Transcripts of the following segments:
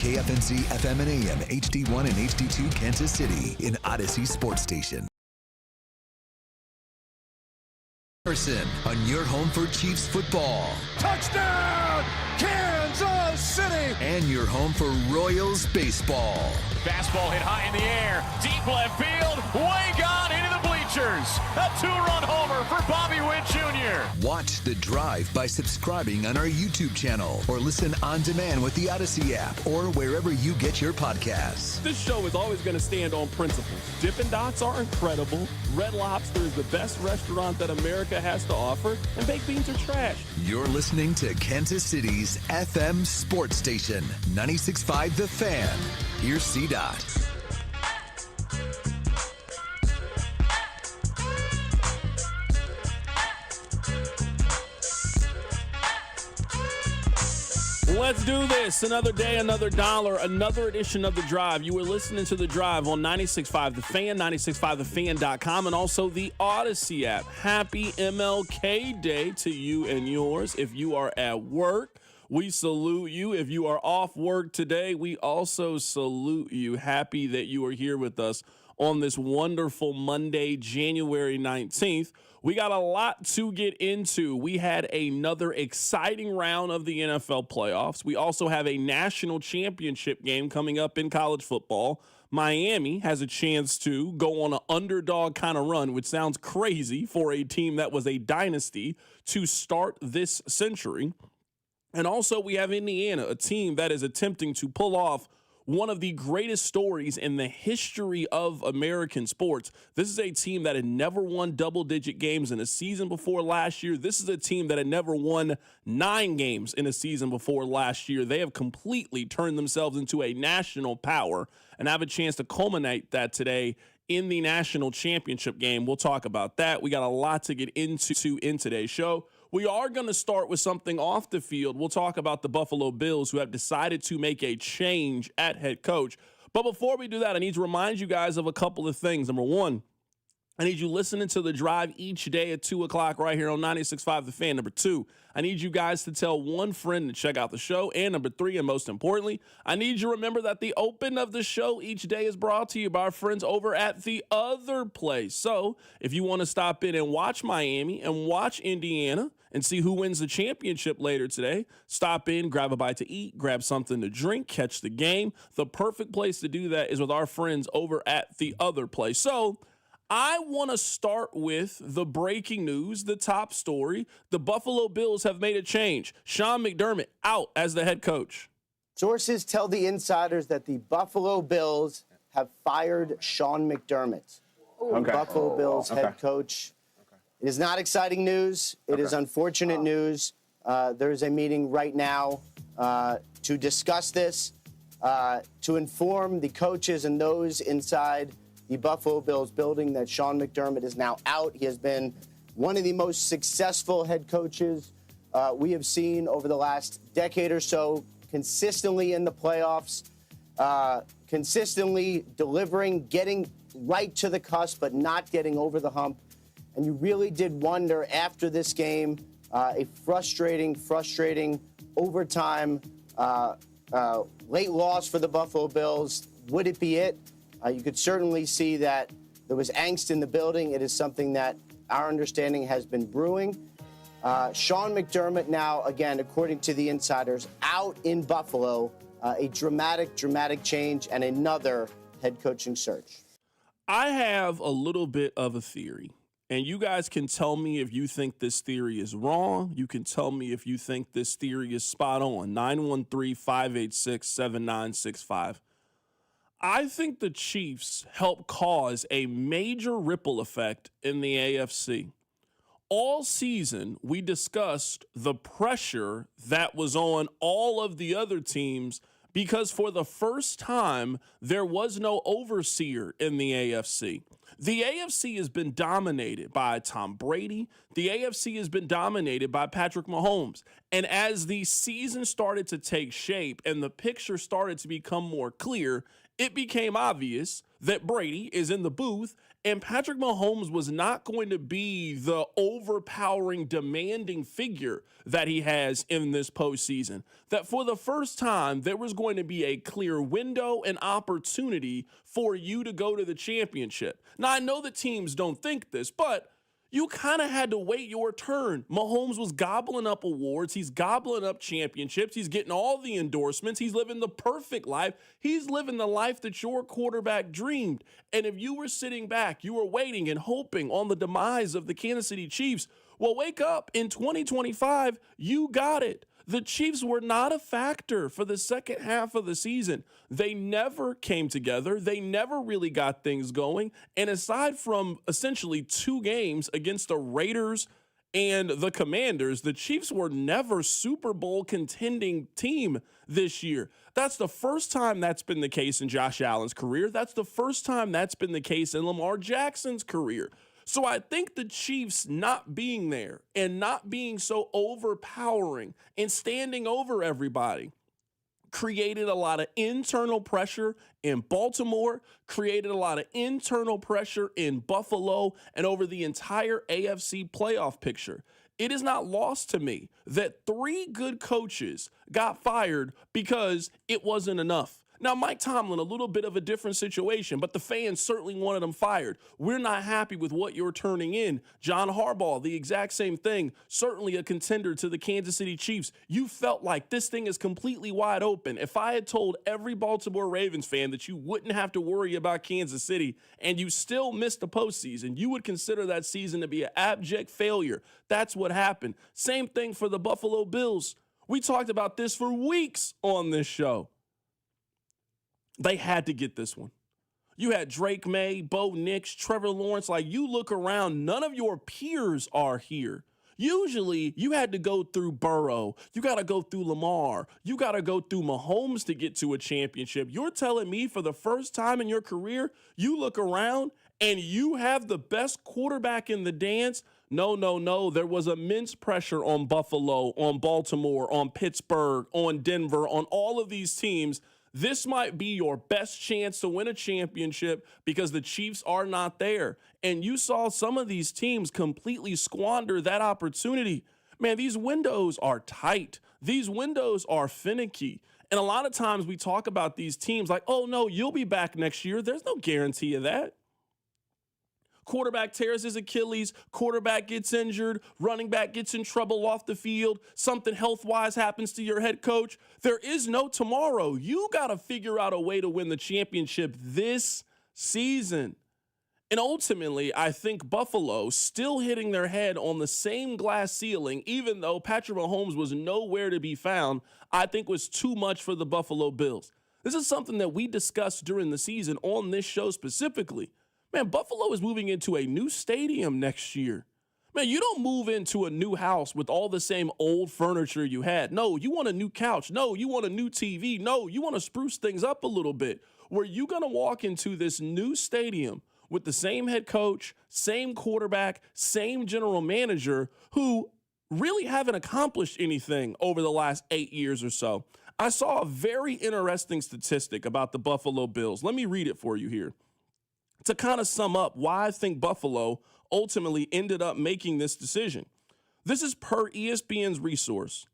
KFNC FM and AM, HD1 and HD2 Kansas City in Odyssey Sports Station. Harrison on your home for Chiefs football. Touchdown, Kansas City! And your home for Royals baseball. Fastball hit high in the air, deep left field, way gone into the bleachers. A two-run homer for Bobby Witt Jr. Watch The Drive by subscribing on our YouTube channel or listen on demand with the Odyssey app or wherever you get your podcasts. This show is always going to stand on principles. Dippin' Dots are incredible. Red Lobster is the best restaurant that America has to offer, and baked beans are trash. You're listening to Kansas City's FM sports station, 96.5 The Fan. Here's C-Dot. Let's do this. Another day, another dollar, another edition of The Drive. You were listening to The Drive on 96.5 The Fan, 96.5thefan.com, and also the Odyssey app. Happy MLK Day to you and yours. If you are at work, we salute you. If you are off work today, we also salute you. Happy that you are here with us on this wonderful Monday, January 19th. We got a lot to get into. We had another exciting round of the NFL playoffs. We also have a national championship game coming up in college football. Miami has a chance to go on an underdog kind of run, which sounds crazy for a team that was a dynasty to start this century. And also we have Indiana, a team that is attempting to pull off one of the greatest stories in the history of American sports. This is a team that had never won double-digit games in a season before last year. This is a team that had never won 9 games in a season before last year. They have completely turned themselves into a national power and have a chance to culminate that today in the national championship game. We'll talk about that. We got a lot to get into in today's show. We are going to start with something off the field. We'll talk about the Buffalo Bills, who have decided to make a change at head coach. But before we do that, I need to remind you guys of a couple of things. Number one, I need you listening to The Drive each day at 2 o'clock right here on 96.5 The Fan. Number two, I need you guys to tell one friend to check out the show. And number three, and most importantly, I need you to remember that the open of the show each day is brought to you by our friends over at The Other Place. So if you want to stop in and watch Miami and watch Indiana and see who wins the championship later today, stop in, grab a bite to eat, grab something to drink, catch the game. The perfect place to do that is with our friends over at The Other Place. So I want to start with the breaking news, the top story. The Buffalo Bills have made a change. Sean McDermott out as the head coach. Sources tell the insiders that the Buffalo Bills have fired Sean McDermott, Buffalo Bills head coach. It is not exciting news. It is unfortunate news. There is a meeting right now to discuss this, to inform the coaches and those inside the Buffalo Bills building that Sean McDermott is now out. He has been one of the most successful head coaches we have seen over the last decade or so, consistently in the playoffs, consistently delivering, getting right to the cusp, but not getting over the hump. And you really did wonder after this game, a frustrating overtime late loss for the Buffalo Bills. Would it be it? You could certainly see that there was angst in the building. It is something that our understanding has been brewing. Sean McDermott now, again, according to the insiders, out in Buffalo. A dramatic change and another head coaching search. I have a little bit of a theory, and you guys can tell me if you think this theory is wrong. You can tell me if you think this theory is spot on. 913-586-7965. I think the Chiefs helped cause a major ripple effect in the AFC. All season, we discussed the pressure that was on all of the other teams because for the first time, there was no overseer in the AFC. The AFC has been dominated by Tom Brady. The AFC has been dominated by Patrick Mahomes. And as the season started to take shape and the picture started to become more clear, it became obvious that Brady is in the booth and Patrick Mahomes was not going to be the overpowering, demanding figure that he has in this postseason. That for the first time, there was going to be a clear window and opportunity for you to go to the championship. Now, I know that teams don't think this, but you kind of had to wait your turn. Mahomes was gobbling up awards. He's gobbling up championships. He's getting all the endorsements. He's living the perfect life. He's living the life that your quarterback dreamed. And if you were sitting back, you were waiting and hoping on the demise of the Kansas City Chiefs, well, wake up. In 2025, you got it. The Chiefs were not a factor for the second half of the season. They never came together. They never really got things going. And aside from essentially 2 games against the Raiders and the Commanders, the Chiefs were never Super Bowl contending team this year. That's the first time that's been the case in Josh Allen's career. That's the first time that's been the case in Lamar Jackson's career. So I think the Chiefs not being there and not being so overpowering and standing over everybody created a lot of internal pressure in Baltimore, created a lot of internal pressure in Buffalo, and over the entire AFC playoff picture. It is not lost to me that 3 good coaches got fired because it wasn't enough. Now, Mike Tomlin, a little bit of a different situation, but the fans certainly wanted him fired. We're not happy with what you're turning in. John Harbaugh, the exact same thing, certainly a contender to the Kansas City Chiefs. You felt like this thing is completely wide open. If I had told every Baltimore Ravens fan that you wouldn't have to worry about Kansas City and you still missed the postseason, you would consider that season to be an abject failure. That's what happened. Same thing for the Buffalo Bills. We talked about this for weeks on this show. They had to get this one. You had Drake May, Bo Nix, Trevor Lawrence. Like, you look around, none of your peers are here. Usually, you had to go through Burrow. You got to go through Lamar. You got to go through Mahomes to get to a championship. You're telling me for the first time in your career, you look around and you have the best quarterback in the dance? No. There was immense pressure on Buffalo, on Baltimore, on Pittsburgh, on Denver, on all of these teams. This might be your best chance to win a championship because the Chiefs are not there. And you saw some of these teams completely squander that opportunity. Man, these windows are tight. These windows are finicky. And a lot of times we talk about these teams like, oh, no, you'll be back next year. There's no guarantee of that. Quarterback tears his Achilles, quarterback gets injured, running back gets in trouble off the field, something health-wise happens to your head coach. There is no tomorrow. You got to figure out a way to win the championship this season. And ultimately, I think Buffalo still hitting their head on the same glass ceiling, even though Patrick Mahomes was nowhere to be found, I think was too much for the Buffalo Bills. This is something that we discussed during the season on this show specifically. Man, Buffalo is moving into a new stadium next year. Man, you don't move into a new house with all the same old furniture you had. No, you want a new couch. No, you want a new TV. No, you want to spruce things up a little bit. Where you're going to walk into this new stadium with the same head coach, same quarterback, same general manager who really haven't accomplished anything over the last 8 years or so. I saw a very interesting statistic about the Buffalo Bills. Let me read it for you here. To kind of sum up why I think Buffalo ultimately ended up making this decision. This is per ESPN's research.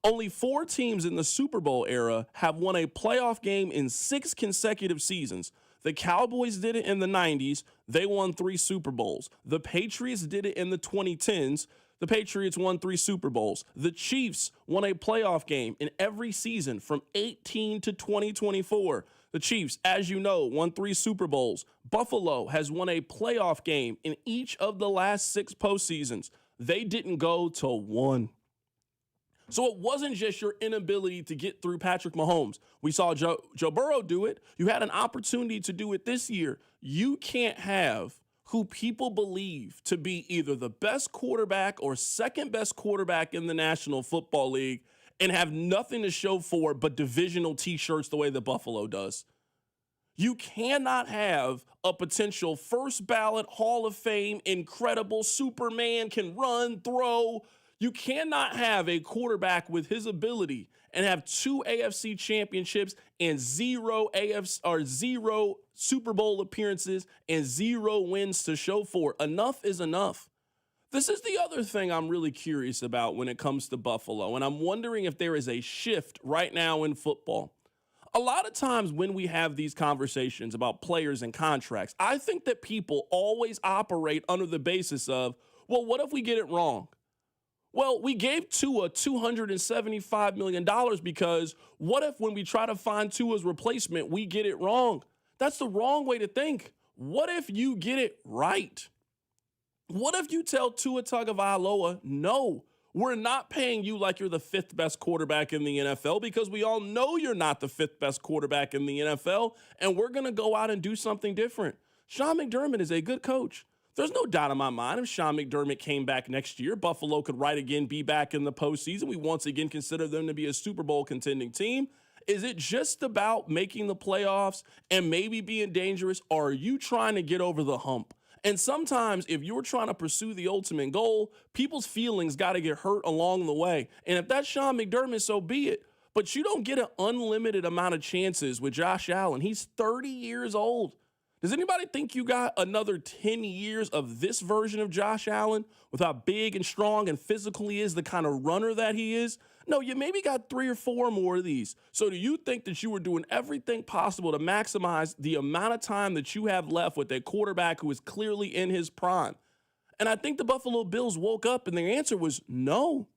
Only 4 teams in the Super Bowl era have won a playoff game in 6 consecutive seasons. The Cowboys did it in the 90s. They won 3 Super Bowls. The Patriots did it in the 2010s. The Patriots won 3 Super Bowls. The Chiefs won a playoff game in every season from 18 to 2024. The Chiefs, as you know, won 3 Super Bowls. Buffalo has won a playoff game in each of the last 6 postseasons. They didn't go to 1. So it wasn't just your inability to get through Patrick Mahomes. We saw Joe Burrow do it. You had an opportunity to do it this year. You can't have who people believe to be either the best quarterback or second best quarterback in the National Football League and have nothing to show for it but divisional T-shirts the way that Buffalo does. You cannot have a potential first ballot Hall of Fame, incredible Superman, can run, throw. You cannot have a quarterback with his ability and have 2 AFC championships and 0 Super Bowl appearances and 0 wins to show for it. Enough is enough. This is the other thing I'm really curious about when it comes to Buffalo, and I'm wondering if there is a shift right now in football. A lot of times when we have these conversations about players and contracts, I think that people always operate under the basis of, well, what if we get it wrong? Well, we gave Tua $275 million because what if when we try to find Tua's replacement, we get it wrong? That's the wrong way to think. What if you get it right? What if you tell Tua Tagovailoa, no, we're not paying you like you're the 5th best quarterback in the NFL because we all know you're not the 5th best quarterback in the NFL, and we're going to go out and do something different. Sean McDermott is a good coach. There's no doubt in my mind if Sean McDermott came back next year, Buffalo could right again be back in the postseason. We once again consider them to be a Super Bowl contending team. Is it just about making the playoffs and maybe being dangerous, or are you trying to get over the hump? And sometimes if you're trying to pursue the ultimate goal, people's feelings got to get hurt along the way. And if that's Sean McDermott, so be it. But you don't get an unlimited amount of chances with Josh Allen. He's 30 years old. Does anybody think you got another 10 years of this version of Josh Allen with how big and strong and physical he is, the kind of runner that he is? No, you maybe got 3 or 4 more of these. So do you think that you were doing everything possible to maximize the amount of time that you have left with a quarterback who is clearly in his prime? And I think the Buffalo Bills woke up and their answer was no.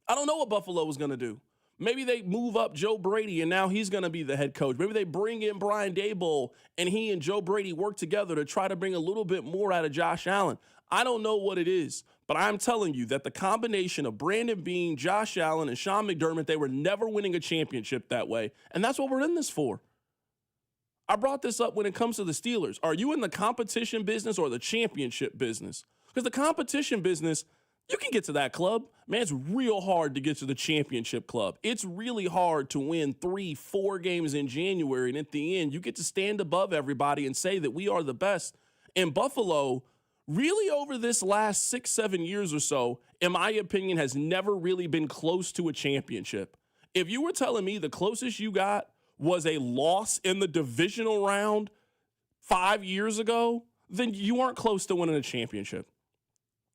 I don't know what Buffalo was going to do. Maybe they move up Joe Brady and now he's going to be the head coach. Maybe they bring in Brian Daboll and he and Joe Brady work together to try to bring a little bit more out of Josh Allen. I don't know what it is, but I'm telling you that the combination of Brandon Beane, Josh Allen, and Sean McDermott, they were never winning a championship that way. And that's what we're in this for. I brought this up when it comes to the Steelers. Are you in the competition business or the championship business? Because the competition business, you can get to that club. Man, it's real hard to get to the championship club. It's really hard to win 3-4 games in January. And at the end, you get to stand above everybody and say that we are the best. And Buffalo, really over this last 6-7 years or so, in my opinion, has never really been close to a championship. If you were telling me the closest you got was a loss in the divisional round 5 years ago, then you aren't close to winning a championship.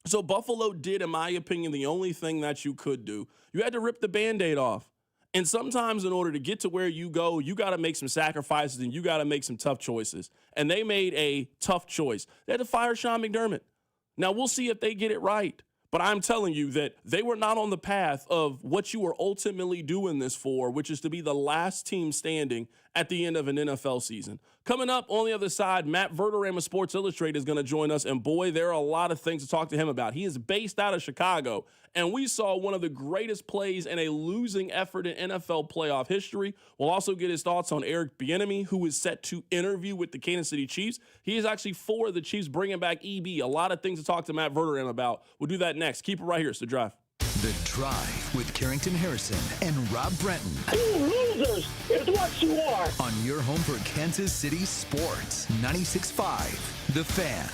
So Buffalo did, in my opinion, the only thing that you could do. You had to rip the Band-Aid off. And sometimes in order to get to where you go, you got to make some sacrifices and you got to make some tough choices. And they made a tough choice. They had to fire Sean McDermott. Now, we'll see if they get it right. But I'm telling you that they were not on the path of what you were ultimately doing this for, which is to be the last team standing at the end of an NFL season. Coming up on the other side, Matt Verderame of Sports Illustrated is going to join us. And boy, there are a lot of things to talk to him about. He is based out of Chicago. And we saw one of the greatest plays in a losing effort in NFL playoff history. We'll also get his thoughts on Eric Bieniemy, who is set to interview with the Kansas City Chiefs. He is actually for the Chiefs bringing back EB. A lot of things to talk to Matt Verderame about. We'll do that next. Keep it right here. It's The Drive. The Drive with Carrington Harrison and Rob Brenton. You losers is what you are. On your home for Kansas City sports. 96.5 The Fan.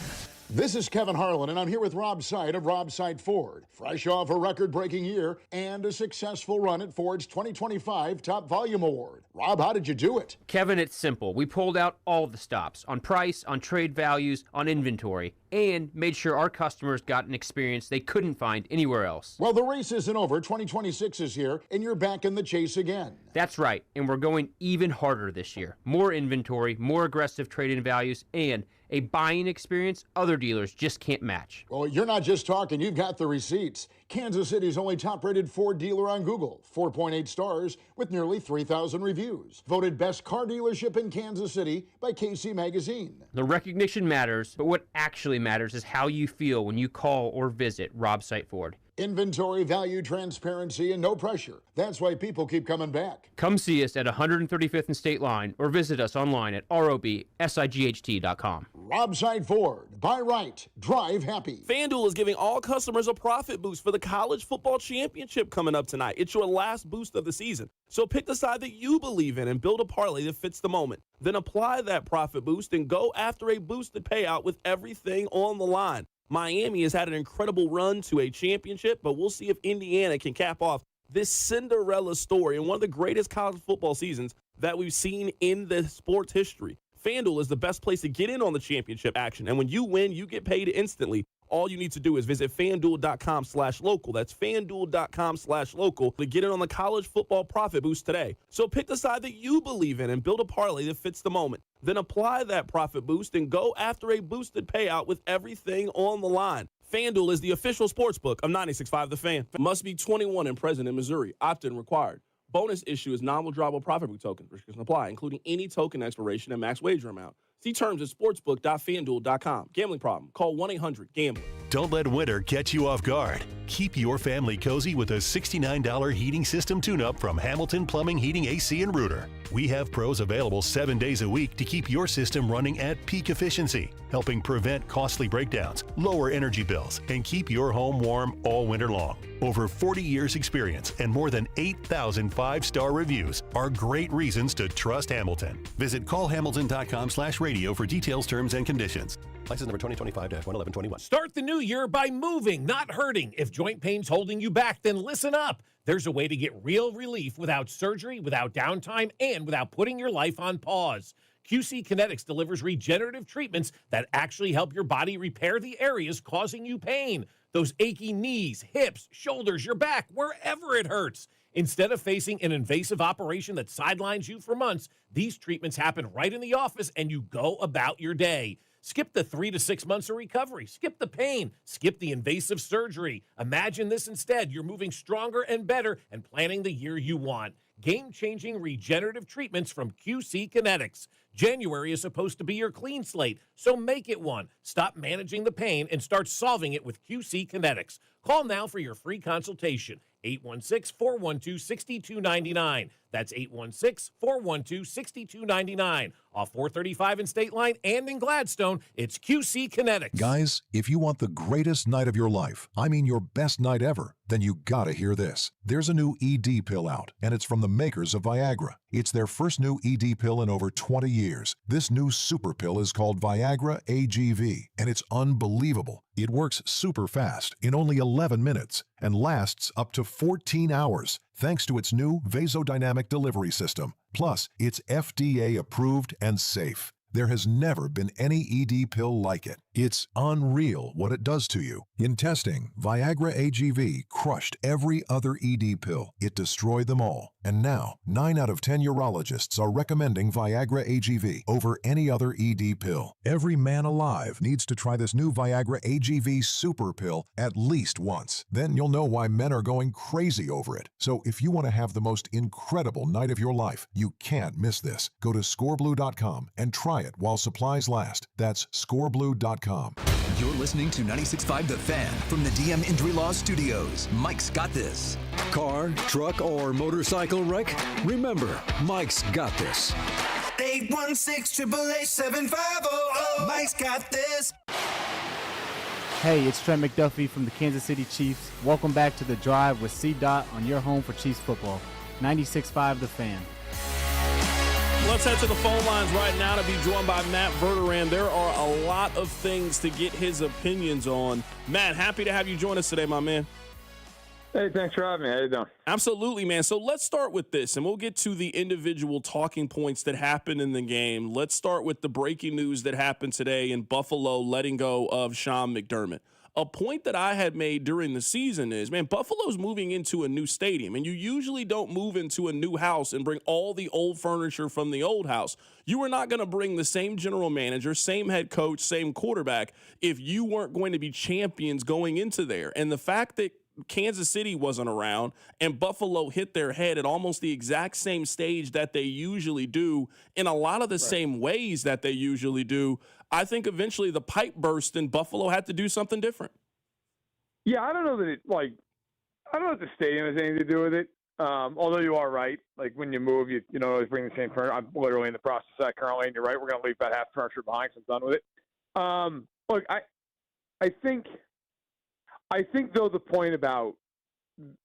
This is Kevin Harlan, and I'm here with Rob Seid of Rob Seid Ford. Fresh off a record-breaking year and a successful run at Ford's 2025 Top Volume Award. Rob, how did you do it? Kevin, it's simple. We pulled out all the stops on price, on trade values, on inventory, and made sure our customers got an experience they couldn't find anywhere else. Well, the race isn't over. 2026 is here, and you're back in the chase again. That's right, and we're going even harder this year. More inventory, more aggressive trade-in values, and a buying experience other dealers just can't match. Well, you're not just talking, you've got the receipts. Kansas City's only top-rated Ford dealer on Google, 4.8 stars with nearly 3,000 reviews. Voted best car dealership in Kansas City by KC Magazine. The recognition matters, but what actually matters is how you feel when you call or visit Rob Seid Ford. Inventory, value, transparency, and no pressure. That's why people keep coming back. Come see us at 135th and State Line or visit us online at robsight.com. Robside Ford. Buy right. Drive happy. FanDuel is giving all customers a profit boost for the college football championship coming up tonight. It's your last boost of the season. So pick the side that you believe in and build a parlay that fits the moment. Then apply that profit boost and go after a boosted payout with everything on the line. Miami has had an incredible run to a championship, but we'll see if Indiana can cap off this Cinderella story in one of the greatest college football seasons that we've seen in the sports history. FanDuel is the best place to get in on the championship action, and when you win, you get paid instantly. All you need to do is visit FanDuel.com/local. That's FanDuel.com/local to get in on the college football profit boost today. So pick the side that you believe in and build a parlay that fits the moment. Then apply that profit boost and go after a boosted payout with everything on the line. FanDuel is the official sportsbook of 96.5 The Fan. Must be 21 and present in Missouri. Opt-in required. Bonus issue is non-withdrawable profit book token. Restrictions apply, including any token expiration and max wager amount. See terms at sportsbook.fanduel.com. Gambling problem? Call 1-800-GAMBLER. Don't let winter catch you off guard. Keep your family cozy with a $69 heating system tune-up from Hamilton Plumbing, Heating, AC, and Rooter. We have pros available 7 days a week to keep your system running at peak efficiency, helping prevent costly breakdowns, lower energy bills, and keep your home warm all winter long. Over 40 years experience and more than 8,000 5-star reviews are great reasons to trust Hamilton. Visit callhamilton.com/radio for details, terms, and conditions. License number 2025-11121. Start the new year by moving, not hurting. If joint pain's holding you back, then listen up. There's a way to get real relief without surgery, without downtime, and without putting your life on pause. QC Kinetics delivers regenerative treatments that actually help your body repair the areas causing you pain. Those achy knees, hips, shoulders, your back, wherever it hurts. Instead of facing an invasive operation that sidelines you for months, these treatments happen right in the office and you go about your day. Skip the 3 to 6 months of recovery. Skip the pain. Skip the invasive surgery. Imagine this instead. You're moving stronger and better and planning the year you want. Game-changing regenerative treatments from QC Kinetics. January is supposed to be your clean slate, so make it one. Stop managing the pain and start solving it with QC Kinetics. Call now for your free consultation. 816-412-6299. That's 816-412-6299. Off 435 in State Line and in Gladstone, it's QC Kinetics. Guys, if you want the greatest night of your life, I mean your best night ever, then you gotta hear this. There's a new ED pill out, and it's from the makers of Viagra. It's their first new ED pill in over 20 years. This new super pill is called Viagra AGV, and it's unbelievable. It works super fast in only 11 minutes and lasts up to 14 hours thanks to its new vasodynamic delivery system. Plus, it's FDA approved and safe. There has never been any ED pill like it. It's unreal what it does to you. In testing, Viagra AGV crushed every other ED pill. It destroyed them all. And now, 9 out of 10 urologists are recommending Viagra AGV over any other ED pill. Every man alive needs to try this new Viagra AGV super pill at least once. Then you'll know why men are going crazy over it. So if you want to have the most incredible night of your life, you can't miss this. Go to scoreblue.com and try it while supplies last. That's scoreblue.com. You're listening to 96.5 The Fan from the DM Injury Law Studios. Mike's got this. Car, truck, or motorcycle wreck? Remember, Mike's got this. 816-888-7500. Mike's got this. Hey, it's Trent McDuffie from the Kansas City Chiefs. Welcome back to The Drive with C-Dot on your home for Chiefs football. 96.5 The Fan. Let's head to the phone lines right now to be joined by Matt Verderam. There are a lot of things to get his opinions on. Matt, happy to have you join us today, my man. Hey, thanks for having me. How you doing? Absolutely, man. So let's start with this, and we'll get to the individual talking points that happened in the game. Let's start with the breaking news that happened today in Buffalo letting go of Sean McDermott. A point that I had made during the season is, man, Buffalo's moving into a new stadium, and you usually don't move into a new house and bring all the old furniture from the old house. You are not going to bring the same general manager, same head coach, same quarterback if you weren't going to be champions going into there. And the fact that Kansas City wasn't around and Buffalo hit their head at almost the exact same stage that they usually do in a lot of the same ways that they usually do, I think eventually the pipe burst and Buffalo had to do something different. Yeah, I don't know that I don't know if the stadium has anything to do with it. Although you are right, like when you move, you always bring the same furniture. I'm literally in the process of that currently, and you're right. We're going to leave about half the furniture behind, so I'm done with it. Look, I think though the point about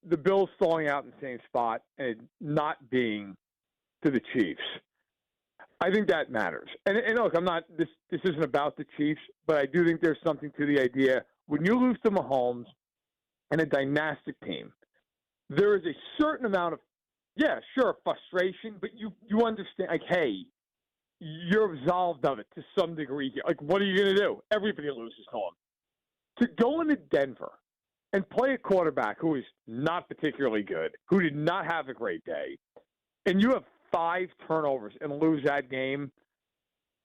the Bills falling out in the same spot and not being to the Chiefs, I think that matters. And look, I'm not this isn't about the Chiefs, but I do think there's something to the idea when you lose to Mahomes and a dynastic team, there is a certain amount of, frustration, but you understand, like, hey, you're absolved of it to some degree here. Like, what are you going to do? Everybody loses to him. To go into Denver and play a quarterback who is not particularly good, who did not have a great day, and you have 5 turnovers and lose that game,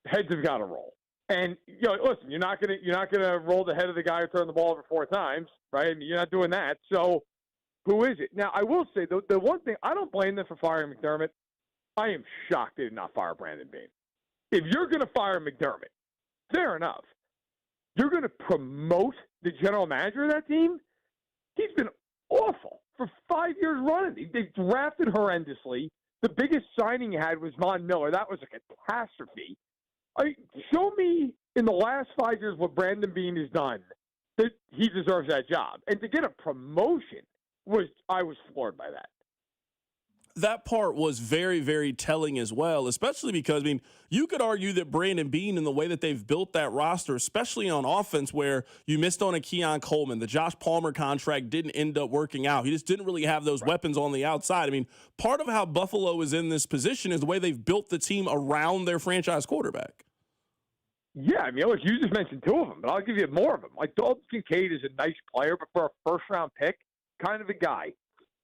heads have got to roll. And listen, you're not gonna roll the head of the guy who turned the ball over 4 times, right? I mean, you're not doing that. So, who is it? Now, I will say the one thing, I don't blame them for firing McDermott. I am shocked they did not fire Brandon Beane. If you're going to fire McDermott, fair enough. You're going to promote the general manager of that team? He's been awful for 5 years running. They drafted horrendously. The biggest signing he had was Von Miller. That was a catastrophe. Show me in the last 5 years what Brandon Beane has done that he deserves that job. And to get a promotion, I was floored by that. That part was very, very telling as well, especially because, I mean, you could argue that Brandon Beane and the way that they've built that roster, especially on offense where you missed on a Keon Coleman, the Josh Palmer contract didn't end up working out. He just didn't really have those weapons on the outside. I mean, part of how Buffalo is in this position is the way they've built the team around their franchise quarterback. Yeah, I mean, look, you just mentioned 2 of them, but I'll give you more of them. Like, Dalton Kincaid is a nice player, but for a first-round pick, kind of a guy.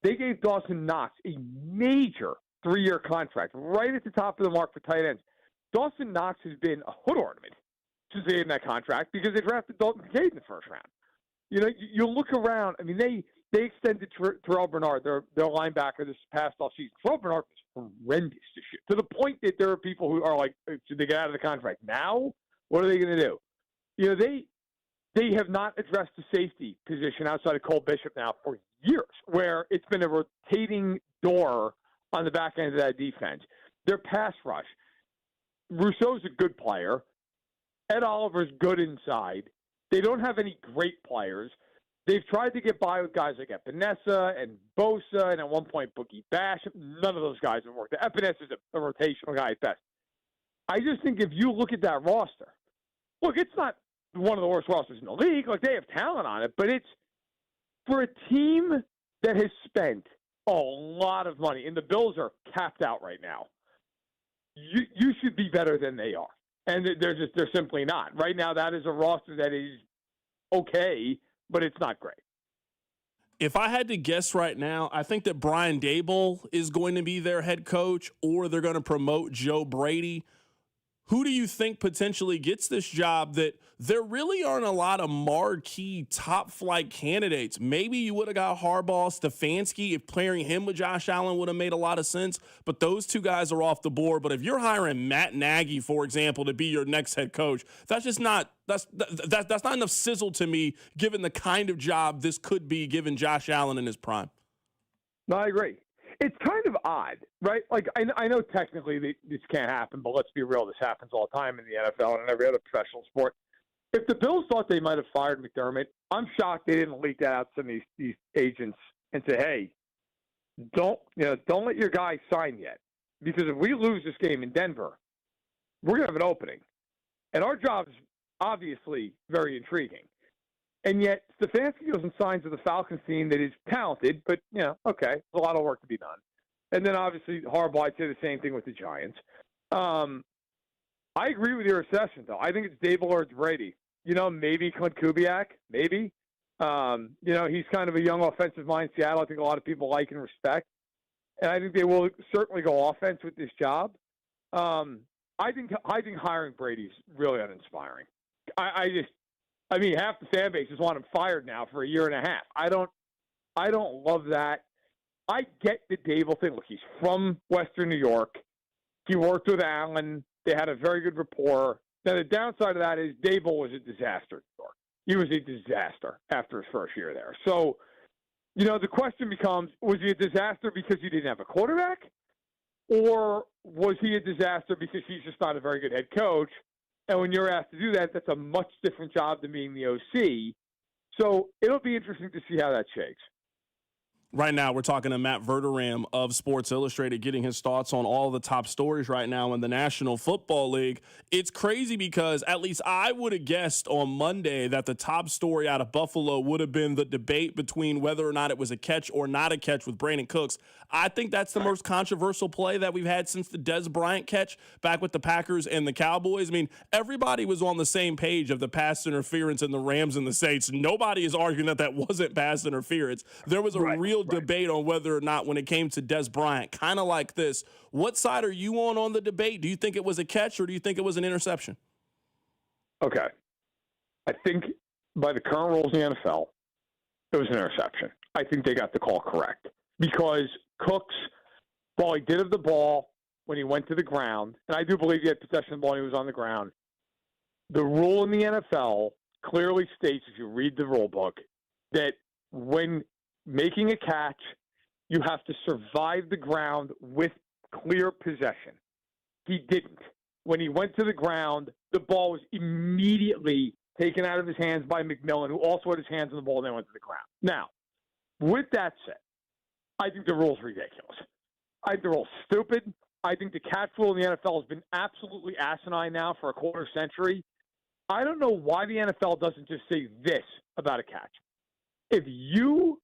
They gave Dawson Knox a major 3-year contract right at the top of the mark for tight ends. Dawson Knox has been a hood ornament since they gave him that contract because they drafted Dalton Kincaid in the first round. You look around. I mean, they extended Terrell Bernard, their linebacker, this past offseason. Terrell Bernard was horrendous this year, to the point that there are people who are like, should they get out of the contract now? What are they going to do? They have not addressed the safety position outside of Cole Bishop now for years, where it's been a rotating door on the back end of that defense. Their pass rush. Rousseau's a good player. Ed Oliver's good inside. They don't have any great players. They've tried to get by with guys like Epinesa and Bosa and at one point Boogie Bash. None of those guys have worked. Epinesa's a rotational guy at best. I just think if you look at that roster, look, it's not one of the worst rosters in the league. Like, they have talent on it, but it's for a team that has spent a lot of money, and the Bills are capped out right now. You should be better than they are, and they're simply not. Right now, that is a roster that is okay, but it's not great. If I had to guess right now, I think that Brian Daboll is going to be their head coach, or they're going to promote Joe Brady. Who do you think potentially gets this job that there really aren't a lot of marquee top-flight candidates? Maybe you would have got Harbaugh, Stefanski, if pairing him with Josh Allen would have made a lot of sense, but those 2 guys are off the board. But if you're hiring Matt Nagy, for example, to be your next head coach, that's just not that's not enough sizzle to me, given the kind of job this could be given Josh Allen in his prime. No, I agree. It's kind of odd, right? Like, I know technically this can't happen, but let's be real. This happens all the time in the NFL and in every other professional sport. If the Bills thought they might have fired McDermott, I'm shocked they didn't leak that out to some of these agents and say, hey, don't let your guy sign yet. Because if we lose this game in Denver, we're going to have an opening. And our job is obviously very intriguing. And yet, Stefanski goes and signs with the Falcons team that is talented, but, okay, there's a lot of work to be done. And then, obviously, Harbaugh, I'd say the same thing with the Giants. I agree with your assessment, though. I think it's Daboll or it's Brady. Maybe Clint Kubiak, maybe. He's kind of a young offensive mind in Seattle. I think a lot of people like and respect. And I think they will certainly go offense with this job. I think hiring Brady's really uninspiring. I mean, half the fan base just want him fired now for a year and a half. I don't love that. I get the Daboll thing. Look, he's from Western New York. He worked with Allen. They had a very good rapport. Now, the downside of that is Daboll was a disaster in New York. he was a disaster after his first year there. So, the question becomes, was he a disaster because he didn't have a quarterback? Or was he a disaster because he's just not a very good head coach? And when you're asked to do that, that's a much different job than being the OC. So it'll be interesting to see how that shakes. Right now, we're talking to Matt Verderam of Sports Illustrated, getting his thoughts on all the top stories right now in the National Football League. It's crazy because at least I would have guessed on Monday that the top story out of Buffalo would have been the debate between whether or not it was a catch or not a catch with Brandon Cooks. I think that's the most controversial play that we've had since the Des Bryant catch back with the Packers and the Cowboys. I mean, everybody was on the same page of the pass interference in the Rams and the Saints. Nobody is arguing that that wasn't pass interference. There was a real debate on whether or not when it came to Des Bryant, kind of like this. What side are you on the debate? Do you think it was a catch or do you think it was an interception? Okay. I think by the current rules in the NFL, it was an interception. I think they got the call correct because Cooks, while he did have the ball when he went to the ground, and I do believe he had possession of the ball when he was on the ground, the rule in the NFL clearly states, if you read the rule book, that when making a catch, you have to survive the ground with clear possession. He didn't. When he went to the ground, the ball was immediately taken out of his hands by McMillan, who also had his hands on the ball and then went to the ground. Now, with that said, I think the rule's ridiculous. I think the rule's stupid. I think the catch rule in the NFL has been absolutely asinine now for a quarter century. I don't know why the NFL doesn't just say this about a catch. If you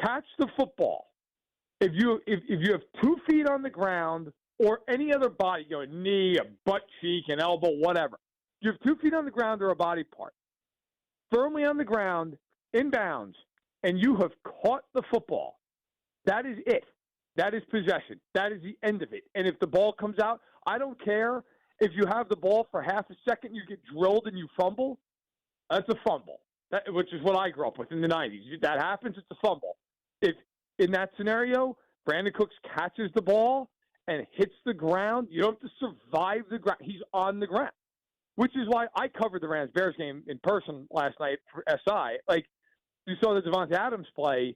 catch the football, if you have 2 feet on the ground or any other body, a knee, a butt cheek, an elbow, whatever, you have 2 feet on the ground or a body part, firmly on the ground, in bounds, and you have caught the football, that is it. That is possession. That is the end of it. And if the ball comes out, I don't care if you have the ball for half a second, you get drilled and you fumble. That's a fumble, which is what I grew up with in the 90s. That happens, it's a fumble. If in that scenario, Brandon Cooks catches the ball and hits the ground, you don't have to survive the ground. He's on the ground, which is why I covered the Rams-Bears game in person last night for SI. Like, you saw the Devontae Adams play.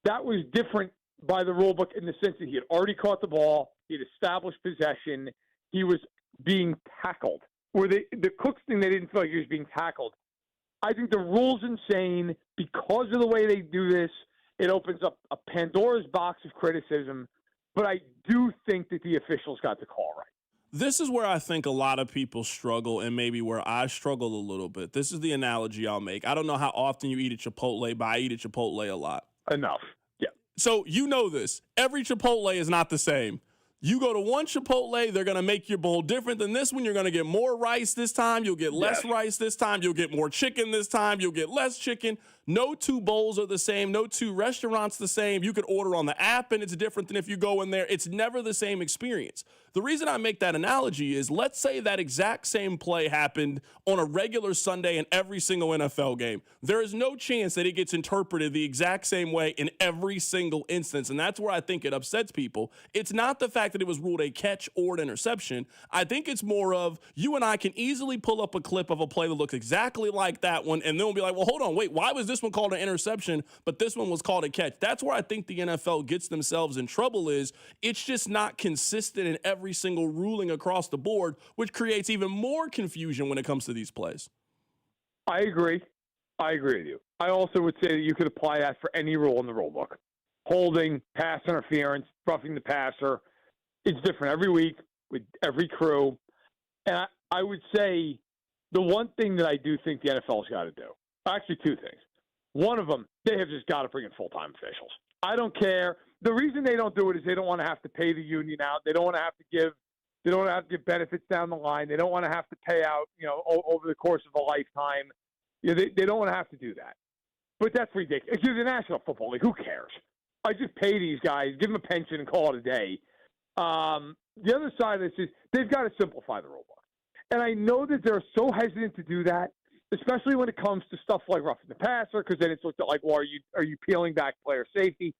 That was different by the rule book in the sense that he had already caught the ball, he had established possession, he was being tackled. Where the Cooks thing, they didn't feel like he was being tackled. I think the rule's insane because of the way they do this. It opens up a Pandora's box of criticism, but I do think that the officials got the call right. This is where I think a lot of people struggle and maybe where I struggle a little bit. This is the analogy I'll make. I don't know how often you eat at Chipotle, but I eat at Chipotle a lot. Enough. Yeah. So you know this. Every Chipotle is not the same. You go to one Chipotle, they're going to make your bowl different than this one. You're going to get more rice this time. You'll get less rice this time. You'll get more chicken this time. You'll get less chicken. No two bowls are the same. No two restaurants the same. You could order on the app, and it's different than if you go in there. It's never the same experience. The reason I make that analogy is let's say that exact same play happened on a regular Sunday in every single NFL game. There is no chance that it gets interpreted the exact same way in every single instance, and that's where I think it upsets people. It's not the fact that it was ruled a catch or an interception. I think it's more of you and I can easily pull up a clip of a play that looks exactly like that one, and then we'll be like, well, hold on, wait, why was this one called an interception, but this one was called a catch? That's where I think the NFL gets themselves in trouble is it's just not consistent in every single ruling across the board, which creates even more confusion when it comes to these plays. I agree. I agree with you. I also would say that you could apply that for any rule in the rule book. Holding, pass interference, roughing the passer. It's different every week with every crew. And I would say the one thing that I do think the NFL's got to do, actually two things. One of them, they have just got to bring in full-time officials. I don't care. The reason they don't do it is they don't want to have to pay the union out. They don't want to have to give benefits down the line. They don't want to have to pay out, over the course of a lifetime. They don't want to have to do that. But that's ridiculous. It's the National Football League. Who cares? I just pay these guys, give them a pension, and call it a day. The other side of this is they've got to simplify the rule book. And I know that they're so hesitant to do that, especially when it comes to stuff like roughing the passer, because then it's looked at like, well, are you peeling back player safety?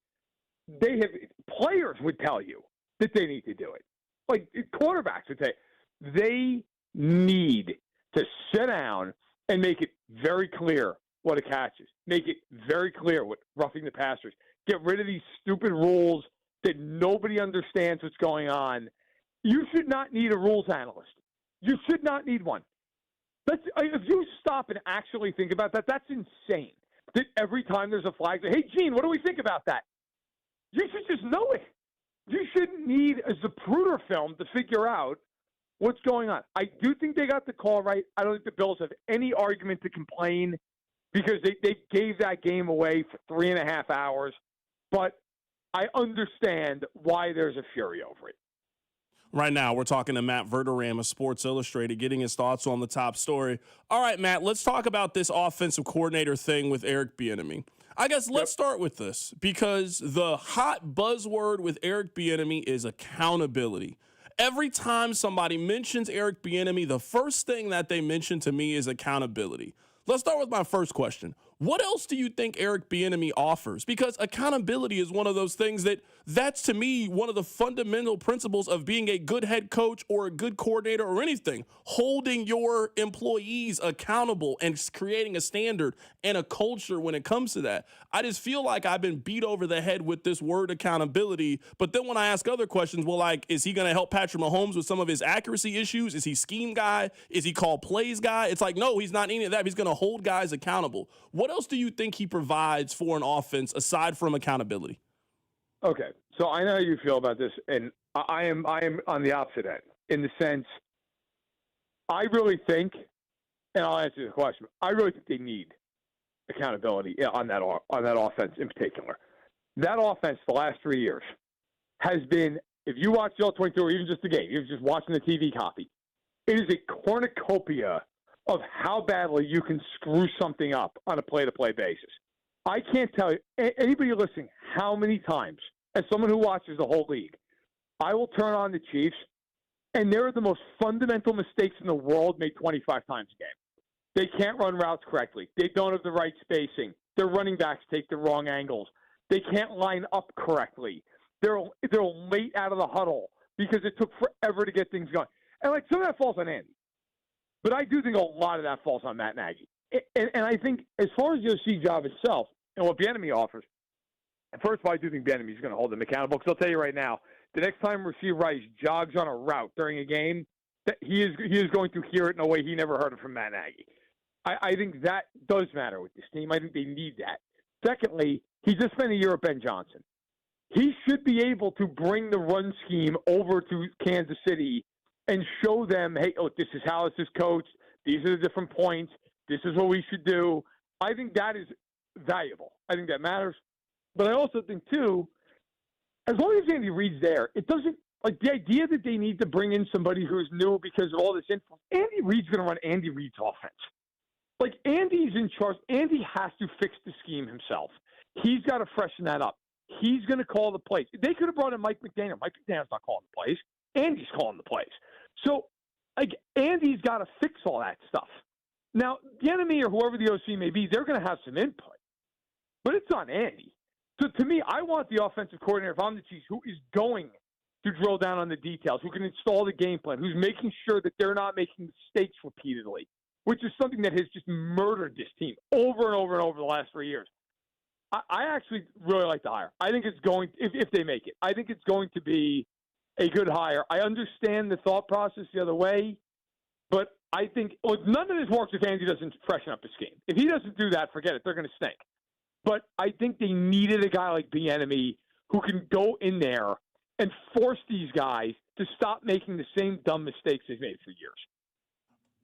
Players would tell you that they need to do it. Like quarterbacks would say they need to sit down and make it very clear what a catch is. Make it very clear what roughing the passers. Get rid of these stupid rules that nobody understands what's going on. You should not need a rules analyst. You should not need one. If you stop and actually think about that, that's insane. That every time there's a flag, hey, Gene, what do we think about that? You should just know it. You shouldn't need a Zapruder film to figure out what's going on. I do think they got the call right. I don't think the Bills have any argument to complain because they gave that game away for 3.5 hours. But I understand why there's a fury over it. Right now, we're talking to Matt Verderame of Sports Illustrated, getting his thoughts on the top story. All right, Matt, let's talk about this offensive coordinator thing with Eric Bieniemy. I guess let's start with this because the hot buzzword with Eric Bieniemy is accountability. Every time somebody mentions Eric Bieniemy, the first thing that they mention to me is accountability. Let's start with my first question. What else do you think Eric Bieniemy offers? Because accountability is one of those things that's to me one of the fundamental principles of being a good head coach or a good coordinator or anything. Holding your employees accountable and creating a standard and a culture when it comes to that. I just feel like I've been beat over the head with this word accountability. But then when I ask other questions, well, like, is he going to help Patrick Mahomes with some of his accuracy issues? Is he scheme guy? Is he call plays guy? It's like, no, he's not any of that. He's going to hold guys accountable. What else do you think he provides for an offense aside from accountability? Okay, so I know how you feel about this, and I am on the opposite end in the sense I really think, and I'll answer the question. I really think they need accountability on that offense in particular. That offense the last 3 years has been, if you watch all 22 or even just the game, you're just watching the TV copy, it is a cornucopia of how badly you can screw something up on a play-to-play basis. I can't tell you, anybody listening, how many times, as someone who watches the whole league, I will turn on the Chiefs, and they're the most fundamental mistakes in the world made 25 times a game. They can't run routes correctly. They don't have the right spacing. Their running backs take the wrong angles. They can't line up correctly. They're late out of the huddle because it took forever to get things going. And like some of that falls on Andy. But I do think a lot of that falls on Matt Nagy. And I think as far as the OC job itself and what Bieniemy offers, first of all, I do think Bieniemy is going to hold them accountable. Because I'll tell you right now, the next time Rasheed Rice jogs on a route during a game, that he is going to hear it in a way he never heard it from Matt Nagy. I think that does matter with this team. I think they need that. Secondly, he just spent a year at Ben Johnson. He should be able to bring the run scheme over to Kansas City and show them, hey, look, this is how this is coached. These are the different points. This is what we should do. I think that is valuable. I think that matters. But I also think, too, as long as Andy Reid's there, it doesn't – like the idea that they need to bring in somebody who's new because of all this influence, Andy Reid's going to run Andy Reid's offense. Like, Andy's in charge. Andy has to fix the scheme himself. He's got to freshen that up. He's going to call the plays. They could have brought in Mike McDaniel. Mike McDaniel's not calling the plays. Andy's calling the plays. So, like, Andy's got to fix all that stuff. Now, the enemy or whoever the OC may be, they're going to have some input. But it's on Andy. So, to me, I want the offensive coordinator, if I'm the Chiefs, who is going to drill down on the details, who can install the game plan, who's making sure that they're not making mistakes repeatedly, which is something that has just murdered this team over and over and over the last 3 years. I actually really like the hire. I think it's going, if they make it, I think it's going to be a good hire. I understand the thought process the other way, but I think none of this works if Andy doesn't freshen up his scheme. If he doesn't do that, forget it. They're going to stink. But I think they needed a guy like Bieniemy who can go in there and force these guys to stop making the same dumb mistakes they've made for years.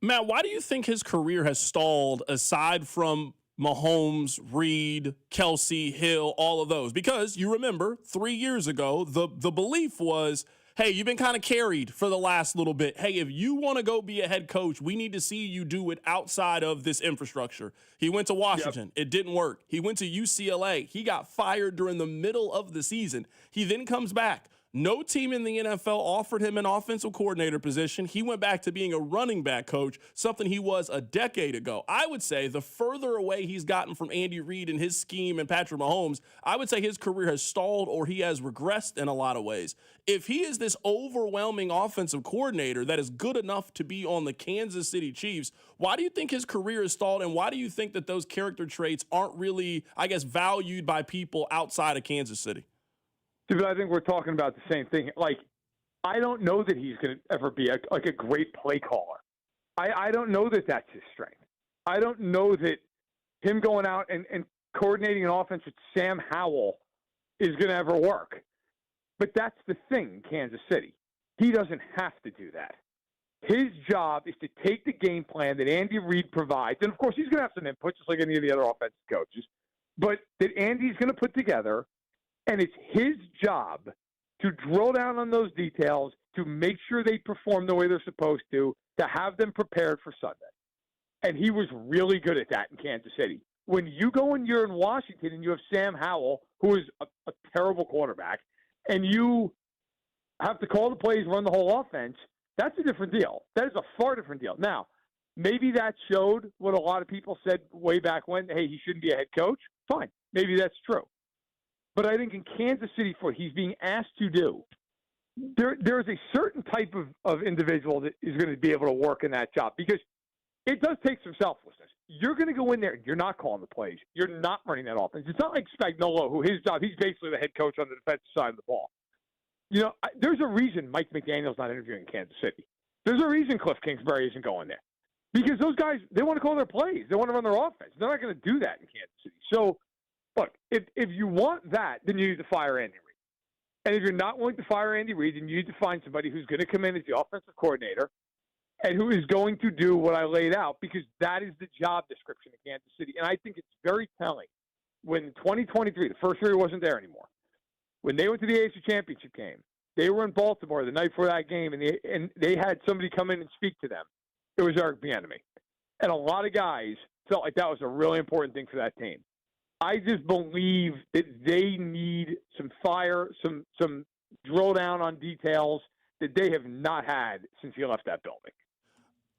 Matt, why do you think his career has stalled aside from Mahomes, Reed, Kelsey, Hill, all of those? Because you remember 3 years ago, the belief was, hey, you've been kind of carried for the last little bit. Hey, if you want to go be a head coach, we need to see you do it outside of this infrastructure. He went to Washington. Yep. It didn't work. He went to UCLA. He got fired during the middle of the season. He then comes back. No team in the NFL offered him an offensive coordinator position. He went back to being a running back coach, something he was a decade ago. I would say the further away he's gotten from Andy Reid and his scheme and Patrick Mahomes, I would say his career has stalled or he has regressed in a lot of ways. If he is this overwhelming offensive coordinator that is good enough to be on the Kansas City Chiefs, why do you think his career is stalled, and why do you think that those character traits aren't really, I guess, valued by people outside of Kansas City? But I think we're talking about the same thing. Like, I don't know that he's going to ever be a great play caller. I don't know that that's his strength. I don't know that him going out and coordinating an offense with Sam Howell is going to ever work. But that's the thing, Kansas City. He doesn't have to do that. His job is to take the game plan that Andy Reid provides, and of course he's going to have some input, just like any of the other offensive coaches, but that Andy's going to put together, and it's his job to drill down on those details, to make sure they perform the way they're supposed to have them prepared for Sunday. And he was really good at that in Kansas City. When you go and you're in Washington and you have Sam Howell, who is a terrible quarterback, and you have to call the plays, run the whole offense, that's a different deal. That is a far different deal. Now, maybe that showed what a lot of people said way back when, hey, he shouldn't be a head coach. Fine. Maybe that's true. But I think in Kansas City, for what he's being asked to do, there is a certain type of individual that is going to be able to work in that job, because it does take some selflessness. You're going to go in there and you're not calling the plays. You're not running that offense. It's not like Spagnuolo, who his job, he's basically the head coach on the defensive side of the ball. You know, there's a reason Mike McDaniel's not interviewing Kansas City. There's a reason Cliff Kingsbury isn't going there. Because those guys, they want to call their plays. They want to run their offense. They're not going to do that in Kansas City. So, look, if you want that, then you need to fire Andy Reid. And if you're not willing to fire Andy Reid, then you need to find somebody who's going to come in as the offensive coordinator and who is going to do what I laid out, because that is the job description of Kansas City. And I think it's very telling when 2023, the first year he wasn't there anymore, when they went to the AFC Championship game, they were in Baltimore the night before that game, and they had somebody come in and speak to them. It was Eric Bieniemy. And a lot of guys felt like that was a really important thing for that team. I just believe that they need some fire, some drill down on details that they have not had since he left that building.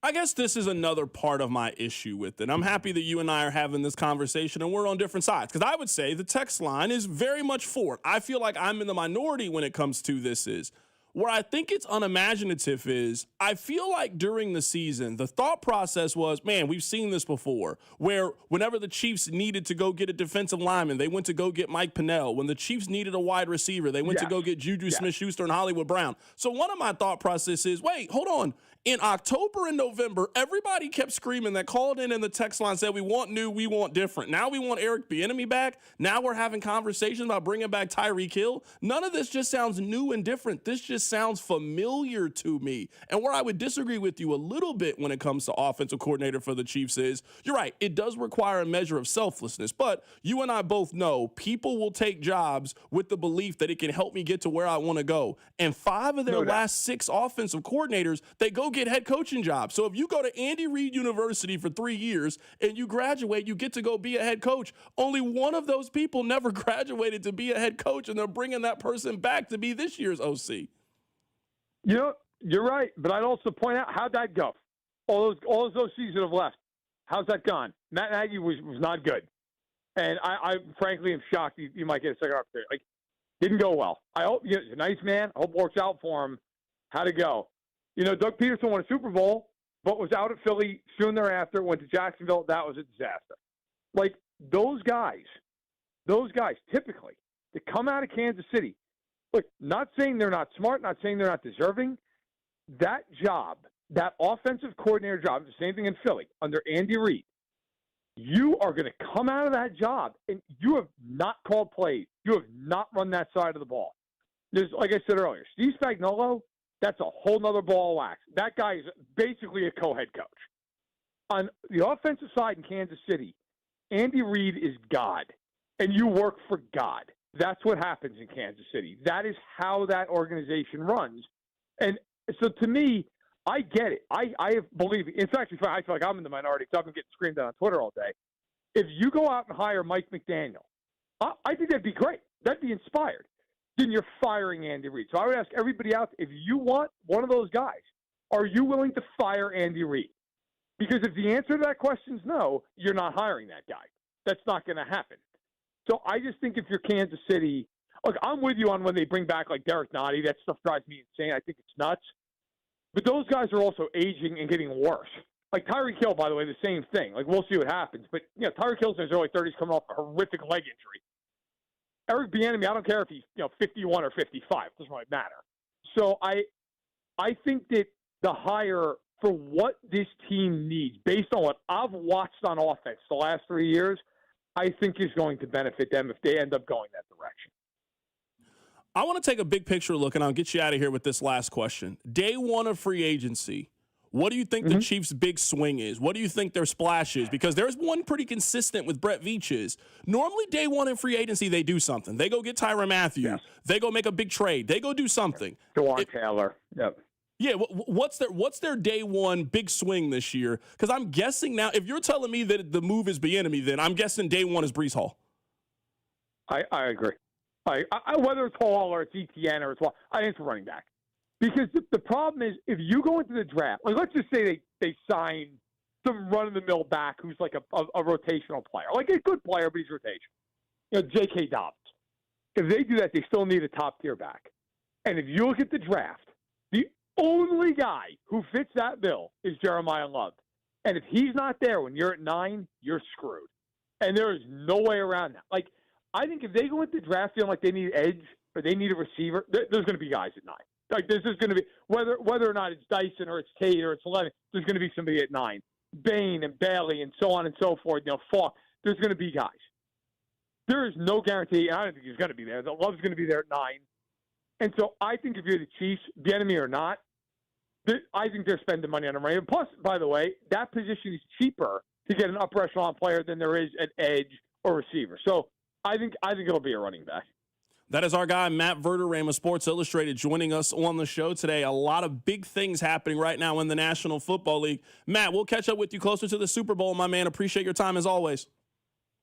I guess this is another part of my issue with it. I'm happy that you and I are having this conversation and we're on different sides, because I would say the text line is very much for it. I feel like I'm in the minority when it comes to this. Is where I think it's unimaginative is I feel like during the season, the thought process was, man, we've seen this before, where whenever the Chiefs needed to go get a defensive lineman, they went to go get Mike Pennell. When the Chiefs needed a wide receiver, they went to go get Juju Smith-Schuster and Hollywood Brown. So one of my thought processes is, wait, hold on. In October and November, everybody kept screaming that called in the text line said, we want new, we want different. Now we want Eric Bieniemy back. Now we're having conversations about bringing back Tyreek Hill. None of this just sounds new and different. This just sounds familiar to me. And where I would disagree with you a little bit when it comes to offensive coordinator for the Chiefs is, you're right, it does require a measure of selflessness. But you and I both know people will take jobs with the belief that it can help me get to where I want to go. And 5 of their last 6 offensive coordinators, they go get head coaching jobs. So if you go to Andy Reid University for 3 years and you graduate, you get to go be a head coach. Only one of those people never graduated to be a head coach, and they're bringing that person back to be this year's OC. You know, you're right, but I'd also point out, how'd that go? All those OCs that have left, how's that gone? Matt Nagy was not good. And I frankly am shocked you might get a second opportunity. Like, didn't go well. I hope he's a nice man. I hope it works out for him. How'd it go? You know, Doug Peterson won a Super Bowl, but was out at Philly soon thereafter, went to Jacksonville. That was a disaster. Like, those guys typically, that come out of Kansas City, look, not saying they're not smart, not saying they're not deserving. That job, that offensive coordinator job, the same thing in Philly, under Andy Reid, you are going to come out of that job, and you have not called plays. You have not run that side of the ball. There's, like I said earlier, Steve Spagnuolo, that's a whole nother ball of wax. That guy is basically a co-head coach. On the offensive side in Kansas City, Andy Reid is God, and you work for God. That's what happens in Kansas City. That is how that organization runs. And so to me, I get it. I believe – in fact, I feel like I'm in the minority because I've been getting screamed at on Twitter all day. If you go out and hire Mike McDaniel, I think that'd be great. That'd be inspired. then you're firing Andy Reid. So I would ask everybody out, if you want one of those guys, are you willing to fire Andy Reid? Because if the answer to that question is no, you're not hiring that guy. That's not going to happen. So I just think if you're Kansas City, look, I'm with you on when they bring back like Derek Nottie. That stuff drives me insane. I think it's nuts. But those guys are also aging and getting worse. Like Tyreek Hill, by the way, the same thing. Like, we'll see what happens. But, Tyreek Hill's in his early 30s coming off a horrific leg injury. Eric Bieniemy, I don't care if he's, 51 or 55. It doesn't really matter. So I think that the hire for what this team needs, based on what I've watched on offense the last 3 years, I think is going to benefit them if they end up going that direction. I want to take a big picture look, and I'll get you out of here with this last question. Day one of free agency, what do you think the Chiefs' big swing is? What do you think their splash is? Because there's one pretty consistent with Brett Veach's. Normally, day one in free agency, they do something. They go get Tyrann Mathieu. Yes. They go make a big trade. They go do something. Jawan Taylor. Yep. Yeah, what's their day one big swing this year? Because I'm guessing now, if you're telling me that the move is Bieniemy, then I'm guessing day one is Breece Hall. I agree. Whether it's Hall or it's ETN or it's I think it's running back. Because the problem is, if you go into the draft, like let's just say they sign some run-of-the-mill back who's like a rotational player, like a good player, but he's rotational. J.K. Dobbins. If they do that, they still need a top-tier back. And if you look at the draft, the only guy who fits that bill is Jeremiah Love. And if he's not there when you're at 9, you're screwed. And there is no way around that. Like, I think if they go into the draft feeling like they need edge or they need a receiver, there's going to be guys at 9. Like, this is going to be, whether or not it's Dyson or it's Tate or it's 11, there's going to be somebody at 9. Bain and Bailey and so on and so forth, Falk, there's going to be guys. There is no guarantee, and I don't think he's going to be there. The Love's going to be there at 9. And so I think if you're the Chiefs, Bieniemy or not, I think they're spending money on him. Right? Plus, by the way, that position is cheaper to get an upper echelon player than there is at edge or receiver. So I think it'll be a running back. That is our guy, Matt Verderame of Sports Illustrated, joining us on the show today. A lot of big things happening right now in the National Football League. Matt, we'll catch up with you closer to the Super Bowl, my man. Appreciate your time as always.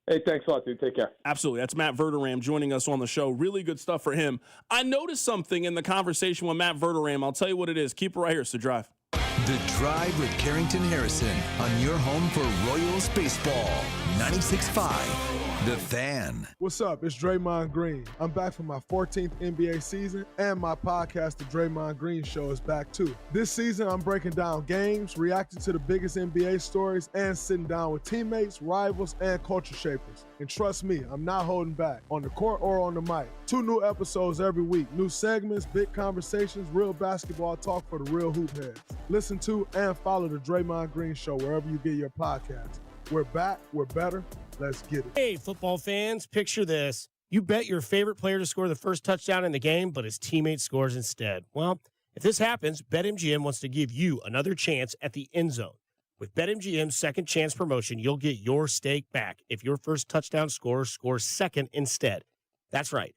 Hey, thanks a lot, dude. Take care. Absolutely. That's Matt Verderame joining us on the show. Really good stuff for him. I noticed something in the conversation with Matt Verderame. I'll tell you what it is. Keep it right here. It's The Drive. The Drive with Carrington Harrison on your home for Royals baseball. 96.5. The Fan. What's up? It's Draymond Green. I'm back for my 14th NBA season, and my podcast, The Draymond Green Show, is back too. This season, I'm breaking down games, reacting to the biggest NBA stories, and sitting down with teammates, rivals, and culture shapers. And trust me, I'm not holding back, on the court or on the mic. 2 new episodes every week. New segments, big conversations, real basketball talk for the real hoop heads. Listen to and follow The Draymond Green Show wherever you get your podcasts. We're back. We're better. Let's get it. Hey, football fans, picture this. You bet your favorite player to score the first touchdown in the game, but his teammate scores instead. Well, if this happens, BetMGM wants to give you another chance at the end zone. With BetMGM's second chance promotion, you'll get your stake back if your first touchdown scorer scores second instead. That's right.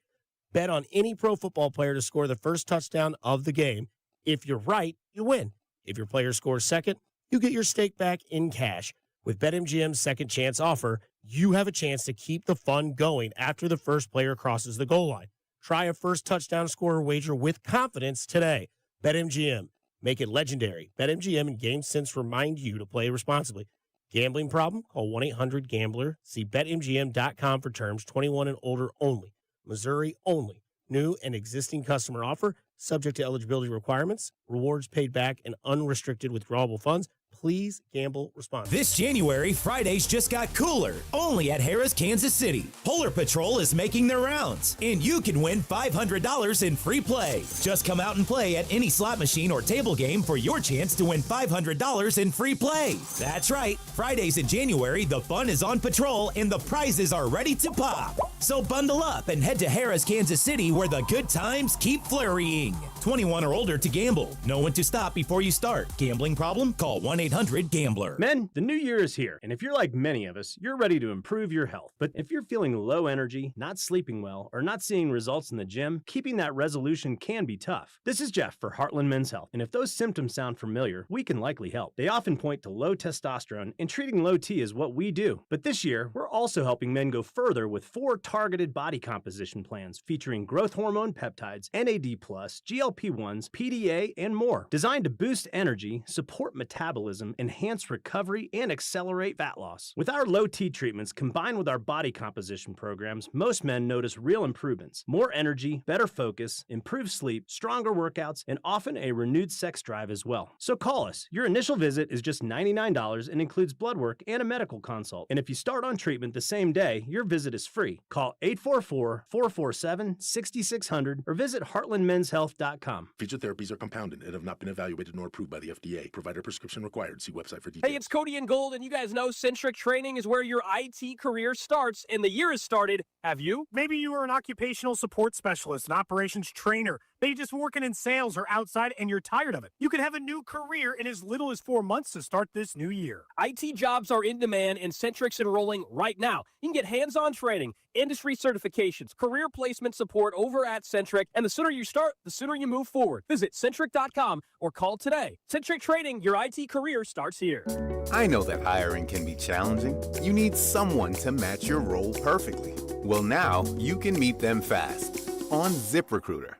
Bet on any pro football player to score the first touchdown of the game. If you're right, you win. If your player scores second, you get your stake back in cash. With BetMGM's second chance offer, you have a chance to keep the fun going after the first player crosses the goal line. Try a first touchdown scorer wager with confidence today. BetMGM. Make it legendary. BetMGM and GameSense remind you to play responsibly. Gambling problem? Call 1-800-GAMBLER. See BetMGM.com for terms. 21 and older only. Missouri only. New and existing customer offer. Subject to eligibility requirements. Rewards paid back and unrestricted withdrawable funds. Please gamble responsibly. This January, Fridays just got cooler. Only at Harrah's, Kansas City. Polar Patrol is making their rounds, and you can win $500 in free play. Just come out and play at any slot machine or table game for your chance to win $500 in free play. That's right. Fridays in January, the fun is on patrol, and the prizes are ready to pop. So bundle up and head to Harrah's, Kansas City, where the good times keep flurrying. 21 or older to gamble. Know when to stop before you start. Gambling problem? Call 1-800-GAMBLER. Men, the new year is here, and if you're like many of us, you're ready to improve your health. But if you're feeling low energy, not sleeping well, or not seeing results in the gym, keeping that resolution can be tough. This is Jeff for Heartland Men's Health, and if those symptoms sound familiar, we can likely help. They often point to low testosterone, and treating low T is what we do. But this year, we're also helping men go further with 4 targeted body composition plans featuring growth hormone peptides, NAD+, GLP-1s, PDA, and more, designed to boost energy, support metabolism, enhance recovery, and accelerate fat loss. With our low T treatments combined with our body composition programs, most men notice real improvements: more energy, better focus, improved sleep, stronger workouts, and often a renewed sex drive as well. So call us. Your initial visit is just $99 and includes blood work and a medical consult. And if you start on treatment the same day, your visit is free. Call 844-447-6600 or visit heartlandmenshealth.com. Featured therapies are compounded and have not been evaluated nor approved by the FDA. Provider prescription required. See website for details. Hey, it's Cody and Gold, and you guys know Centric Training is where your IT career starts, and the year has started. Have you? Maybe you are an occupational support specialist, an operations trainer. Maybe just working in sales or outside and you're tired of it. You can have a new career in as little as 4 months to start this new year. IT jobs are in demand, and Centric's enrolling right now. You can get hands-on training, industry certifications, career placement support over at Centric, and the sooner you start, the sooner you move forward. Visit Centric.com or call today. Centric Training, your IT career starts here. I know that hiring can be challenging. You need someone to match your role perfectly. Well, now you can meet them fast on ZipRecruiter.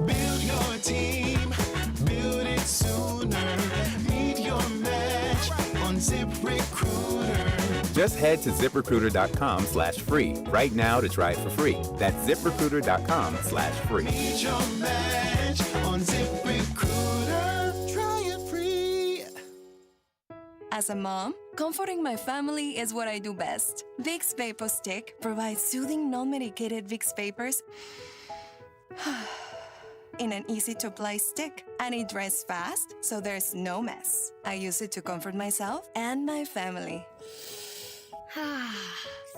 Build your team, build it sooner. Meet your match on ZipRecruiter. Just head to ZipRecruiter.com/free right now to try it for free. That's ZipRecruiter.com/free. Meet your match on ZipRecruiter. Try it free. As a mom, comforting my family is what I do best. Vicks Vapor Stick provides soothing, non-medicated Vicks Vapors in an easy-to-apply stick, and it dries fast, so there's no mess. I use it to comfort myself and my family.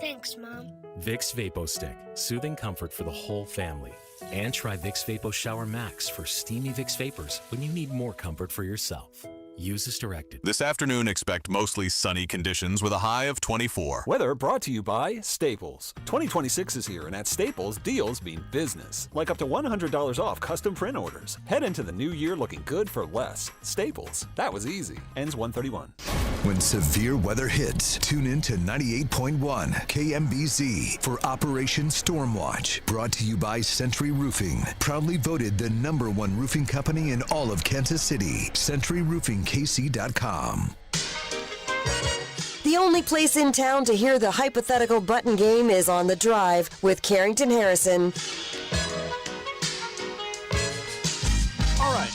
Thanks, Mom. Vicks Vapo Stick, soothing comfort for the whole family. And try Vicks Vapo Shower Max for steamy Vicks Vapors when you need more comfort for yourself. Use as directed. This afternoon, expect mostly sunny conditions with a high of 24. Weather brought to you by Staples. 2026 is here, and at Staples, deals mean business. Like up to $100 off custom print orders. Head into the new year looking good for less. Staples. That was easy. Ends 1/31. When severe weather hits, tune in to 98.1 KMBZ for Operation Stormwatch. Brought to you by Century Roofing. Proudly voted the #1 roofing company in all of Kansas City. CenturyRoofingKC.com. The only place in town to hear the hypothetical button game is on The Drive with Carrington Harrison. All right.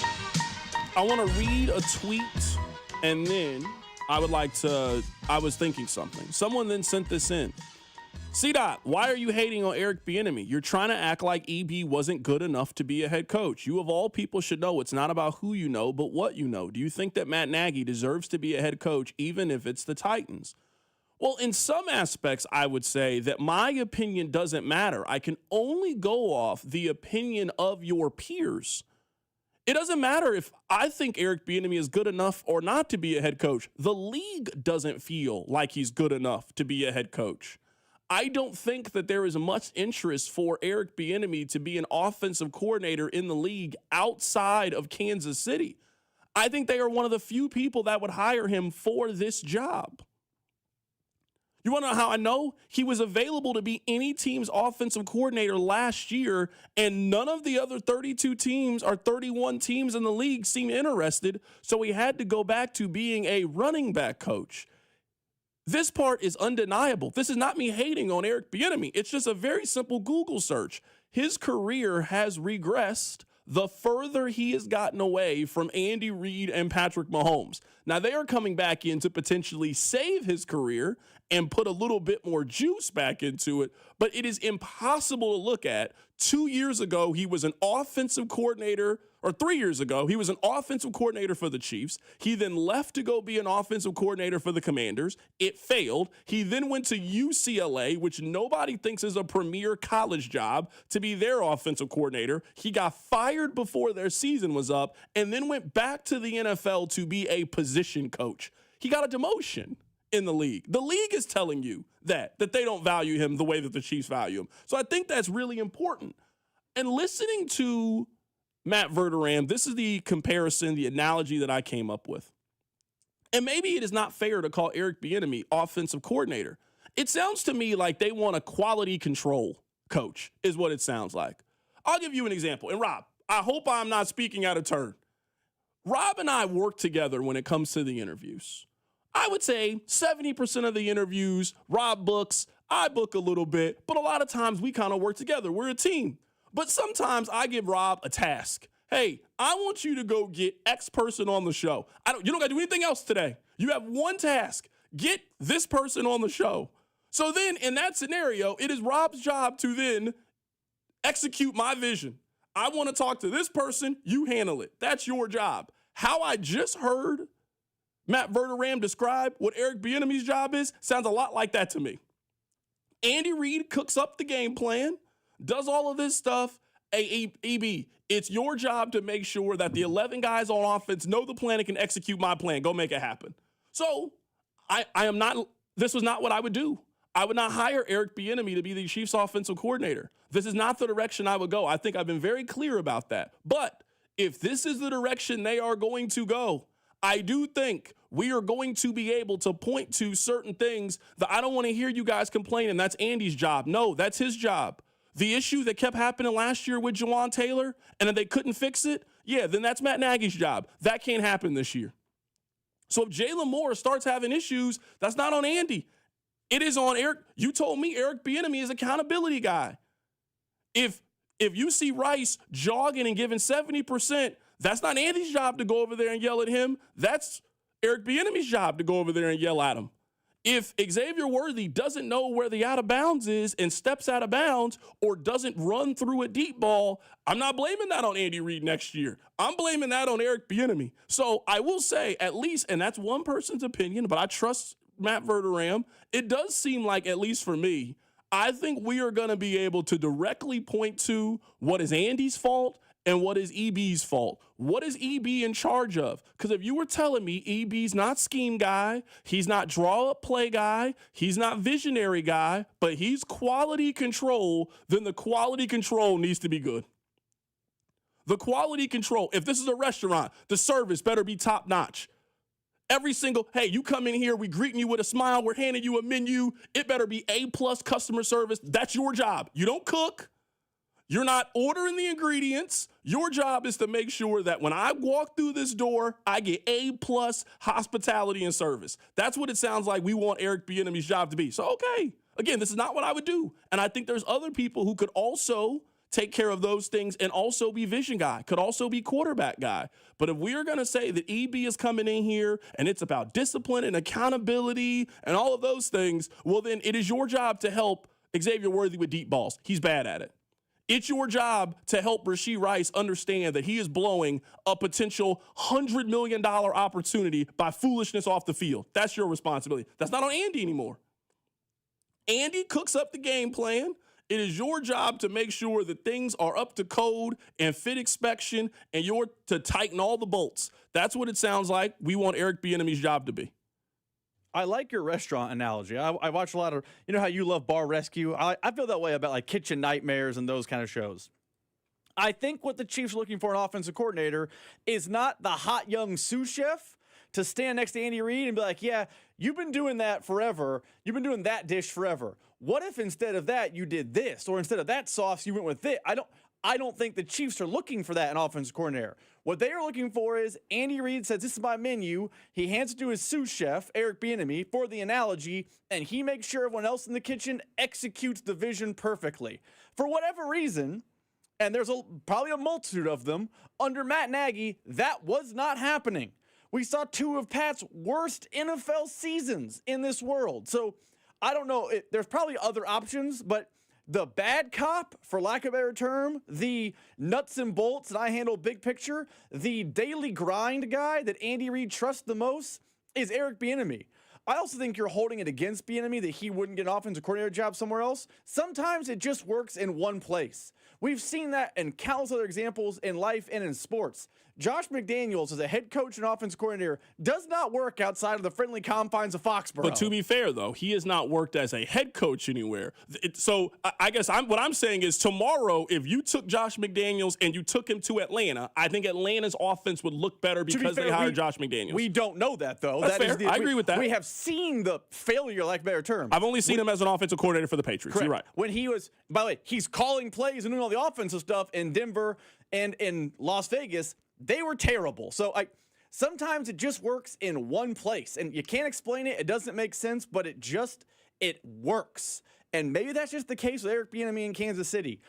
I want to read a tweet, and then I was thinking something. Someone then sent this in. C-Dot, why are you hating on Eric Bieniemy? You're trying to act like EB wasn't good enough to be a head coach. You of all people should know it's not about who you know, but what you know. Do you think that Matt Nagy deserves to be a head coach, even if it's the Titans? Well, in some aspects, I would say that my opinion doesn't matter. I can only go off the opinion of your peers. It doesn't matter if I think Eric Bieniemy is good enough or not to be a head coach. The league doesn't feel like he's good enough to be a head coach. I don't think that there is much interest for Eric Bieniemy to be an offensive coordinator in the league outside of Kansas City. I think they are one of the few people that would hire him for this job. You want to know how I know? He was available to be any team's offensive coordinator last year, and none of the other 32 teams or 31 teams in the league seemed interested, so he had to go back to being a running back coach. This part is undeniable. This is not me hating on Eric Bieniemy. It's just a very simple Google search. His career has regressed the further he has gotten away from Andy Reid and Patrick Mahomes. Now, they are coming back in to potentially save his career and put a little bit more juice back into it, but it is impossible to look at. 2 years ago, he was an offensive coordinator, or 3 years ago, he was an offensive coordinator for the Chiefs. He then left to go be an offensive coordinator for the Commanders. It failed. He then went to UCLA, which nobody thinks is a premier college job, to be their offensive coordinator. He got fired before their season was up and then went back to the NFL to be a position coach. He got a demotion in the league. The league is telling you that they don't value him the way that the Chiefs value him. So I think that's really important. And listening to Matt Verderame, this is the comparison, the analogy that I came up with. And maybe it is not fair to call Eric Bieniemy offensive coordinator. It sounds to me like they want a quality control coach, is what it sounds like. I'll give you an example. And Rob, I hope I'm not speaking out of turn. Rob and I work together when it comes to the interviews. I would say 70% of the interviews, Rob books, I book a little bit, but a lot of times we kind of work together. We're a team. But sometimes I give Rob a task. Hey, I want you to go get X person on the show. You don't got to do anything else today. You have one task. Get this person on the show. So then in that scenario, it is Rob's job to then execute my vision. I want to talk to this person. You handle it. That's your job. How I just heard Matt Verderame describe what Eric Bieniemy's job is sounds a lot like that to me. Andy Reid cooks up the game plan, does all of this stuff. EB, it's your job to make sure that the 11 guys on offense know the plan and can execute my plan. Go make it happen. So this was not what I would do. I would not hire Eric Bieniemy to be the Chiefs offensive coordinator. This is not the direction I would go. I think I've been very clear about that. But if this is the direction they are going to go, I do think we are going to be able to point to certain things that I don't want to hear you guys complaining. That's Andy's job. No, that's his job. The issue that kept happening last year with Jawan Taylor and then they couldn't fix it, yeah, then that's Matt Nagy's job. That can't happen this year. So if Jalen Moore starts having issues, that's not on Andy. It is on Eric. You told me Eric Bieniemy is accountability guy. If you see Rice jogging and giving 70%, that's not Andy's job to go over there and yell at him. That's Eric Bieniemy's job to go over there and yell at him. If Xavier Worthy doesn't know where the out of bounds is and steps out of bounds or doesn't run through a deep ball, I'm not blaming that on Andy Reid next year. I'm blaming that on Eric Bieniemy. So I will say at least, and that's one person's opinion, but I trust Matt Verderame. It does seem like, at least for me, I think we are going to be able to directly point to what is Andy's fault and what is EB's fault. What is EB in charge of? Because if you were telling me EB's not scheme guy, he's not draw up play guy, he's not visionary guy, but he's quality control, then the quality control needs to be good. The quality control, if this is a restaurant, the service better be top notch. Every single, hey, you come in here, we greeting you with a smile, we're handing you a menu, it better be A+ customer service. That's your job. You don't cook. You're not ordering the ingredients. Your job is to make sure that when I walk through this door, I get A+ hospitality and service. That's what it sounds like we want Eric Bieniemy's job to be. So, okay, again, this is not what I would do. And I think there's other people who could also take care of those things and also be vision guy, could also be quarterback guy. But if we are going to say that EB is coming in here and it's about discipline and accountability and all of those things, well, then it is your job to help Xavier Worthy with deep balls. He's bad at it. It's your job to help Rashee Rice understand that he is blowing a potential $100 million opportunity by foolishness off the field. That's your responsibility. That's not on Andy anymore. Andy cooks up the game plan. It is your job to make sure that things are up to code and fit inspection, and you're to tighten all the bolts. That's what it sounds like we want Eric Bieniemy's job to be. I like your restaurant analogy. I watch a lot of, you know how you love Bar Rescue? I feel that way about like Kitchen Nightmares and those kind of shows. I think what the Chiefs are looking for an offensive coordinator is not the hot young sous chef to stand next to Andy Reid and be like, yeah, you've been doing that forever. You've been doing that dish forever. What if instead of that you did this, or instead of that sauce you went with this? I don't think the Chiefs are looking for that in offensive coordinator. What they are looking for is Andy Reid says, this is my menu. He hands it to his sous chef, Eric Bieniemy, for the analogy, and he makes sure everyone else in the kitchen executes the vision perfectly. For whatever reason, and there's probably a multitude of them, under Matt Nagy, that was not happening. We saw two of Pat's worst NFL seasons in this world. So I don't know. There's probably other options, but the bad cop, for lack of a better term, the nuts and bolts and I handle big picture, the daily grind guy that Andy Reid trusts the most is Eric Bieniemy. I also think you're holding it against Bieniemy that he wouldn't get an offensive coordinator job somewhere else. Sometimes it just works in one place. We've seen that in countless other examples in life and in sports. Josh McDaniels as a head coach and offensive coordinator does not work outside of the friendly confines of Foxborough. But to be fair, though, he has not worked as a head coach anywhere. So I guess what I'm saying is tomorrow, if you took Josh McDaniels and you took him to Atlanta, I think Atlanta's offense would look better because they hired Josh McDaniels. We don't know that, though. That's fair. I agree with that. We have seen the failure, like a better term. I've only seen him as an offensive coordinator for the Patriots. Correct. You're right. When he was, by the way, he's calling plays and doing all the offensive stuff in Denver and in Las Vegas. They were terrible. So sometimes it just works in one place, and you can't explain it. It doesn't make sense, but it works. And maybe that's just the case with Eric Bieniemy in Kansas City.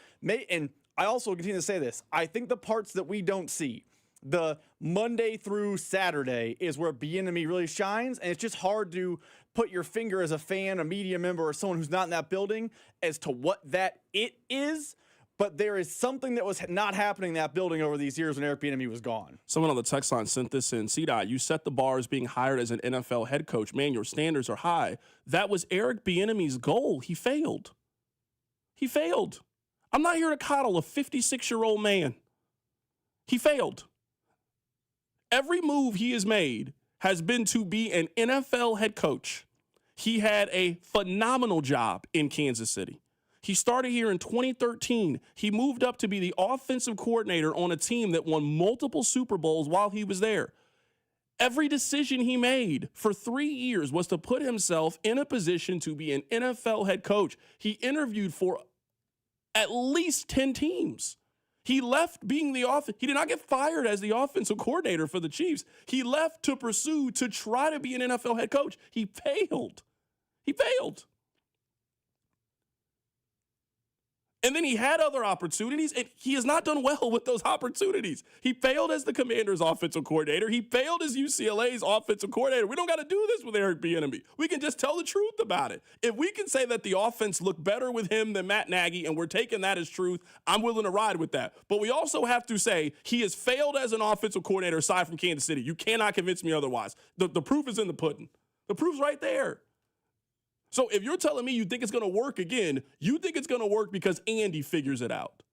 And I also continue to say this. I think the parts that we don't see, the Monday through Saturday, is where Bieniemy really shines, and it's just hard to put your finger as a fan, a media member, or someone who's not in that building as to what that it is. But there is something that was not happening in that building over these years when Eric Bieniemy was gone. Someone on the text line sent this in. CDOT, you set the bar as being hired as an NFL head coach. Man, your standards are high. That was Eric Bieniemy's goal. He failed. He failed. I'm not here to coddle a 56-year-old man. He failed. Every move he has made has been to be an NFL head coach. He had a phenomenal job in Kansas City. He started here in 2013. He moved up to be the offensive coordinator on a team that won multiple Super Bowls while he was there. Every decision he made for 3 years was to put himself in a position to be an NFL head coach. He interviewed for at least 10 teams. He left being he did not get fired as the offensive coordinator for the Chiefs. He left to pursue, to try to be an NFL head coach. He failed. He failed. And then he had other opportunities, and he has not done well with those opportunities. He failed as the Commanders' offensive coordinator. He failed as UCLA's offensive coordinator. We don't got to do this with Eric Bieniemy. We can just tell the truth about it. If we can say that the offense looked better with him than Matt Nagy, and we're taking that as truth, I'm willing to ride with that. But we also have to say he has failed as an offensive coordinator aside from Kansas City. You cannot convince me otherwise. The proof is in the pudding. The proof's right there. So if you're telling me you think it's going to work again, you think it's going to work because Andy figures it out.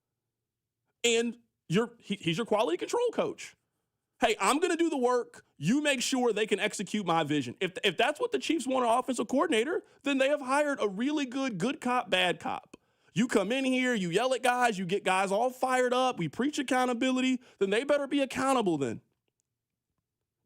And he's your quality control coach. Hey, I'm going to do the work. You make sure they can execute my vision. If that's what the Chiefs want an offensive coordinator, then they have hired a really good cop, bad cop. You come in here, you yell at guys, you get guys all fired up, we preach accountability, then they better be accountable then.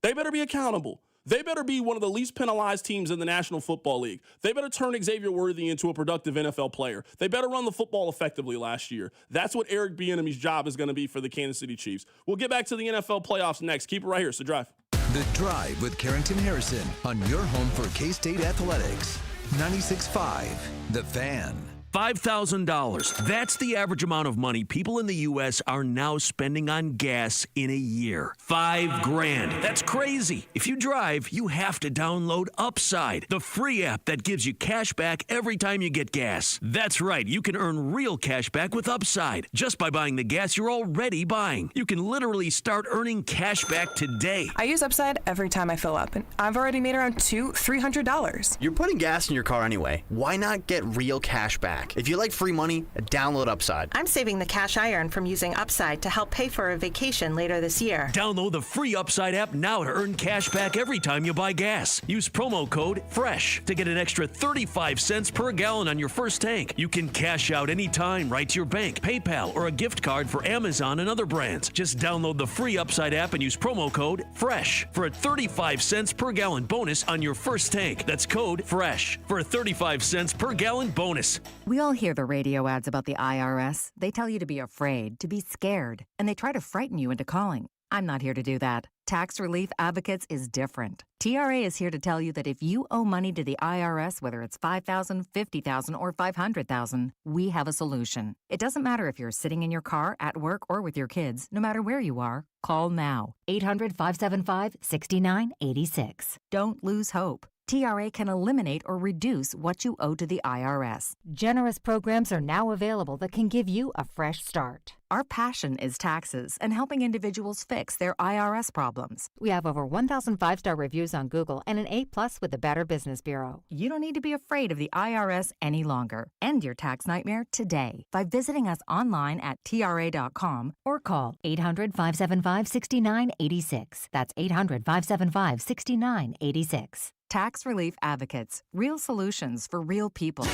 They better be accountable. They better be one of the least penalized teams in the National Football League. They better turn Xavier Worthy into a productive NFL player. They better run the football effectively last year. That's what Eric Bieniemy's job is going to be for the Kansas City Chiefs. We'll get back to the NFL playoffs next. Keep it right here. So Drive. The Drive with Carrington Harrison on your home for K-State Athletics. 96.5, The Fan. $5,000. That's the average amount of money people in the U.S. are now spending on gas in a year. $5,000. That's crazy. If you drive, you have to download Upside, the free app that gives you cash back every time you get gas. That's right. You can earn real cash back with Upside just by buying the gas you're already buying. You can literally start earning cash back today. I use Upside every time I fill up, and I've already made around $300. You're putting gas in your car anyway. Why not get real cash back? If you like free money, download Upside. I'm saving the cash I earn from using Upside to help pay for a vacation later this year. Download the free Upside app now to earn cash back every time you buy gas. Use promo code FRESH to get an extra 35 cents per gallon on your first tank. You can cash out anytime right to your bank, PayPal, or a gift card for Amazon and other brands. Just download the free Upside app and use promo code FRESH for a 35 cents per gallon bonus on your first tank. That's code FRESH for a 35 cents per gallon bonus. We all hear the radio ads about the IRS. They tell you to be afraid, to be scared, and they try to frighten you into calling. I'm not here to do that. Tax Relief Advocates is different. TRA is here to tell you that if you owe money to the IRS, whether it's $5,000, $50,000, or $500,000, we have a solution. It doesn't matter if you're sitting in your car, at work, or with your kids. No matter where you are, call now. 800-575-6986. Don't lose hope. TRA can eliminate or reduce what you owe to the IRS. Generous programs are now available that can give you a fresh start. Our passion is taxes and helping individuals fix their IRS problems. We have over 1,000 5-star reviews on Google and an A+ with the Better Business Bureau. You don't need to be afraid of the IRS any longer. End your tax nightmare today by visiting us online at TRA.com or call 800-575-6986. That's 800-575-6986. Tax Relief Advocates. Real solutions for real people.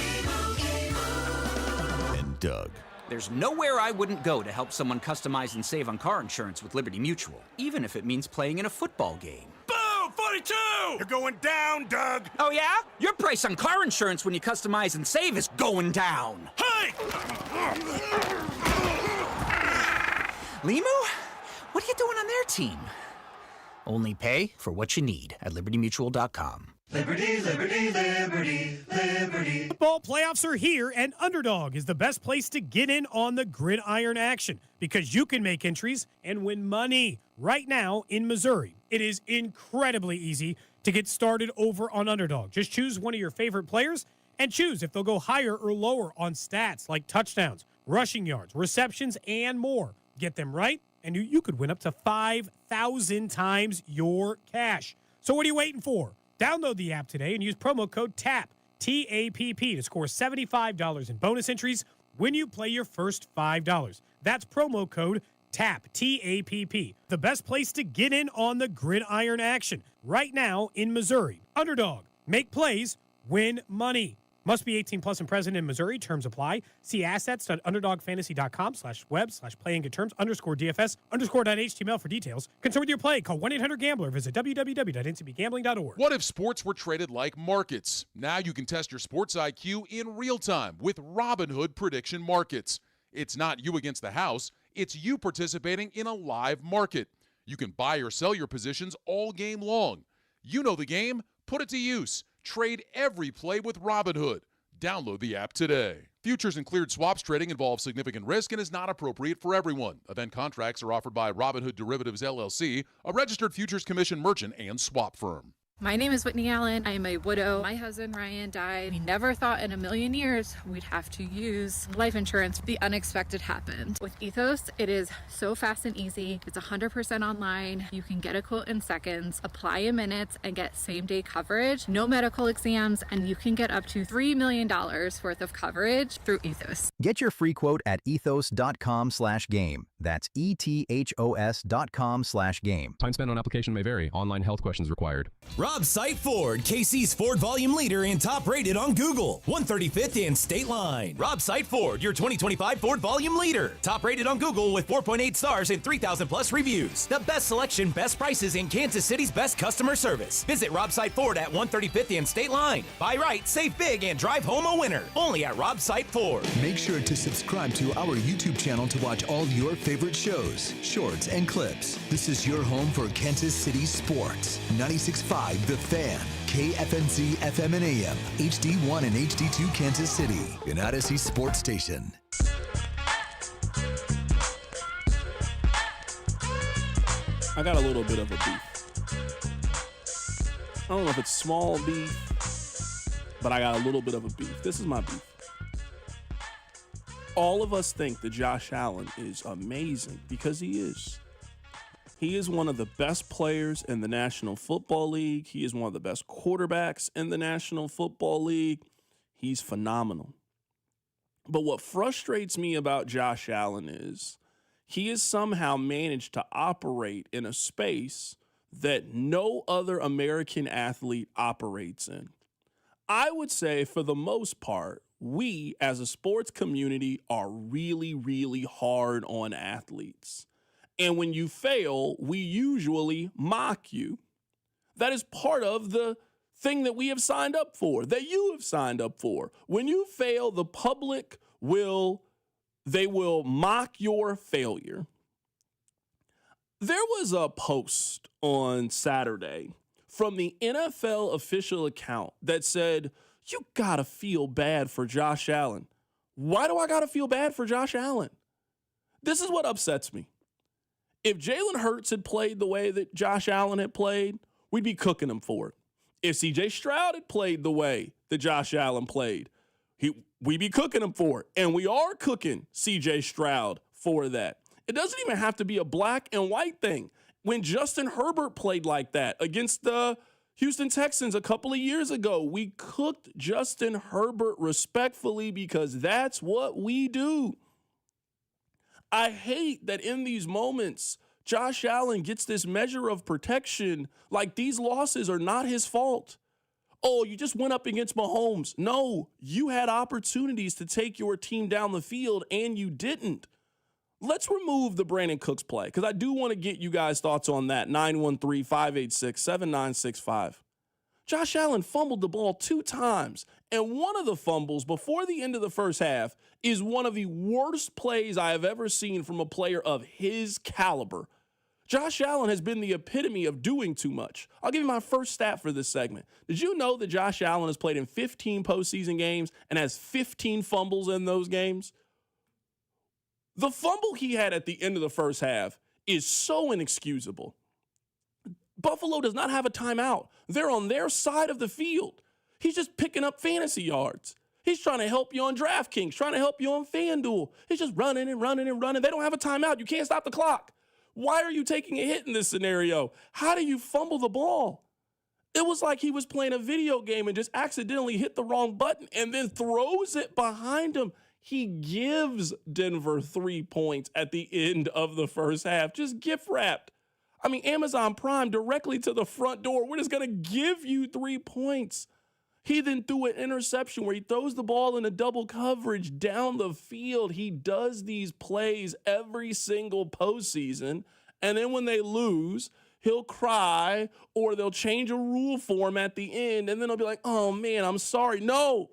And Doug. There's nowhere I wouldn't go to help someone customize and save on car insurance with Liberty Mutual, even if it means playing in a football game. Boom! 42! You're going down, Doug! Oh, yeah? Your price on car insurance when you customize and save is going down. Hey! Limu? What are you doing on their team? Only pay for what you need at libertymutual.com. Liberty, liberty, liberty, liberty. Football playoffs are here, and Underdog is the best place to get in on the gridiron action because you can make entries and win money. Right now in Missouri, it is incredibly easy to get started over on Underdog. Just choose one of your favorite players and choose if they'll go higher or lower on stats like touchdowns, rushing yards, receptions, and more. Get them right, and you could win up to 5,000 times your cash. So what are you waiting for? Download the app today and use promo code TAPP, T-A-P-P, to score $75 in bonus entries when you play your first $5. That's promo code TAPP, T-A-P-P. The best place to get in on the gridiron action right now in Missouri. Underdog. Make plays, win money. Must be 18 plus and present in Missouri. Terms apply. See assets.underdogfantasy.com/web/play and get terms _DFS_.html for details. Concerned with your play, call 1-800-GAMBLER. Visit www.ncbgambling.org. What if sports were traded like markets? Now you can test your sports IQ in real time with Robinhood Prediction Markets. It's not you against the house. It's you participating in a live market. You can buy or sell your positions all game long. You know the game. Put it to use. Trade every play with Robinhood. Download the app today. Futures and cleared swaps trading involves significant risk and is not appropriate for everyone. Event contracts are offered by Robinhood Derivatives LLC, a registered futures commission merchant and swap firm. My name is Whitney Allen. I am a widow. My husband Ryan died. We never thought in a million years we'd have to use life insurance. The unexpected happened. With Ethos, it is so fast and easy. It's 100% online. You can get a quote in seconds, apply in minutes, and get same-day coverage. No medical exams, and you can get up to $3 million worth of coverage through Ethos. Get your free quote at ethos.com/game. That's ETHOS.com/game. Time spent on application may vary. Online health questions required. Rob Sight Ford, KC's Ford volume leader and top rated on Google. 135th and State Line. Rob Sight Ford, your 2025 Ford volume leader. Top rated on Google with 4.8 stars and 3,000 plus reviews. The best selection, best prices, and Kansas City's best customer service. Visit Rob Sight Ford at 135th and State Line. Buy right, save big, and drive home a winner. Only at Rob Sight Ford. Make sure to subscribe to our YouTube channel to watch all your favorite shows, shorts, and clips. This is your home for Kansas City sports. 96.5 The Fan, KFNZ FM and AM, HD1 and HD2 Kansas City, an Odyssey sports station. I got a little bit of a beef. I don't know if it's small beef, but I got a little bit of a beef. This is my beef. All of us think that Josh Allen is amazing because he is. He is one of the best players in the National Football League. He is one of the best quarterbacks in the National Football League. He's phenomenal. But what frustrates me about Josh Allen is he has somehow managed to operate in a space that no other American athlete operates in. I would say for the most part, we as a sports community are really, really hard on athletes. And when you fail, we usually mock you. That is part of the thing that we have signed up for, that you have signed up for. When you fail, the public will mock your failure. There was a post on Saturday from the NFL official account that said, you gotta feel bad for Josh Allen. Why do I gotta feel bad for Josh Allen? This is what upsets me. If Jalen Hurts had played the way that Josh Allen had played, we'd be cooking him for it. If C.J. Stroud had played the way that Josh Allen played, we'd be cooking him for it. And we are cooking C.J. Stroud for that. It doesn't even have to be a black and white thing. When Justin Herbert played like that against the Houston Texans a couple of years ago, we cooked Justin Herbert respectfully because that's what we do. I hate that in these moments, Josh Allen gets this measure of protection like these losses are not his fault. Oh, you just went up against Mahomes. No, you had opportunities to take your team down the field and you didn't. Let's remove the Brandon Cooks play because I do want to get you guys' thoughts on that. 913-586-7965. Josh Allen fumbled the ball 2 times, and one of the fumbles before the end of the first half is one of the worst plays I have ever seen from a player of his caliber. Josh Allen has been the epitome of doing too much. I'll give you my first stat for this segment. Did you know that Josh Allen has played in 15 postseason games and has 15 fumbles in those games? The fumble he had at the end of the first half is so inexcusable. Buffalo does not have a timeout. They're on their side of the field. He's just picking up fantasy yards. He's trying to help you on DraftKings, trying to help you on FanDuel. He's just running and running and running. They don't have a timeout. You can't stop the clock. Why are you taking a hit in this scenario? How do you fumble the ball? It was like he was playing a video game and just accidentally hit the wrong button and then throws it behind him. He gives Denver 3 points at the end of the first half, just gift wrapped. I mean, Amazon Prime directly to the front door. We're just going to give you 3 points. He then threw an interception where he throws the ball in a double coverage down the field. He does these plays every single postseason. And then when they lose, he'll cry or they'll change a rule for him at the end. And then he'll be like, oh, man, I'm sorry. No.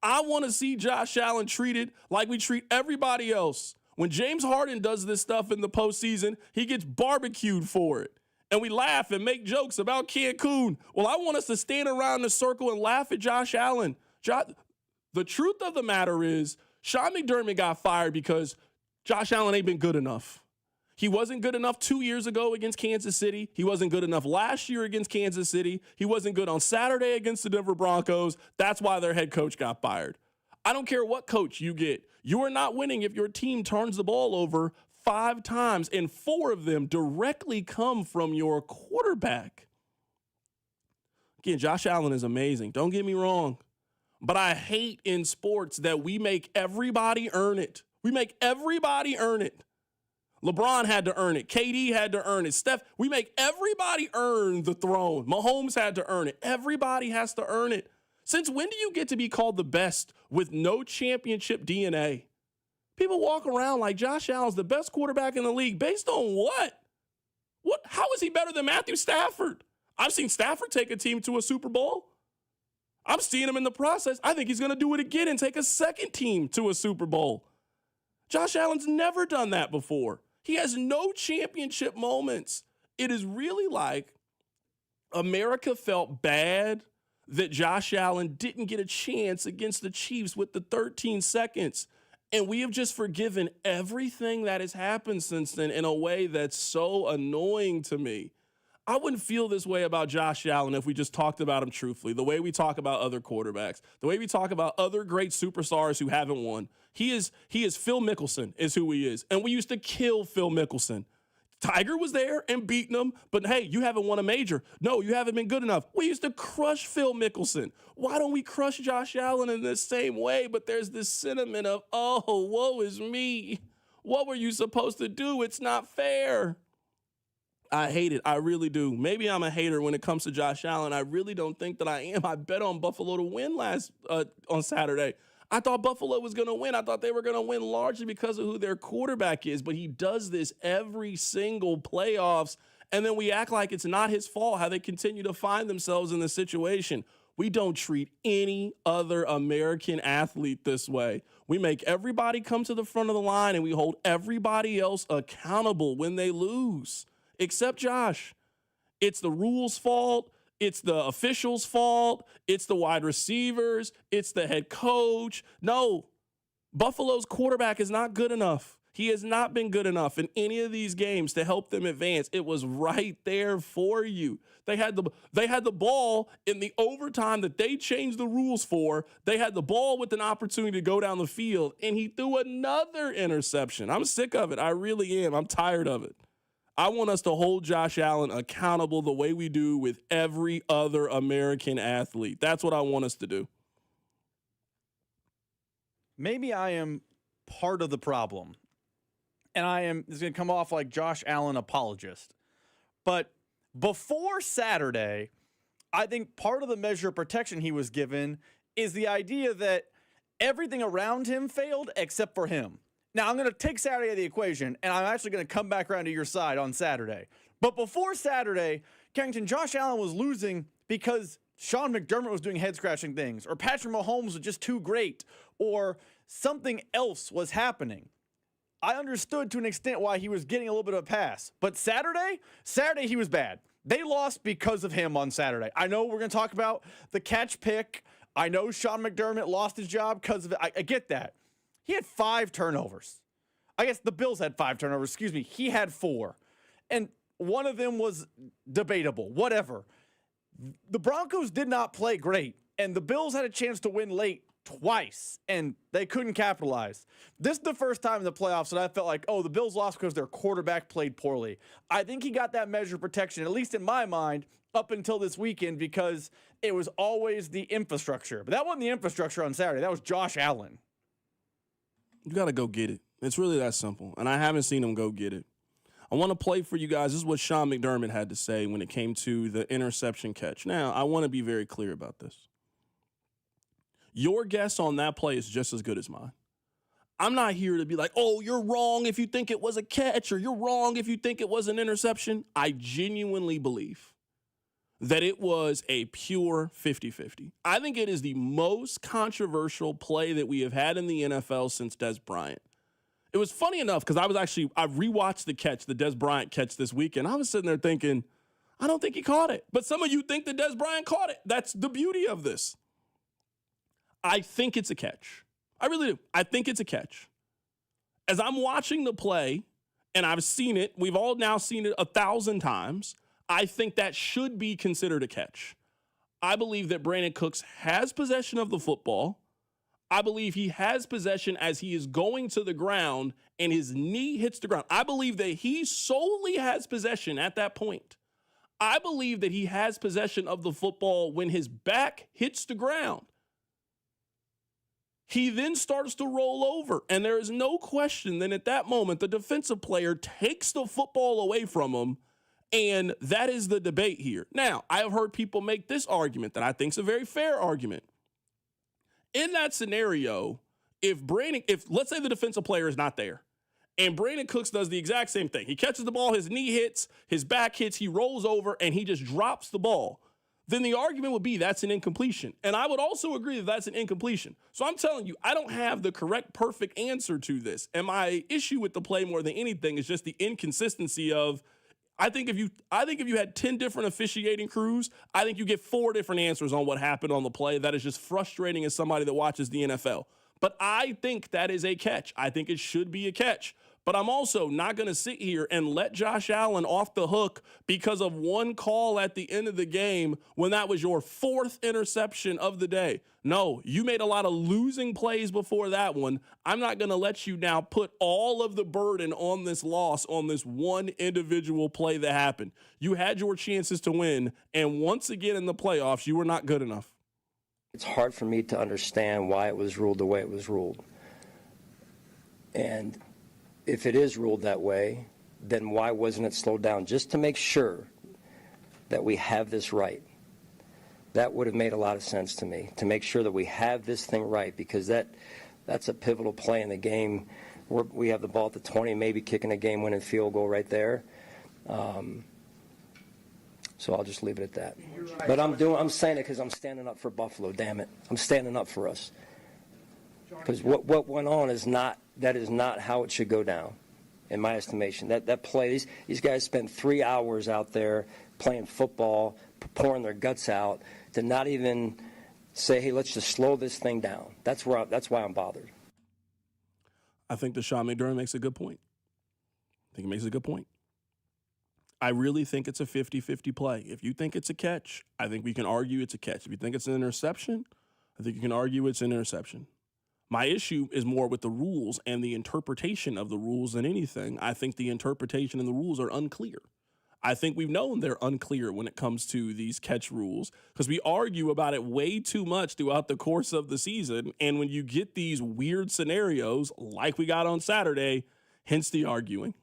I want to see Josh Allen treated like we treat everybody else. When James Harden does this stuff in the postseason, he gets barbecued for it. And we laugh and make jokes about Cancun. Well, I want us to stand around the circle and laugh at Josh Allen. The truth of the matter is, Sean McDermott got fired because Josh Allen ain't been good enough. He wasn't good enough 2 years ago against Kansas City. He wasn't good enough last year against Kansas City. He wasn't good on Saturday against the Denver Broncos. That's why their head coach got fired. I don't care what coach you get. You are not winning if your team turns the ball over 5 times, and 4 of them directly come from your quarterback. Again, Josh Allen is amazing. Don't get me wrong. But I hate in sports that we make everybody earn it. We make everybody earn it. LeBron had to earn it. KD had to earn it. Steph, we make everybody earn the throne. Mahomes had to earn it. Everybody has to earn it. Since when do you get to be called the best with no championship DNA? People walk around like Josh Allen's the best quarterback in the league. Based on what? How is he better than Matthew Stafford? I've seen Stafford take a team to a Super Bowl. I'm seeing him in the process. I think he's going to do it again and take a second team to a Super Bowl. Josh Allen's never done that before. He has no championship moments. It is really like America felt bad that Josh Allen didn't get a chance against the Chiefs with the 13 seconds. And we have just forgiven everything that has happened since then in a way that's so annoying to me. I wouldn't feel this way about Josh Allen if we just talked about him truthfully, the way we talk about other quarterbacks, the way we talk about other great superstars who haven't won. He is Phil Mickelson is who he is. And we used to kill Phil Mickelson. Tiger was there and beating him, but hey, you haven't won a major. No, you haven't been good enough. We used to crush Phil Mickelson. Why don't we crush Josh Allen in the same way? But there's this sentiment of, oh, woe is me. What were you supposed to do? It's not fair. I hate it. I really do. Maybe I'm a hater when it comes to Josh Allen. I really don't think that I am. I bet on Buffalo to win on Saturday. I thought Buffalo was going to win. I thought they were going to win largely because of who their quarterback is. But he does this every single playoffs. And then we act like it's not his fault how they continue to find themselves in the situation. We don't treat any other American athlete this way. We make everybody come to the front of the line and we hold everybody else accountable when they lose. Except Josh. It's the rules' fault. It's the officials' fault. It's the wide receivers. It's the head coach. No, Buffalo's quarterback is not good enough. He has not been good enough in any of these games to help them advance. It was right there for you. They had the ball in the overtime that they changed the rules for. They had the ball with an opportunity to go down the field, and he threw another interception. I'm sick of it. I really am. I'm tired of it. I want us to hold Josh Allen accountable the way we do with every other American athlete. That's what I want us to do. Maybe I am part of the problem. And this is going to come off like Josh Allen apologist. But before Saturday, I think part of the measure of protection he was given is the idea that everything around him failed except for him. Now, I'm going to take Saturday out of the equation, and I'm actually going to come back around to your side on Saturday. But before Saturday, Carrington, Josh Allen was losing because Sean McDermott was doing head-scratching things, or Patrick Mahomes was just too great, or something else was happening. I understood to an extent why he was getting a little bit of a pass. But Saturday he was bad. They lost because of him on Saturday. I know we're going to talk about the catch pick. I know Sean McDermott lost his job because of it. I get that. He had 5 turnovers. I guess the Bills had 5 turnovers. Excuse me. He had 4. And one of them was debatable. Whatever. The Broncos did not play great. And the Bills had a chance to win late twice, and they couldn't capitalize. This is the first time in the playoffs that I felt like, the Bills lost because their quarterback played poorly. I think he got that measure of protection, at least in my mind, up until this weekend because it was always the infrastructure. But that wasn't the infrastructure on Saturday. That was Josh Allen. You got to go get it. It's really that simple, and I haven't seen him go get it. I want to play for you guys. This is what Sean McDermott had to say when it came to the interception catch. Now, I want to be very clear about this. Your guess on that play is just as good as mine. I'm not here to be like, you're wrong if you think it was a catch, or you're wrong if you think it was an interception. I genuinely believe that it was a pure 50-50. I think it is the most controversial play that we have had in the NFL since Dez Bryant. It was funny enough because I rewatched the Dez Bryant catch this weekend. I was sitting there thinking, I don't think he caught it. But some of you think that Dez Bryant caught it. That's the beauty of this. I think it's a catch. I really do. I think it's a catch. As I'm watching the play, and I've seen it, we've all now seen it 1,000 times, I think that should be considered a catch. I believe that Brandon Cooks has possession of the football. I believe he has possession as he is going to the ground and his knee hits the ground. I believe that he solely has possession at that point. I believe that he has possession of the football when his back hits the ground. He then starts to roll over, and there is no question that at that moment, the defensive player takes the football away from him, and that is the debate here. Now, I have heard people make this argument that I think is a very fair argument. In that scenario, if let's say the defensive player is not there, and Brandon Cooks does the exact same thing. He catches the ball, his knee hits, his back hits, he rolls over, and he just drops the ball. Then the argument would be that's an incompletion. And I would also agree that that's an incompletion. So I'm telling you, I don't have the correct, perfect answer to this. And my issue with the play more than anything is just the inconsistency of, I think if you had 10 different officiating crews, I think you get 4 different answers on what happened on the play. That is just frustrating as somebody that watches the NFL. But I think that is a catch. I think it should be a catch. But I'm also not going to sit here and let Josh Allen off the hook because of one call at the end of the game when that was your 4th interception of the day. No, you made a lot of losing plays before that one. I'm not going to let you now put all of the burden on this loss on this one individual play that happened. You had your chances to win, and once again in the playoffs, you were not good enough. It's hard for me to understand why it was ruled the way it was ruled. And if it is ruled that way, then why wasn't it slowed down? Just to make sure that we have this right. That would have made a lot of sense to me, to make sure that we have this thing right, because that's a pivotal play in the game. We have the ball at the 20, maybe kicking a game-winning field goal right there. So I'll just leave it at that. But I'm saying it because I'm standing up for Buffalo, damn it. I'm standing up for us. Because what went on is not how it should go down, in my estimation. That play, these guys spent 3 hours out there playing football, pouring their guts out, to not even say, hey, let's just slow this thing down. That's why I'm bothered. I think that Sean McDermott makes a good point. I think he makes a good point. I really think it's a 50-50 play. If you think it's a catch, I think we can argue it's a catch. If you think it's an interception, I think you can argue it's an interception. My issue is more with the rules and the interpretation of the rules than anything. I think the interpretation and the rules are unclear. I think we've known they're unclear when it comes to these catch rules because we argue about it way too much throughout the course of the season. And when you get these weird scenarios like we got on Saturday, hence the arguing.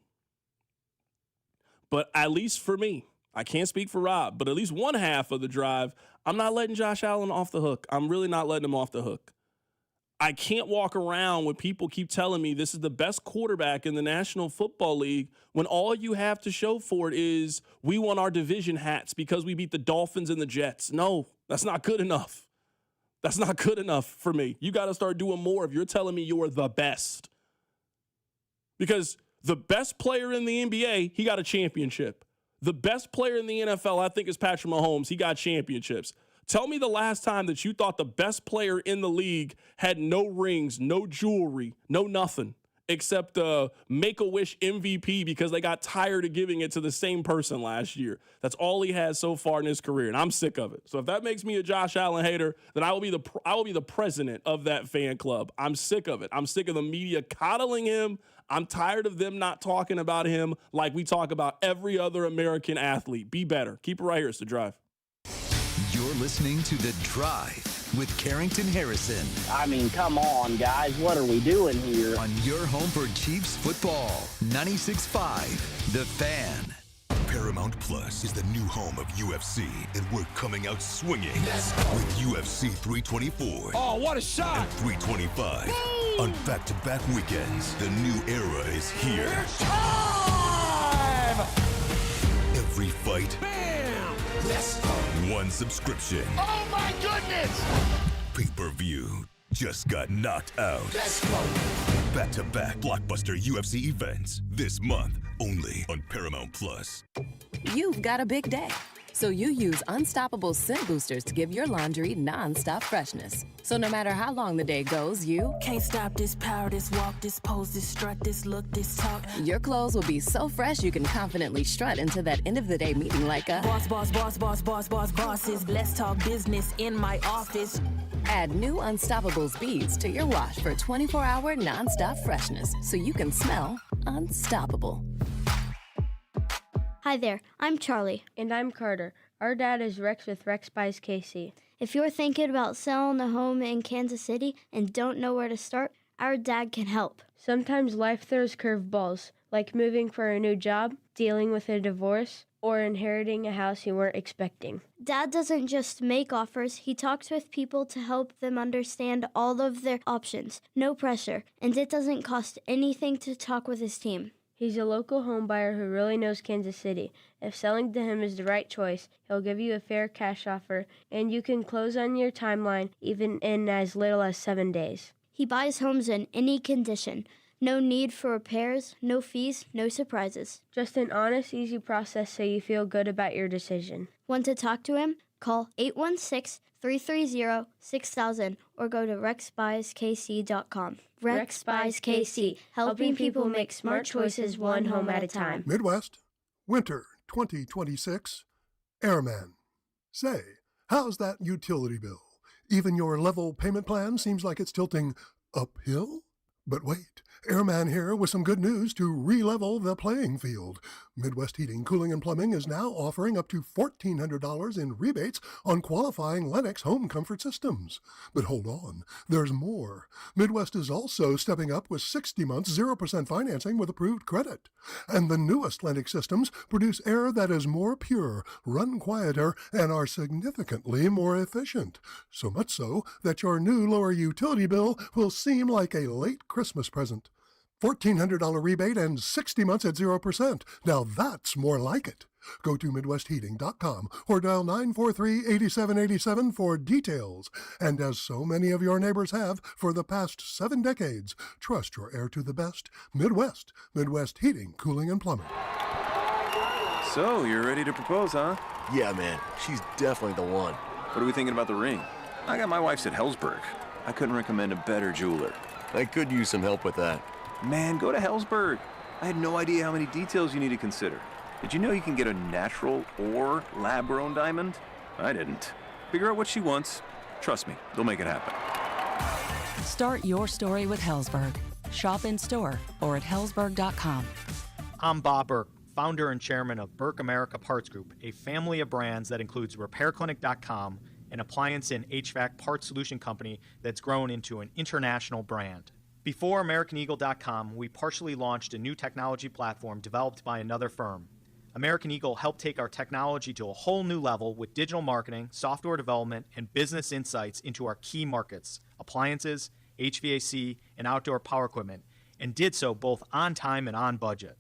But at least for me, I can't speak for Rob, but at least one half of the drive, I'm not letting Josh Allen off the hook. I'm really not letting him off the hook. I can't walk around when people keep telling me this is the best quarterback in the National Football League when all you have to show for it is we won our division hats because we beat the Dolphins and the Jets. No, that's not good enough. That's not good enough for me. You got to start doing more if you're telling me you're the best. Because the best player in the NBA, he got a championship. The best player in the NFL, I think, is Patrick Mahomes. He got championships. Tell me the last time that you thought the best player in the league had no rings, no jewelry, no nothing, except Make-A-Wish MVP because they got tired of giving it to the same person last year. That's all he has so far in his career, and I'm sick of it. So if that makes me a Josh Allen hater, then I will be the president of that fan club. I'm sick of it. I'm sick of the media coddling him. I'm tired of them not talking about him like we talk about every other American athlete. Be better. Keep it right here. It's The Drive. You're listening to The Drive with Carrington Harrison. I mean, come on, guys. What are we doing here? On your home for Chiefs football, 96.5, The Fan. Paramount Plus is the new home of UFC, and we're coming out swinging with UFC 324. Oh, what a shot! And 325. On back-to-back weekends, the new era is here. It's time! Every fight. Bam! Let's go! One subscription. Oh my goodness! Pay-per-view just got knocked out. Let's go! Back-to-back blockbuster UFC events this month only on Paramount Plus. You've got a big day, so you use Unstoppable scent boosters to give your laundry non-stop freshness. So no matter how long the day goes, you can't stop this power, this walk, this pose, this strut, this look, this talk. Your clothes will be so fresh you can confidently strut into that end of the day meeting like a boss, boss, boss, boss, boss, boss, bosses. Let's talk business in my office. Add new Unstoppables beads to your wash for 24-hour non-stop freshness so you can smell unstoppable. Hi there, I'm Charlie. And I'm Carter. Our dad is Rex with Rex Buys KC. If you're thinking about selling a home in Kansas City and don't know where to start, our dad can help. Sometimes life throws curveballs, like moving for a new job, dealing with a divorce, or inheriting a house you weren't expecting. Dad doesn't just make offers, he talks with people to help them understand all of their options. No pressure, and it doesn't cost anything to talk with his team. He's a local home buyer who really knows Kansas City. If selling to him is the right choice, he'll give you a fair cash offer, and you can close on your timeline even in as little as 7 days. He buys homes in any condition. No need for repairs, no fees, no surprises. Just an honest, easy process so you feel good about your decision. Want to talk to him? Call 816-330-6000 or go to rexbuyskc.com. Rex Buys KC, helping people make smart choices one home at a time. Midwest, winter 2026, Airman. Say, how's that utility bill? Even your level payment plan seems like it's tilting uphill? But wait, Airman here with some good news to re-level the playing field. Midwest Heating, Cooling, and Plumbing is now offering up to $1,400 in rebates on qualifying Lennox home comfort systems. But hold on, there's more. Midwest is also stepping up with 60 months 0% financing with approved credit. And the newest Lennox systems produce air that is more pure, run quieter, and are significantly more efficient. So much so that your new lower utility bill will seem like a late Christmas present. $1,400 rebate and 60 months at 0%. Now that's more like it. Go to MidwestHeating.com or dial 943-8787 for details. And as so many of your neighbors have for the past 7 decades, trust your air to the best. Midwest. Midwest Heating, Cooling, and Plumbing. So, you're ready to propose, huh? Yeah, man. She's definitely the one. What are we thinking about the ring? I got my wife's at Hellsberg. I couldn't recommend a better jeweler. I could use some help with that. Man, go to Hellsberg. I had no idea how many details you need to consider. Did you know you can get a natural or lab-grown diamond? I didn't. Figure out what she wants. Trust me, they'll make it happen. Start your story with Hellsberg. Shop in store or at hellsberg.com. I'm Bob Burke, founder and chairman of Burke America Parts Group, a family of brands that includes RepairClinic.com, an appliance and HVAC parts solution company that's grown into an international brand. Before AmericanEagle.com, we partially launched a new technology platform developed by another firm. American Eagle helped take our technology to a whole new level with digital marketing, software development, and business insights into our key markets, appliances, HVAC, and outdoor power equipment, and did so both on time and on budget.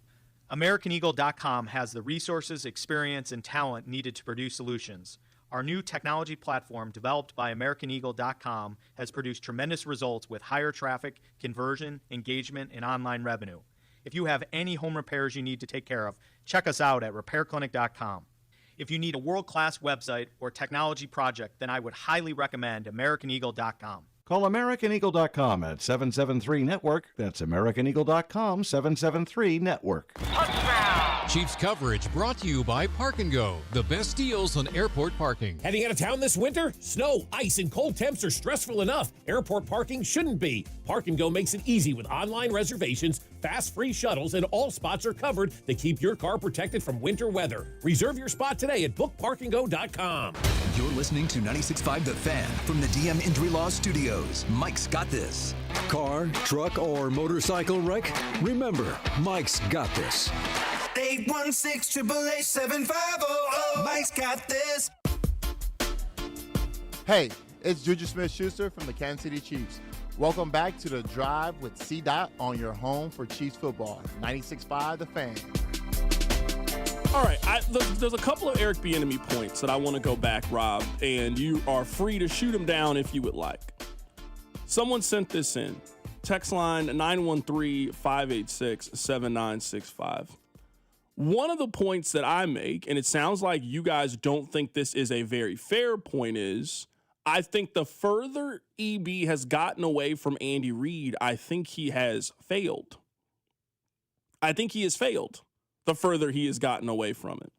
AmericanEagle.com has the resources, experience, and talent needed to produce solutions. Our new technology platform, developed by AmericanEagle.com, has produced tremendous results with higher traffic, conversion, engagement, and online revenue. If you have any home repairs you need to take care of, check us out at RepairClinic.com. If you need a world-class website or technology project, then I would highly recommend AmericanEagle.com. Call AmericanEagle.com at 773-NETWORK. That's AmericanEagle.com, 773-NETWORK. Chiefs coverage brought to you by Park & Go, the best deals on airport parking. Heading out of town this winter? Snow, ice, and cold temps are stressful enough. Airport parking shouldn't be. Park & Go makes it easy with online reservations, fast free shuttles, and all spots are covered to keep your car protected from winter weather. Reserve your spot today at bookparkandgo.com. You're listening to 96.5 The Fan from the DM Injury Law Studios. Mike's got this. Car, truck, or motorcycle wreck? Remember, Mike's got this. 816-888-7500. Mike's got this. Hey, it's Juju Smith-Schuster from the Kansas City Chiefs. Welcome back to The Drive with C-Dot on your home for Chiefs football. 96.5 The Fan. All right, there's a couple of Eric Bieniemy points that I want to go back, Rob, and you are free to shoot them down if you would like. Someone sent this in. Text line 913-586-7965. One of the points that I make, and it sounds like you guys don't think this is a very fair point, is I think the further EB has gotten away from Andy Reid, I think he has failed. I think he has failed the further he has gotten away from it.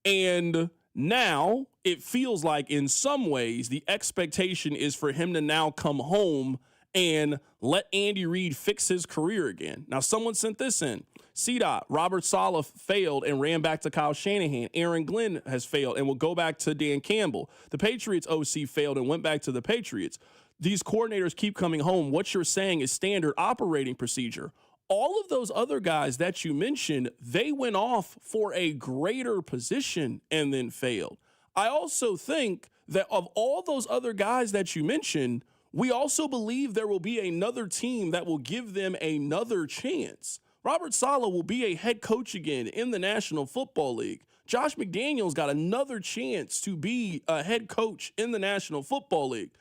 And now it feels like in some ways the expectation is for him to now come home and let Andy Reid fix his career again. Now, someone sent this in. C-Dot, Robert Saleh failed and ran back to Kyle Shanahan. Aaron Glenn has failed and will go back to Dan Campbell. The Patriots OC failed and went back to the Patriots. These coordinators keep coming home. What you're saying is standard operating procedure. All of those other guys that you mentioned, they went off for a greater position and then failed. I also think that of all those other guys that you mentioned, we also believe there will be another team that will give them another chance. Robert Saleh will be a head coach again in the National Football League. Josh McDaniels got another chance to be a head coach in the National Football League.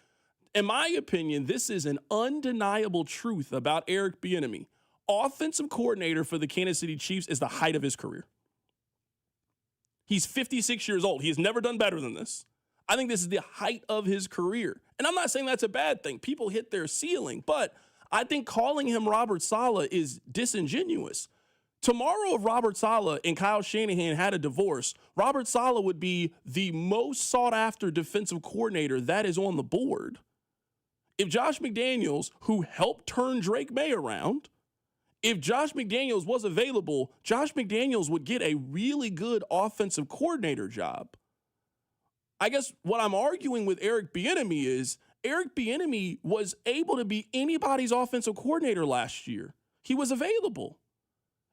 In my opinion, this is an undeniable truth about Eric Bieniemy. Offensive coordinator for the Kansas City Chiefs is the height of his career. He's 56 years old. He has never done better than this. I think this is the height of his career. And I'm not saying that's a bad thing. People hit their ceiling, but I think calling him Robert Saleh is disingenuous. Tomorrow, if Robert Saleh and Kyle Shanahan had a divorce, Robert Saleh would be the most sought-after defensive coordinator that is on the board. If Josh McDaniels, who helped turn Drake May around, if Josh McDaniels was available, Josh McDaniels would get a really good offensive coordinator job. I guess what I'm arguing with Eric Bieniemy is Eric Bieniemy was able to be anybody's offensive coordinator last year. He was available.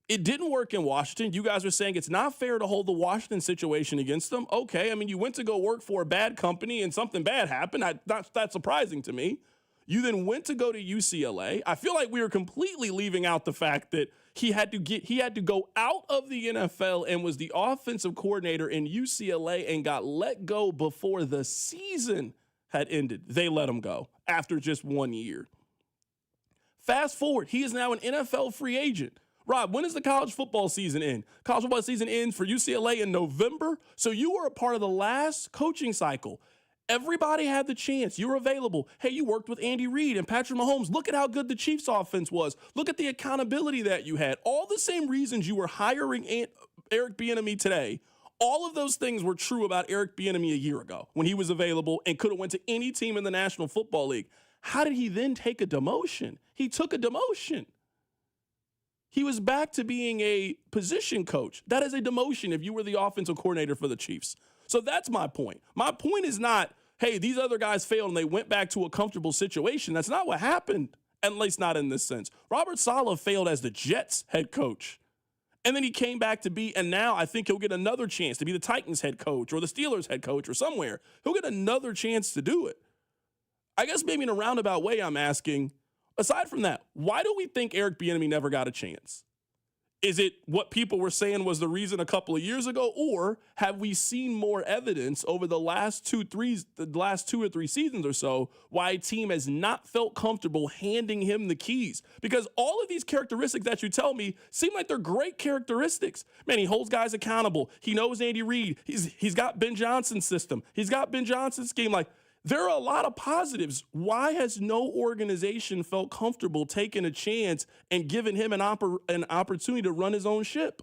It didn't work in Washington. You guys are saying it's not fair to hold the Washington situation against them. Okay, I mean, you went to go work for a bad company and something bad happened. That's surprising to me. You then went to go to UCLA. I feel like we were completely leaving out the fact that he had to go out of the NFL and was the offensive coordinator in UCLA and got let go before the season had ended. They let him go after just 1 year. Fast forward, he is now an NFL free agent. Rob, when does the college football season end? College football season ends for UCLA in November. So you were a part of the last coaching cycle. Everybody had the chance. You were available. Hey, you worked with Andy Reid and Patrick Mahomes. Look at how good the Chiefs offense was. Look at the accountability that you had. All the same reasons you were hiring Eric Bieniemy today. All of those things were true about Eric Bieniemy a year ago when he was available and could have went to any team in the National Football League. How did he then take a demotion? He took a demotion. He was back to being a position coach. That is a demotion if you were the offensive coordinator for the Chiefs. So that's my point. My point is not, hey, these other guys failed and they went back to a comfortable situation. That's not what happened, at least not in this sense. Robert Saleh failed as the Jets head coach. And then he came back to be, and now I think he'll get another chance to be the Titans head coach or the Steelers head coach or somewhere. He'll get another chance to do it. I guess maybe in a roundabout way I'm asking, aside from that, why do we think Eric Bieniemy never got a chance? Is it what people were saying was the reason a couple of years ago, or have we seen more evidence over the last two or three seasons or so why a team has not felt comfortable handing him the keys? Because all of these characteristics that you tell me seem like they're great characteristics. Man, he holds guys accountable. He knows Andy Reid. He's got Ben Johnson's system. He's got Ben Johnson's scheme. Like, there are a lot of positives. Why has no organization felt comfortable taking a chance and giving him an opportunity to run his own ship?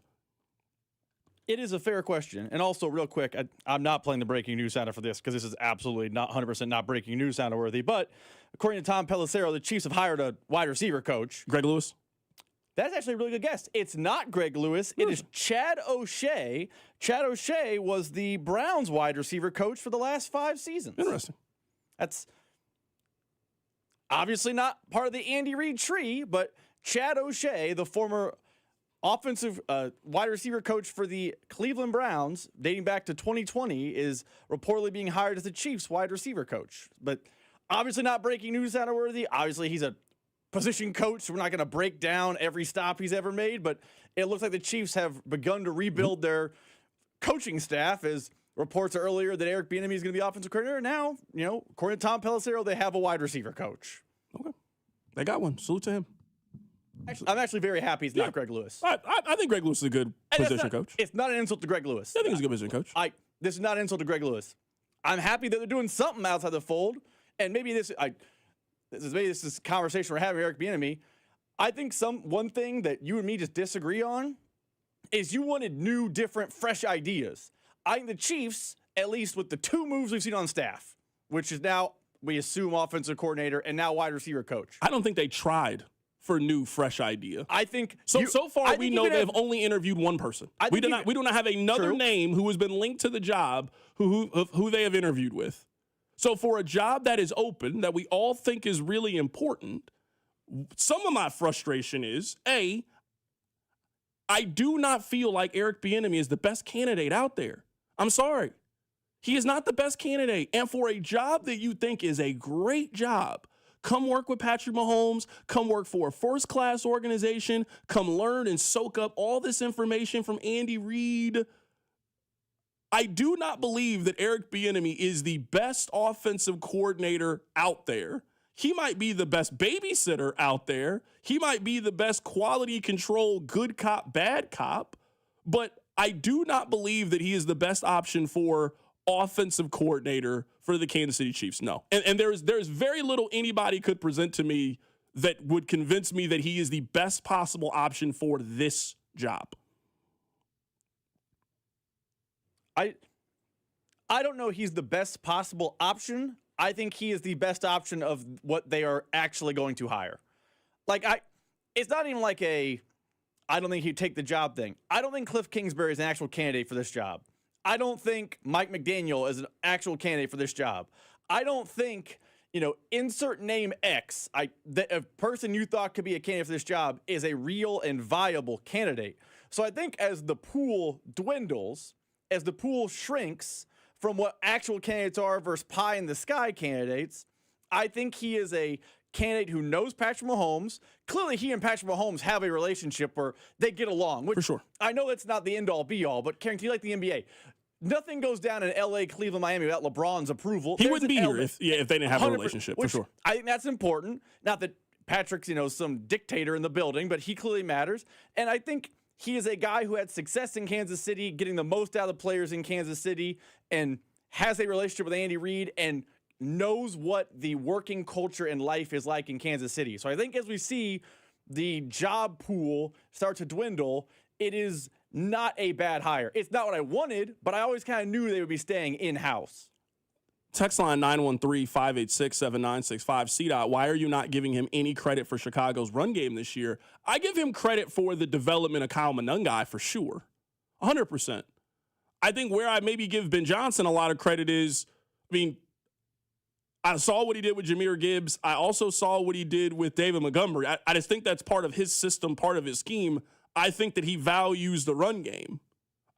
It is a fair question. And also, real quick, I'm not playing the breaking news sounder for this because this is absolutely not 100% not breaking news sounder worthy. But according to Tom Pelissero, the Chiefs have hired a wide receiver coach. Greg Lewis? That's actually a really good guess. It's not Greg Lewis. It is Chad O'Shea. Chad O'Shea was the Browns wide receiver coach for the last 5 seasons. Interesting. That's obviously not part of the Andy Reid tree, but Chad O'Shea, the former offensive wide receiver coach for the Cleveland Browns, dating back to 2020, is reportedly being hired as the Chiefs wide receiver coach. But obviously not breaking news sounder worthy. Obviously he's a position coach, so we're not going to break down every stop he's ever made, but it looks like the Chiefs have begun to rebuild their coaching staff as reports earlier that Eric Bieniemy is going to be offensive coordinator. Now, according to Tom Pelissero, they have a wide receiver coach. Okay. They got one. Salute to him. I'm actually very happy he's not Greg Lewis. I think Greg Lewis is a good position coach. It's not an insult to Greg Lewis. I think he's a good position coach. This is not an insult to Greg Lewis. I'm happy that they're doing something outside the fold, and maybe this is conversation we're having with Eric Bieniemy. I think one thing that you and me just disagree on is you wanted new, different, fresh ideas. I think the Chiefs, at least with the 2 moves we've seen on staff, which is now, we assume, offensive coordinator and now wide receiver coach. I don't think they tried for a new, fresh idea. I think so far we know they've only interviewed one person. We do not have another name who has been linked to the job who they have interviewed with. So for a job that is open, that we all think is really important, some of my frustration is, I do not feel like Eric Bieniemy is the best candidate out there. I'm sorry. He is not the best candidate. And for a job that you think is a great job, come work with Patrick Mahomes, come work for a first-class organization, come learn and soak up all this information from Andy Reid. I do not believe that Eric Bieniemy is the best offensive coordinator out there. He might be the best babysitter out there. He might be the best quality control, good cop, bad cop. But I do not believe that he is the best option for offensive coordinator for the Kansas City Chiefs. No. And there's very little anybody could present to me that would convince me that he is the best possible option for this job. I don't know he's the best possible option. I think he is the best option of what they are actually going to hire. It's not even like I don't think he'd take the job thing. I don't think Cliff Kingsbury is an actual candidate for this job. I don't think Mike McDaniel is an actual candidate for this job. I don't think, insert name X, a person you thought could be a candidate for this job is a real and viable candidate. So I think as the pool dwindles, as the pool shrinks from what actual candidates are versus pie in the sky candidates, I think he is a candidate who knows Patrick Mahomes. Clearly, he and Patrick Mahomes have a relationship where they get along. Which, for sure. I know that's not the end-all, be-all, but Carrington, you like the NBA. Nothing goes down in L.A., Cleveland, Miami without LeBron's approval. He wouldn't be here if they didn't have a relationship, for sure. I think that's important. Not that Patrick's, some dictator in the building, but he clearly matters. And I think he is a guy who had success in Kansas City, getting the most out of the players in Kansas City, and has a relationship with Andy Reid and knows what the working culture and life is like in Kansas City. So I think as we see the job pool start to dwindle, it is not a bad hire. It's not what I wanted, but I always kind of knew they would be staying in-house. Text line 913-586-7965. CDOT, why are you not giving him any credit for Chicago's run game this year? I give him credit for the development of Kyle Monangai for sure. 100%. I think where I maybe give Ben Johnson a lot of credit is, I saw what he did with Jahmyr Gibbs. I also saw what he did with David Montgomery. I just think that's part of his system, part of his scheme. I think that he values the run game.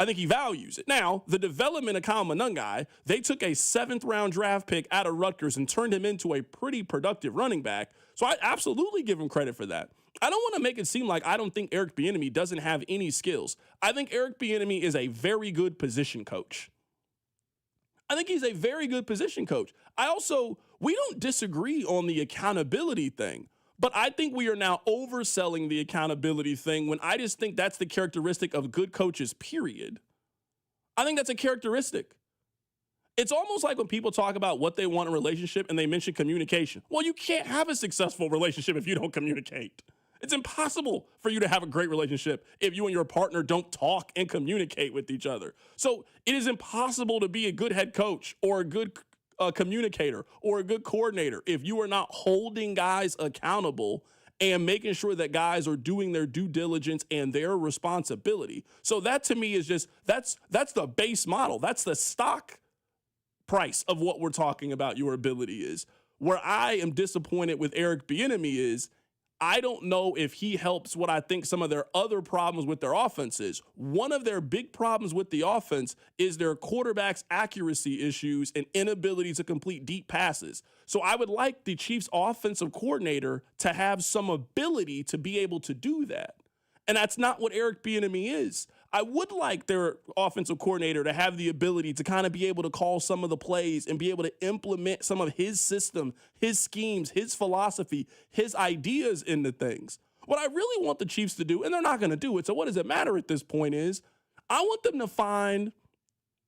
I think he values it. Now, the development of Kyle Monangai, they took a 7th-round draft pick out of Rutgers and turned him into a pretty productive running back. So I absolutely give him credit for that. I don't want to make it seem like I don't think Eric Bieniemy doesn't have any skills. I think Eric Bieniemy is a very good position coach. I think he's a very good position coach. We don't disagree on the accountability thing, but I think we are now overselling the accountability thing when I just think that's the characteristic of good coaches, period. I think that's a characteristic. It's almost like when people talk about what they want in a relationship and they mention communication. Well, you can't have a successful relationship if you don't communicate. It's impossible for you to have a great relationship if you and your partner don't talk and communicate with each other. So it is impossible to be a good head coach or a good communicator or a good coordinator if you are not holding guys accountable and making sure that guys are doing their due diligence and their responsibility. So that to me is just, that's the base model. That's the stock price of what we're talking about your ability is. Where I am disappointed with Eric Bieniemy is I don't know if he helps what I think some of their other problems with their offense is. One of their big problems with the offense is their quarterback's accuracy issues and inability to complete deep passes. So I would like the Chiefs offensive coordinator to have some ability to be able to do that. And that's not what Eric Bieniemy is. I would like their offensive coordinator to have the ability to kind of be able to call some of the plays and be able to implement some of his system, his schemes, his philosophy, his ideas into things. What I really want the Chiefs to do, and they're not going to do it, so what does it matter at this point is, I want them to find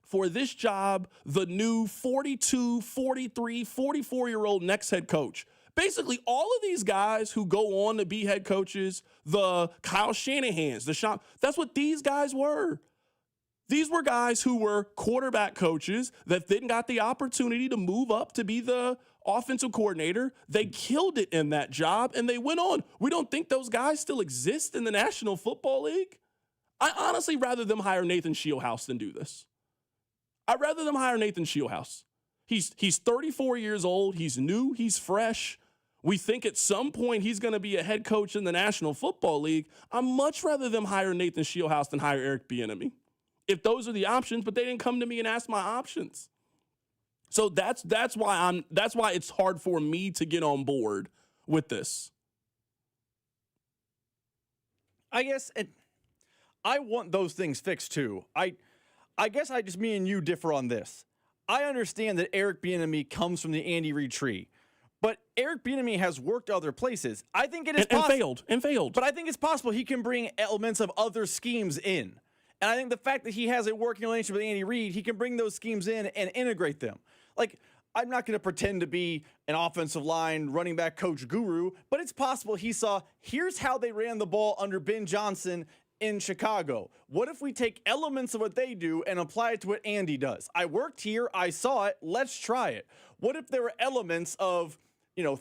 for this job the new 42, 43, 44-year-old next head coach. Basically, all of these guys who go on to be head coaches, the Kyle Shanahans, that's what these guys were. These were guys who were quarterback coaches that then got the opportunity to move up to be the offensive coordinator. They killed it in that job, and they went on. We don't think those guys still exist in the National Football League. I honestly rather them hire Nathan Shieldhouse than do this. I'd rather them hire Nathan Shieldhouse. He's 34 years old. He's new. He's fresh. We think at some point he's going to be a head coach in the National Football League. I'd much rather them hire Nathan Shieldhouse than hire Eric Bieniemy, if those are the options. But they didn't come to me and ask my options. So that's why it's hard for me to get on board with this. I guess I want those things fixed too. I guess me and you differ on this. I understand that Eric Bieniemy comes from the Andy Reid tree, but Eric Bieniemy has worked other places. I think it is possible. And failed. But I think it's possible he can bring elements of other schemes in. And I think the fact that he has a working relationship with Andy Reid, he can bring those schemes in and integrate them. Like, I'm not going to pretend to be an offensive line running back coach guru, but it's possible he saw, here's how they ran the ball under Ben Johnson in Chicago. What if we take elements of what they do and apply it to what Andy does? I worked here, I saw it, let's try it. What if there were elements of,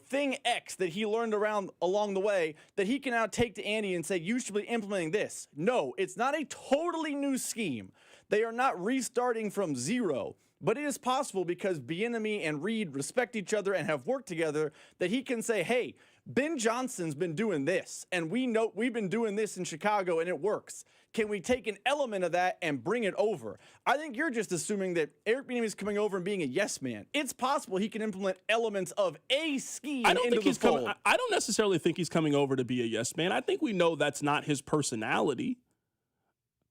thing X that he learned along the way that he can now take to Andy and say, you should be implementing this? No, it's not a totally new scheme. They are not restarting from zero. But it is possible because Bieniemy and Reid respect each other and have worked together that he can say, hey, Ben Johnson's been doing this, and we know we've been doing this in Chicago, and it works. Can we take an element of that and bring it over? I think you're just assuming that Eric Bieniemy is coming over and being a yes man. It's possible he can implement elements of a scheme into the fold. I don't necessarily think he's coming over to be a yes man. I think we know that's not his personality.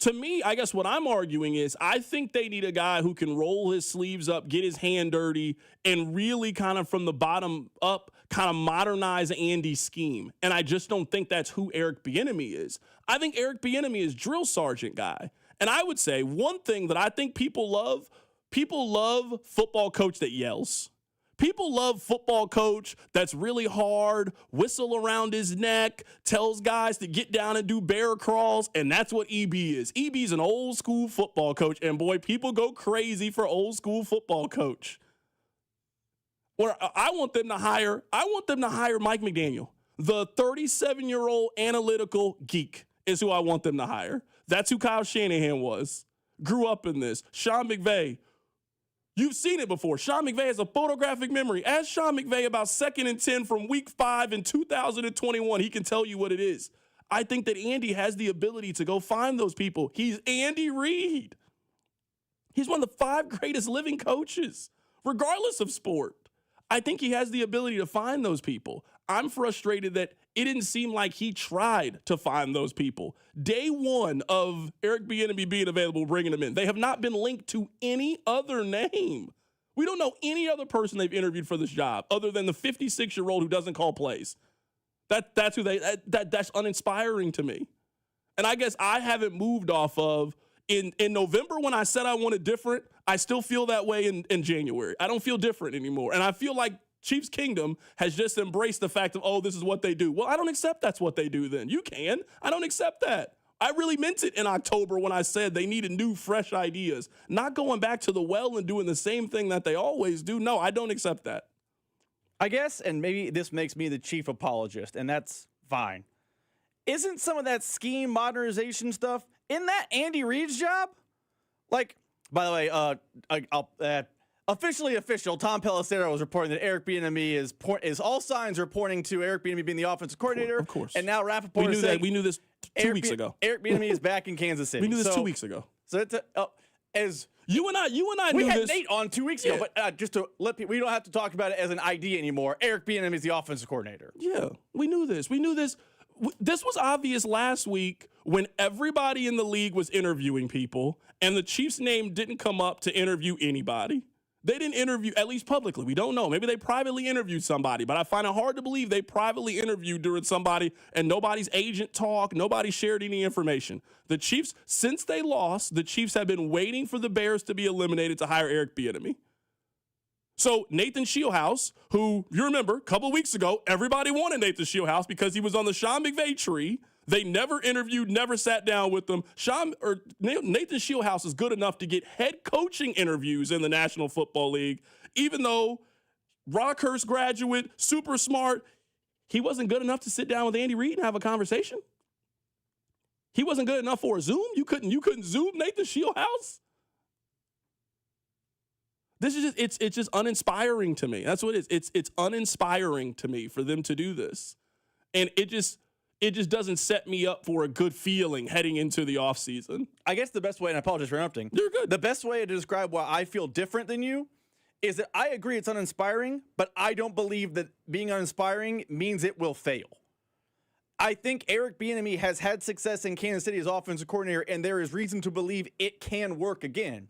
To me, I guess what I'm arguing is I think they need a guy who can roll his sleeves up, get his hand dirty, and really kind of from the bottom up kind of modernize Andy's scheme. And I just don't think that's who Eric Bieniemy is. I think Eric Bieniemy is drill sergeant guy. And I would say one thing that I think people love, People love football coach that yells. People love football coach that's really hard, whistle around his neck, tells guys to get down and do bear crawls, and that's what EB is. EB's an old school football coach, and boy, people go crazy for old school football coach. Or I want them to hire Mike McDaniel. The 37-year-old analytical geek is who I want them to hire. That's who Kyle Shanahan was. Grew up in this. Sean McVay. You've seen it before. Sean McVay has a photographic memory. Ask Sean McVay about 2nd and 10 from week 5 in 2021. He can tell you what it is. I think that Andy has the ability to go find those people. He's Andy Reid. He's one of the 5 greatest living coaches, regardless of sport. I think he has the ability to find those people. I'm frustrated that it didn't seem like he tried to find those people. Day one of Eric Bieniemy being available, bringing them in. They have not been linked to any other name. We don't know any other person they've interviewed for this job other than the 56-year-old who doesn't call plays. That's uninspiring to me. And I guess I haven't moved off of in November when I said I wanted different. I still feel that way in January. I don't feel different anymore. And I feel like Chiefs Kingdom has just embraced the fact of, oh, this is what they do. Well, I don't accept that's what they do then. You can. I don't accept that. I really meant it in October when I said they needed new, fresh ideas. Not going back to the well and doing the same thing that they always do. No, I don't accept that. I guess, and maybe this makes me the chief apologist, and that's fine. Isn't some of that scheme modernization stuff in that Andy Reid's job? Like, by the way, official, Tom Pelissero was reporting that Eric Bieniemy is all signs are pointing to Eric Bieniemy being the offensive coordinator. Of course. And now Rappaport is saying we knew this 2 weeks ago. Eric Bieniemy is back in Kansas City. We knew this 2 weeks ago. So it's as you and I we knew had this. Nate on 2 weeks ago, but just to let people, we don't have to talk about it as an idea anymore. Eric Bieniemy is the offensive coordinator. Yeah, we knew this. We knew this. This was obvious last week when everybody in the league was interviewing people, and the Chiefs' name didn't come up to interview anybody. They didn't interview, at least publicly. We don't know. Maybe they privately interviewed somebody, but I find it hard to believe they privately interviewed during somebody and nobody's agent talked, nobody shared any information. The Chiefs, since they lost, the Chiefs have been waiting for the Bears to be eliminated to hire Eric Bieniemy. So Nathan Shieldhouse, who, you remember, a couple of weeks ago, everybody wanted Nathan Shieldhouse because he was on the Sean McVay tree. They never interviewed, never sat down with them. Nathan Shieldhouse is good enough to get head coaching interviews in the National Football League, even though Rockhurst graduate, super smart, he wasn't good enough to sit down with Andy Reid and have a conversation. He wasn't good enough for a Zoom. You couldn't Zoom Nathan Shieldhouse. This is it's just uninspiring to me. That's what it is. It's uninspiring to me for them to do this, and it just doesn't set me up for a good feeling heading into the offseason. I guess the best way, and I apologize for interrupting. You're good. The best way to describe why I feel different than you is that I agree it's uninspiring, but I don't believe that being uninspiring means it will fail. I think Eric Bieniemy has had success in Kansas City as offensive coordinator, and there is reason to believe it can work again.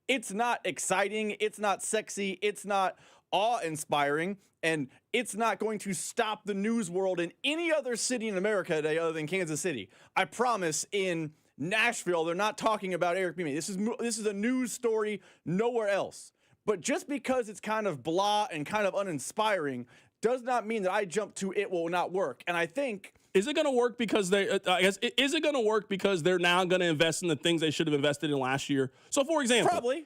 It's not exciting. It's not sexy. It's not awe-inspiring. And it's not going to stop the news world in any other city in America today other than Kansas City. I promise in Nashville, they're not talking about Eric Bieniemy. This is a news story nowhere else. But just because it's kind of blah and kind of uninspiring does not mean that I jump to it will not work. And I think... Is it going to work because is it going to work because they're now going to invest in the things they should have invested in last year? So for example, probably.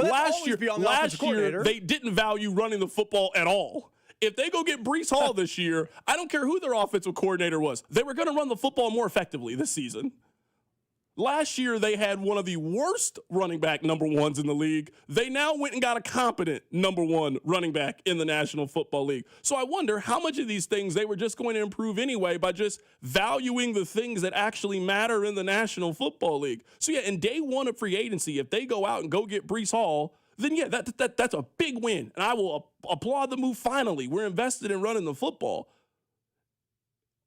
Last year they didn't value running the football at all. If they go get Breece Hall this year, I don't care who their offensive coordinator was. They were going to run the football more effectively this season. Last year, they had one of the worst running back number ones in the league. They now went and got a competent number one running back in the National Football League. So I wonder how much of these things they were just going to improve anyway by just valuing the things that actually matter in the National Football League. So yeah, in day one of free agency, if they go out and go get Breece Hall, then yeah, that's a big win. And I will applaud the move finally. We're invested in running the football.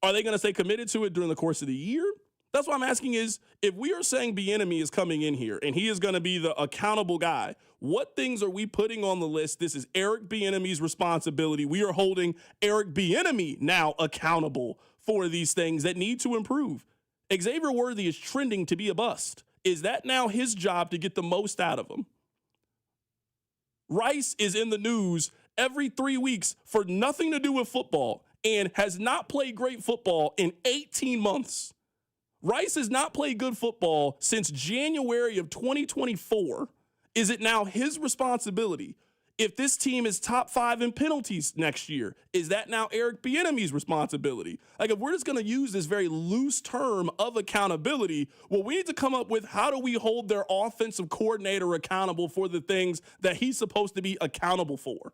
Are they going to stay committed to it during the course of the year? That's what I'm asking is, if we are saying Bieniemy is coming in here and he is going to be the accountable guy, what things are we putting on the list? This is Eric Bieniemy's responsibility. We are holding Eric Bieniemy now accountable for these things that need to improve. Xavier Worthy is trending to be a bust. Is that now his job to get the most out of him? Rice is in the news every 3 weeks for nothing to do with football and has not played great football in 18 months. Rice has not played good football since January of 2024. Is it now his responsibility? If this team is top 5 in penalties next year, is that now Eric Bieniemy's responsibility? Like, if we're just going to use this very loose term of accountability, well, we need to come up with how do we hold their offensive coordinator accountable for the things that he's supposed to be accountable for?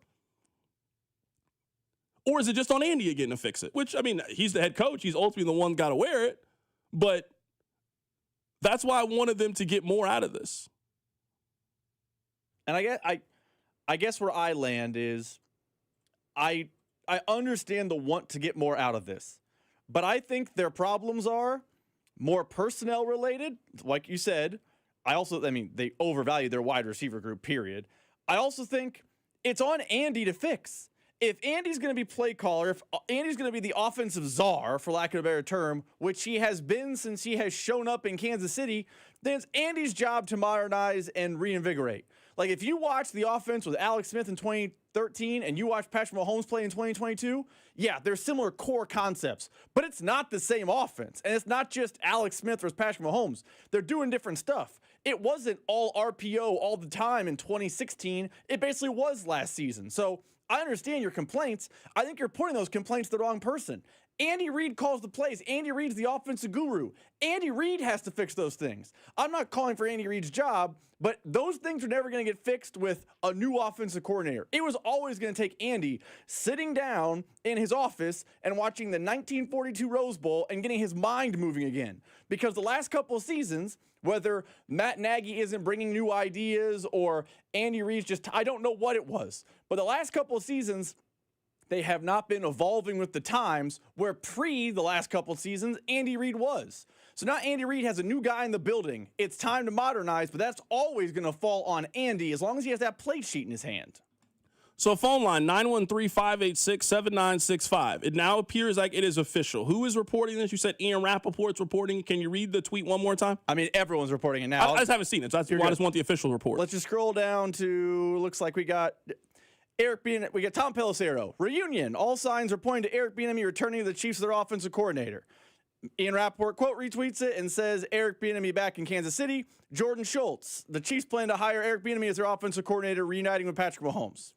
Or is it just on Andy again to fix it? Which, I mean, he's the head coach. He's ultimately the one got to wear it. But that's why I wanted them to get more out of this. And I guess where I land is I understand the want to get more out of this, but I think their problems are more personnel related. Like you said, they overvalue their wide receiver group, period. I also think it's on Andy to fix. If Andy's going to be play caller, if Andy's going to be the offensive czar, for lack of a better term, which he has been since he has shown up in Kansas City, then it's Andy's job to modernize and reinvigorate. Like, if you watch the offense with Alex Smith in 2013 and you watch Patrick Mahomes play in 2022, yeah, there's similar core concepts, but it's not the same offense. And it's not just Alex Smith versus Patrick Mahomes. They're doing different stuff. It wasn't all RPO all the time in 2016. It basically was last season. So I understand your complaints. I think you're putting those complaints to the wrong person. Andy Reid calls the plays. Andy Reid's the offensive guru. Andy Reid has to fix those things. I'm not calling for Andy Reid's job, but those things are never going to get fixed with a new offensive coordinator. It was always going to take Andy sitting down in his office and watching the 1942 Rose Bowl and getting his mind moving again. Because the last couple of seasons, whether Matt Nagy isn't bringing new ideas or Andy Reid's just, I don't know what it was. But the last couple of seasons, they have not been evolving with the times, where the last couple of seasons, Andy Reid was. So now Andy Reid has a new guy in the building. It's time to modernize, but that's always going to fall on Andy as long as he has that play sheet in his hand. So phone line, 913-586-7965. It now appears like it is official. Who is reporting this? You said Ian Rappaport's reporting. Can you read the tweet one more time? I mean, everyone's reporting it now. I just haven't seen it, so that's why I just want the official report. Let's just scroll down to, looks like we got Eric Bieniemy. We got Tom Pelissero. Reunion. All signs are pointing to Eric Bieniemy returning to the Chiefs as their offensive coordinator. Ian Rappaport quote retweets it and says Eric Bieniemy back in Kansas City. Jordan Schultz. The Chiefs plan to hire Eric Bieniemy as their offensive coordinator, reuniting with Patrick Mahomes.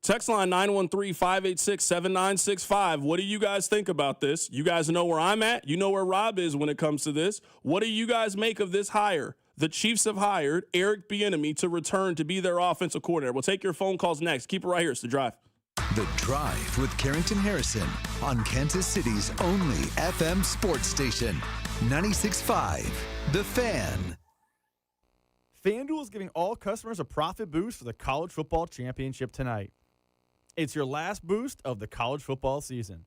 Text line 913-586-7965. What do you guys think about this? You guys know where I'm at. You know where Rob is when it comes to this. What do you guys make of this hire? The Chiefs have hired Eric Bieniemy to return to be their offensive coordinator. We'll take your phone calls next. Keep it right here. It's The Drive. The Drive with Carrington Harrison on Kansas City's only FM sports station, 96.5 The Fan. FanDuel is giving all customers a profit boost for the college football championship tonight. It's your last boost of the college football season.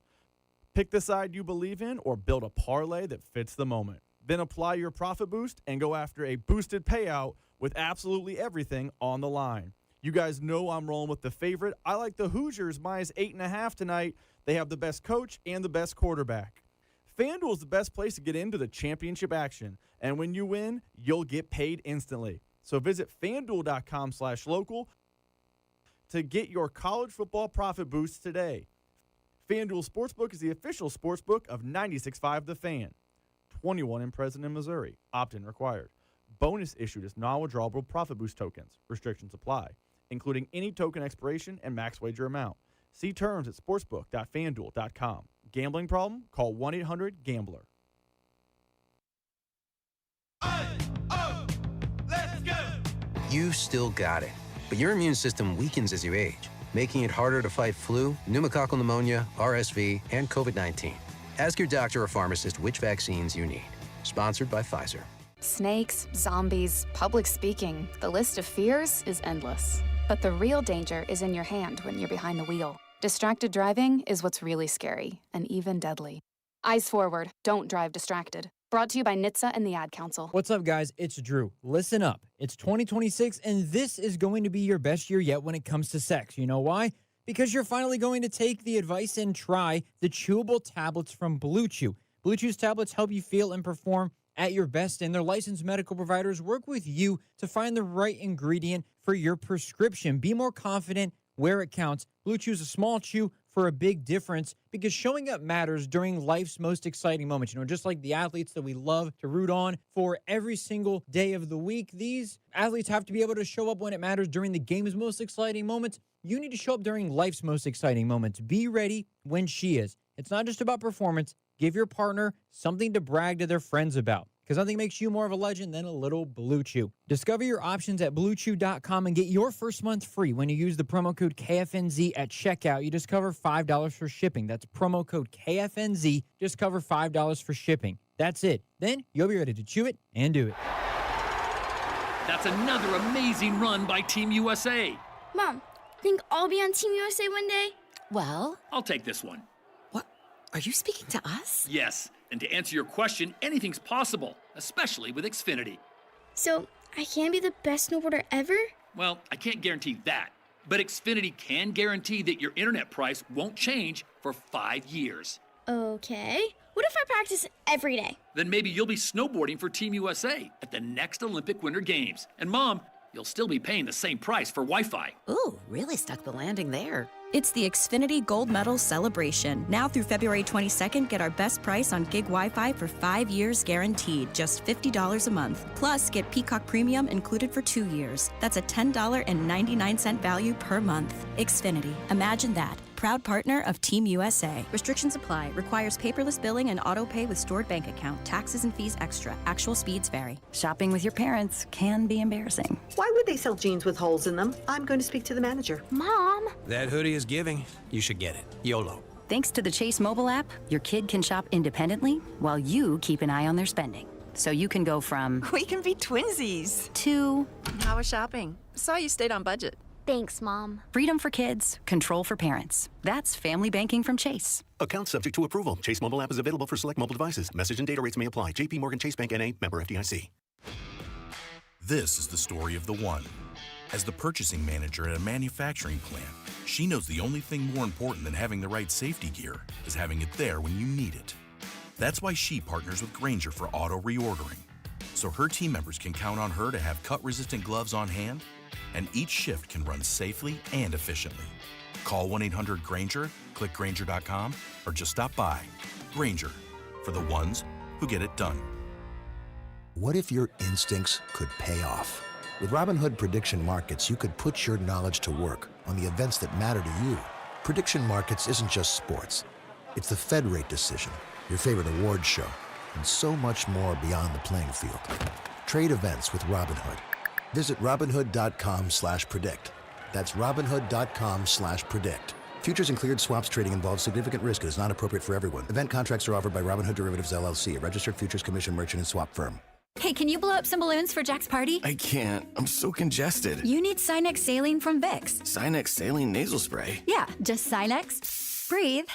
Pick the side you believe in or build a parlay that fits the moment. Then apply your profit boost and go after a boosted payout with absolutely everything on the line. You guys know I'm rolling with the favorite. I like the Hoosiers minus 8.5 tonight. They have the best coach and the best quarterback. FanDuel is the best place to get into the championship action. And when you win, you'll get paid instantly. So visit FanDuel.com/local to get your college football profit boost today. FanDuel Sportsbook is the official sportsbook of 96.5 The Fan. 21 and present in Missouri. Opt-in required. Bonus issued as non-withdrawable profit boost tokens. Restrictions apply, including any token expiration and max wager amount. See terms at sportsbook.fanduel.com. Gambling problem? Call 1-800-GAMBLER. You still got it, but your immune system weakens as you age, making it harder to fight flu, pneumococcal pneumonia, RSV, and COVID-19. Ask your doctor or pharmacist which vaccines you need. Sponsored by Pfizer. Snakes, zombies, public speaking. The list of fears is endless. But the real danger is in your hand when you're behind the wheel. Distracted driving is what's really scary and even deadly. Eyes forward. Don't drive distracted. Brought to you by NHTSA and the Ad Council. What's up, guys? It's Drew. Listen up. It's 2026, and this is going to be your best year yet when it comes to sex. You know why? Because you're finally going to take the advice and try the chewable tablets from Blue Chew. Blue Chew's tablets help you feel and perform at your best, and their licensed medical providers work with you to find the right ingredient for your prescription. Be more confident where it counts. Blue Chew's a small chew for a big difference because showing up matters during life's most exciting moments. Just like the athletes that we love to root on for every single day of the week, these athletes have to be able to show up when it matters during the game's most exciting moments. You need to show up during life's most exciting moments. Be ready when she is. It's not just about performance. Give your partner something to brag to their friends about, because nothing makes you more of a legend than a little Blue Chew. Discover your options at BlueChew.com and get your first month free when you use the promo code KFNZ at checkout. You just cover $5 for shipping. That's promo code KFNZ. Just cover $5 for shipping. That's it. Then you'll be ready to chew it and do it. That's another amazing run by Team USA. Mom, think I'll be on Team USA one day? Well, I'll take this one. What? Are you speaking to us? Yes. And to answer your question, anything's possible, especially with Xfinity. So, I can be the best snowboarder ever? Well, I can't guarantee that, but Xfinity can guarantee that your internet price won't change for 5 years. Okay. What if I practice every day? Then maybe you'll be snowboarding for Team USA at the next Olympic Winter Games. And Mom, you'll still be paying the same price for Wi-Fi. Ooh, really stuck the landing there. It's the Xfinity Gold Medal Celebration. Now through February 22nd, get our best price on gig Wi-Fi for 5 years guaranteed, just $50 a month. Plus, get Peacock Premium included for 2 years. That's a $10.99 value per month. Xfinity. Imagine that. Proud partner of Team USA. Restrictions apply. Requires paperless billing and auto pay with stored bank account. Taxes and fees extra. Actual speeds vary. Shopping with your parents can be embarrassing. Why would they sell jeans with holes in them? I'm going to speak to the manager. Mom! That hoodie is giving. You should get it. YOLO. Thanks to the Chase mobile app, your kid can shop independently while you keep an eye on their spending. So you can go from we can be twinsies to how was shopping? Saw you stayed on budget. Thanks, Mom. Freedom for kids, control for parents. That's family banking from Chase. Account subject to approval. Chase mobile app is available for select mobile devices. Message and data rates may apply. JP Morgan Chase Bank N.A. member FDIC. This is the story of the one. As the purchasing manager at a manufacturing plant, she knows the only thing more important than having the right safety gear is having it there when you need it. That's why she partners with Grainger for auto reordering, so her team members can count on her to have cut-resistant gloves on hand, and each shift can run safely and efficiently. Call 1-800-GRAINGER, click Grainger.com, or just stop by. Grainger, for the ones who get it done. What if your instincts could pay off? With Robinhood Prediction Markets, you could put your knowledge to work on the events that matter to you. Prediction Markets isn't just sports. It's the Fed rate decision, your favorite award show, and so much more beyond the playing field. Trade events with Robinhood. Visit Robinhood.com/predict. That's Robinhood.com/predict. Futures and cleared swaps trading involves significant risk and is not appropriate for everyone. Event contracts are offered by Robinhood Derivatives LLC, a registered futures commission merchant and swap firm. Hey, can you blow up some balloons for Jack's party? I can't. I'm so congested. You need Sinex Saline from Vicks. Sinex Saline nasal spray? Yeah, just Sinex. Breathe.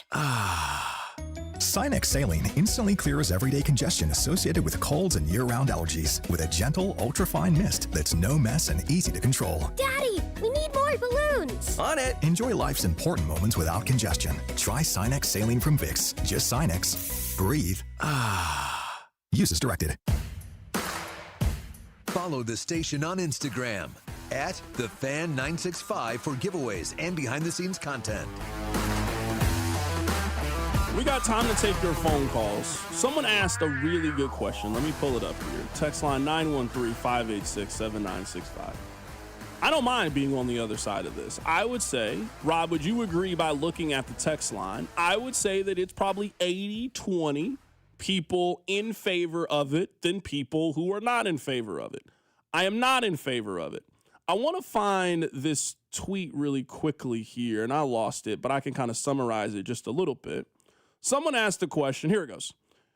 Sinex Saline instantly clears everyday congestion associated with colds and year-round allergies with a gentle, ultra-fine mist that's no mess and easy to control. Daddy, we need more balloons. On it. Enjoy life's important moments without congestion. Try Sinex Saline from Vicks. Just Sinex. Breathe. Use as directed. Follow the station on Instagram at TheFan965 for giveaways and behind-the-scenes content. We got time to take your phone calls. Someone asked a really good question. Let me pull it up here. Text line 913-586-7965. I don't mind being on the other side of this. I would say, Rob, would you agree by looking at the text line? I would say that it's probably 80-20 people in favor of it than people who are not in favor of it. I am not in favor of it. I want to find this tweet really quickly here, and I lost it, but I can kind of summarize it just a little bit. Someone asked the question. Here it goes.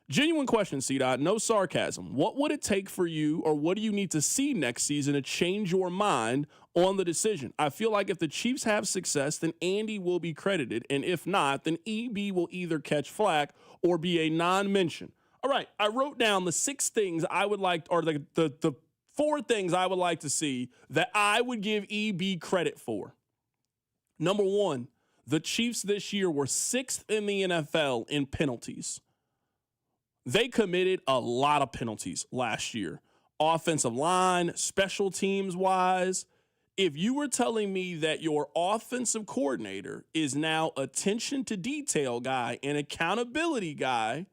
Genuine question, C-Dot. No sarcasm. What would it take for you, or what do you need to see next season to change your mind on the decision? I feel like if the Chiefs have success, then Andy will be credited, and if not, then EB will either catch flack or be a non-mention. All right, I wrote down the 6 things I would like, or the 4 things I would like to see that I would give EB credit for. Number 1, the Chiefs this year were 6th in the NFL in penalties. They committed a lot of penalties last year. Offensive line, special teams wise, If you were telling me that your offensive coordinator is now attention to detail guy and accountability guy,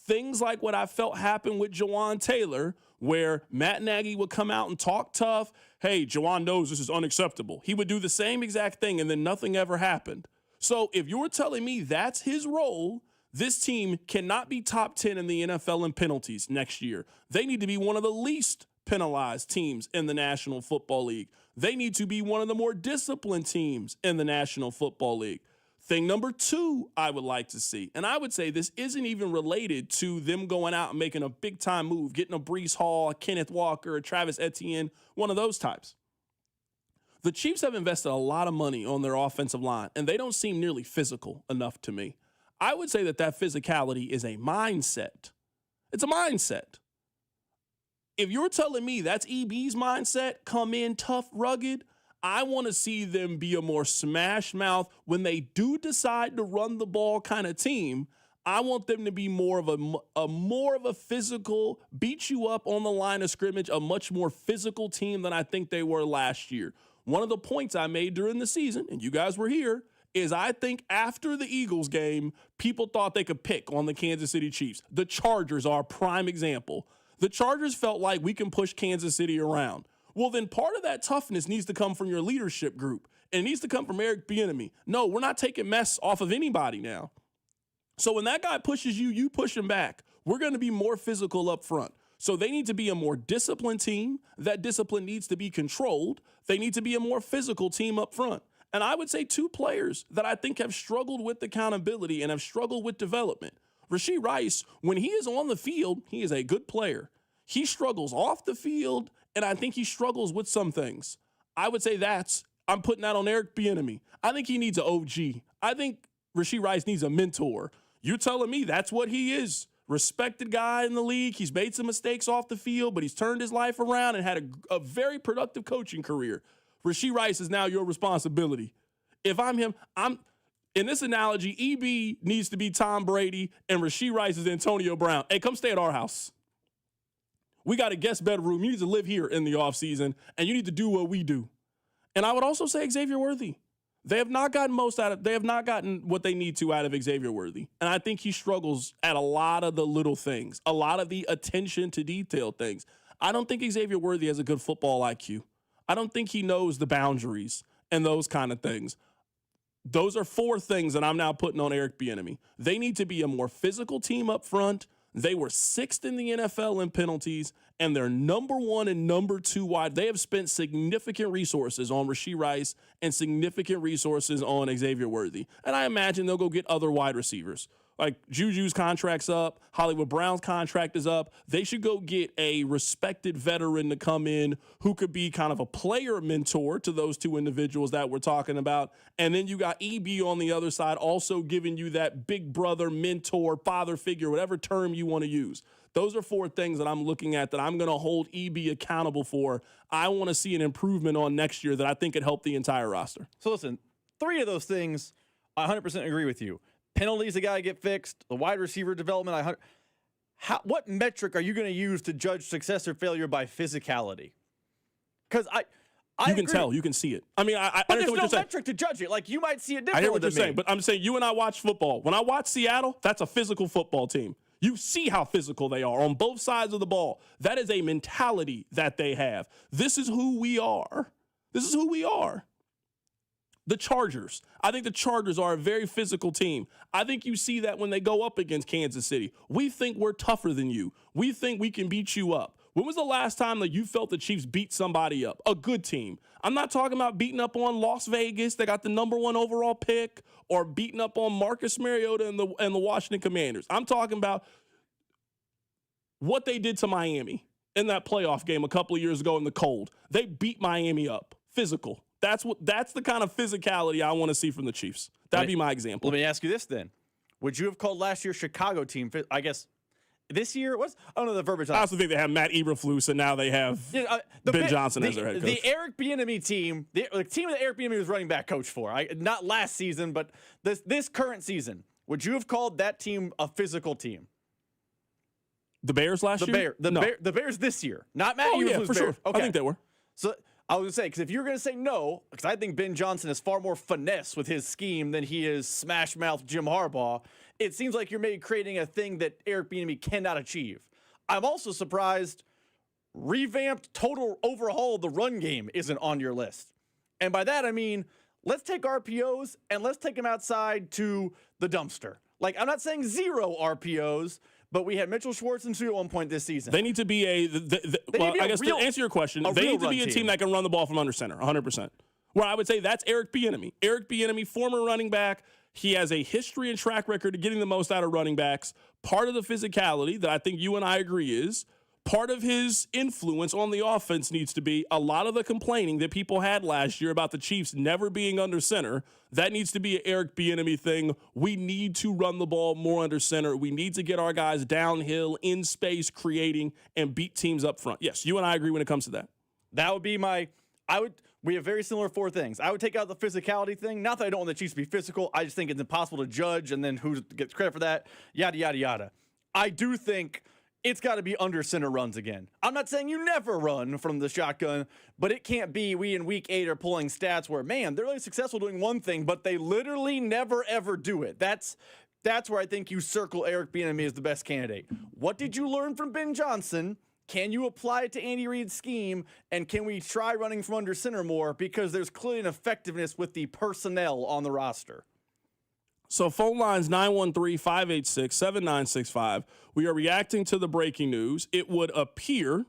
things like what I felt happened with Jawan Taylor, where Matt Nagy would come out and talk tough. Hey, Jawan knows this is unacceptable. He would do the same exact thing, and then nothing ever happened. So if you're telling me that's his role, this team cannot be top 10 in the NFL in penalties next year. They need to be one of the least penalized teams in the National Football League. They need to be one of the more disciplined teams in the National Football League. Thing number 2 I would like to see, and I would say this isn't even related to them going out and making a big-time move, getting a Breece Hall, a Kenneth Walker, a Travis Etienne, one of those types. The Chiefs have invested a lot of money on their offensive line, and they don't seem nearly physical enough to me. I would say that physicality is a mindset. It's a mindset. If you're telling me that's EB's mindset, come in tough, rugged, I want to see them be a more smash mouth when they do decide to run the ball kind of team. I want them to be more of a physical, beat you up on the line of scrimmage, a much more physical team than I think they were last year. One of the points I made during the season, and you guys were here, is I think after the Eagles game, people thought they could pick on the Kansas City Chiefs. The Chargers are a prime example. The Chargers felt like we can push Kansas City around. Well, then part of that toughness needs to come from your leadership group. And it needs to come from Eric Bieniemy. No, we're not taking mess off of anybody now. So when that guy pushes you, you push him back. We're going to be more physical up front. So they need to be a more disciplined team. That discipline needs to be controlled. They need to be a more physical team up front. And I would say 2 players that I think have struggled with accountability and have struggled with development. Rashee Rice, when he is on the field, he is a good player. He struggles off the field, and I think he struggles with some things. I would say I'm putting that on Eric Bieniemy. I think he needs an OG. I think Rashee Rice needs a mentor. You're telling me that's what he is. Respected guy in the league. He's made some mistakes off the field, but he's turned his life around and had a very productive coaching career. Rashee Rice is now your responsibility. If I'm him, in this analogy, EB needs to be Tom Brady and Rashee Rice is Antonio Brown. Hey, come stay at our house. We got a guest bedroom. You need to live here in the offseason, and you need to do what we do. And I would also say Xavier Worthy. They have not gotten what they need to out of Xavier Worthy. And I think he struggles at a lot of the little things, a lot of the attention to detail things. I don't think Xavier Worthy has a good football IQ. I don't think he knows the boundaries and those kind of things. Those are 4 things that I'm now putting on Eric Bieniemy. They need to be a more physical team up front. They were 6th in the NFL in penalties, and they're number 1 and number 2 wide. They have spent significant resources on Rashee Rice and significant resources on Xavier Worthy. And I imagine they'll go get other wide receivers. Like Juju's contract's up, Hollywood Brown's contract is up. They should go get a respected veteran to come in who could be kind of a player mentor to those 2 individuals that we're talking about. And then you got EB on the other side also giving you that big brother, mentor, father figure, whatever term you want to use. Those are 4 things that I'm looking at that I'm going to hold EB accountable for. I want to see an improvement on next year that I think could help the entire roster. So listen, 3 of those things, I 100% agree with you. Penalties, the guy get fixed. The wide receiver development. What metric are you going to use to judge success or failure by physicality? Because you can tell, you can see it. I mean, I but understand what you're there's no saying. metric to judge it. Like you might see it differently. I hear what you're than me. saying, but I'm saying you and I watch football. When I watch Seattle, that's a physical football team. You see how physical they are on both sides of the ball. That is a mentality that they have. This is who we are. This is who we are. The Chargers. I think the Chargers are a very physical team. I think you see that when they go up against Kansas City. We think we're tougher than you. We think we can beat you up. When was the last time that you felt the Chiefs beat somebody up? A good team. I'm not talking about beating up on Las Vegas. They got the number 1 overall pick, or beating up on Marcus Mariota and the Washington Commanders. I'm talking about what they did to Miami in that playoff game a couple of years ago in the cold. They beat Miami up. Physical. That's the kind of physicality I want to see from the Chiefs. That'd be my example. Let me ask you this then. Would you have called last year's Chicago team, I guess, this year? I don't know the verbiage. I also think they have Matt Eberflus, and now they have Ben Johnson as their head coach. The Eric Bieniemy team, the team that Eric Bieniemy was running back coach for, not last season, but this current season, would you have called that team a physical team? The Bears last year? The Bears this year. Not Matt Eberflus. Yeah, for sure. Okay. I think they were. So I was going to say, because if you're going to say no, because I think Ben Johnson is far more finesse with his scheme than he is smash mouth Jim Harbaugh, it seems like you're maybe creating a thing that Eric Bieniemy cannot achieve. I'm also surprised revamped, total overhaul of the run game isn't on your list. And by that, I mean, let's take RPOs and let's take them outside to the dumpster. Like, I'm not saying 0 RPOs, but we had Mitchell Schwartz and Sue at one point this season. They need to be to answer your question, they need to be a team that can run the ball from under center, 100%. Where I would say that's Eric Bieniemy. Eric Bieniemy, former running back. He has a history and track record of getting the most out of running backs. Part of the physicality that I think you and I agree is part of his influence on the offense needs to be a lot of the complaining that people had last year about the Chiefs never being under center. That needs to be an Eric Bieniemy thing. We need to run the ball more under center. We need to get our guys downhill, in space, creating, and beat teams up front. Yes, you and I agree when it comes to that. That would be we have very similar 4 things. I would take out the physicality thing. Not that I don't want the Chiefs to be physical. I just think it's impossible to judge, and then who gets credit for that, yada, yada, yada. I do think it's got to be under center runs again. I'm not saying you never run from the shotgun, but it can't be we in week 8 are pulling stats where, man, they're really successful doing one thing, but they literally never, ever do it. That's where I think you circle Eric Bieniemy as the best candidate. What did you learn from Ben Johnson? Can you apply it to Andy Reid's scheme? And can we try running from under center more? Because there's clearly an effectiveness with the personnel on the roster. So phone lines 913-586-7965. We are reacting to the breaking news. It would appear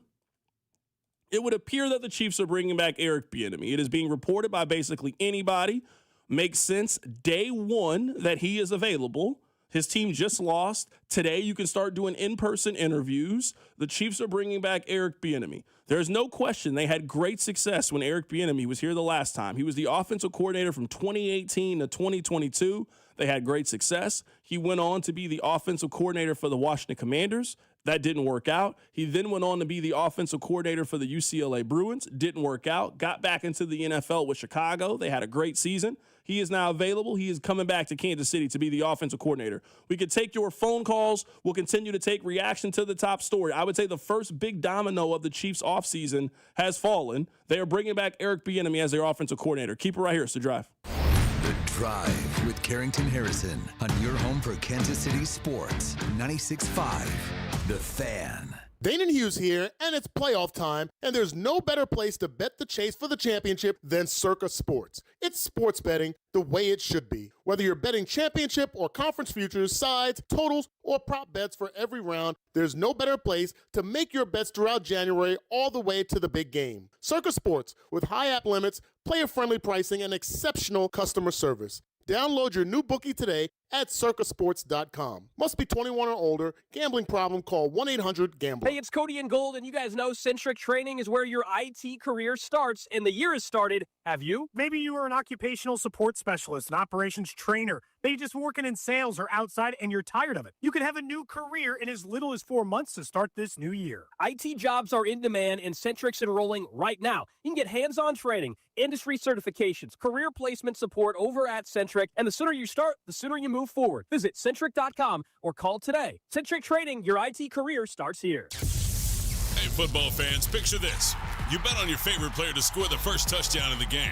that the Chiefs are bringing back Eric Bieniemy. It is being reported by basically anybody. Makes sense day one that he is available. His team just lost. Today you can start doing in-person interviews. The Chiefs are bringing back Eric Bieniemy. There's no question they had great success when Eric Bieniemy was here the last time. He was the offensive coordinator from 2018 to 2022. They had great success. He went on to be the offensive coordinator for the Washington Commanders. That didn't work out. He then went on to be the offensive coordinator for the UCLA Bruins. Didn't work out. Got back into the NFL with Chicago. They had a great season. He is now available. He is coming back to Kansas City to be the offensive coordinator. We could take your phone calls. We'll continue to take reaction to the top story. I would say the first big domino of the Chiefs offseason has fallen. They are bringing back Eric Bieniemy as their offensive coordinator. Keep it right here. It's The Drive. The Drive with Carrington Harrison on your home for Kansas City sports. 96.5 The Fan. Danon Hughes here, and it's playoff time, and there's no better place to bet the chase for the championship than Circa Sports. It's sports betting the way it should be. Whether you're betting championship or conference futures, sides, totals, or prop bets for every round, there's no better place to make your bets throughout January all the way to the big game. Circa Sports, with high app limits, player-friendly pricing, and exceptional customer service. Download your new bookie today at circasports.com. Must be 21 or older. Gambling problem? Call 1-800-GAMBLER. Hey, it's Cody and Gold, and you guys know Centric Training is where your IT career starts, and the year has started. Have you? Maybe you are an occupational support specialist, an operations trainer. Maybe just working in sales or outside, and you're tired of it. You can have a new career in as little as 4 months to start this new year. IT jobs are in demand, and Centric's enrolling right now. You can get hands-on training, industry certifications, career placement support over at Centric, and the sooner you start, the sooner you move forward. Visit Centric.com or call today. Centric Training, your IT career starts here. Hey, football fans, picture this. You bet on your favorite player to score the first touchdown in the game,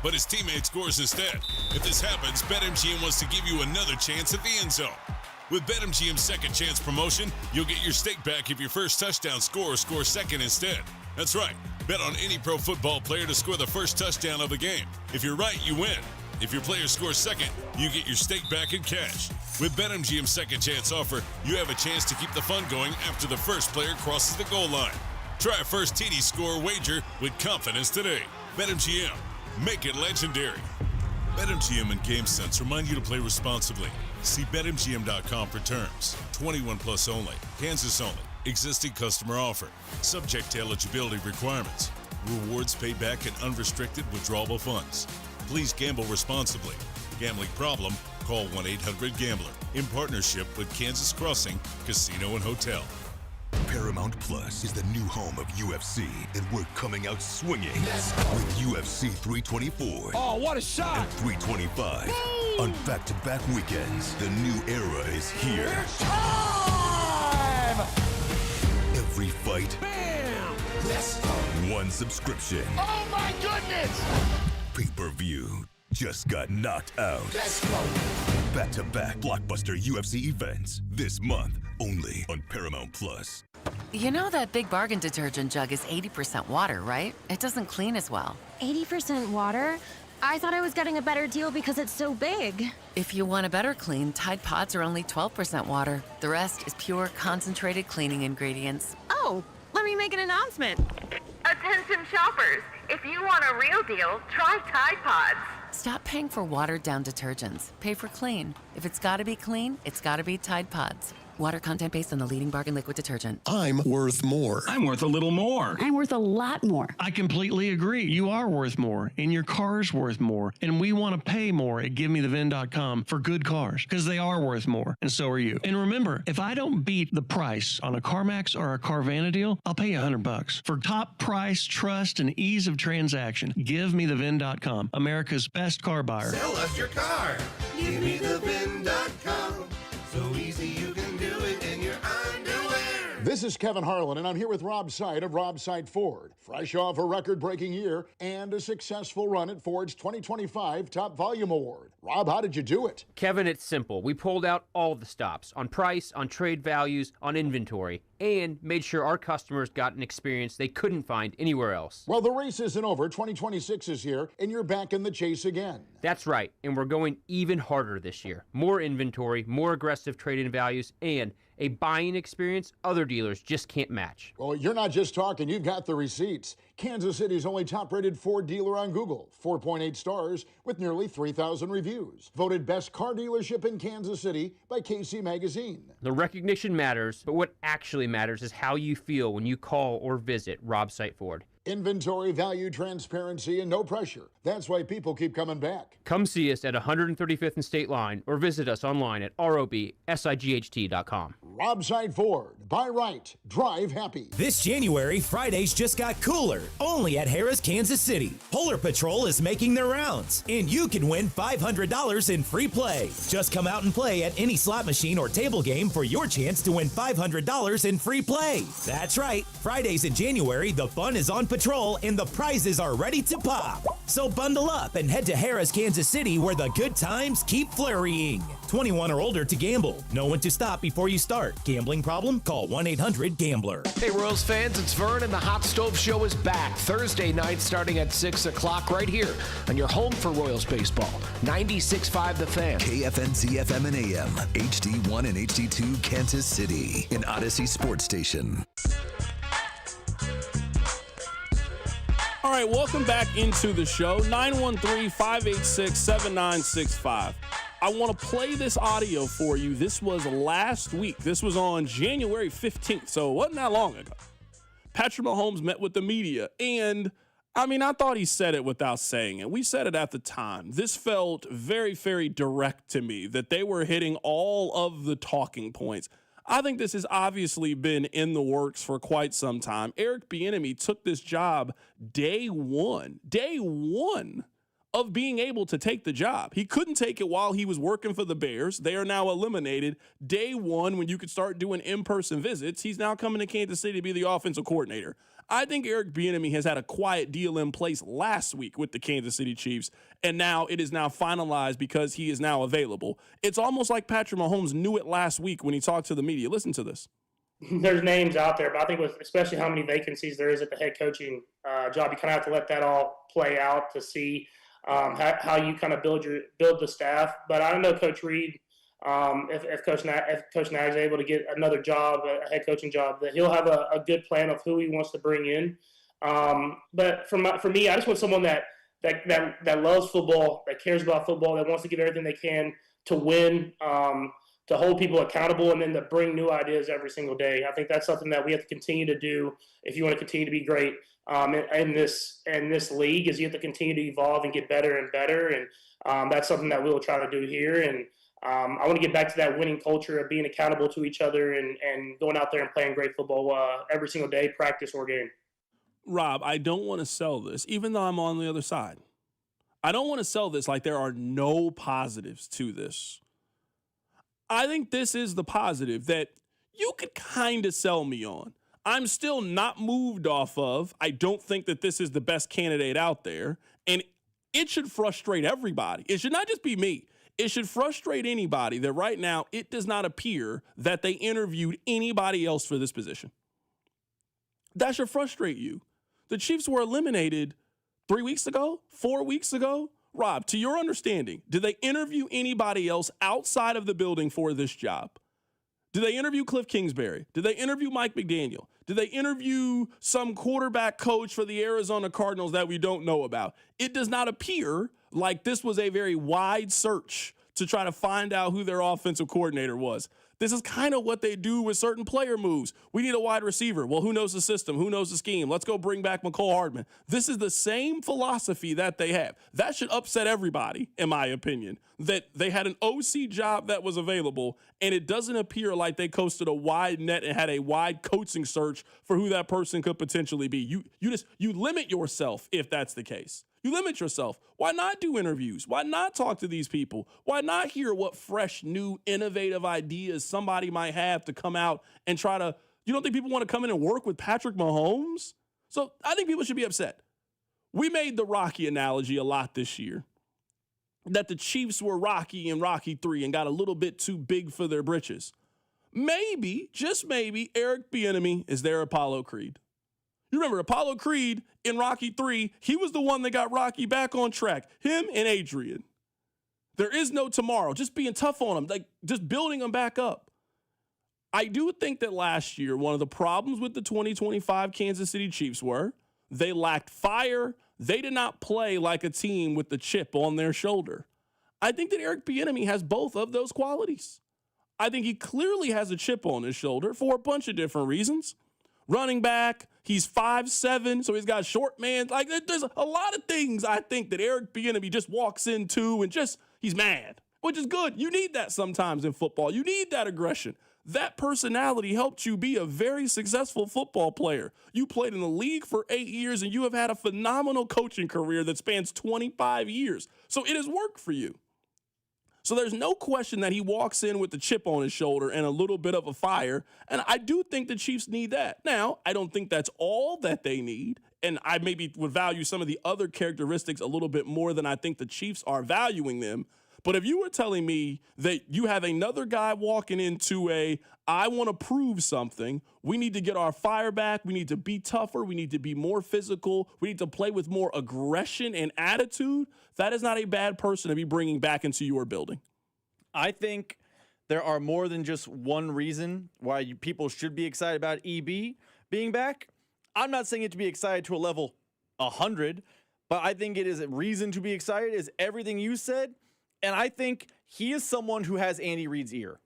but his teammate scores instead. If this happens, BetMGM wants to give you another chance at the end zone. With BetMGM's second chance promotion, you'll get your stake back if your first touchdown scorer scores second instead. That's right. Bet on any pro football player to score the first touchdown of the game. If you're right, you win. If your player scores second, you get your stake back in cash. With BetMGM's second chance offer, you have a chance to keep the fun going after the first player crosses the goal line. Try a first TD score wager with confidence today. BetMGM. Make it legendary. BetMGM and GameSense remind you to play responsibly. See BetMGM.com for terms. 21 plus only. Kansas only. Existing customer offer. Subject to eligibility requirements. Rewards paid back in unrestricted withdrawable funds. Please gamble responsibly. Gambling problem? Call 1-800-GAMBLER. In partnership with Kansas Crossing Casino and Hotel. Paramount Plus is the new home of UFC, and we're coming out swinging with UFC 324. Oh, what a shot! And 325 on back-to-back weekends. The new era is here. It's time! Every fight, bam! One subscription. Oh my goodness! Pay-per-view just got knocked out. Back-to-back blockbuster UFC events this month only on Paramount Plus. You know that Big Bargain detergent jug is 80% water, right? It doesn't clean as well. 80% water? I thought I was getting a better deal because it's so big. If you want a better clean, Tide Pods are only 12% water. The rest is pure, concentrated cleaning ingredients. Oh, let me make an announcement. Attention shoppers, if you want a real deal, try Tide Pods. Stop paying for watered-down detergents. Pay for clean. If it's gotta be clean, it's gotta be Tide Pods. Water content based on the leading bargain liquid detergent. I'm worth more. I'm worth a little more. I'm worth a lot more. I completely agree. You are worth more, and your car's worth more, and we want to pay more at GiveMeTheVin.com for good cars, because they are worth more, and so are you. And remember, if I don't beat the price on a CarMax or a Carvana deal, I'll pay you $100. For top price, trust, and ease of transaction, GiveMeTheVin.com, America's best car buyer. Sell us your car. GiveMeTheVin.com. So easy you can do it in your underwear. This is Kevin Harlan, and I'm here with Rob Seid of Rob Seid Ford. Fresh off a record-breaking year and a successful run at Ford's 2025 Top Volume Award. Rob, how did you do it? Kevin, it's simple. We pulled out all the stops on price, on trade values, on inventory, and made sure our customers got an experience they couldn't find anywhere else. Well, the race isn't over. 2026 is here, and you're back in the chase again. That's right, and we're going even harder this year. More inventory, more aggressive trade-in values, and a buying experience other dealers just can't match. Well, you're not just talking, you've got the receipts. Kansas City's only top-rated Ford dealer on Google, 4.8 stars with nearly 3,000 reviews. Voted best car dealership in Kansas City by KC Magazine. The recognition matters, but what actually matters is how you feel when you call or visit Rob Seid Ford. Inventory, value, transparency, and no pressure. That's why people keep coming back. Come see us at 135th and State Line or visit us online at robsight.com. Rob Seid Ford. Buy right. Drive happy. This January, Fridays just got cooler. Only at Harrah's Kansas City. Polar Patrol is making their rounds, and you can win $500 in free play. Just come out and play at any slot machine or table game for your chance to win $500 in free play. That's right. Fridays in January, the fun is on Patrol, and the prizes are ready to pop. So bundle up and head to Harrah's Kansas City, where the good times keep flurrying. 21 or older to gamble. Know when to stop before you start. Gambling problem? Call 1-800-GAMBLER. Hey, Royals fans, it's Vern, and the Hot Stove Show is back Thursday night starting at 6 o'clock right here on your home for Royals baseball. 96.5 The Fan. KFNC FM and AM, HD1 and HD2 Kansas City, an Odyssey sports station. All right, welcome back into the show. 913-586-7965. I want to play this audio for you. This was last week. This was on January 15th, so it wasn't that long ago. Patrick Mahomes met with the media, and I thought he said it without saying it. We said it at the time. This felt very, very direct to me, that they were hitting all of the talking points. I think this has obviously been in the works for quite some time. Eric Bieniemy took this job day one of being able to take the job. He couldn't take it while he was working for the Bears. They are now eliminated. Day one, when you could start doing in-person visits, he's now coming to Kansas City to be the offensive coordinator. I think Eric Bieniemy has had a quiet deal in place last week with the Kansas City Chiefs, and now it is now finalized because he is now available. It's almost like Patrick Mahomes knew it last week when he talked to the media. Listen to this. There's names out there, but I think with especially how many vacancies there is at the head coaching job, you kind of have to let that all play out to see how you kind of build the staff. But I don't know Coach Reed, if Coach Nagy is able to get another job, a head coaching job, that he'll have a good plan of who he wants to bring in. But for me, I just want someone that loves football, that cares about football, that wants to give everything they can to win, to hold people accountable, and then to bring new ideas every single day. I think that's something that we have to continue to do if you want to continue to be great in this league. Is you have to continue to evolve and get better and better, and that's something that we will try to do here. And I want to get back to that winning culture of being accountable to each other and going out there and playing great football every single day, practice or game. Rob, I don't want to sell this, even though I'm on the other side. I don't want to sell this like there are no positives to this. I think this is the positive that you could kind of sell me on. I'm still not moved off of. I don't think that this is the best candidate out there. And it should frustrate everybody. It should not just be me. It should frustrate anybody that right now it does not appear that they interviewed anybody else for this position. That should frustrate you. The Chiefs were eliminated 3 weeks ago, 4 weeks ago. Rob, to your understanding, did they interview anybody else outside of the building for this job? Did they interview Cliff Kingsbury? Did they interview Mike McDaniel? Did they interview some quarterback coach for the Arizona Cardinals that we don't know about? It does not appear like this was a very wide search to try to find out who their offensive coordinator was. This is kind of what they do with certain player moves. We need a wide receiver. Well, who knows the system? Who knows the scheme? Let's go bring back McCole Hardman. This is the same philosophy that they have. That should upset everybody, in my opinion, that they had an OC job that was available, and it doesn't appear like they coasted a wide net and had a wide coaching search for who that person could potentially be. You limit yourself if that's the case. You limit yourself. Why not do interviews? Why not talk to these people? Why not hear what fresh, new, innovative ideas somebody might have to come out and try to, you don't think people want to come in and work with Patrick Mahomes? So I think people should be upset. We made the Rocky analogy a lot this year, that the Chiefs were Rocky in Rocky 3 and got a little bit too big for their britches. Maybe, just maybe, Eric Bieniemy is their Apollo Creed. You remember Apollo Creed in Rocky 3, he was the one that got Rocky back on track. Him and Adrian. There is no tomorrow. Just being tough on him, like just building him back up. I do think that last year, one of the problems with the 2025 Kansas City Chiefs were they lacked fire. They did not play like a team with the chip on their shoulder. I think that Eric Bieniemy has both of those qualities. I think he clearly has a chip on his shoulder for a bunch of different reasons. Running back, he's 5'7", so he's got short man. Like, there's a lot of things I think that Eric Bieniemy just walks into and just, he's mad, which is good. You need that sometimes in football. You need that aggression. That personality helped you be a very successful football player. You played in the league for 8 years, and you have had a phenomenal coaching career that spans 25 years. So it has worked for you. So there's no question that he walks in with the chip on his shoulder and a little bit of a fire. And I do think the Chiefs need that. Now, I don't think that's all that they need. And I maybe would value some of the other characteristics a little bit more than I think the Chiefs are valuing them. But if you were telling me that you have another guy walking into I want to prove something, we need to get our fire back, we need to be tougher, we need to be more physical, we need to play with more aggression and attitude, that is not a bad person to be bringing back into your building. I think there are more than just one reason why people should be excited about EB being back. I'm not saying it to be excited to a level 100, but I think it is a reason to be excited is everything you said. And I think he is someone who has Andy Reid's ear.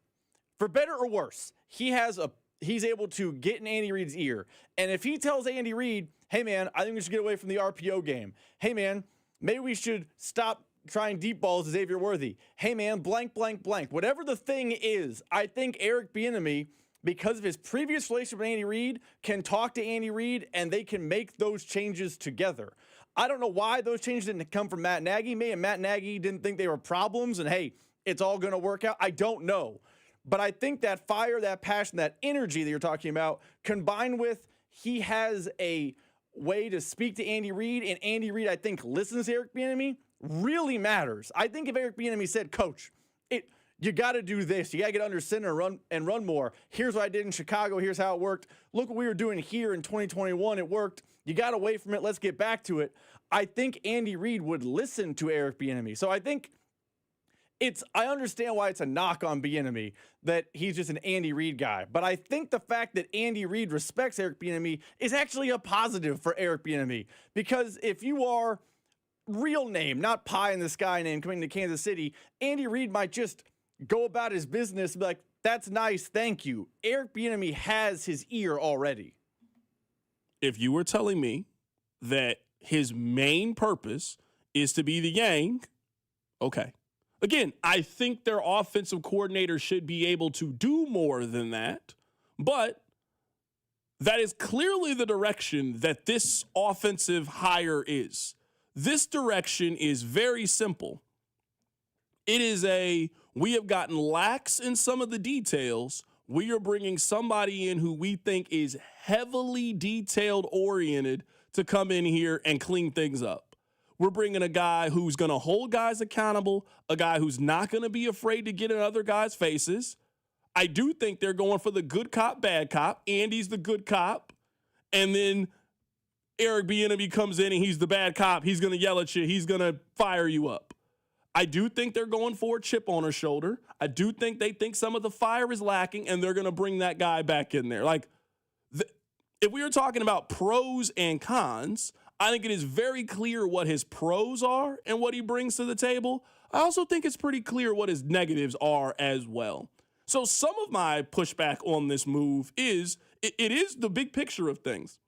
For better or worse, he's able to get in Andy Reid's ear. And if he tells Andy Reid, hey, man, I think we should get away from the RPO game. Hey, man, maybe we should stop trying deep balls to Xavier Worthy. Hey, man, blank, blank, blank. Whatever the thing is, I think Eric Bieniemy, because of his previous relationship with Andy Reid, can talk to Andy Reid and they can make those changes together. I don't know why those changes didn't come from Matt Nagy. Maybe Matt Nagy didn't think they were problems and, hey, it's all going to work out. I don't know. But I think that fire, that passion, that energy that you're talking about, combined with he has a way to speak to Andy Reid, and Andy Reid, I think, listens to Eric Bieniemy, really matters. I think if Eric Bieniemy said, Coach, you got to do this. You got to get under center and run more. Here's what I did in Chicago. Here's how it worked. Look what we were doing here in 2021. It worked. You got away from it. Let's get back to it. I think Andy Reid would listen to Eric Bieniemy. So I think I understand why it's a knock on Bieniemy that he's just an Andy Reid guy. But I think the fact that Andy Reid respects Eric Bieniemy is actually a positive for Eric Bieniemy. Because if you are real name, not pie in the sky name coming to Kansas City, Andy Reid might just go about his business and be like, that's nice, thank you. Eric Bieniemy has his ear already. If you were telling me that his main purpose is to be the Yang, okay. Again, I think their offensive coordinator should be able to do more than that, but that is clearly the direction that this offensive hire is. This direction is very simple. It is we have gotten lax in some of the details. we are bringing somebody in who we think is heavily detailed oriented to come in here and clean things up. We're bringing a guy who's going to hold guys accountable, a guy who's not going to be afraid to get in other guys' faces. I do think they're going for the good cop, bad cop. Andy's the good cop. And then Eric Bieniemy comes in and he's the bad cop. He's going to yell at you. He's going to fire you up. I do think they're going for a chip on her shoulder. I do think they think some of the fire is lacking, and they're going to bring that guy back in there. Like, if we were talking about pros and cons, I think it is very clear what his pros are and what he brings to the table. I also think it's pretty clear what his negatives are as well. So some of my pushback on this move is, it is the big picture of things.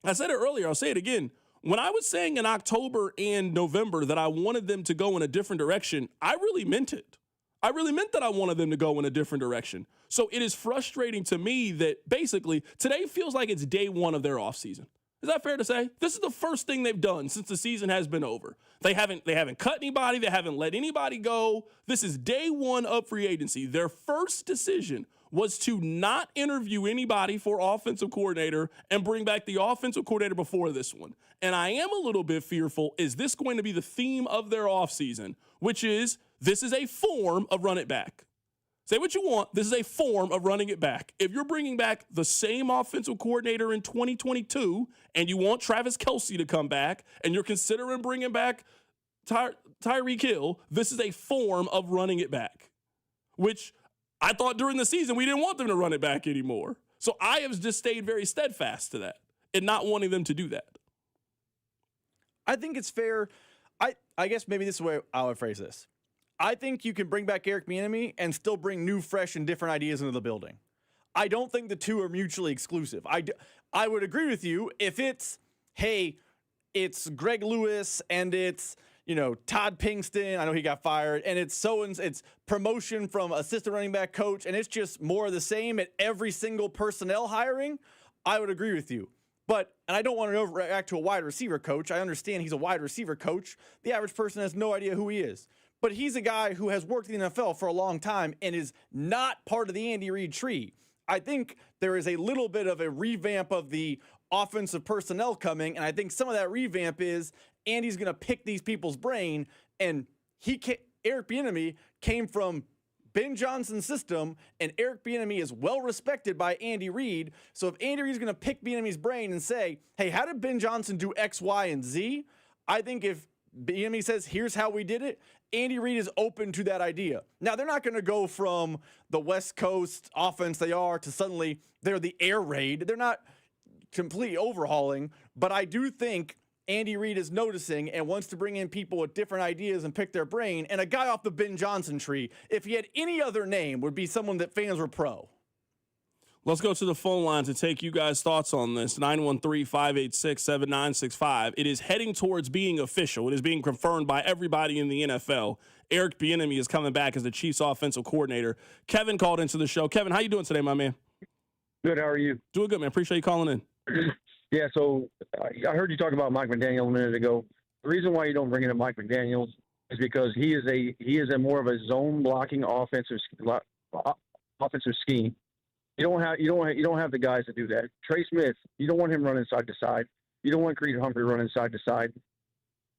I said it earlier, I'll say it again. When I was saying in October and November that I wanted them to go in a different direction, I really meant it. I really meant that I wanted them to go in a different direction. So it is frustrating to me that basically today feels like it's day one of their offseason. Is that fair to say? This is the first thing they've done since the season has been over. They haven't cut anybody. They haven't let anybody go. This is day one of free agency. Their first decision was to not interview anybody for offensive coordinator and bring back the offensive coordinator before this one. And I am a little bit fearful, is this going to be the theme of their offseason, which is this is a form of run it back. Say what you want. This is a form of running it back. If you're bringing back the same offensive coordinator in 2022 and you want Travis Kelce to come back and you're considering bringing back Tyreek Hill, this is a form of running it back, which I thought during the season we didn't want them to run it back anymore. So I have just stayed very steadfast to that and not wanting them to do that. I think it's fair. I guess maybe this is the way I would phrase this. I think you can bring back Eric Bieniemy and still bring new, fresh, and different ideas into the building. I don't think the two are mutually exclusive. I would agree with you if it's, hey, it's Greg Lewis and it's, Todd Pinkston. I know he got fired, and it's promotion from assistant running back coach, and it's just more of the same at every single personnel hiring. I would agree with you. And I don't want to overreact to a wide receiver coach. I understand he's a wide receiver coach. The average person has no idea who he is. But he's a guy who has worked in the NFL for a long time and is not part of the Andy Reid tree. I think there is a little bit of a revamp of the offensive personnel coming, and I think some of that revamp is Andy's going to pick these people's brain, and Eric Bieniemy came from Ben Johnson's system, and Eric Bieniemy is well respected by Andy Reid. So if Andy Reid's going to pick Bieniemy's brain and say, hey, how did Ben Johnson do X, Y, and Z? I think if Bieniemy says, here's how we did it, Andy Reid is open to that idea. Now, they're not going to go from the West Coast offense they are to suddenly they're the air raid. They're not completely overhauling, but I do think Andy Reid is noticing and wants to bring in people with different ideas and pick their brain. And a guy off the Ben Johnson tree, if he had any other name, would be someone that fans were pro. Let's go to the phone line to take you guys' thoughts on this. 913-586-7965. It is heading towards being official. It is being confirmed by everybody in the NFL. Eric Bieniemy is coming back as the Chiefs offensive coordinator. Kevin called into the show. Kevin, how you doing today, my man? Good. How are you? Doing good, man. Appreciate you calling in. Yeah, so I heard you talk about Mike McDaniel a minute ago. The reason why you don't bring in Mike McDaniel is because he is a more of a zone blocking offensive scheme. You don't have the guys to do that. Trey Smith, you don't want him running side to side. You don't want Creed Humphrey running side to side.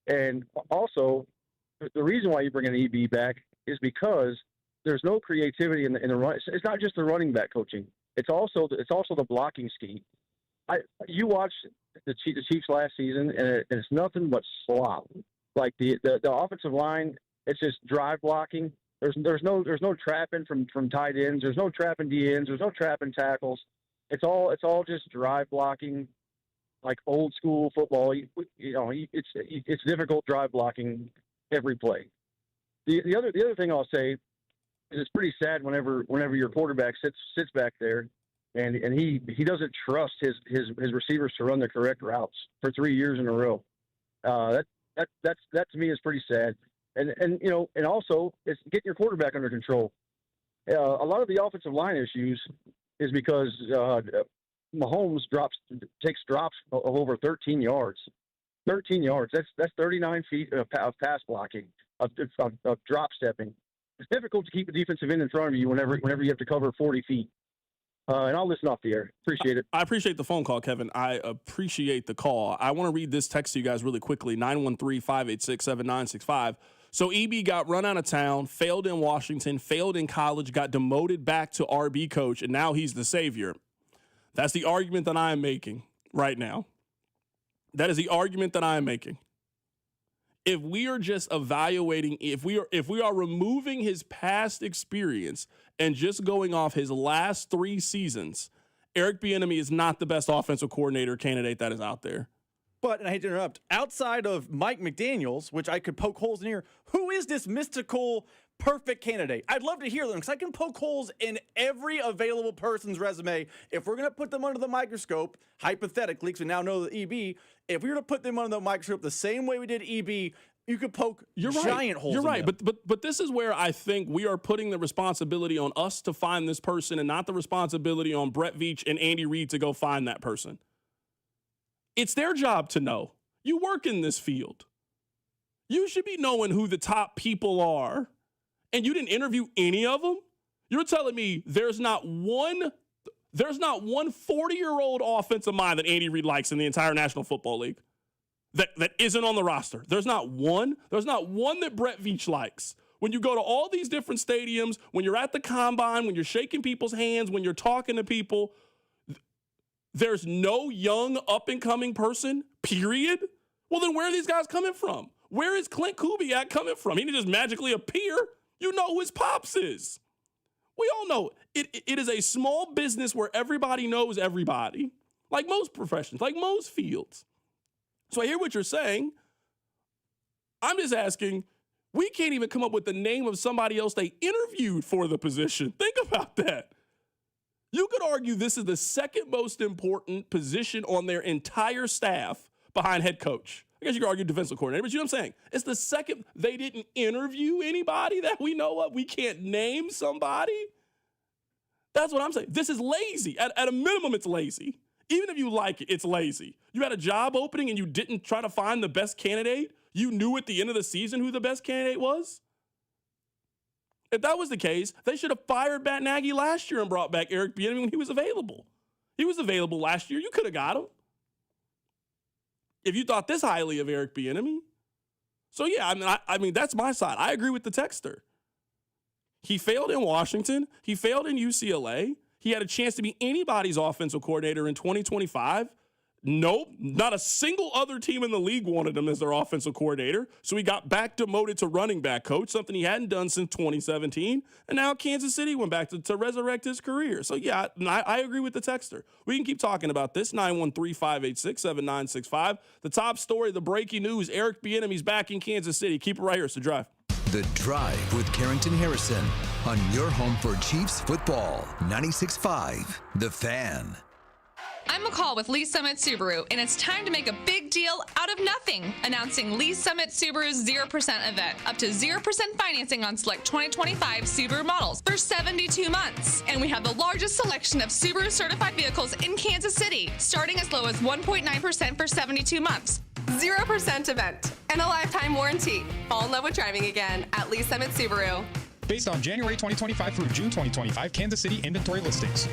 And also, the reason why you bring an EB back is because there's no creativity in the run. It's not just the running back coaching. It's also the blocking scheme. You watched the Chiefs last season, and it's nothing but slop. Like the offensive line, it's just drive blocking. There's no trapping from tight ends. There's no trapping D ends. There's no trapping tackles. It's all just drive blocking, like old school football. It's difficult drive blocking every play. The other thing I'll say is it's pretty sad whenever your quarterback sits back there and he doesn't trust his receivers to run the correct routes for 3 years in a row. That to me is pretty sad. And also it's getting your quarterback under control. A lot of the offensive line issues is because Mahomes takes drops of over 13 yards. 13 yards. That's 39 feet of pass blocking, of drop stepping. It's difficult to keep a defensive end in front of you whenever you have to cover 40 feet. And I'll listen off the air. Appreciate it. I appreciate the phone call, Kevin. I appreciate the call. I want to read this text to you guys really quickly, 913-586-7965. So EB got run out of town, failed in Washington, failed in college, got demoted back to RB coach, and now he's the savior. That's the argument that I am making right now. That is the argument that I am making. If we are just evaluating, if we are removing his past experience and just going off his last 3 seasons, Eric Bieniemy is not the best offensive coordinator candidate that is out there. But, and I hate to interrupt, outside of Mike McDaniels, which I could poke holes in here, who is this mystical perfect candidate? I'd love to hear them because I can poke holes in every available person's resume. If we're going to put them under the microscope, hypothetically, because we now know the EB, if we were to put them under the microscope the same way we did EB, you could poke giant holes. You're right, in them. but this is where I think we are putting the responsibility on us to find this person and not the responsibility on Brett Veach and Andy Reid to go find that person. It's their job to know. You work in this field. You should be knowing who the top people are. And you didn't interview any of them? You're telling me there's not one 40-year-old offensive mind that Andy Reid likes in the entire National Football League that isn't on the roster. There's not one. There's not one that Brett Veach likes. When you go to all these different stadiums, when you're at the combine, when you're shaking people's hands, when you're talking to people, there's no young up-and-coming person, period? Well, then where are these guys coming from? Where is Clint Kubiak coming from? He didn't just magically appear. You know who his pops is. We all know it is a small business where everybody knows everybody, like most professions, like most fields. So I hear what you're saying. I'm just asking, we can't even come up with the name of somebody else they interviewed for the position. Think about that. You could argue this is the second most important position on their entire staff behind head coach. I guess you could argue defensive coordinator, but you know what I'm saying? It's the second. They didn't interview anybody that we know of. We can't name somebody. That's what I'm saying. This is lazy. At a minimum, it's lazy. Even if you like it, it's lazy. You had a job opening and you didn't try to find the best candidate. You knew at the end of the season who the best candidate was. If that was the case, they should have fired Matt Nagy last year and brought back Eric Bieniemy when he was available. He was available last year. You could have got him if you thought this highly of Eric Bieniemy. So, yeah, I mean, that's my side. I agree with the texter. He failed in Washington. He failed in UCLA. He had a chance to be anybody's offensive coordinator in 2025. Nope, not a single other team in the league wanted him as their offensive coordinator. So he got back demoted to running back coach, something he hadn't done since 2017. And now Kansas City went back to resurrect his career. So, yeah, I agree with the texter. We can keep talking about this, 913-586-7965. The top story, the breaking news, Eric Bieniemy's back in Kansas City. Keep it right here. It's The Drive. The Drive with Carrington Harrison on your home for Chiefs football, 96.5 The Fan. I'm McCall with Lee Summit Subaru, and it's time to make a big deal out of nothing. Announcing Lee Summit Subaru's 0% event. Up to 0% financing on select 2025 Subaru models for 72 months. And we have the largest selection of Subaru certified vehicles in Kansas City, starting as low as 1.9% for 72 months. 0% event and a lifetime warranty. Fall in love with driving again at Lee Summit Subaru. Based on January 2025 through June 2025 Kansas City inventory listings.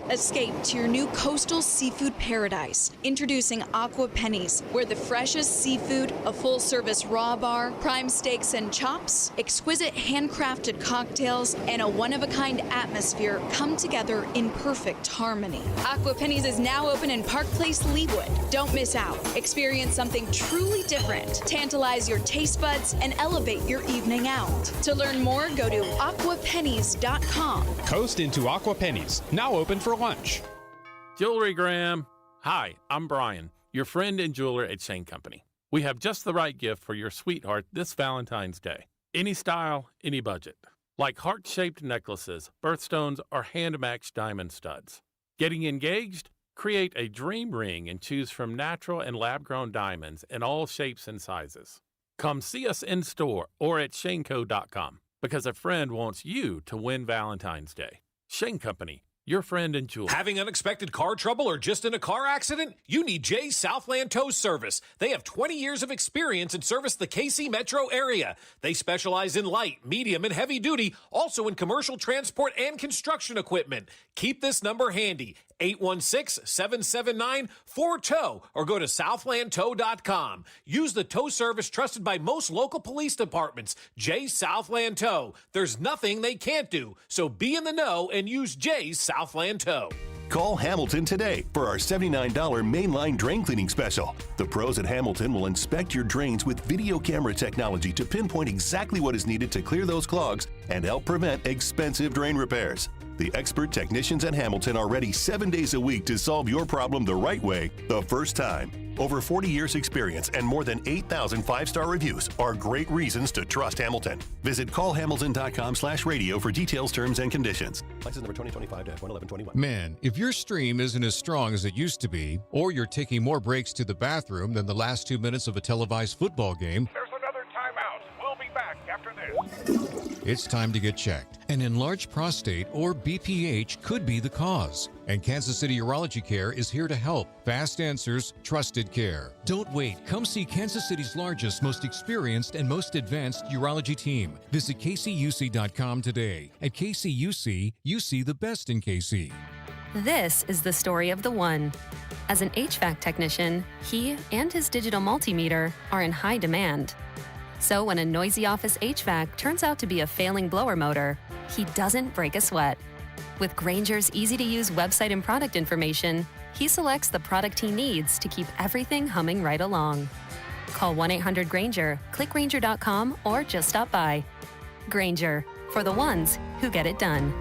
Escape to your new coastal seafood paradise. Introducing Aqua Pennies, where the freshest seafood, a full-service raw bar, prime steaks and chops, exquisite handcrafted cocktails, and a one-of-a-kind atmosphere come together in perfect harmony. Aqua Pennies is now open in Park Place, Leawood. Don't miss out. Experience something truly different. Tantalize your taste buds and elevate your evening out. To learn more, go to aquapennies.com. Coast into Aqua Pennies, now open for lunch. Jewelry Graham. Hi, I'm Brian, your friend and jeweler at Shane Company. We have just the right gift for your sweetheart this Valentine's Day. Any style, any budget. Like heart-shaped necklaces, birthstones, or hand-matched diamond studs. Getting engaged? Create a dream ring and choose from natural and lab-grown diamonds in all shapes and sizes. Come see us in store or at shaneco.com because a friend wants you to win Valentine's Day. Shane Company, Your friend and jeweler. Having unexpected car trouble or just in a car accident? You need Jay's Southland Tow Service. They have 20 years of experience and service the KC metro area. They specialize in light, medium, and heavy duty, also in commercial transport and construction equipment. Keep this number handy, 816-779-4TOW, or go to southlandtow.com. Use the tow service trusted by most local police departments, Jay's Southland Tow. There's nothing they can't do, so be in the know and use Jay's Southland Tow. Call Hamilton today for our $79 mainline drain cleaning special. The pros at Hamilton will inspect your drains with video camera technology to pinpoint exactly what is needed to clear those clogs and help prevent expensive drain repairs. The expert technicians at Hamilton are ready 7 days a week to solve your problem the right way, the first time. Over 40 years experience and more than 8,000 5-star reviews are great reasons to trust Hamilton. Visit callhamilton.com/radio for details, terms, and conditions. License number 2025-11121. Man, if your stream isn't as strong as it used to be, or you're taking more breaks to the bathroom than the last 2 minutes of a televised football game, there's another timeout. We'll be back after this. it's time to get checked. An enlarged prostate, or BPH, could be the cause. And Kansas City Urology Care is here to help. Fast answers, trusted care. Don't wait. Come see Kansas City's largest, most experienced, and most advanced urology team. Visit kcuc.com today. At KCUC, you see the best in KC. This is the story of the one. As an HVAC technician, he and his digital multimeter are in high demand. So when a noisy office HVAC turns out to be a failing blower motor, he doesn't break a sweat. With Grainger's easy-to-use website and product information, he selects the product he needs to keep everything humming right along. Call 1-800-GRAINGER, click Grainger.com, or just stop by. Grainger, for the ones who get it done.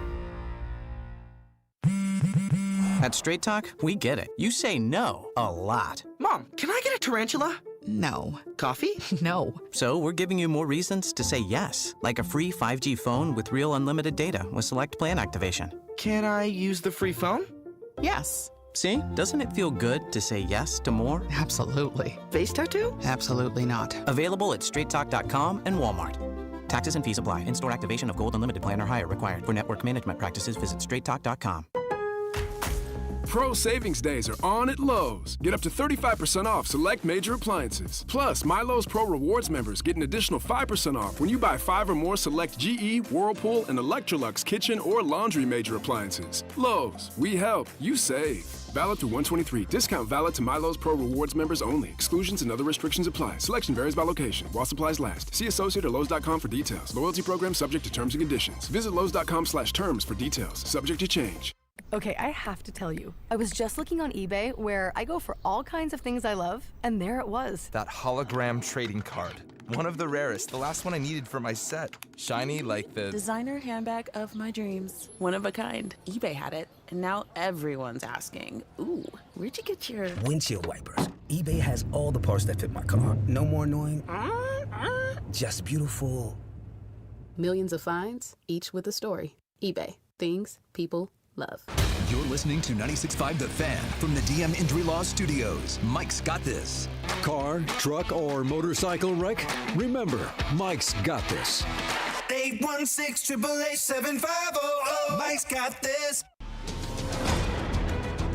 At Straight Talk, we get it. You say no a lot. Mom, can I get a tarantula? No. Coffee? No. So we're giving you more reasons to say yes, like a free 5G phone with real unlimited data with select plan activation. Can I use the free phone? Yes. See? Doesn't it feel good to say yes to more? Absolutely. Face tattoo? Absolutely not. Available at straighttalk.com and Walmart. Taxes and fees apply. In-store activation of Gold Unlimited plan or higher required. For network management practices, visit straighttalk.com. Pro Savings Days are on at Lowe's. Get up to 35% off select major appliances. Plus, My Lowe's Pro Rewards members get an additional 5% off when you buy 5 or more select GE, Whirlpool, and Electrolux kitchen or laundry major appliances. Lowe's, we help, you save. Valid through 123. Discount valid to My Lowe's Pro Rewards members only. Exclusions and other restrictions apply. Selection varies by location. While supplies last. See associate or Lowe's.com for details. Loyalty program subject to terms and conditions. Visit Lowe's.com/terms for details. Subject to change. Okay, I have to tell you, I was just looking on eBay where I go for all kinds of things I love, and there it was. That hologram trading card. One of the rarest, the last one I needed for my set. Shiny like the designer handbag of my dreams. One of a kind. eBay had it, and now everyone's asking, ooh, where'd you get your windshield wipers? eBay has all the parts that fit my car. No more annoying, just beautiful. Millions of finds, each with a story. eBay. Things people love. You're listening to 96.5 The Fan from the DM Injury Law Studios. Mike's got this. Car, truck, or motorcycle wreck? Remember, Mike's got this. 816-888-7500. Mike's got this.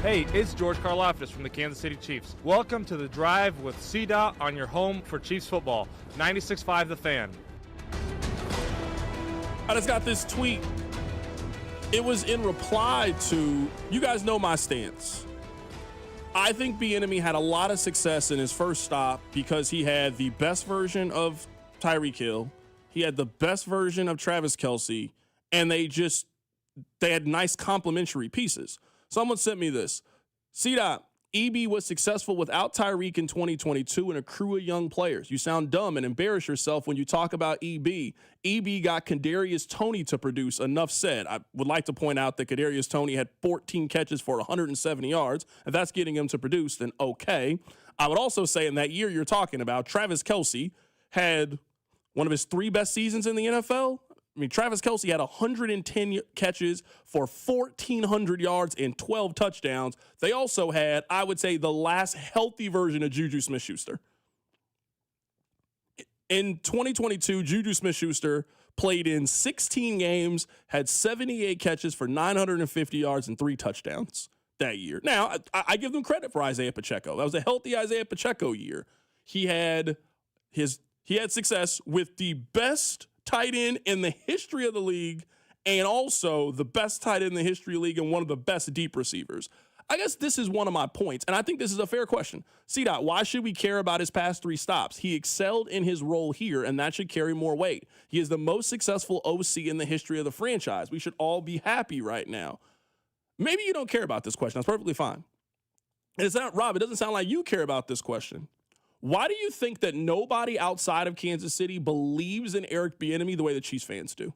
Hey, it's George Karlaftis from the Kansas City Chiefs. Welcome to The Drive with CDOT on your home for Chiefs football. 96.5 The Fan. I just got this tweet. It was in reply to, you guys know my stance. I think Bieniemy had a lot of success in his first stop because he had the best version of Tyreek Hill. He had the best version of Travis Kelce, and they had nice complementary pieces. Someone sent me this. CDOT, EB was successful without Tyreek in 2022 and a crew of young players. You sound dumb and embarrass yourself when you talk about EB. EB got Kadarius Toney to produce. Enough said. I would like to point out that Kadarius Toney had 14 catches for 170 yards. If that's getting him to produce, then okay. I would also say in that year you're talking about, Travis Kelce had one of his 3 best seasons in the NFL. I mean, Travis Kelce had 110 catches for 1,400 yards and 12 touchdowns. They also had, I would say, the last healthy version of Juju Smith-Schuster. In 2022, Juju Smith-Schuster played in 16 games, had 78 catches for 950 yards and 3 touchdowns that year. Now, I give them credit for Isaiah Pacheco. That was a healthy Isaiah Pacheco year. He had success with the best tight end in the history of the league and also the best tight end in the history of the league and one of the best deep receivers. I guess this is one of my points, and I think this is a fair question. C-Dot, why should we care about his past 3 stops? He excelled in his role here, and that should carry more weight. He is the most successful OC in the history of the franchise. We should all be happy right now. Maybe you don't care about this question. That's perfectly fine. And it's not, Rob, it doesn't sound like you care about this question. Why do you think that nobody outside of Kansas City believes in Eric Bieniemy the way the Chiefs fans do?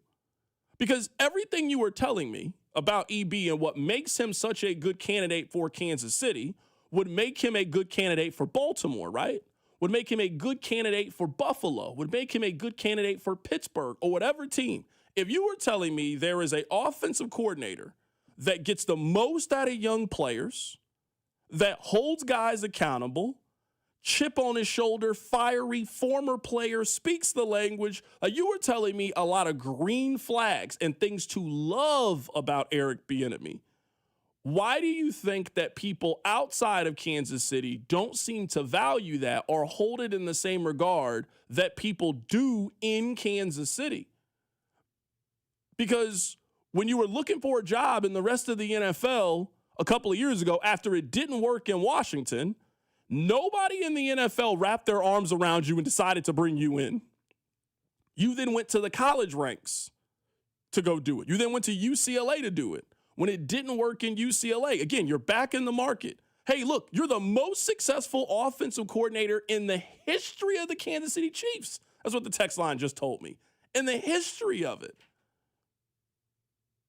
Because everything you were telling me about EB and what makes him such a good candidate for Kansas City would make him a good candidate for Baltimore, right? Would make him a good candidate for Buffalo, would make him a good candidate for Pittsburgh or whatever team. If you were telling me there is an offensive coordinator that gets the most out of young players, that holds guys accountable, chip on his shoulder, fiery former player, speaks the language. You were telling me a lot of green flags and things to love about Eric Bieniemy. Why do you think that people outside of Kansas City don't seem to value that or hold it in the same regard that people do in Kansas City? Because when you were looking for a job in the rest of the NFL a couple of years ago after it didn't work in Washington, nobody in the NFL wrapped their arms around you and decided to bring you in. You then went to the college ranks to go do it. You then went to UCLA to do it. When it didn't work in UCLA, again, you're back in the market. Hey, look, you're the most successful offensive coordinator in the history of the Kansas City Chiefs. That's what the text line just told me. In the history of it.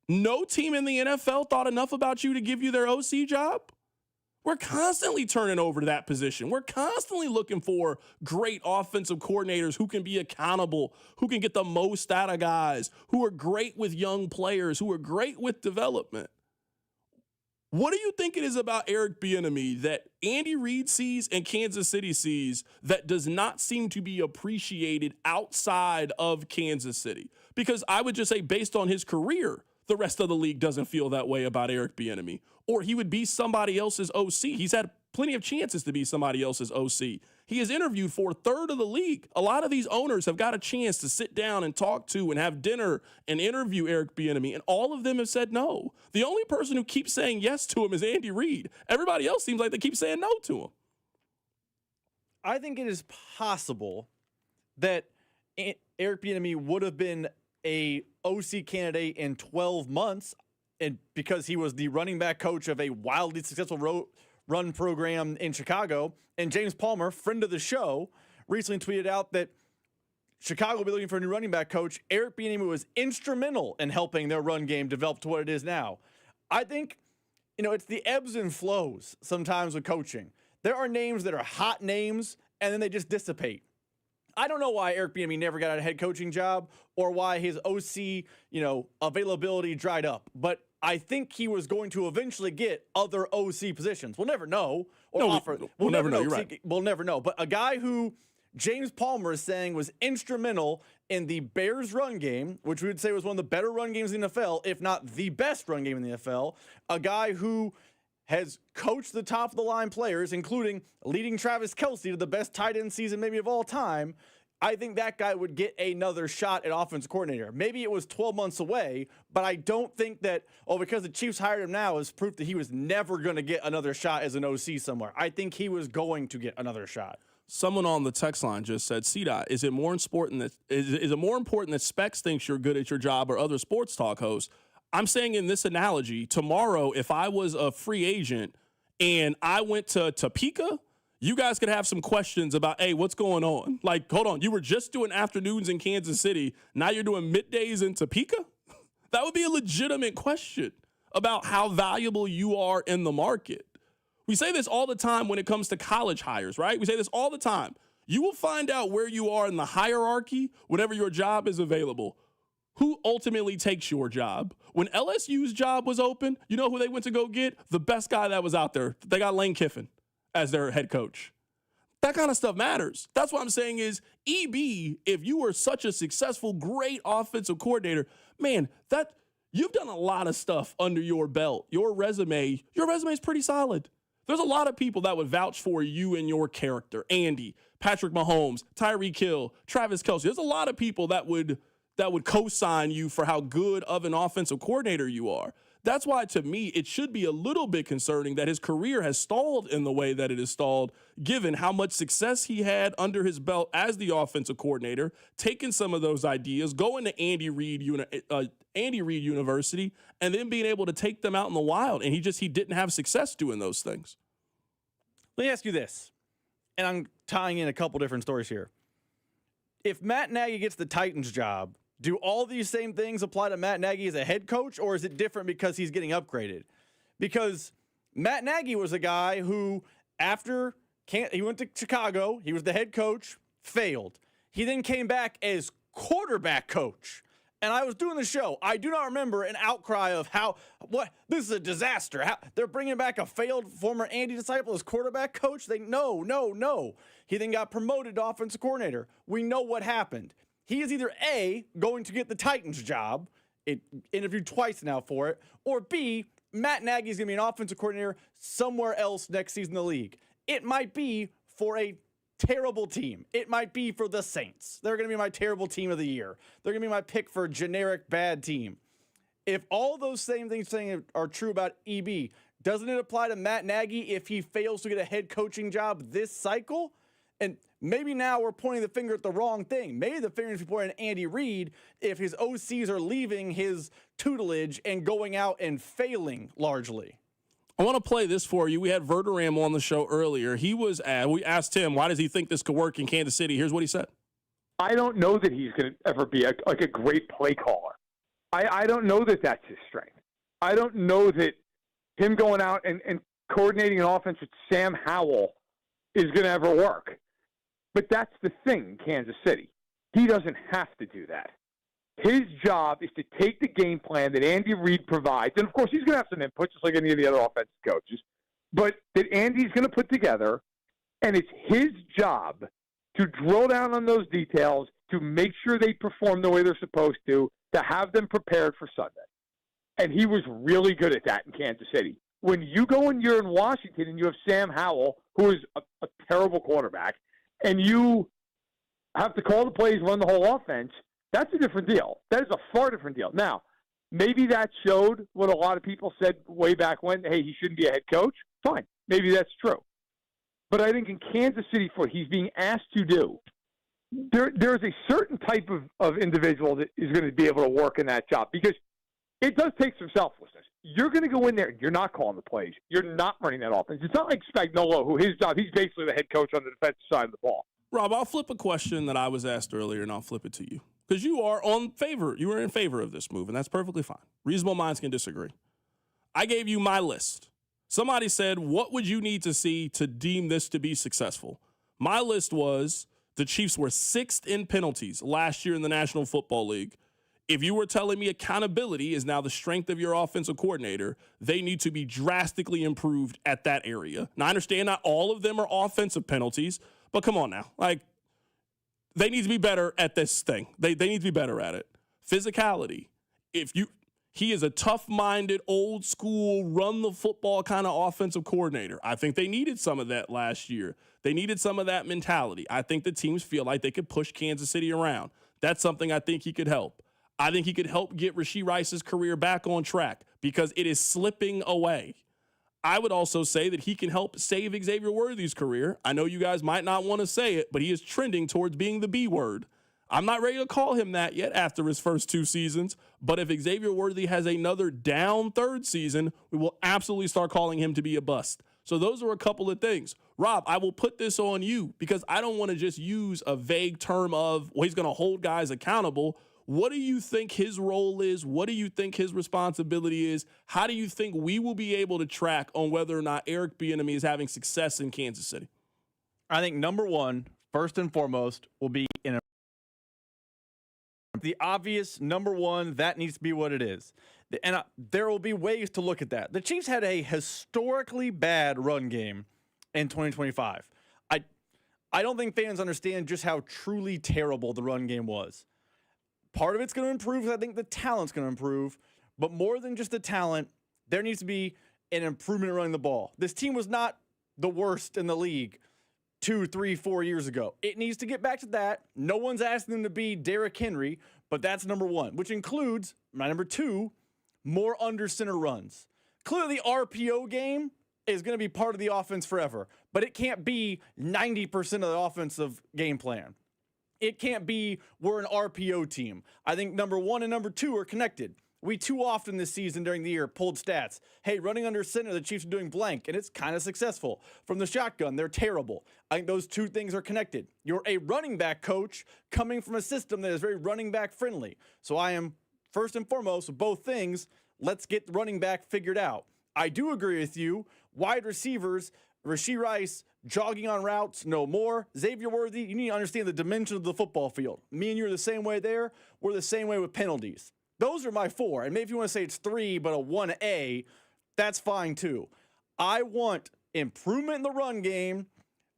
No team in the NFL thought enough about you to give you their OC job? We're constantly turning over to that position. We're constantly looking for great offensive coordinators who can be accountable, who can get the most out of guys, who are great with young players, who are great with development. What do you think it is about Eric Bieniemy that Andy Reid sees and Kansas City sees that does not seem to be appreciated outside of Kansas City? Because I would just say based on his career, the rest of the league doesn't feel that way about Eric Bieniemy. Or he would be somebody else's OC. He's had plenty of chances to be somebody else's OC. He is interviewed for a third of the league. A lot of these owners have got a chance to sit down and talk to and have dinner and interview Eric Bieniemy, and all of them have said no. The only person who keeps saying yes to him is Andy Reid. Everybody else seems like they keep saying no to him. I think it is possible that Eric Bieniemy would have been a OC candidate in 12 months, and because he was the running back coach of a wildly successful run program in Chicago. And James Palmer, friend of the show, recently tweeted out that Chicago will be looking for a new running back coach. Eric Bieniemy was instrumental in helping their run game develop to what it is now. I think, it's the ebbs and flows sometimes with coaching. There are names that are hot names, and then they just dissipate. I don't know why Eric Bieniemy never got a head coaching job or why his OC, availability dried up. But I think he was going to eventually get other OC positions. We'll never know. We'll never know. You're right. We'll never know. But a guy who James Palmer is saying was instrumental in the Bears run game, which we would say was one of the better run games in the NFL, if not the best run game in the NFL. A guy who has coached the top of the line players, including leading Travis Kelce to the best tight end season maybe of all time. I think that guy would get another shot at offensive coordinator. Maybe it was 12 months away, but I don't think that, because the Chiefs hired him now is proof that he was never going to get another shot as an OC somewhere. I think he was going to get another shot. Someone on the text line just said, C-Dot, is it more important that Specs thinks you're good at your job or other sports talk hosts? I'm saying in this analogy, tomorrow, if I was a free agent and I went to Topeka, you guys could have some questions about, hey, what's going on? Like, hold on, you were just doing afternoons in Kansas City. Now you're doing middays in Topeka? That would be a legitimate question about how valuable you are in the market. We say this all the time when it comes to college hires, right? We say this all the time. You will find out where you are in the hierarchy whenever your job is available. Who ultimately takes your job? When LSU's job was open, you know who they went to go get? The best guy that was out there. They got Lane Kiffin as their head coach. That kind of stuff matters. That's what I'm saying is, EB, if you were such a successful, great offensive coordinator, man, that you've done a lot of stuff under your belt. Your resume is pretty solid. There's a lot of people that would vouch for you and your character. Andy, Patrick Mahomes, Tyreek Hill, Travis Kelce. There's a lot of people that would co-sign you for how good of an offensive coordinator you are. That's why, to me, it should be a little bit concerning that his career has stalled in the way that it is stalled, given how much success he had under his belt as the offensive coordinator, taking some of those ideas, going to Andy Reid University, and then being able to take them out in the wild. And he didn't have success doing those things. Let me ask you this, and I'm tying in a couple different stories here. If Matt Nagy gets the Titans job, do all these same things apply to Matt Nagy as a head coach, or is it different because he's getting upgraded? Because Matt Nagy was a guy who, after he went to Chicago, he was the head coach, failed. He then came back as quarterback coach. And I was doing the show. I do not remember an outcry of this is a disaster. They're bringing back a failed former Andy disciple as quarterback coach. No. He then got promoted to offensive coordinator. We know what happened. He is either A, going to get the Titans job, interviewed twice now for it, or B, Matt Nagy is going to be an offensive coordinator somewhere else next season in the league. It might be for a terrible team. It might be for the Saints. They're going to be my terrible team of the year. They're going to be my pick for a generic bad team. If all those same things saying are true about EB, doesn't it apply to Matt Nagy if he fails to get a head coaching job this cycle? And maybe now we're pointing the finger at the wrong thing. Maybe the finger is pointing at Andy Reid if his OCs are leaving his tutelage and going out and failing largely. I want to play this for you. We had Verderam on the show earlier. We asked him, why does he think this could work in Kansas City? Here's what he said. I don't know that he's going to ever be a great play caller. I don't know that that's his strength. I don't know that him going out and coordinating an offense with Sam Howell is going to ever work. But that's the thing, Kansas City. He doesn't have to do that. His job is to take the game plan that Andy Reid provides, and of course he's going to have some input, just like any of the other offensive coaches, but that Andy's going to put together, and it's his job to drill down on those details, to make sure they perform the way they're supposed to have them prepared for Sunday. And he was really good at that in Kansas City. When you go and you're in Washington and you have Sam Howell, who is a terrible quarterback, and you have to call the plays, run the whole offense, that's a different deal. That is a far different deal. Now, maybe that showed what a lot of people said way back when, hey, he shouldn't be a head coach. Fine. Maybe that's true. But I think in Kansas City, for what he's being asked to do, there's a certain type of individual that is going to be able to work in that job, because it does take some selflessness. You're going to go in there and you're not calling the plays. You're not running that offense. It's not like Spagnuolo, who his job, he's basically the head coach on the defensive side of the ball. Rob, I'll flip a question that I was asked earlier, and I'll flip it to you. Because you are in favor of this move, and that's perfectly fine. Reasonable minds can disagree. I gave you my list. Somebody said, what would you need to see to deem this to be successful? My list was the Chiefs were 6th in penalties last year in the National Football League. If you were telling me accountability is now the strength of your offensive coordinator, they need to be drastically improved at that area. Now, I understand not all of them are offensive penalties, but come on now. They need to be better at this thing. They need to be better at it. Physicality. He is a tough-minded, old-school, run-the-football kind of offensive coordinator. I think they needed some of that last year. They needed some of that mentality. I think the teams feel like they could push Kansas City around. That's something I think he could help. I think he could help get Rashee Rice's career back on track because it is slipping away. I would also say that he can help save Xavier Worthy's career. I know you guys might not want to say it, but he is trending towards being the B word. I'm not ready to call him that yet after his first 2 seasons, but if Xavier Worthy has another down 3rd season, we will absolutely start calling him to be a bust. So those are a couple of things. Rob, I will put this on you because I don't want to just use a vague term of, well, he's going to hold guys accountable. What do you think his role is? What do you think his responsibility is? How do you think we will be able to track on whether or not Eric Bieniemy is having success in Kansas City? I think number one, first and foremost, will be the obvious number one. That needs to be what it is. And there will be ways to look at that. The Chiefs had a historically bad run game in 2025. I don't think fans understand just how truly terrible the run game was. Part of it's going to improve because I think the talent's going to improve. But more than just the talent, there needs to be an improvement in running the ball. This team was not the worst in the league 2, 3, 4 years ago. It needs to get back to that. No one's asking them to be Derrick Henry, but that's number one, which includes, my number 2, more under center runs. Clearly, the RPO game is going to be part of the offense forever, but it can't be 90% of the offensive game plan. It can't be we're an RPO team. I think number 1 and number 2 are connected. We too often this season during the year pulled stats. Hey, running under center, the Chiefs are doing blank, and it's kind of successful. From the shotgun, they're terrible. I think those two things are connected. You're a running back coach coming from a system that is very running back friendly. So I am, first and foremost, with both things, let's get the running back figured out. I do agree with you. Wide receivers, Rashee Rice, jogging on routes, no more. Xavier Worthy, you need to understand the dimension of the football field. Me and you are the same way there. We're the same way with penalties. Those are my 4. And maybe if you want to say it's 3, but a 1A, that's fine too. I want improvement in the run game,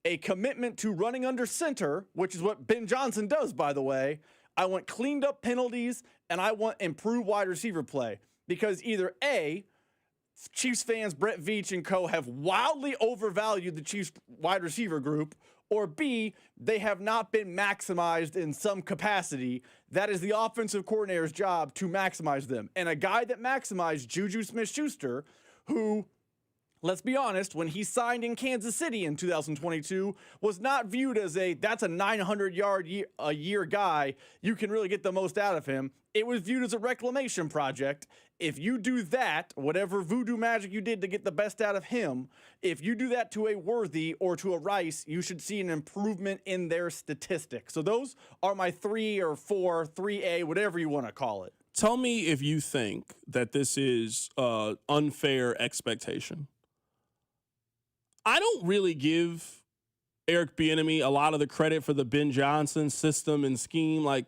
a commitment to running under center, which is what Ben Johnson does, by the way. I want cleaned up penalties, and I want improved wide receiver play. Because either A, Chiefs fans, Brett Veach and co. have wildly overvalued the Chiefs wide receiver group, or B, they have not been maximized in some capacity. That is the offensive coordinator's job to maximize them. And a guy that maximized Juju Smith-Schuster, who, let's be honest, when he signed in Kansas City in 2022, was not viewed as that's a 900-yard-a-year guy. You can really get the most out of him. It was viewed as a reclamation project. If you do that, whatever voodoo magic you did to get the best out of him, if you do that to a Worthy or to a Rice, you should see an improvement in their statistics. So those are my 3 or 4, 3A, whatever you want to call it. Tell me if you think that this is unfair expectation. I don't really give Eric Bieniemy a lot of the credit for the Ben Johnson system and scheme. Like,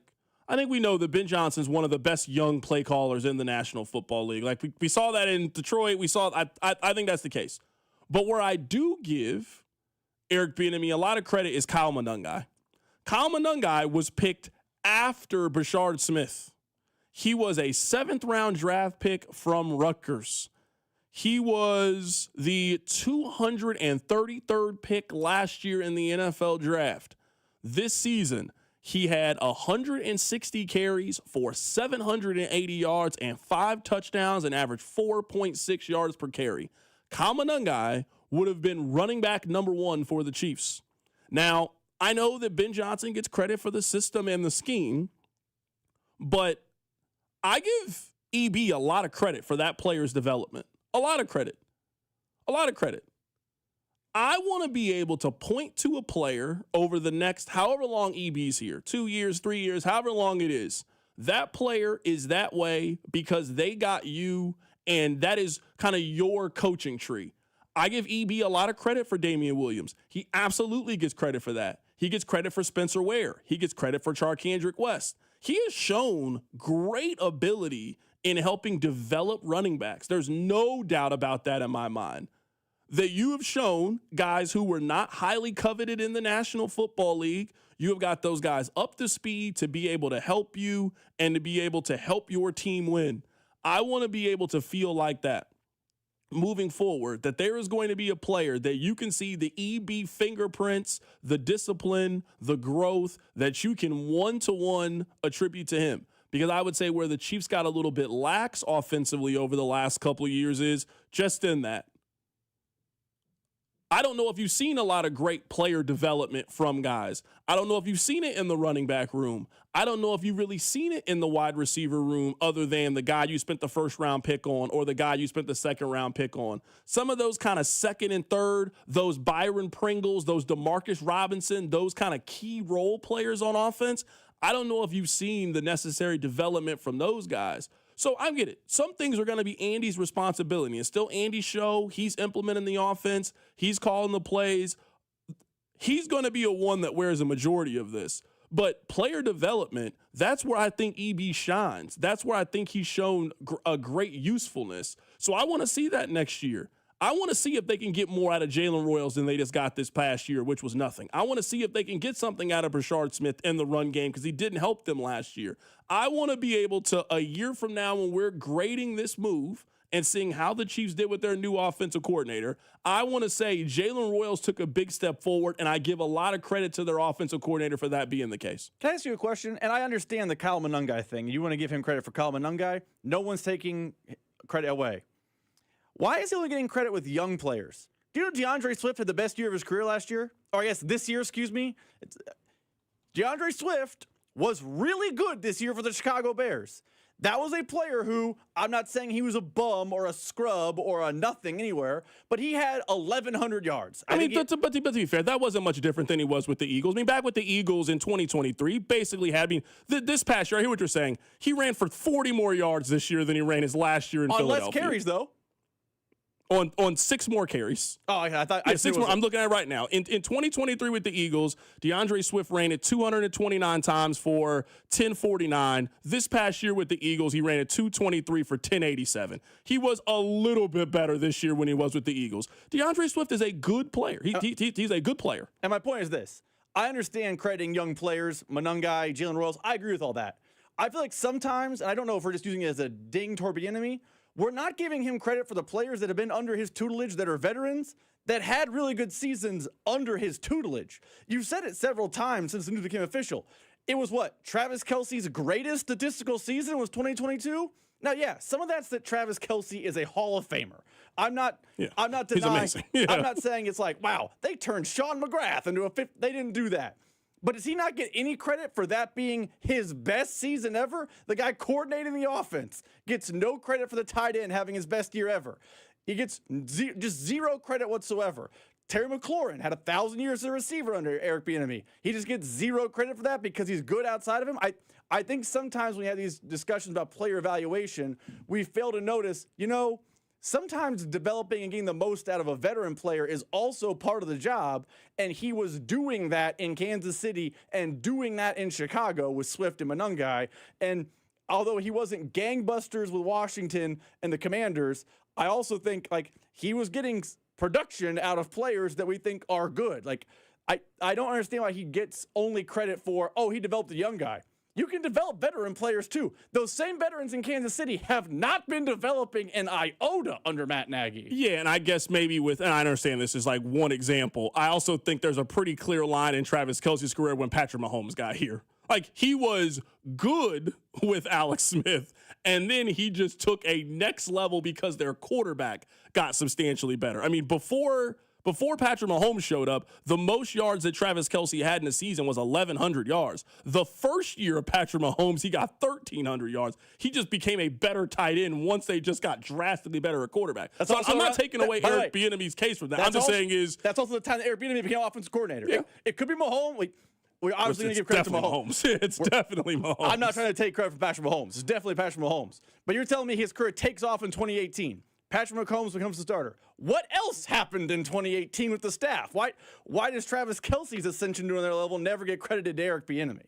I think we know that Ben Johnson is one of the best young play callers in the National Football League. Like, we saw that in Detroit. I think that's the case. But where I do give Eric Bieniemy a lot of credit is Kyle Monangai. Kyle Monangai was picked after Brashard Smith. He was a 7th-round draft pick from Rutgers. He was the 233rd pick last year in the NFL draft. This season, he had 160 carries for 780 yards and 5 touchdowns and averaged 4.6 yards per carry. Kyle Monangai would have been running back number 1 for the Chiefs. Now, I know that Ben Johnson gets credit for the system and the scheme, but I give EB a lot of credit for that player's development. A lot of credit. I want to be able to point to a player over the next however long EB's here, 2 years, 3 years, however long it is. That player is that way because they got you, and that is kind of your coaching tree. I give EB a lot of credit for Damian Williams. He absolutely gets credit for that. He gets credit for Spencer Ware. He gets credit for Charkandrick West. He has shown great ability in helping develop running backs. There's no doubt about that in my mind. That you have shown guys who were not highly coveted in the National Football League, you have got those guys up to speed to be able to help you and to be able to help your team win. I want to be able to feel like that moving forward, that there is going to be a player that you can see the EB fingerprints, the discipline, the growth that you can one-to-one attribute to him. Because I would say where the Chiefs got a little bit lax offensively over the last couple of years is just in that. I don't know if you've seen a lot of great player development from guys. I don't know if you've seen it in the running back room. I don't know if you've really seen it in the wide receiver room other than the guy you spent the 1st-round pick on or the guy you spent the 2nd-round pick on. Some of those kind of 2nd and 3rd, those Byron Pringles, those Demarcus Robinson, those kind of key role players on offense, I don't know if you've seen the necessary development from those guys. So I get it. Some things are going to be Andy's responsibility. It's still Andy's show. He's implementing the offense. He's calling the plays. He's going to be a one that wears a majority of this. But player development, that's where I think EB shines. That's where I think he's shown a great usefulness. So I want to see that next year. I want to see if they can get more out of Jalen Royals than they just got this past year, which was nothing. I want to see if they can get something out of Brashard Smith in the run game because he didn't help them last year. I want to be able to, a year from now when we're grading this move and seeing how the Chiefs did with their new offensive coordinator, I want to say Jalen Royals took a big step forward, and I give a lot of credit to their offensive coordinator for that being the case. Can I ask you a question? And I understand the Kyle Monungai thing. You want to give him credit for Kyle Monungai? No one's taking credit away. Why is he only getting credit with young players? Do you know DeAndre Swift had the best year of his career last year? Or I guess this year, excuse me. DeAndre Swift was really good this year for the Chicago Bears. That was a player who, I'm not saying he was a bum or a scrub or a nothing anywhere, but he had 1,100 yards. But to be fair, that wasn't much different than he was with the Eagles. I mean, back with the Eagles in 2023, basically had, this past year, I hear what you're saying. He ran for 40 more yards this year than he ran his last year in Philadelphia. On less carries, though. On 6 more carries. Oh, I thought. Yeah, 6 more. I'm looking at it right now. In 2023 with the Eagles, DeAndre Swift ran it 229 times for 1049. This past year with the Eagles, he ran it 223 for 1087. He was a little bit better this year when he was with the Eagles. DeAndre Swift is a good player. He's a good player. And my point is this. I understand crediting young players, Monungai, Jalen Royals. I agree with all that. I feel like sometimes, and I don't know if we're just using it as a ding toward the enemy, we're not giving him credit for the players that have been under his tutelage that are veterans that had really good seasons under his tutelage. You've said it several times since the news became official. It was what? Travis Kelce's greatest statistical season was 2022? Now, yeah, some of that's that Travis Kelce is a Hall of Famer. I'm not denying. He's amazing. Yeah. I'm not saying it's like, wow, they turned Sean McGrath into a fifth. They didn't do that. But does he not get any credit for that being his best season ever? The guy coordinating the offense gets no credit for the tight end having his best year ever. He gets just zero credit whatsoever. Terry McLaurin had 1,000 years as a receiver under Eric Bieniemy. He just gets zero credit for that because he's good outside of him. I think sometimes when we have these discussions about player evaluation, we fail to notice, sometimes developing and getting the most out of a veteran player is also part of the job, and he was doing that in Kansas City and doing that in Chicago with Swift and Monungai. And although he wasn't gangbusters with Washington and the Commanders, I also think he was getting production out of players that we think are good. I don't understand why he gets only credit for, he developed a young guy. You can develop veteran players, too. Those same veterans in Kansas City have not been developing an iota under Matt Nagy. Yeah, and I guess maybe and I understand this is like one example. I also think there's a pretty clear line in Travis Kelce's career when Patrick Mahomes got here. He was good with Alex Smith, and then he just took a next level because their quarterback got substantially better. I mean, before Patrick Mahomes showed up, the most yards that Travis Kelce had in a season was 1,100 yards. The first year of Patrick Mahomes, he got 1,300 yards. He just became a better tight end once they just got drastically better at quarterback. So I'm not taking away Eric Bieniemy's case from that. I'm just saying that's also the time that Eric Bieniemy became offensive coordinator. Yeah. It could be Mahomes. We're obviously going to give credit to Mahomes. It's definitely Mahomes. I'm not trying to take credit for Patrick Mahomes. It's definitely Patrick Mahomes. But you're telling me his career takes off in 2018. Patrick Mahomes becomes the starter. What else happened in 2018 with the staff? Why does Travis Kelce's ascension to another level never get credited to Eric Bieniemy?